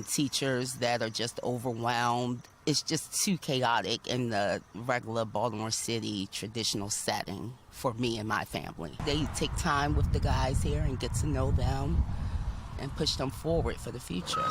Speaker 20: teachers that are just overwhelmed. It's just too chaotic in the regular Baltimore City traditional setting for me and my family. They take time with the guys here and get to know them and push them forward for the future.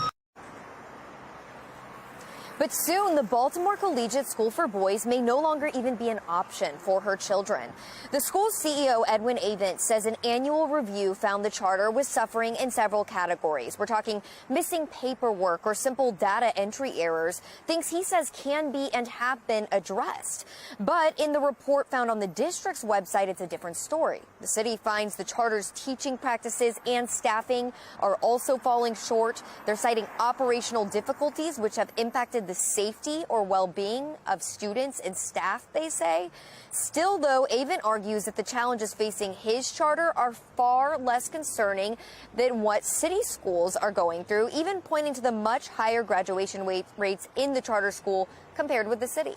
Speaker 13: But soon, the Baltimore Collegiate School for Boys may no longer even be an option for her children. The school's CEO, Edwin Avent, says an annual review found the charter was suffering in several categories. We're talking missing paperwork or simple data entry errors, things he says can be and have been addressed. But in the report found on the district's website, it's a different story. The city finds the charter's teaching practices and staffing are also falling short. They're citing operational difficulties, which have impacted the safety or well-being of students and staff, they say. Still, though, Avent argues that the challenges facing his charter are far less concerning than what city schools are going through, even pointing to the much higher graduation rates in the charter school compared with the city.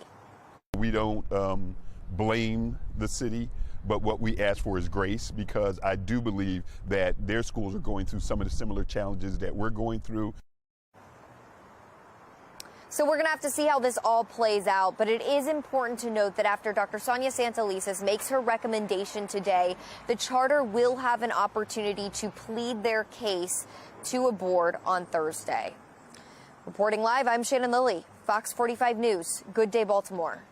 Speaker 7: We don't blame the city, but what we ask for is grace, because I do believe that their schools are going through some of the similar challenges that we're going through.
Speaker 13: So we're going to have to see how this all plays out, but it is important to note that after Dr. Sonia Santalisa makes her recommendation today, the charter will have an opportunity to plead their case to a board on Thursday. Reporting live, I'm Shannon Lilly, Fox 45 News. Good day, Baltimore.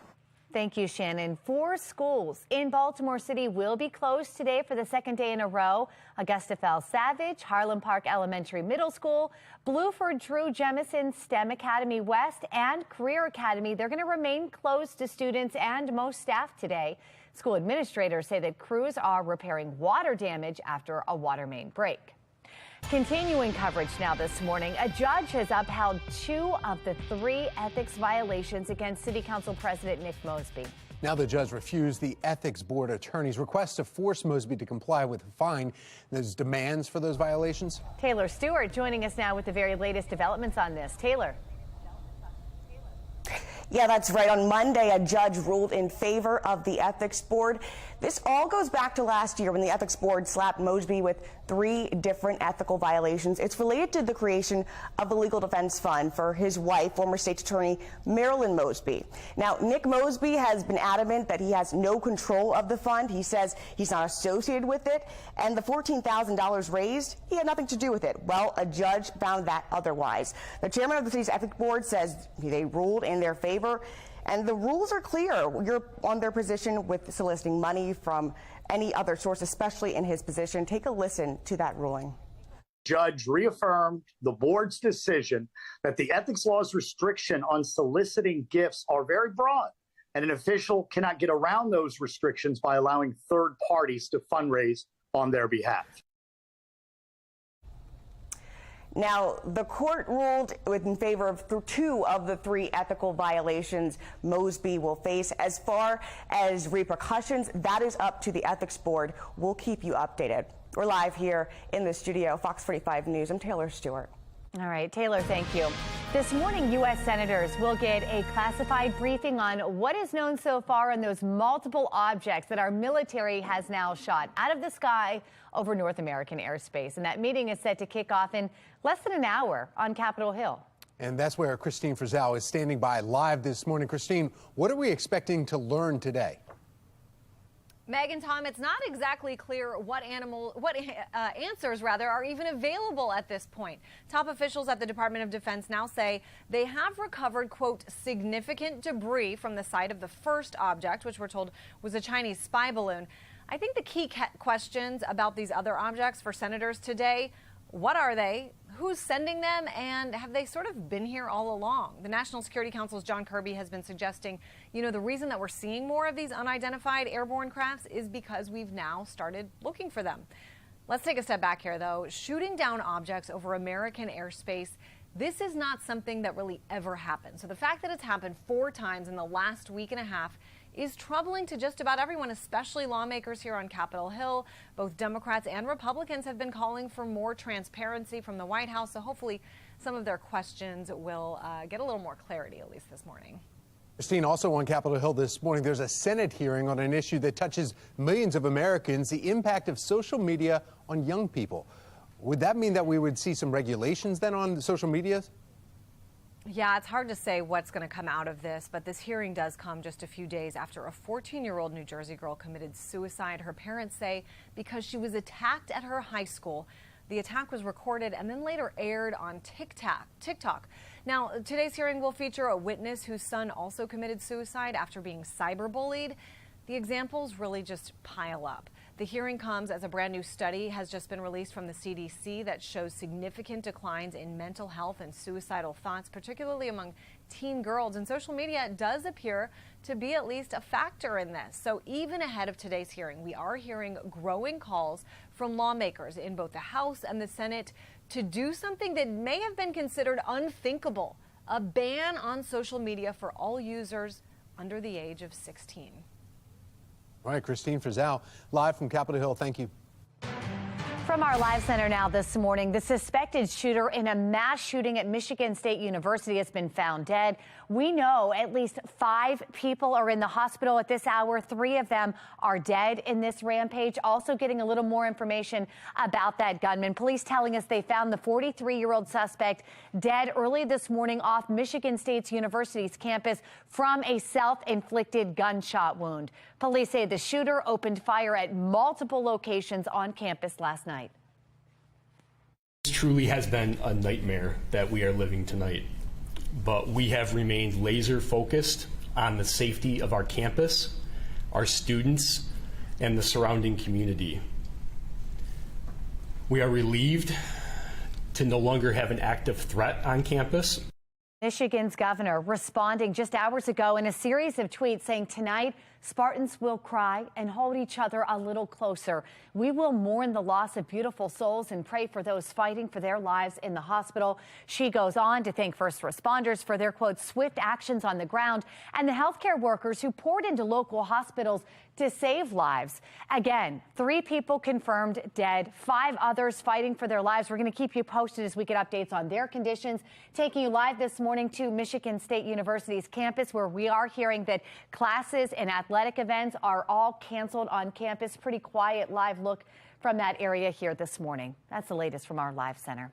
Speaker 2: Thank you, Shannon. 4 schools in Baltimore City will be closed today for the second day in a row. Augusta Falls Savage, Harlem Park Elementary Middle School, Bluford Drew Jemison STEM Academy West, and Career Academy. They're going to remain closed to students and most staff today. School administrators say that crews are repairing water damage after a water main break. Continuing coverage now this morning, a judge has upheld 2 of the 3 ethics violations against City Council President Nick Mosby.
Speaker 22: Now the judge refused the Ethics Board attorney's request to force Mosby to comply with a fine. There's demands for those violations.
Speaker 2: Taylor Stewart joining us now with the very latest developments on this. Taylor.
Speaker 4: Yeah, that's right. On Monday, a judge ruled in favor of the Ethics Board. This all goes back to last year when the Ethics Board slapped Mosby with 3 different ethical violations. It's related to the creation of the Legal Defense Fund for his wife, former State's Attorney Marilyn Mosby. Now, Nick Mosby has been adamant that he has no control of the fund. He says he's not associated with it, and the $14,000 raised, he had nothing to do with it. Well, a judge found that otherwise. The chairman of the city's Ethics Board says they ruled in their favor, And the rules are clear. You're on their position with soliciting money from any other source, especially in his position. Take a listen to that ruling.
Speaker 8: Judge reaffirmed the board's decision that the ethics law's restriction on soliciting gifts are very broad, and an official cannot get around those restrictions by allowing third parties to fundraise on their behalf.
Speaker 4: Now, the court ruled in favor of two of the three ethical violations Mosby will face. As far as repercussions, that is up to the ethics board. We'll keep you updated. We're live here in the studio, Fox 45 News. I'm Taylor Stewart.
Speaker 2: All right, Taylor, thank you. This morning, U.S. senators will get a classified briefing on what is known so far on those multiple objects that our military has now shot out of the sky over North American airspace. And that meeting is set to kick off in less than an hour on Capitol Hill.
Speaker 22: And that's where Christine Frizzell is standing by live this morning. Christine, what are we expecting to learn today?
Speaker 12: Megan, Tom, it's not exactly clear what answers are even available at this point. Top officials at the Department of Defense now say they have recovered, quote, significant debris from the site of the first object, which we're told was a Chinese spy balloon. I think the key questions about these other objects for senators today: what are they? Who's sending them? And have they sort of been here all along? The National Security Council's John Kirby has been suggesting, the reason that we're seeing more of these unidentified airborne crafts is because we've now started looking for them. Let's take a step back here, though. Shooting down objects over American airspace, this is not something that really ever happened. So the fact that it's happened 4 times in the last week and a half is troubling to just about everyone, especially lawmakers here on Capitol Hill. Both Democrats and Republicans have been calling for more transparency from the White House, so hopefully some of their questions will get a little more clarity, at least this morning.
Speaker 22: Christine, also on Capitol Hill this morning, there's a Senate hearing on an issue that touches millions of Americans, the impact of social media on young people. Would that mean that we would see some regulations then on social media?
Speaker 12: Yeah, it's hard to say what's going to come out of this, but this hearing does come just a few days after a 14-year-old New Jersey girl committed suicide. Her parents say because she was attacked at her high school. The attack was recorded and then later aired on TikTok. Now, today's hearing will feature a witness whose son also committed suicide after being cyberbullied. The examples really just pile up. The hearing comes as a brand new study has just been released from the CDC that shows significant declines in mental health and suicidal thoughts, particularly among teen girls. And social media does appear to be at least a factor in this. So even ahead of today's hearing, we are hearing growing calls from lawmakers in both the House and the Senate to do something that may have been considered unthinkable: a ban on social media for all users under the age of 16.
Speaker 22: All right, Christine Frizzell, live from Capitol Hill. Thank you.
Speaker 2: From our live center now this morning, the suspected shooter in a mass shooting at Michigan State University has been found dead. We know at least 5 people are in the hospital at this hour. 3 of them are dead in this rampage. Also getting a little more information about that gunman. Police telling us they found the 43-year-old suspect dead early this morning off Michigan State University's campus from a self-inflicted gunshot wound. Police say the shooter opened fire at multiple locations on campus last night.
Speaker 19: This truly has been a nightmare that we are living tonight, but we have remained laser focused on the safety of our campus, our students, and the surrounding community. We are relieved to no longer have an active threat on campus.
Speaker 2: Michigan's governor responding just hours ago in a series of tweets saying tonight Spartans will cry and hold each other a little closer. We will mourn the loss of beautiful souls and pray for those fighting for their lives in the hospital. She goes on to thank first responders for their, quote, swift actions on the ground and the healthcare workers who poured into local hospitals to save lives. Again, 3 people confirmed dead, 5 others fighting for their lives. We're going to keep you posted as we get updates on their conditions. Taking you live this morning to Michigan State University's campus, where we are hearing that classes and athletic events are all canceled on campus. Pretty quiet live look from that area here this morning. That's the latest from our live center.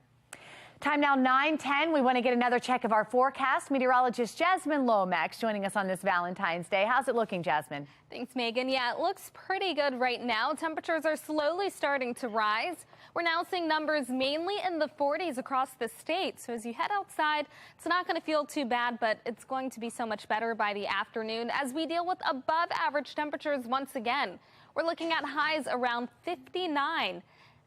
Speaker 2: Time now 9:10. We want to get another check of our forecast. Meteorologist Jasmine Lomax joining us on this Valentine's Day. How's it looking, Jasmine?
Speaker 9: Thanks, Megan. Yeah, it looks pretty good right now. Temperatures are slowly starting to rise. We're now seeing numbers mainly in the 40s across the state. So as you head outside, it's not going to feel too bad, but it's going to be so much better by the afternoon as we deal with above average temperatures once again. We're looking at highs around 59.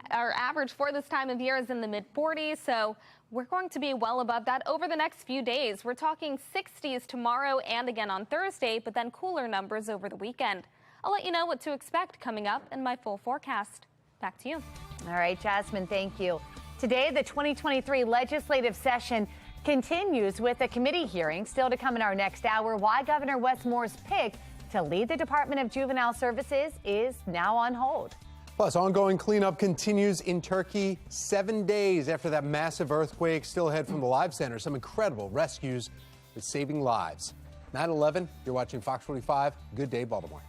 Speaker 9: Our average for this time of year is in the mid-40s, so we're going to be well above that over the next few days. We're talking 60s tomorrow and again on Thursday, but then cooler numbers over the weekend. I'll let you know what to expect coming up in my full forecast. Back to you.
Speaker 2: All right, Jasmine, thank you. Today, the 2023 legislative session continues with a committee hearing. Still to come in our next hour, why Governor Wes Moore's pick to lead the Department of Juvenile Services is now on hold.
Speaker 22: Plus, ongoing cleanup continues in Turkey 7 days after that massive earthquake. Still ahead from the Live Center, some incredible rescues with saving lives. 9/11, you're watching Fox 45. Good day, Baltimore.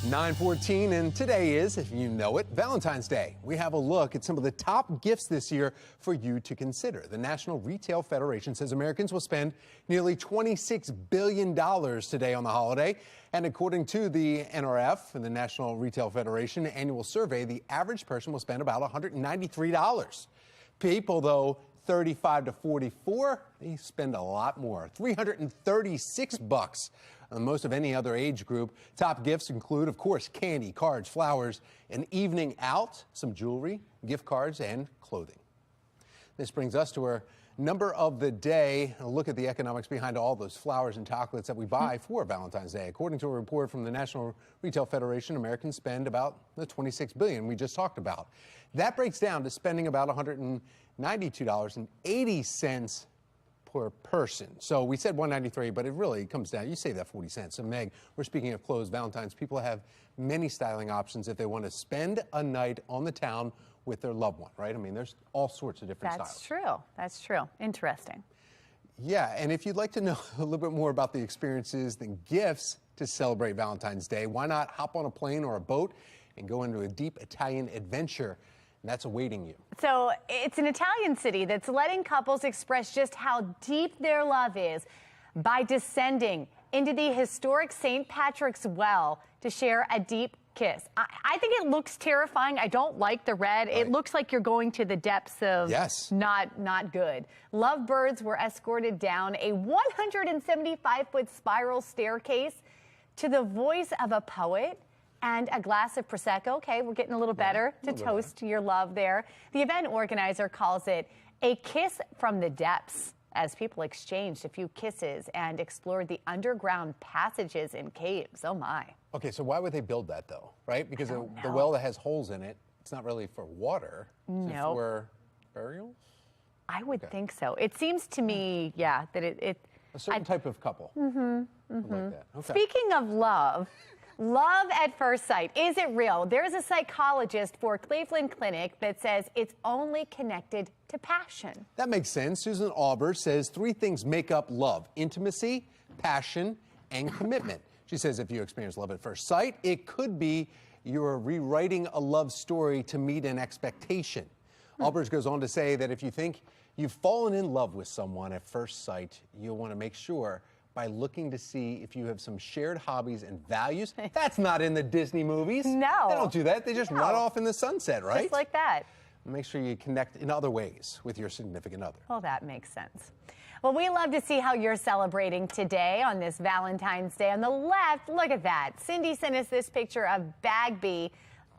Speaker 22: (9:14) and today is, if you know it, Valentine's Day. We have a look at some of the top gifts this year for you to consider. The National Retail Federation says Americans will spend nearly $26 billion today on the holiday. And according to the NRF and the National Retail Federation annual survey, the average person will spend about $193. People, though, 35 to 44, they spend a lot more, $336 on most of any other age group. Top gifts include, of course, candy, cards, flowers, an evening out, some jewelry, gift cards, and clothing. This brings us to our number of the day. A look at the economics behind all those flowers and chocolates that we buy for Valentine's Day. According to a report from the National Retail Federation, Americans spend about the $26 billion we just talked about. That breaks down to spending about $192.80 per person. So we said $193, but it really comes down, you save that 40 cents. So Meg, we're speaking of clothes, Valentine's. People have many styling options if they want to spend a night on the town with their loved one, right? I mean, there's all sorts of different styles.
Speaker 2: That's true. That's true. Interesting.
Speaker 22: Yeah, and if you'd like to know a little bit more about the experiences, the gifts to celebrate Valentine's Day, why not hop on a plane or a boat and go into a deep Italian adventure. And that's awaiting you.
Speaker 2: So it's an Italian city that's letting couples express just how deep their love is by descending into the historic St. Patrick's Well to share a deep kiss. I think it looks terrifying. I don't like the red. Right. It looks like you're going to the depths of not good. Lovebirds were escorted down a 175-foot spiral staircase to the voice of a poet and a glass of Prosecco. Okay, we're getting a little better to toast your love there. The event organizer calls it a kiss from the depths, as people exchanged a few kisses and explored the underground passages and caves. Oh, my.
Speaker 22: Okay, so why would they build that, though, right? Because the well that has holes in it, it's not really for water. It's for burials?
Speaker 2: I would think so. It seems to me, that it
Speaker 22: a certain type of couple. Like that. Okay.
Speaker 2: Speaking of love, love at first sight, is it real? There's a psychologist for Cleveland Clinic that says it's only connected to passion.
Speaker 22: That makes sense. Susan Auber says 3 things make up love: intimacy, passion, and commitment. She says if you experience love at first sight, it could be you're rewriting a love story to meet an expectation. Albers goes on to say that if you think you've fallen in love with someone at first sight, you'll want to make sure by looking to see if you have some shared hobbies and values. That's not in the Disney movies.
Speaker 2: No.
Speaker 22: They don't do that. They just run off in the sunset, right?
Speaker 2: Just like that.
Speaker 22: Make sure you connect in other ways with your significant other.
Speaker 2: Well, that makes sense. Well, we love to see how you're celebrating today on this Valentine's Day. On the left, look at that. Cindy sent us this picture of Bagby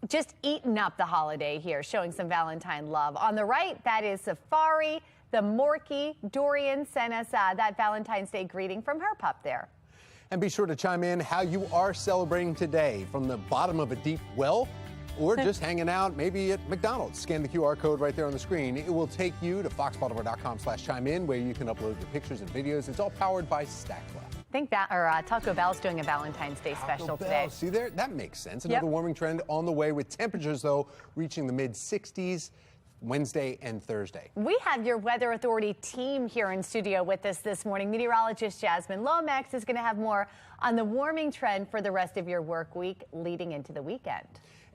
Speaker 2: just eating up the holiday here, showing some Valentine love. On the right, that is Safari. The Morky Dorian sent us that Valentine's Day greeting from her pup there.
Speaker 22: And be sure to chime in how you are celebrating today, from the bottom of a deep well or just hanging out maybe at McDonald's. Scan the QR code right there on the screen. It will take you to foxbaltimore.com/chime in, where you can upload your pictures and videos. It's all powered by Stackfly.
Speaker 2: I think that Taco Bell's doing a Valentine's Day special today.
Speaker 22: See there? That makes sense. Another warming trend on the way, with temperatures, though, reaching the mid-60s Wednesday and Thursday.
Speaker 2: We have your Weather Authority team here in studio with us this morning. Meteorologist Jasmine Lomax is going to have more on the warming trend for the rest of your work week leading into the weekend.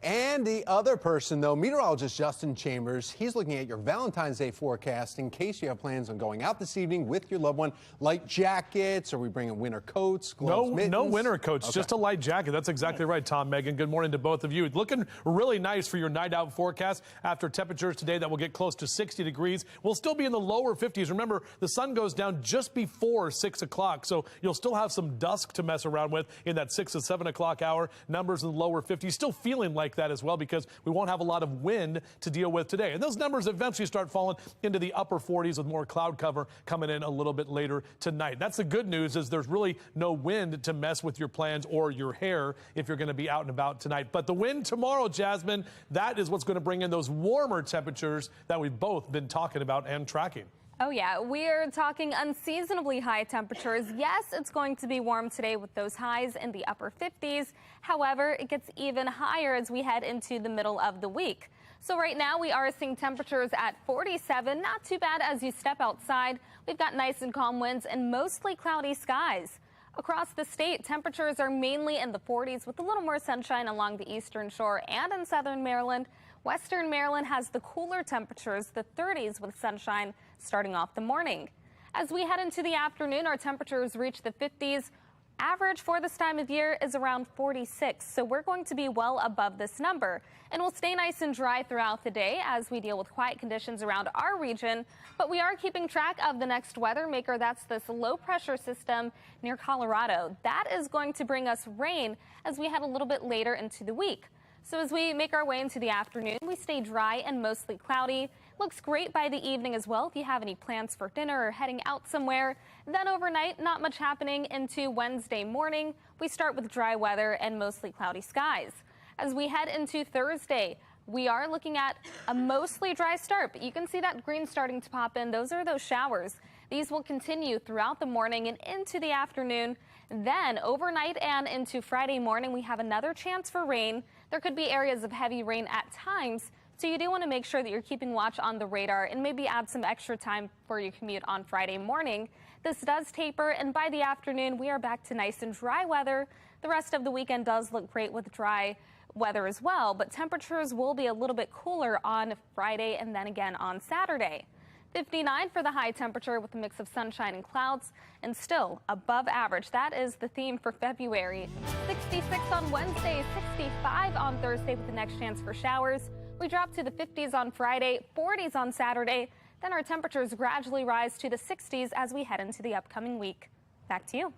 Speaker 22: And the other person, though, meteorologist Justin Chambers, he's looking at your Valentine's Day forecast in case you have plans on going out this evening with your loved one. Light jackets, or we bring in winter coats, gloves, mittens?
Speaker 3: No winter coats, just a light jacket. That's exactly right, Tom, Megan. Good morning to both of you. It's looking really nice for your night out forecast after temperatures today that will get close to 60 degrees. We'll still be in the lower 50s. Remember, the sun goes down just before 6 o'clock, so you'll still have some dusk to mess around with in that 6 to 7 o'clock hour. Numbers in the lower 50s, still feeling like that as well, because we won't have a lot of wind to deal with today. And those numbers eventually start falling into the upper 40s with more cloud cover coming in a little bit later tonight. That's the good news, is there's really no wind to mess with your plans or your hair if you're going to be out and about tonight. But the wind tomorrow, Jasmine, that is what's going to bring in those warmer temperatures that we've both been talking about and tracking.
Speaker 9: Oh, yeah, we are talking unseasonably high temperatures. Yes, it's going to be warm today with those highs in the upper 50s. However, it gets even higher as we head into the middle of the week. So right now we are seeing temperatures at 47. Not too bad as you step outside. We've got nice and calm winds and mostly cloudy skies. Across the state, temperatures are mainly in the 40s with a little more sunshine along the eastern shore and in southern Maryland. Western Maryland has the cooler temperatures, the 30s with sunshine starting off the morning. As we head into the afternoon, our temperatures reach the 50s. Average for this time of year is around 46, so we're going to be well above this number. And we'll stay nice and dry throughout the day as we deal with quiet conditions around our region. But we are keeping track of the next weather maker. That's this low pressure system near Colorado. That is going to bring us rain as we head a little bit later into the week. So as we make our way into the afternoon, we stay dry and mostly cloudy. Looks great by the evening as well if you have any plans for dinner or heading out somewhere. Then overnight, not much happening into Wednesday morning. We start with dry weather and mostly cloudy skies. As we head into Thursday, we are looking at a mostly dry start, but you can see that green starting to pop in. Those are those showers. These will continue throughout the morning and into the afternoon. Then overnight and into Friday morning, we have another chance for rain. There could be areas of heavy rain at times, so you do want to make sure that you're keeping watch on the radar and maybe add some extra time for your commute on Friday morning. This does taper, and by the afternoon, we are back to nice and dry weather. The rest of the weekend does look great with dry, weather as well, but temperatures will be a little bit cooler on Friday and then again on Saturday. 59 for the high temperature with a mix of sunshine and clouds, and still above average. That is the theme for February. 66 on Wednesday, 65 on Thursday with the next chance for showers. We drop to the 50s on Friday, 40s on Saturday. Then our temperatures gradually rise to the 60s as we head into the upcoming week. Back to you.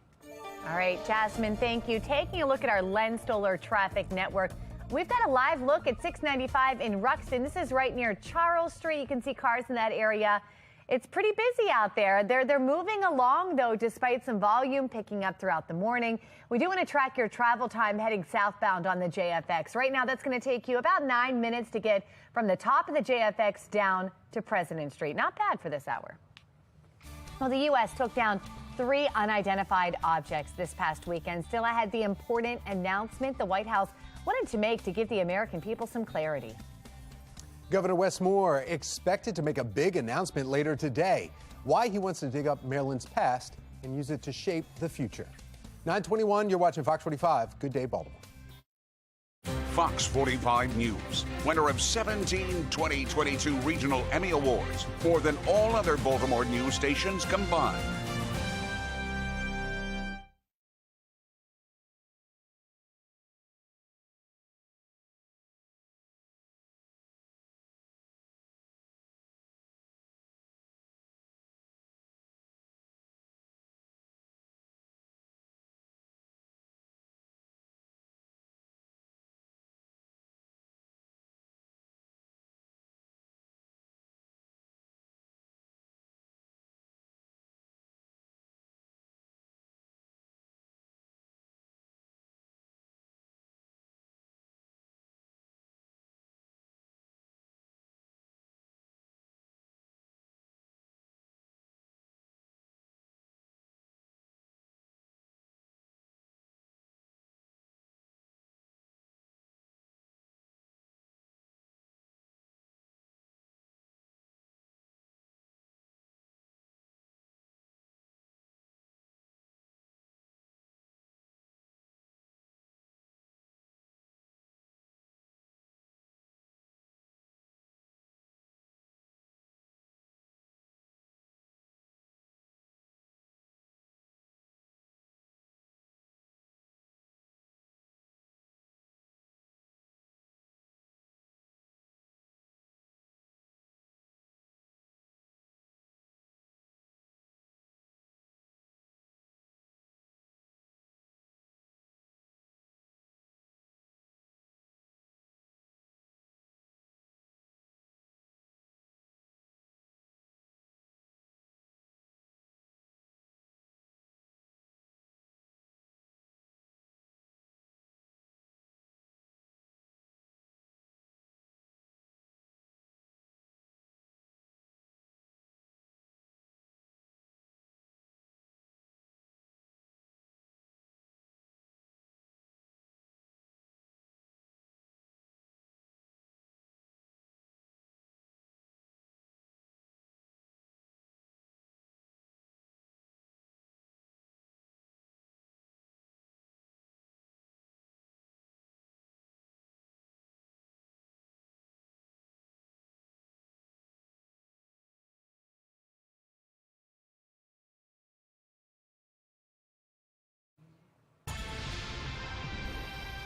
Speaker 2: All right, Jasmine, thank you. Taking a look at our Len Stoller traffic network. We've got a live look at 695 in Ruxton. This is right near Charles Street. You can see cars in that area. It's pretty busy out there. They're moving along, though, despite some volume picking up throughout the morning. We do want to track your travel time heading southbound on the JFX. Right now, that's going to take you about 9 minutes to get from the top of the JFX down to President Street. Not bad for this hour. Well, the U.S. took down 3 unidentified objects this past weekend. Still ahead, the important announcement the White House wanted to make to give the American people some clarity.
Speaker 22: Governor Wes Moore expected to make a big announcement later today. Why he wants to dig up Maryland's past and use it to shape the future. 9:21, you're watching Fox 45. Good day, Baltimore.
Speaker 1: Fox 45 News, winner of 17 2022 Regional Emmy Awards, more than all other Baltimore news stations combined.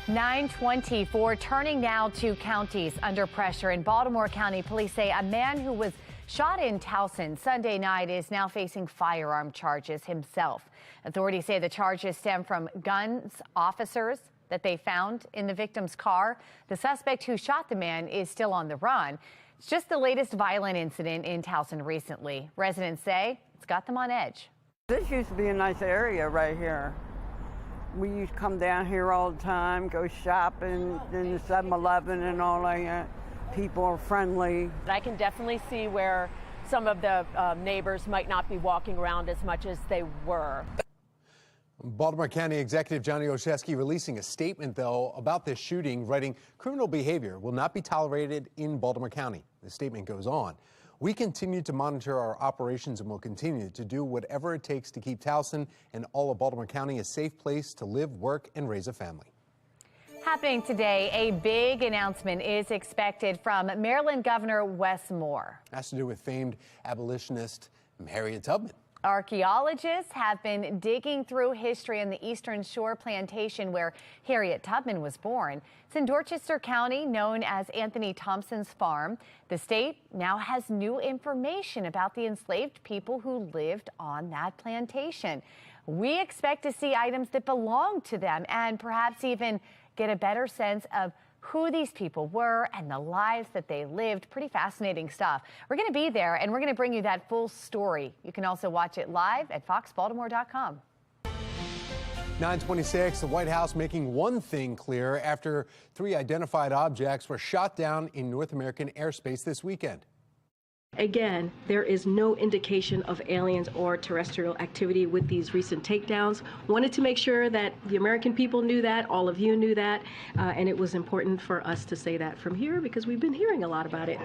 Speaker 2: (9:24), turning now to counties under pressure. In Baltimore County, police say a man who was shot in Towson Sunday night is now facing firearm charges himself. Authorities say the charges stem from guns officers that they found in the victim's car. The suspect who shot the man is still on the run. It's just the latest violent incident in Towson recently. Residents say it's got them on edge.
Speaker 5: This used to be a nice area right here. We used to come down here all the time, go shopping in the 7-Eleven and all that. People are friendly.
Speaker 10: I can definitely see where some of the neighbors might not be walking around as much as they were.
Speaker 22: Baltimore County Executive Johnny Olszewski releasing a statement, though, about this shooting, writing, "Criminal behavior will not be tolerated in Baltimore County." The statement goes on. "We continue to monitor our operations and will continue to do whatever it takes to keep Towson and all of Baltimore County a safe place to live, work, and raise a family."
Speaker 2: happening today. A big announcement is expected from Maryland Governor Wes Moore.
Speaker 22: Has to do with famed abolitionist Harriet Tubman.
Speaker 2: Archaeologists have been digging through history on the Eastern Shore plantation where Harriet Tubman was born. It's in Dorchester County, known as Anthony Thompson's farm. The state now has new information about the enslaved people who lived on that plantation. We expect to see items that belong to them and perhaps even get a better sense of who these people were and the lives that they lived. Pretty fascinating stuff. We're going to be there, and we're going to bring you that full story. You can also watch it live at foxbaltimore.com.
Speaker 22: 9:26, the White House making one thing clear after 3 identified objects were shot down in North American airspace this weekend.
Speaker 6: Again, there is no indication of aliens or terrestrial activity with these recent takedowns. Wanted to make sure that the American people knew that, all of you knew that, and it was important for us to say that from here because we've been hearing a lot about it.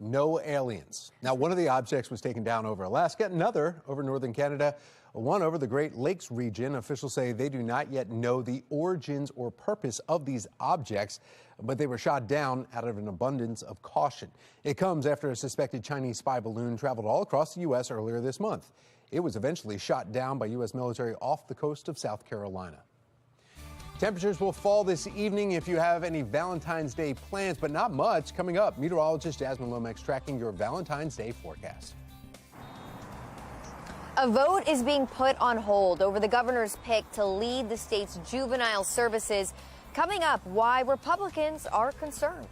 Speaker 22: No aliens. Now, one of the objects was taken down over Alaska, another over northern Canada, one over the Great Lakes region. Officials say they do not yet know the origins or purpose of these objects, but they were shot down out of an abundance of caution. It comes after a suspected Chinese spy balloon traveled all across the U.S. earlier this month. It was eventually shot down by U.S. military off the coast of South Carolina. Temperatures will fall this evening if you have any Valentine's Day plans, but not much. Coming up, meteorologist Jasmine Lomax tracking your Valentine's Day forecast.
Speaker 13: A vote is being put on hold over the governor's pick to lead the state's juvenile services. Coming up, why Republicans are concerned.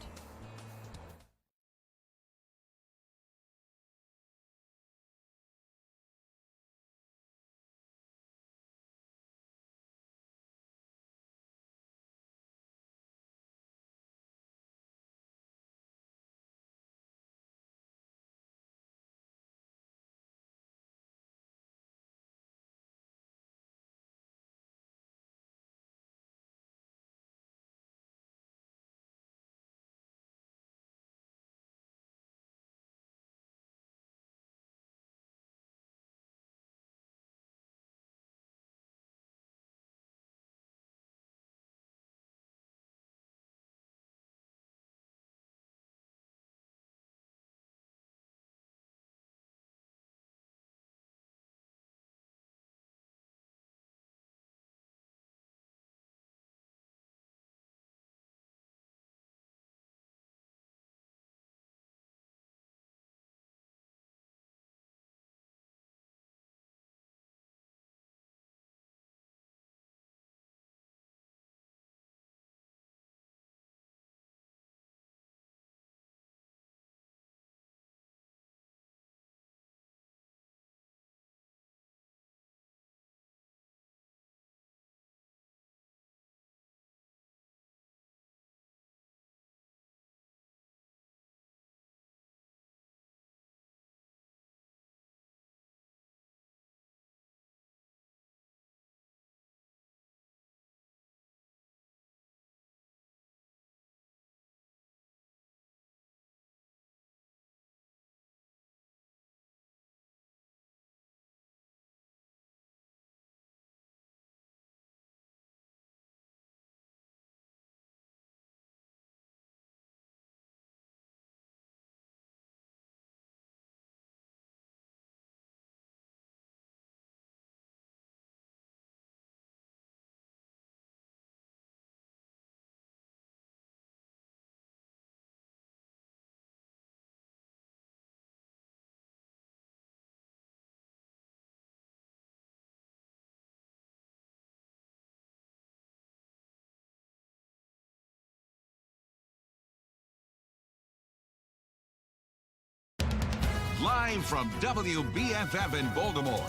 Speaker 1: Live from WBFF in Baltimore,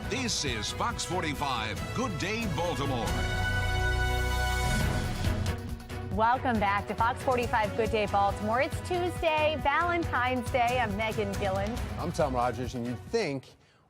Speaker 1: this is Fox 45 Good Day Baltimore.
Speaker 2: Welcome back to Fox 45 Good Day Baltimore. It's Tuesday, Valentine's Day. I'm Megan Gillen.
Speaker 22: I'm Tom Rogers, and you'd think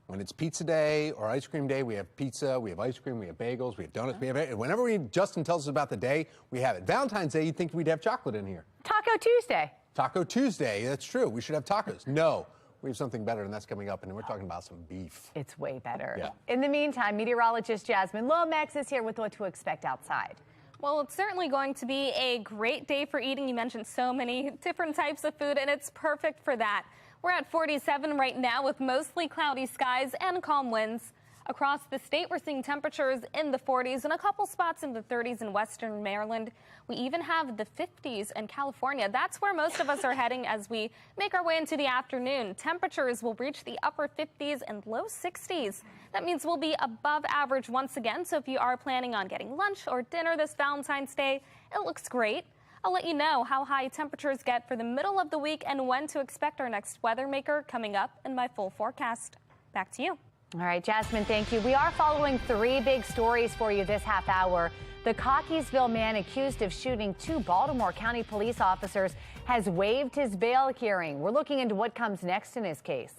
Speaker 22: when it's pizza day or ice cream day, we have pizza, we have ice cream, we have bagels, we have donuts, we have it. Whenever Justin tells us about the day, we have it. Valentine's Day, you'd think we'd have chocolate in here.
Speaker 2: Taco Tuesday.
Speaker 22: Taco Tuesday, that's true. We should have tacos. No. We have something better, and that's coming up, and we're talking about some beef.
Speaker 2: It's way better.
Speaker 22: Yeah.
Speaker 2: In the meantime, meteorologist Jasmine Lomax is here with what to expect outside.
Speaker 9: Well, it's certainly going to be a great day for eating. You mentioned so many different types of food, and it's perfect for that. We're at 47 right now with mostly cloudy skies and calm winds. Across the state, we're seeing temperatures in the 40s and a couple spots in the 30s in western Maryland. We even have the 50s in California. That's where most of us are heading as we make our way into the afternoon. Temperatures will reach the upper 50s and low 60s. That means we'll be above average once again. So if you are planning on getting lunch or dinner this Valentine's Day, it looks great. I'll let you know how high temperatures get for the middle of the week and when to expect our next weather maker coming up in my full forecast. Back to you.
Speaker 2: All right, Jasmine, thank you. We are following 3 big stories for you this half hour. The Cockeysville man accused of shooting 2 Baltimore County police officers has waived his bail hearing. We're looking into what comes next in his case.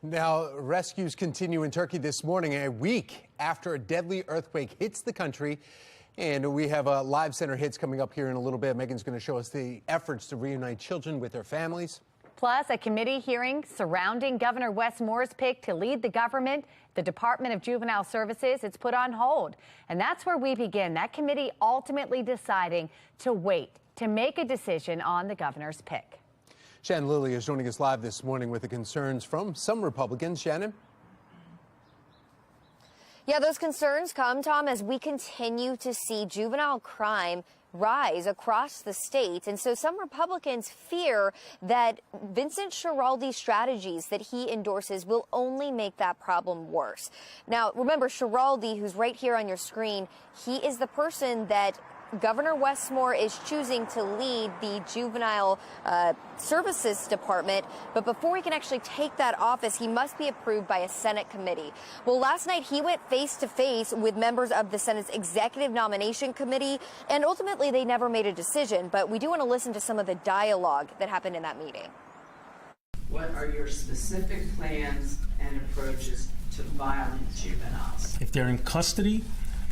Speaker 22: Now, rescues continue in Turkey this morning, a week after a deadly earthquake hits the country. And we have live center hits coming up here in a little bit. Megan's going to show us the efforts to reunite children with their families.
Speaker 2: Plus, a committee hearing surrounding Governor Wes Moore's pick to lead the government, the Department of Juvenile Services. It's put on hold. And that's where we begin. That committee ultimately deciding to wait to make a decision on the governor's pick.
Speaker 22: Shannon Lilly is joining us live this morning with the concerns from some Republicans. Shannon?
Speaker 13: Yeah, those concerns come, Tom, as we continue to see juvenile crime rise across the state. And so some Republicans fear that Vincent Schiraldi's strategies that he endorses will only make that problem worse. Now, remember, Schiraldi, who's right here on your screen, he is the person that Governor Wes Moore is choosing to lead the Juvenile Services Department. But before he can actually take that office, he must be approved by a Senate committee. Well, last night he went face to face with members of the Senate's Executive Nomination Committee, and ultimately they never made a decision. But we do want to listen to some of the dialogue that happened in that meeting.
Speaker 16: What are your specific plans and approaches to violent juveniles?
Speaker 23: If they're in custody,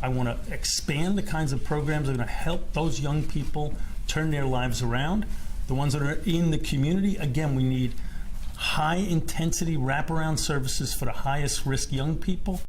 Speaker 23: I want to expand the kinds of programs that are going to help those young people turn their lives around. The ones that are in the community, again, we need high intensity wraparound services for the highest risk young people.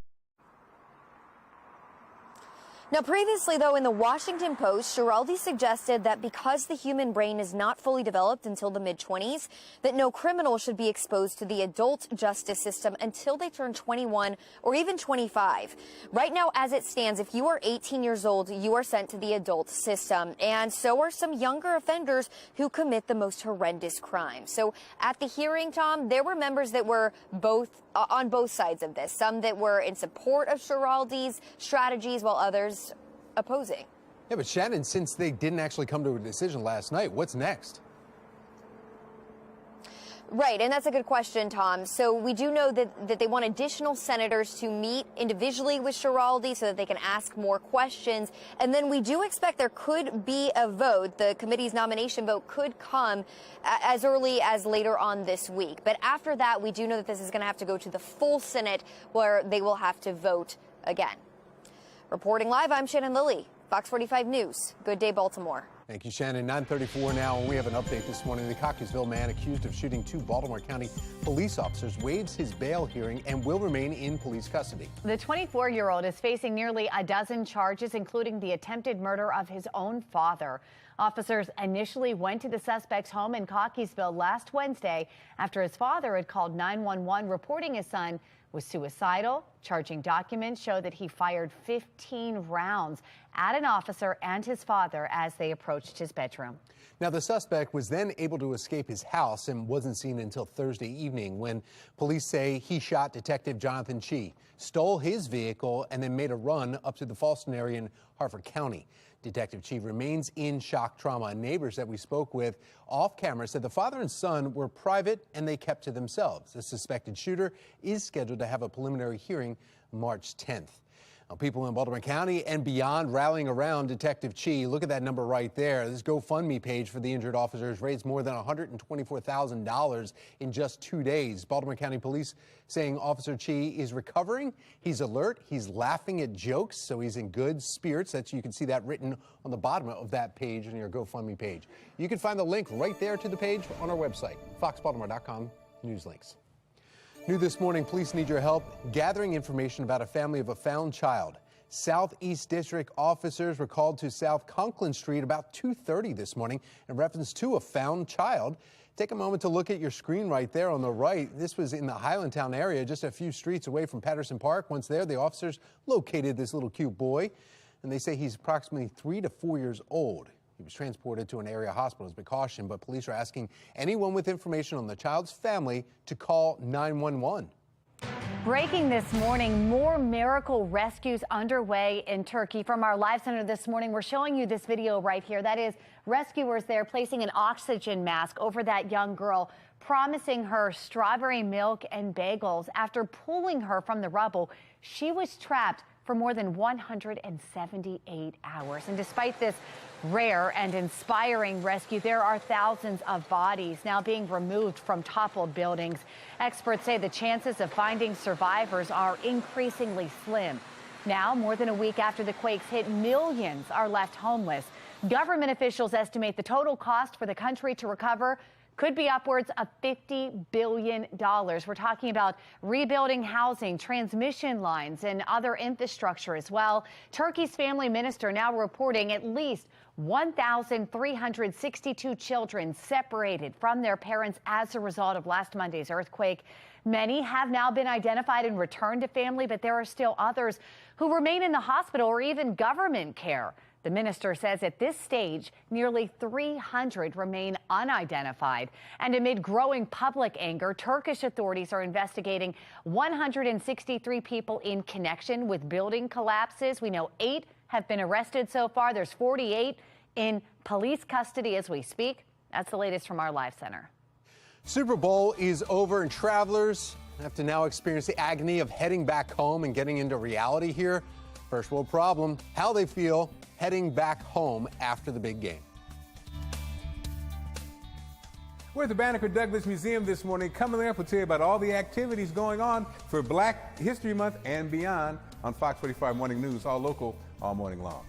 Speaker 13: Now, previously, though, in the Washington Post, Schiraldi suggested that because the human brain is not fully developed until the mid-20s, that no criminal should be exposed to the adult justice system until they turn 21 or even 25. Right now, as it stands, if you are 18 years old, you are sent to the adult system, and so are some younger offenders who commit the most horrendous crimes. So at the hearing, Tom, there were members that were on both sides of this, some that were in support of Schiraldi's strategies while others opposing.
Speaker 22: Yeah, but Shannon, since they didn't actually come to a decision last night, what's next?
Speaker 13: Right, and that's a good question, Tom. So we do know that they want additional senators to meet individually with Schiraldi so that they can ask more questions. And then we do expect there could be a vote. The committee's nomination vote could come as early as later on this week. But after that, we do know that this is going to have to go to the full Senate where they will have to vote again. Reporting live, I'm Shannon Lilly, Fox 45 News. Good day, Baltimore.
Speaker 22: Thank you, Shannon. 9:34 now, and we have an update this morning. The Cockeysville man accused of shooting 2 Baltimore County police officers waives his bail hearing and will remain in police custody.
Speaker 2: The 24-year-old is facing nearly a dozen charges, including the attempted murder of his own father. Officers initially went to the suspect's home in Cockeysville last Wednesday after his father had called 911 reporting his son was suicidal. Charging documents show that he fired 15 rounds at an officer and his father as they approached his bedroom.
Speaker 22: Now, the suspect was then able to escape his house and wasn't seen until Thursday evening when police say he shot Detective Jonathan Chi, stole his vehicle, and then made a run up to the Fallston area in Harford County. Detective Chi remains in shock trauma. Neighbors that we spoke with off camera said the father and son were private and they kept to themselves. The suspected shooter is scheduled to have a preliminary hearing March 10th. Now, people in Baltimore County and beyond rallying around Detective Chi. Look at that number right there. This GoFundMe page for the injured officers raised more than $124,000 in just 2 days. Baltimore County Police saying Officer Chi is recovering. He's alert. He's laughing at jokes, so he's in good spirits. You can see that written on the bottom of that page on your GoFundMe page. You can find the link right there to the page on our website, foxbaltimore.com, news links. New this morning, police need your help gathering information about a family of a found child. Southeast District officers were called to South Conklin Street about 2:30 this morning in reference to a found child. Take a moment to look at your screen right there on the right. This was in the Highlandtown area, just a few streets away from Patterson Park. Once there, the officers located this little cute boy, and they say he's approximately 3 to 4 years old. He was transported to an area hospital as precaution, but police are asking anyone with information on the child's family to call 911.
Speaker 2: Breaking this morning, more miracle rescues underway in Turkey. From our live center this morning, we're showing you this video right here. That is rescuers there placing an oxygen mask over that young girl, promising her strawberry milk and bagels. After pulling her from the rubble, she was trapped for more than 178 hours. And despite this rare and inspiring rescue, there are thousands of bodies now being removed from toppled buildings. Experts say the chances of finding survivors are increasingly slim. Now, more than a week after the quakes hit, millions are left homeless. Government officials estimate the total cost for the country to recover could be upwards of $50 billion. We're talking about rebuilding housing, transmission lines, and other infrastructure as well. Turkey's family minister now reporting at least 1,362 children separated from their parents as a result of last Monday's earthquake. Many have now been identified and returned to family, but there are still others who remain in the hospital or even government care. The minister says at this stage, nearly 300 remain unidentified. And amid growing public anger, Turkish authorities are investigating 163 people in connection with building collapses. We know 8 have been arrested so far. There's 48 in police custody as we speak. That's the latest from our live center.
Speaker 22: Super Bowl is over, and travelers have to now experience the agony of heading back home and getting into reality here. First world problem, how they feel heading back home after the big game.
Speaker 14: We're at the Banneker Douglas Museum this morning. Coming up, we'll tell you about all the activities going on for Black History Month and beyond on Fox 45 Morning News, all local, all morning long.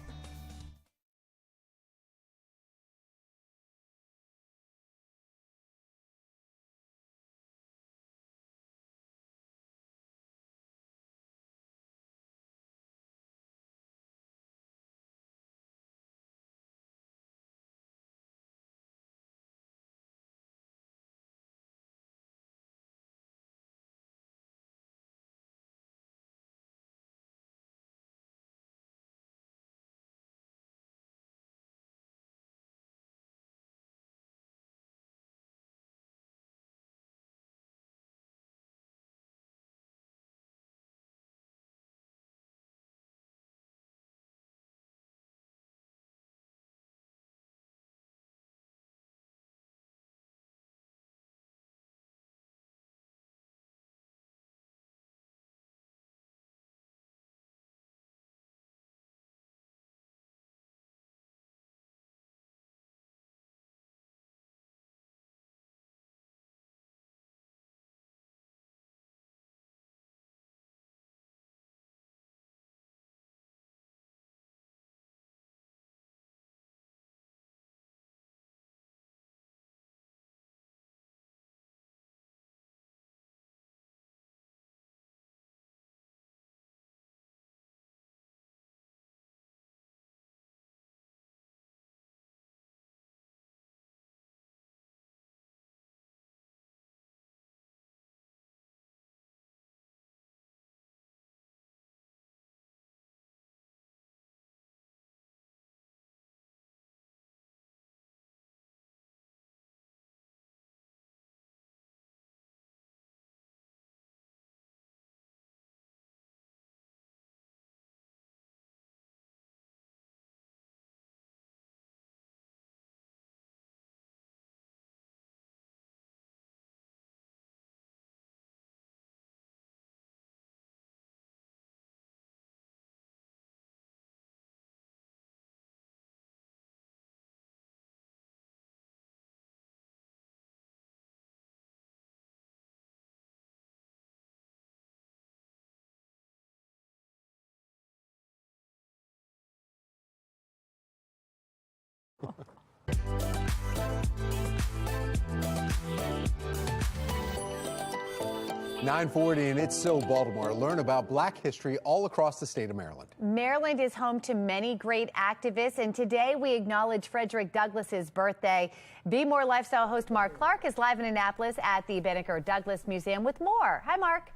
Speaker 22: 9:40, and it's so Baltimore. Learn about Black history all across the state of Maryland.
Speaker 2: Maryland is home to many great activists, and today we acknowledge Frederick Douglass's birthday. Be More lifestyle host Mark Clark is live in Annapolis at the Banneker Douglas Museum with more. Hi, Mark.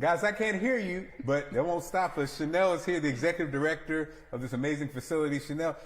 Speaker 14: Guys, I can't hear you, but that won't stop us. Chanel is here, the executive director of this amazing facility. Chanel,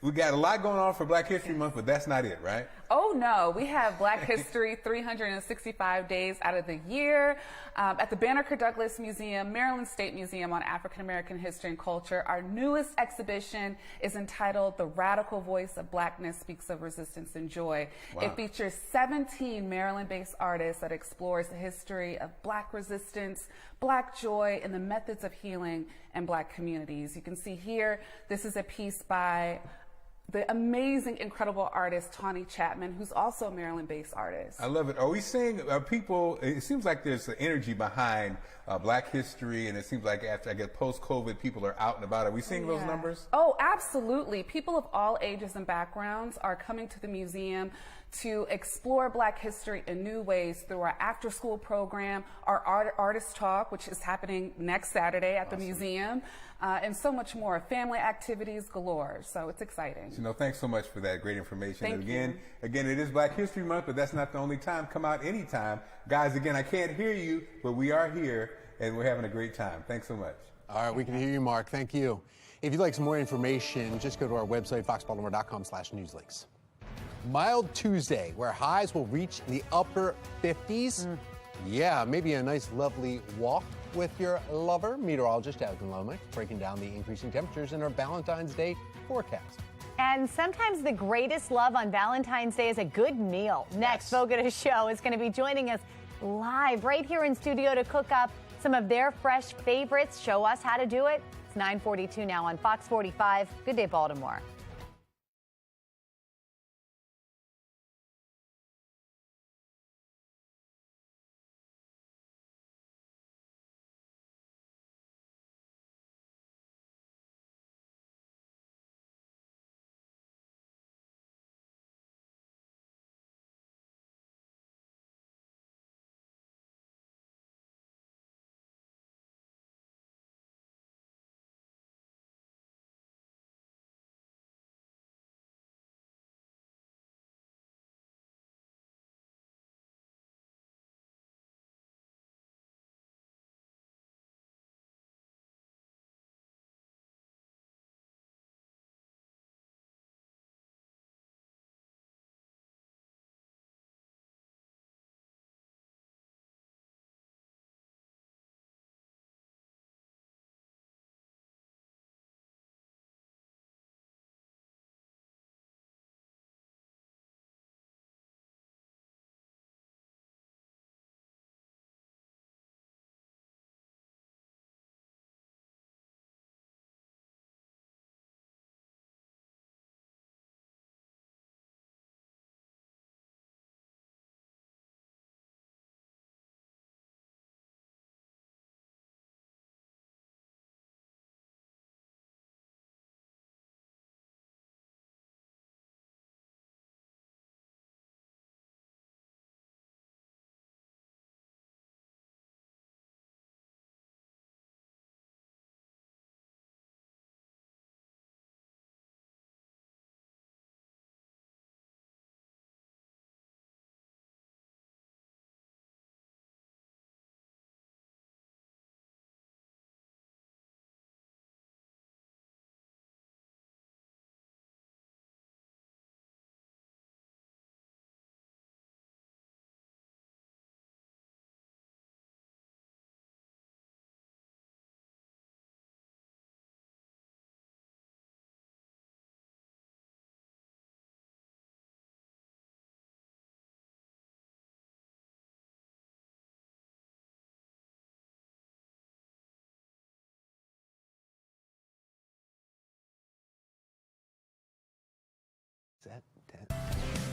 Speaker 14: we got a lot going on for Black History Month, but that's not it, right?
Speaker 15: Oh, no. We have Black History 365 days out of the year. At the Banneker Douglas Museum, Maryland State Museum on African American History and Culture, our newest exhibition is entitled The Radical Voice of Blackness Speaks of Resistance and Joy.
Speaker 17: Wow.
Speaker 15: It features 17 Maryland-based artists that explores the history of Black resistance, Black joy, and the methods of healing in Black communities. You can see here, this is a piece by the amazing, incredible artist, Tawny Chapman, who's also a Maryland-based artist.
Speaker 14: I love it. Are we seeing people, it seems like there's an energy behind Black history, and it seems like after, I guess, post-COVID, people are out and about. Are we seeing those numbers?
Speaker 15: Oh, absolutely. People of all ages and backgrounds are coming to the museum to explore Black history in new ways through our after-school program, our Artist Talk, which is happening next Saturday at the museum, and so much more. Family activities galore, so it's exciting.
Speaker 14: You know, thanks so much for that great information.
Speaker 15: Thank
Speaker 14: and
Speaker 15: you.
Speaker 14: Again, it is Black History Month, but that's not the only time. Come out anytime. Guys, again, I can't hear you, but we are here, and we're having a great time. Thanks so much.
Speaker 22: All right, we can hear you, Mark. Thank you. If you'd like some more information, just go to our website, foxbaltimore.com/newslinks. Mild Tuesday, where highs will reach the upper 50s. Yeah, maybe a nice, lovely walk with your lover. Meteorologist Jasmine Lomick breaking down the increasing temperatures in our Valentine's Day forecast.
Speaker 2: And sometimes the greatest love on Valentine's Day is a good meal. Next, Voga Show is going to be joining us live right here in studio to cook up some of their fresh favorites. Show us how to do it. It's 9:42 now on Fox 45. Good day, Baltimore.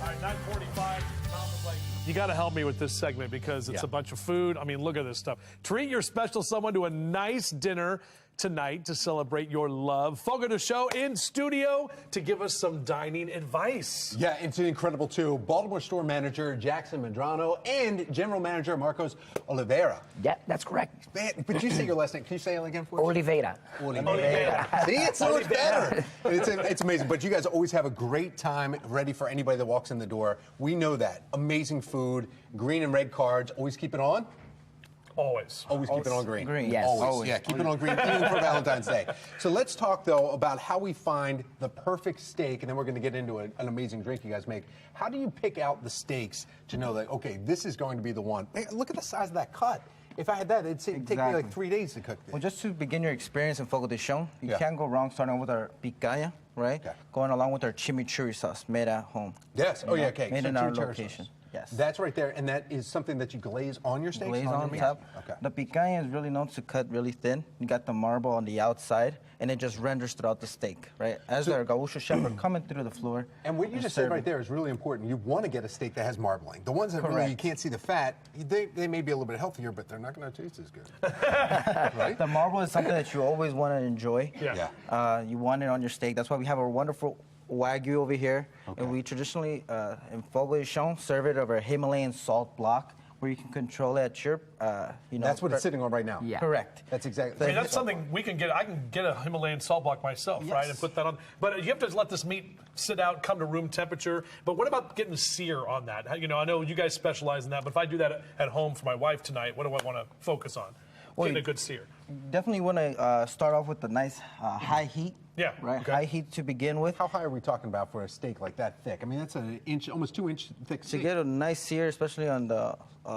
Speaker 3: All right, 9:45. Tom was like, you got to help me with this segment because it's a bunch of food. I mean, look at this stuff. Treat your special someone to a nice dinner. tonight to celebrate your love. Fogo de Show in studio to give us some dining advice.
Speaker 22: Yeah, it's incredible too. Baltimore store manager Jackson Medrano and general manager Marcos Oliveira.
Speaker 11: Yeah, that's correct.
Speaker 22: But you say your last name. Can you say it again for us?
Speaker 11: Oliveira.
Speaker 22: Oliveira. See, it's so much better. It's amazing. But you guys always have a great time ready for anybody that walks in the door. We know that. Amazing food, green and red cards. Always keep it on.
Speaker 3: Always.
Speaker 22: Always keep it on green.
Speaker 11: Green, yes.
Speaker 22: Always. Yeah, keep it on green, even for Valentine's Day. So let's talk, though, about how we find the perfect steak, and then we're going to get into an amazing drink you guys make. How do you pick out the steaks to know that, okay, this is going to be the one? Hey, look at the size of that cut. If I had that, it'd take me like 3 days to cook this.
Speaker 11: Well, just to begin your experience in Fogo de Chão, you can't go wrong starting with our picanha, right? Going along with our chimichurri sauce made at home.
Speaker 22: Yes. Oh, yeah, okay.
Speaker 11: Made
Speaker 22: So
Speaker 11: in our
Speaker 22: chimichurri
Speaker 11: location.
Speaker 22: sauce.
Speaker 11: Yes.
Speaker 22: That's right there, and that is something that you glaze on your steaks?
Speaker 11: Glaze on
Speaker 22: your
Speaker 11: top.
Speaker 22: meat? Okay.
Speaker 11: The picanha is really known to cut really thin. You got the marble on the outside, and it just renders throughout the steak, right? As our gaucho chef are coming through the floor.
Speaker 22: And what you just said right there is really important. You want to get a steak that has marbling. The ones that really you can't see the fat, they may be a little bit healthier, but they're not going to taste as good. Right?
Speaker 11: The marble is something that you always want to enjoy.
Speaker 22: Yeah.
Speaker 11: You want it on your steak. That's why we have a wonderful Wagyu over here. And we traditionally, in Fogo de Chão, serve it over a Himalayan salt block where you can control it at your,
Speaker 22: That's what it's sitting on right now.
Speaker 11: Yeah. Correct.
Speaker 22: That's exactly.
Speaker 3: I mean, that's something we can get. I can get a Himalayan salt block myself, right, and put that on. But you have to let this meat sit out, come to room temperature. But what about getting sear on that? You know, I know you guys specialize in that, but if I do that at home for my wife tonight, what do I want to focus on? Getting a good sear.
Speaker 11: Definitely want to start off with a nice high heat.
Speaker 3: Yeah.
Speaker 11: Right. Okay. High heat to begin with.
Speaker 22: How high are we talking about for a steak like that thick? I mean, that's an inch, almost 2 inch thick steak.
Speaker 11: To get a nice sear, especially on the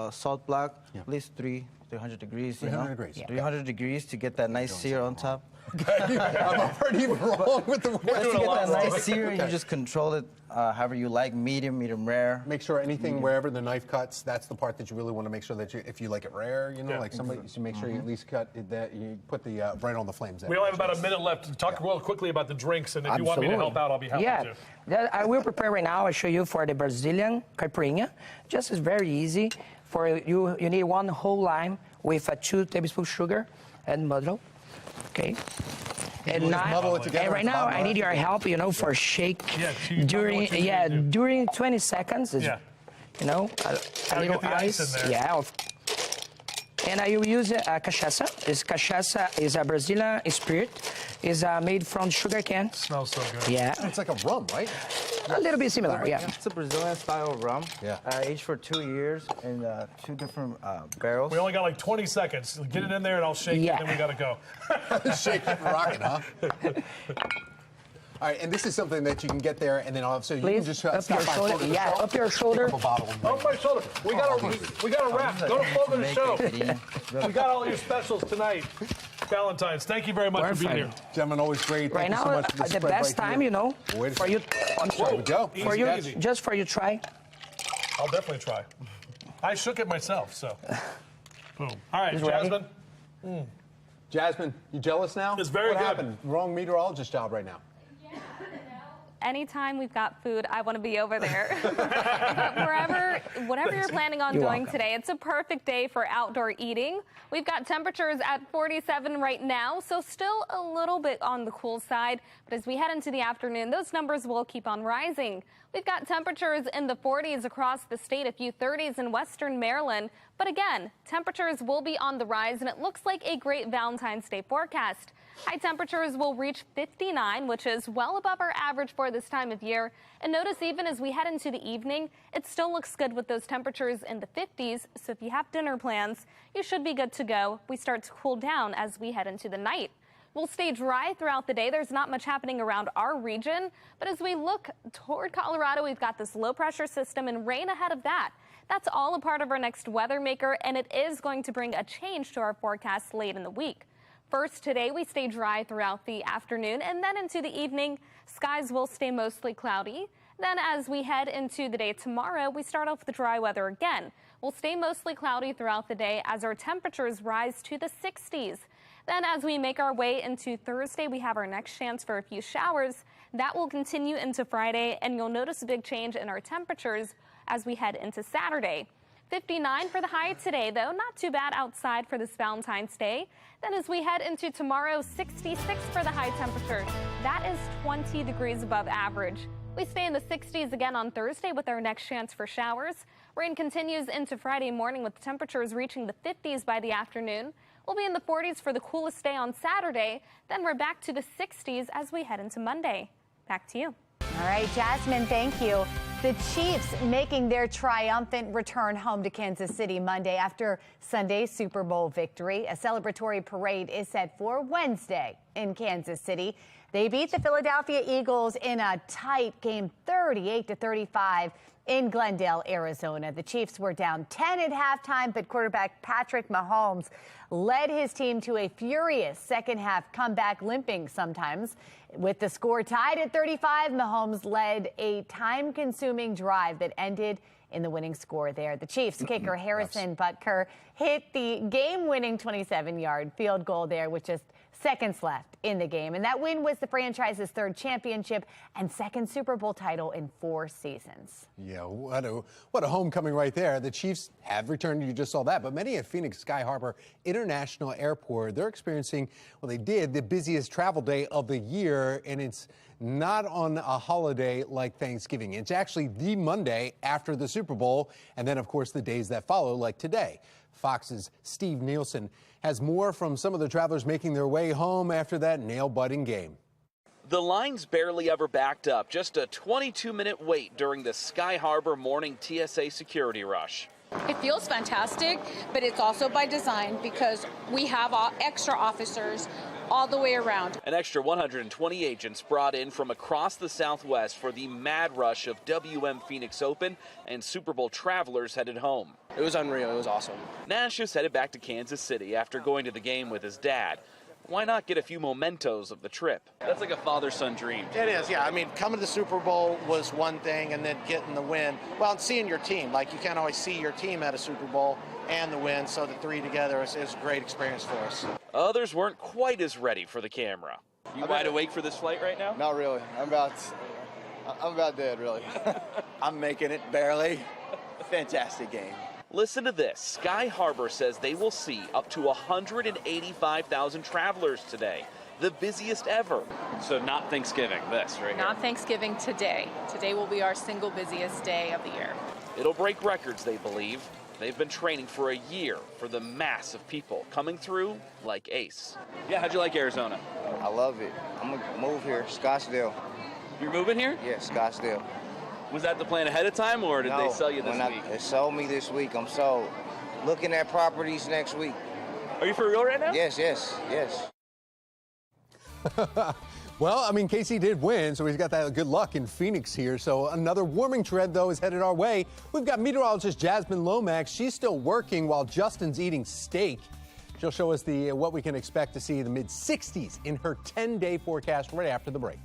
Speaker 11: salt block, at least 300 degrees.
Speaker 22: 300 degrees.
Speaker 11: 300 degrees to get that nice sear on top.
Speaker 22: I'm already wrong with the way
Speaker 11: to get that nice sear, you just control it however you like, medium rare.
Speaker 22: Make sure anything wherever the knife cuts, that's the part that you really want to make sure that if you like it rare, you know, like somebody, you make sure you at least cut it, that you put the right on the flames.
Speaker 3: We only have about a minute left. Talk real quickly about the drinks, and if you want me to help out, I'll be happy to.
Speaker 11: I will prepare right now. I'll show you for the Brazilian caipirinha. Just is very easy. For you need 1 whole lime with 2 tablespoons sugar and muddle. Okay. And right now, I need your help, you know, for shake during 20 seconds. You know, a little ice. Yeah. And I will use cachaça. This cachaça is a Brazilian spirit. It's made from sugar cane.
Speaker 3: Smells so good.
Speaker 22: Yeah. It's like a rum, right?
Speaker 11: A little bit similar, yeah. It's a Brazilian style rum. Yeah. Aged for 2 years in 2 different barrels.
Speaker 3: We only got like 20 seconds. Get it in there and I'll shake it, and then we got to go.
Speaker 22: Shake it and rock it, huh? All right, and this is something that you can get there, and then also you can just
Speaker 11: up your shoulder. Yeah, up your shoulder.
Speaker 3: Up my shoulder. We got a wrap. Go to Fogo de Show. We got all your specials tonight. Valentine's. Thank you very much for being here.
Speaker 22: Gentlemen, always great. Thank you so much for
Speaker 11: the best time, you know, for you. For you, just for you try.
Speaker 3: I'll definitely try. I shook it myself, so. Boom. All right, Jasmine.
Speaker 22: Jasmine, you jealous now?
Speaker 3: It's very good.
Speaker 22: What happened? Wrong meteorologist job right now.
Speaker 9: Anytime we've got food, I want to be over there. Whatever you're planning on doing today, it's a perfect day for outdoor eating. We've got temperatures at 47 right now, so still a little bit on the cool side. But as we head into the afternoon, those numbers will keep on rising. We've got temperatures in the 40s across the state, a few 30s in western Maryland. But again, temperatures will be on the rise, and it looks like a great Valentine's Day forecast. High temperatures will reach 59, which is well above our average for this time of year. And notice even as we head into the evening, it still looks good with those temperatures in the 50s. So if you have dinner plans, you should be good to go. We start to cool down as we head into the night. We'll stay dry throughout the day. There's not much happening around our region. But as we look toward Colorado, we've got this low pressure system and rain ahead of that. That's all a part of our next weather maker, and it is going to bring a change to our forecast late in the week. First, today we stay dry throughout the afternoon, and then into the evening, skies will stay mostly cloudy. Then as we head into the day tomorrow, we start off with the dry weather again. We'll stay mostly cloudy throughout the day as our temperatures rise to the 60s. Then as we make our way into Thursday, we have our next chance for a few showers. That will continue into Friday, and you'll notice a big change in our temperatures as we head into Saturday. 59 for the high today, though. Not too bad outside for this Valentine's Day. Then as we head into tomorrow, 66 for the high temperature. That is 20 degrees above average. We stay in the 60s again on Thursday with our next chance for showers. Rain continues into Friday morning with temperatures reaching the 50s by the afternoon. We'll be in the 40s for the coolest day on Saturday. Then we're back to the 60s as we head into Monday. Back to you.
Speaker 2: All right, Jasmine, thank you. The Chiefs making their triumphant return home to Kansas City Monday after Sunday's Super Bowl victory. A celebratory parade is set for Wednesday in Kansas City. They beat the Philadelphia Eagles in a tight game, 38-35 in Glendale, Arizona. The Chiefs were down 10 at halftime, but quarterback Patrick Mahomes led his team to a furious second-half comeback, limping sometimes. With the score tied at 35, Mahomes led a time-consuming drive that ended in the winning score there. The Chiefs kicker Harrison Butker hit the game-winning 27-yard field goal there with just seconds left in the game. And that win was the franchise's third championship and second Super Bowl title in 4 seasons.
Speaker 22: Yeah, what a homecoming right there. The Chiefs have returned, you just saw that, but many at Phoenix Sky Harbor International Airport, they're experiencing, well, they did the busiest travel day of the year, and it's not on a holiday like Thanksgiving. It's actually the Monday after the Super Bowl, and then, of course, the days that follow, like today. Fox's Steve Nielsen has more from some of the travelers making their way home after that nail-biting game.
Speaker 17: The lines barely ever backed up, just a 22-minute wait during the Sky Harbor morning TSA security rush.
Speaker 18: It feels fantastic, but it's also by design because we have extra officers all the way around.
Speaker 17: An extra 120 agents brought in from across the Southwest for the mad rush of WM Phoenix Open and Super Bowl travelers headed home.
Speaker 21: It was unreal. It was awesome.
Speaker 17: Nash is headed back to Kansas City after going to the game with his dad. Why not get a few mementos of the trip? That's like a father-son dream.
Speaker 24: It is, yeah. I mean, coming to the Super Bowl was one thing, and then getting the win. Well, and seeing your team. Like, you can't always see your team at a Super Bowl and the win, so the three together is a great experience for us.
Speaker 17: Others weren't quite as ready for the camera. You wide awake for this flight right now?
Speaker 25: Not really. I'm about dead, really. I'm making it, barely. Fantastic game.
Speaker 17: Listen to this. Sky Harbor says they will see up to 185,000 travelers today, the busiest ever. So not Thanksgiving, this right here.
Speaker 26: Not Thanksgiving today. Today will be our single busiest day of the year.
Speaker 17: It'll break records, they believe. They've been training for a year for the mass of people coming through like Ace. Yeah, how'd you like Arizona?
Speaker 25: I love it. I'm gonna move here, Scottsdale.
Speaker 17: You're moving here?
Speaker 25: Yeah, Scottsdale.
Speaker 17: Was that the plan ahead of time, or did they sell you this week?
Speaker 25: They sold me this week. I'm sold. Looking at properties next week.
Speaker 17: Are you for real right now?
Speaker 25: Yes, yes, yes.
Speaker 22: Well, I mean, KC did win, so he's got that good luck in Phoenix here. So another warming trend, though, is headed our way. We've got meteorologist Jasmine Lomax. She's still working while Justin's eating steak. She'll show us what we can expect to see the mid-60s in her 10-day forecast right after the break.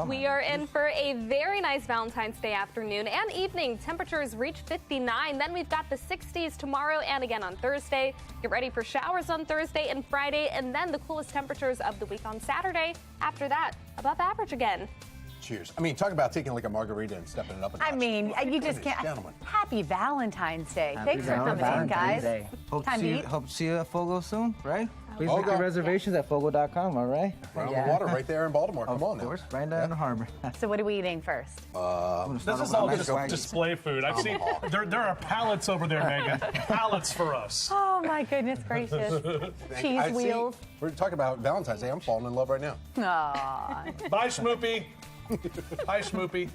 Speaker 9: We are in for a very nice Valentine's Day afternoon and evening. Temperatures reach 59. Then we've got the 60s tomorrow and again on Thursday. Get ready for showers on Thursday and Friday, and then the coolest temperatures of the week on Saturday. After that, above average again.
Speaker 22: Cheers. I mean, talk about taking like a margarita and stepping it up a notch.
Speaker 2: I mean, you just can't.
Speaker 22: Gentlemen.
Speaker 2: Happy Valentine's Day.
Speaker 4: Happy
Speaker 2: Thanks for coming in, guys.
Speaker 4: Day. Hope
Speaker 2: Time to eat.
Speaker 4: to see you at Fogo soon, right? Please
Speaker 22: Fogo.
Speaker 4: make your reservations at Fogo.com, all right?
Speaker 22: Around the water right there in Baltimore. Come on now.
Speaker 4: Of course, right down in the harbor.
Speaker 2: So what are we eating first?
Speaker 3: This is all just display food. I've seen there are pallets over there, Megan. Pallets for us.
Speaker 2: Oh my goodness gracious. Cheese wheels.
Speaker 22: We're talking about Valentine's Day. I'm falling in love right now.
Speaker 2: Aww.
Speaker 3: Bye, Schmoopy. Bye, Schmoopy.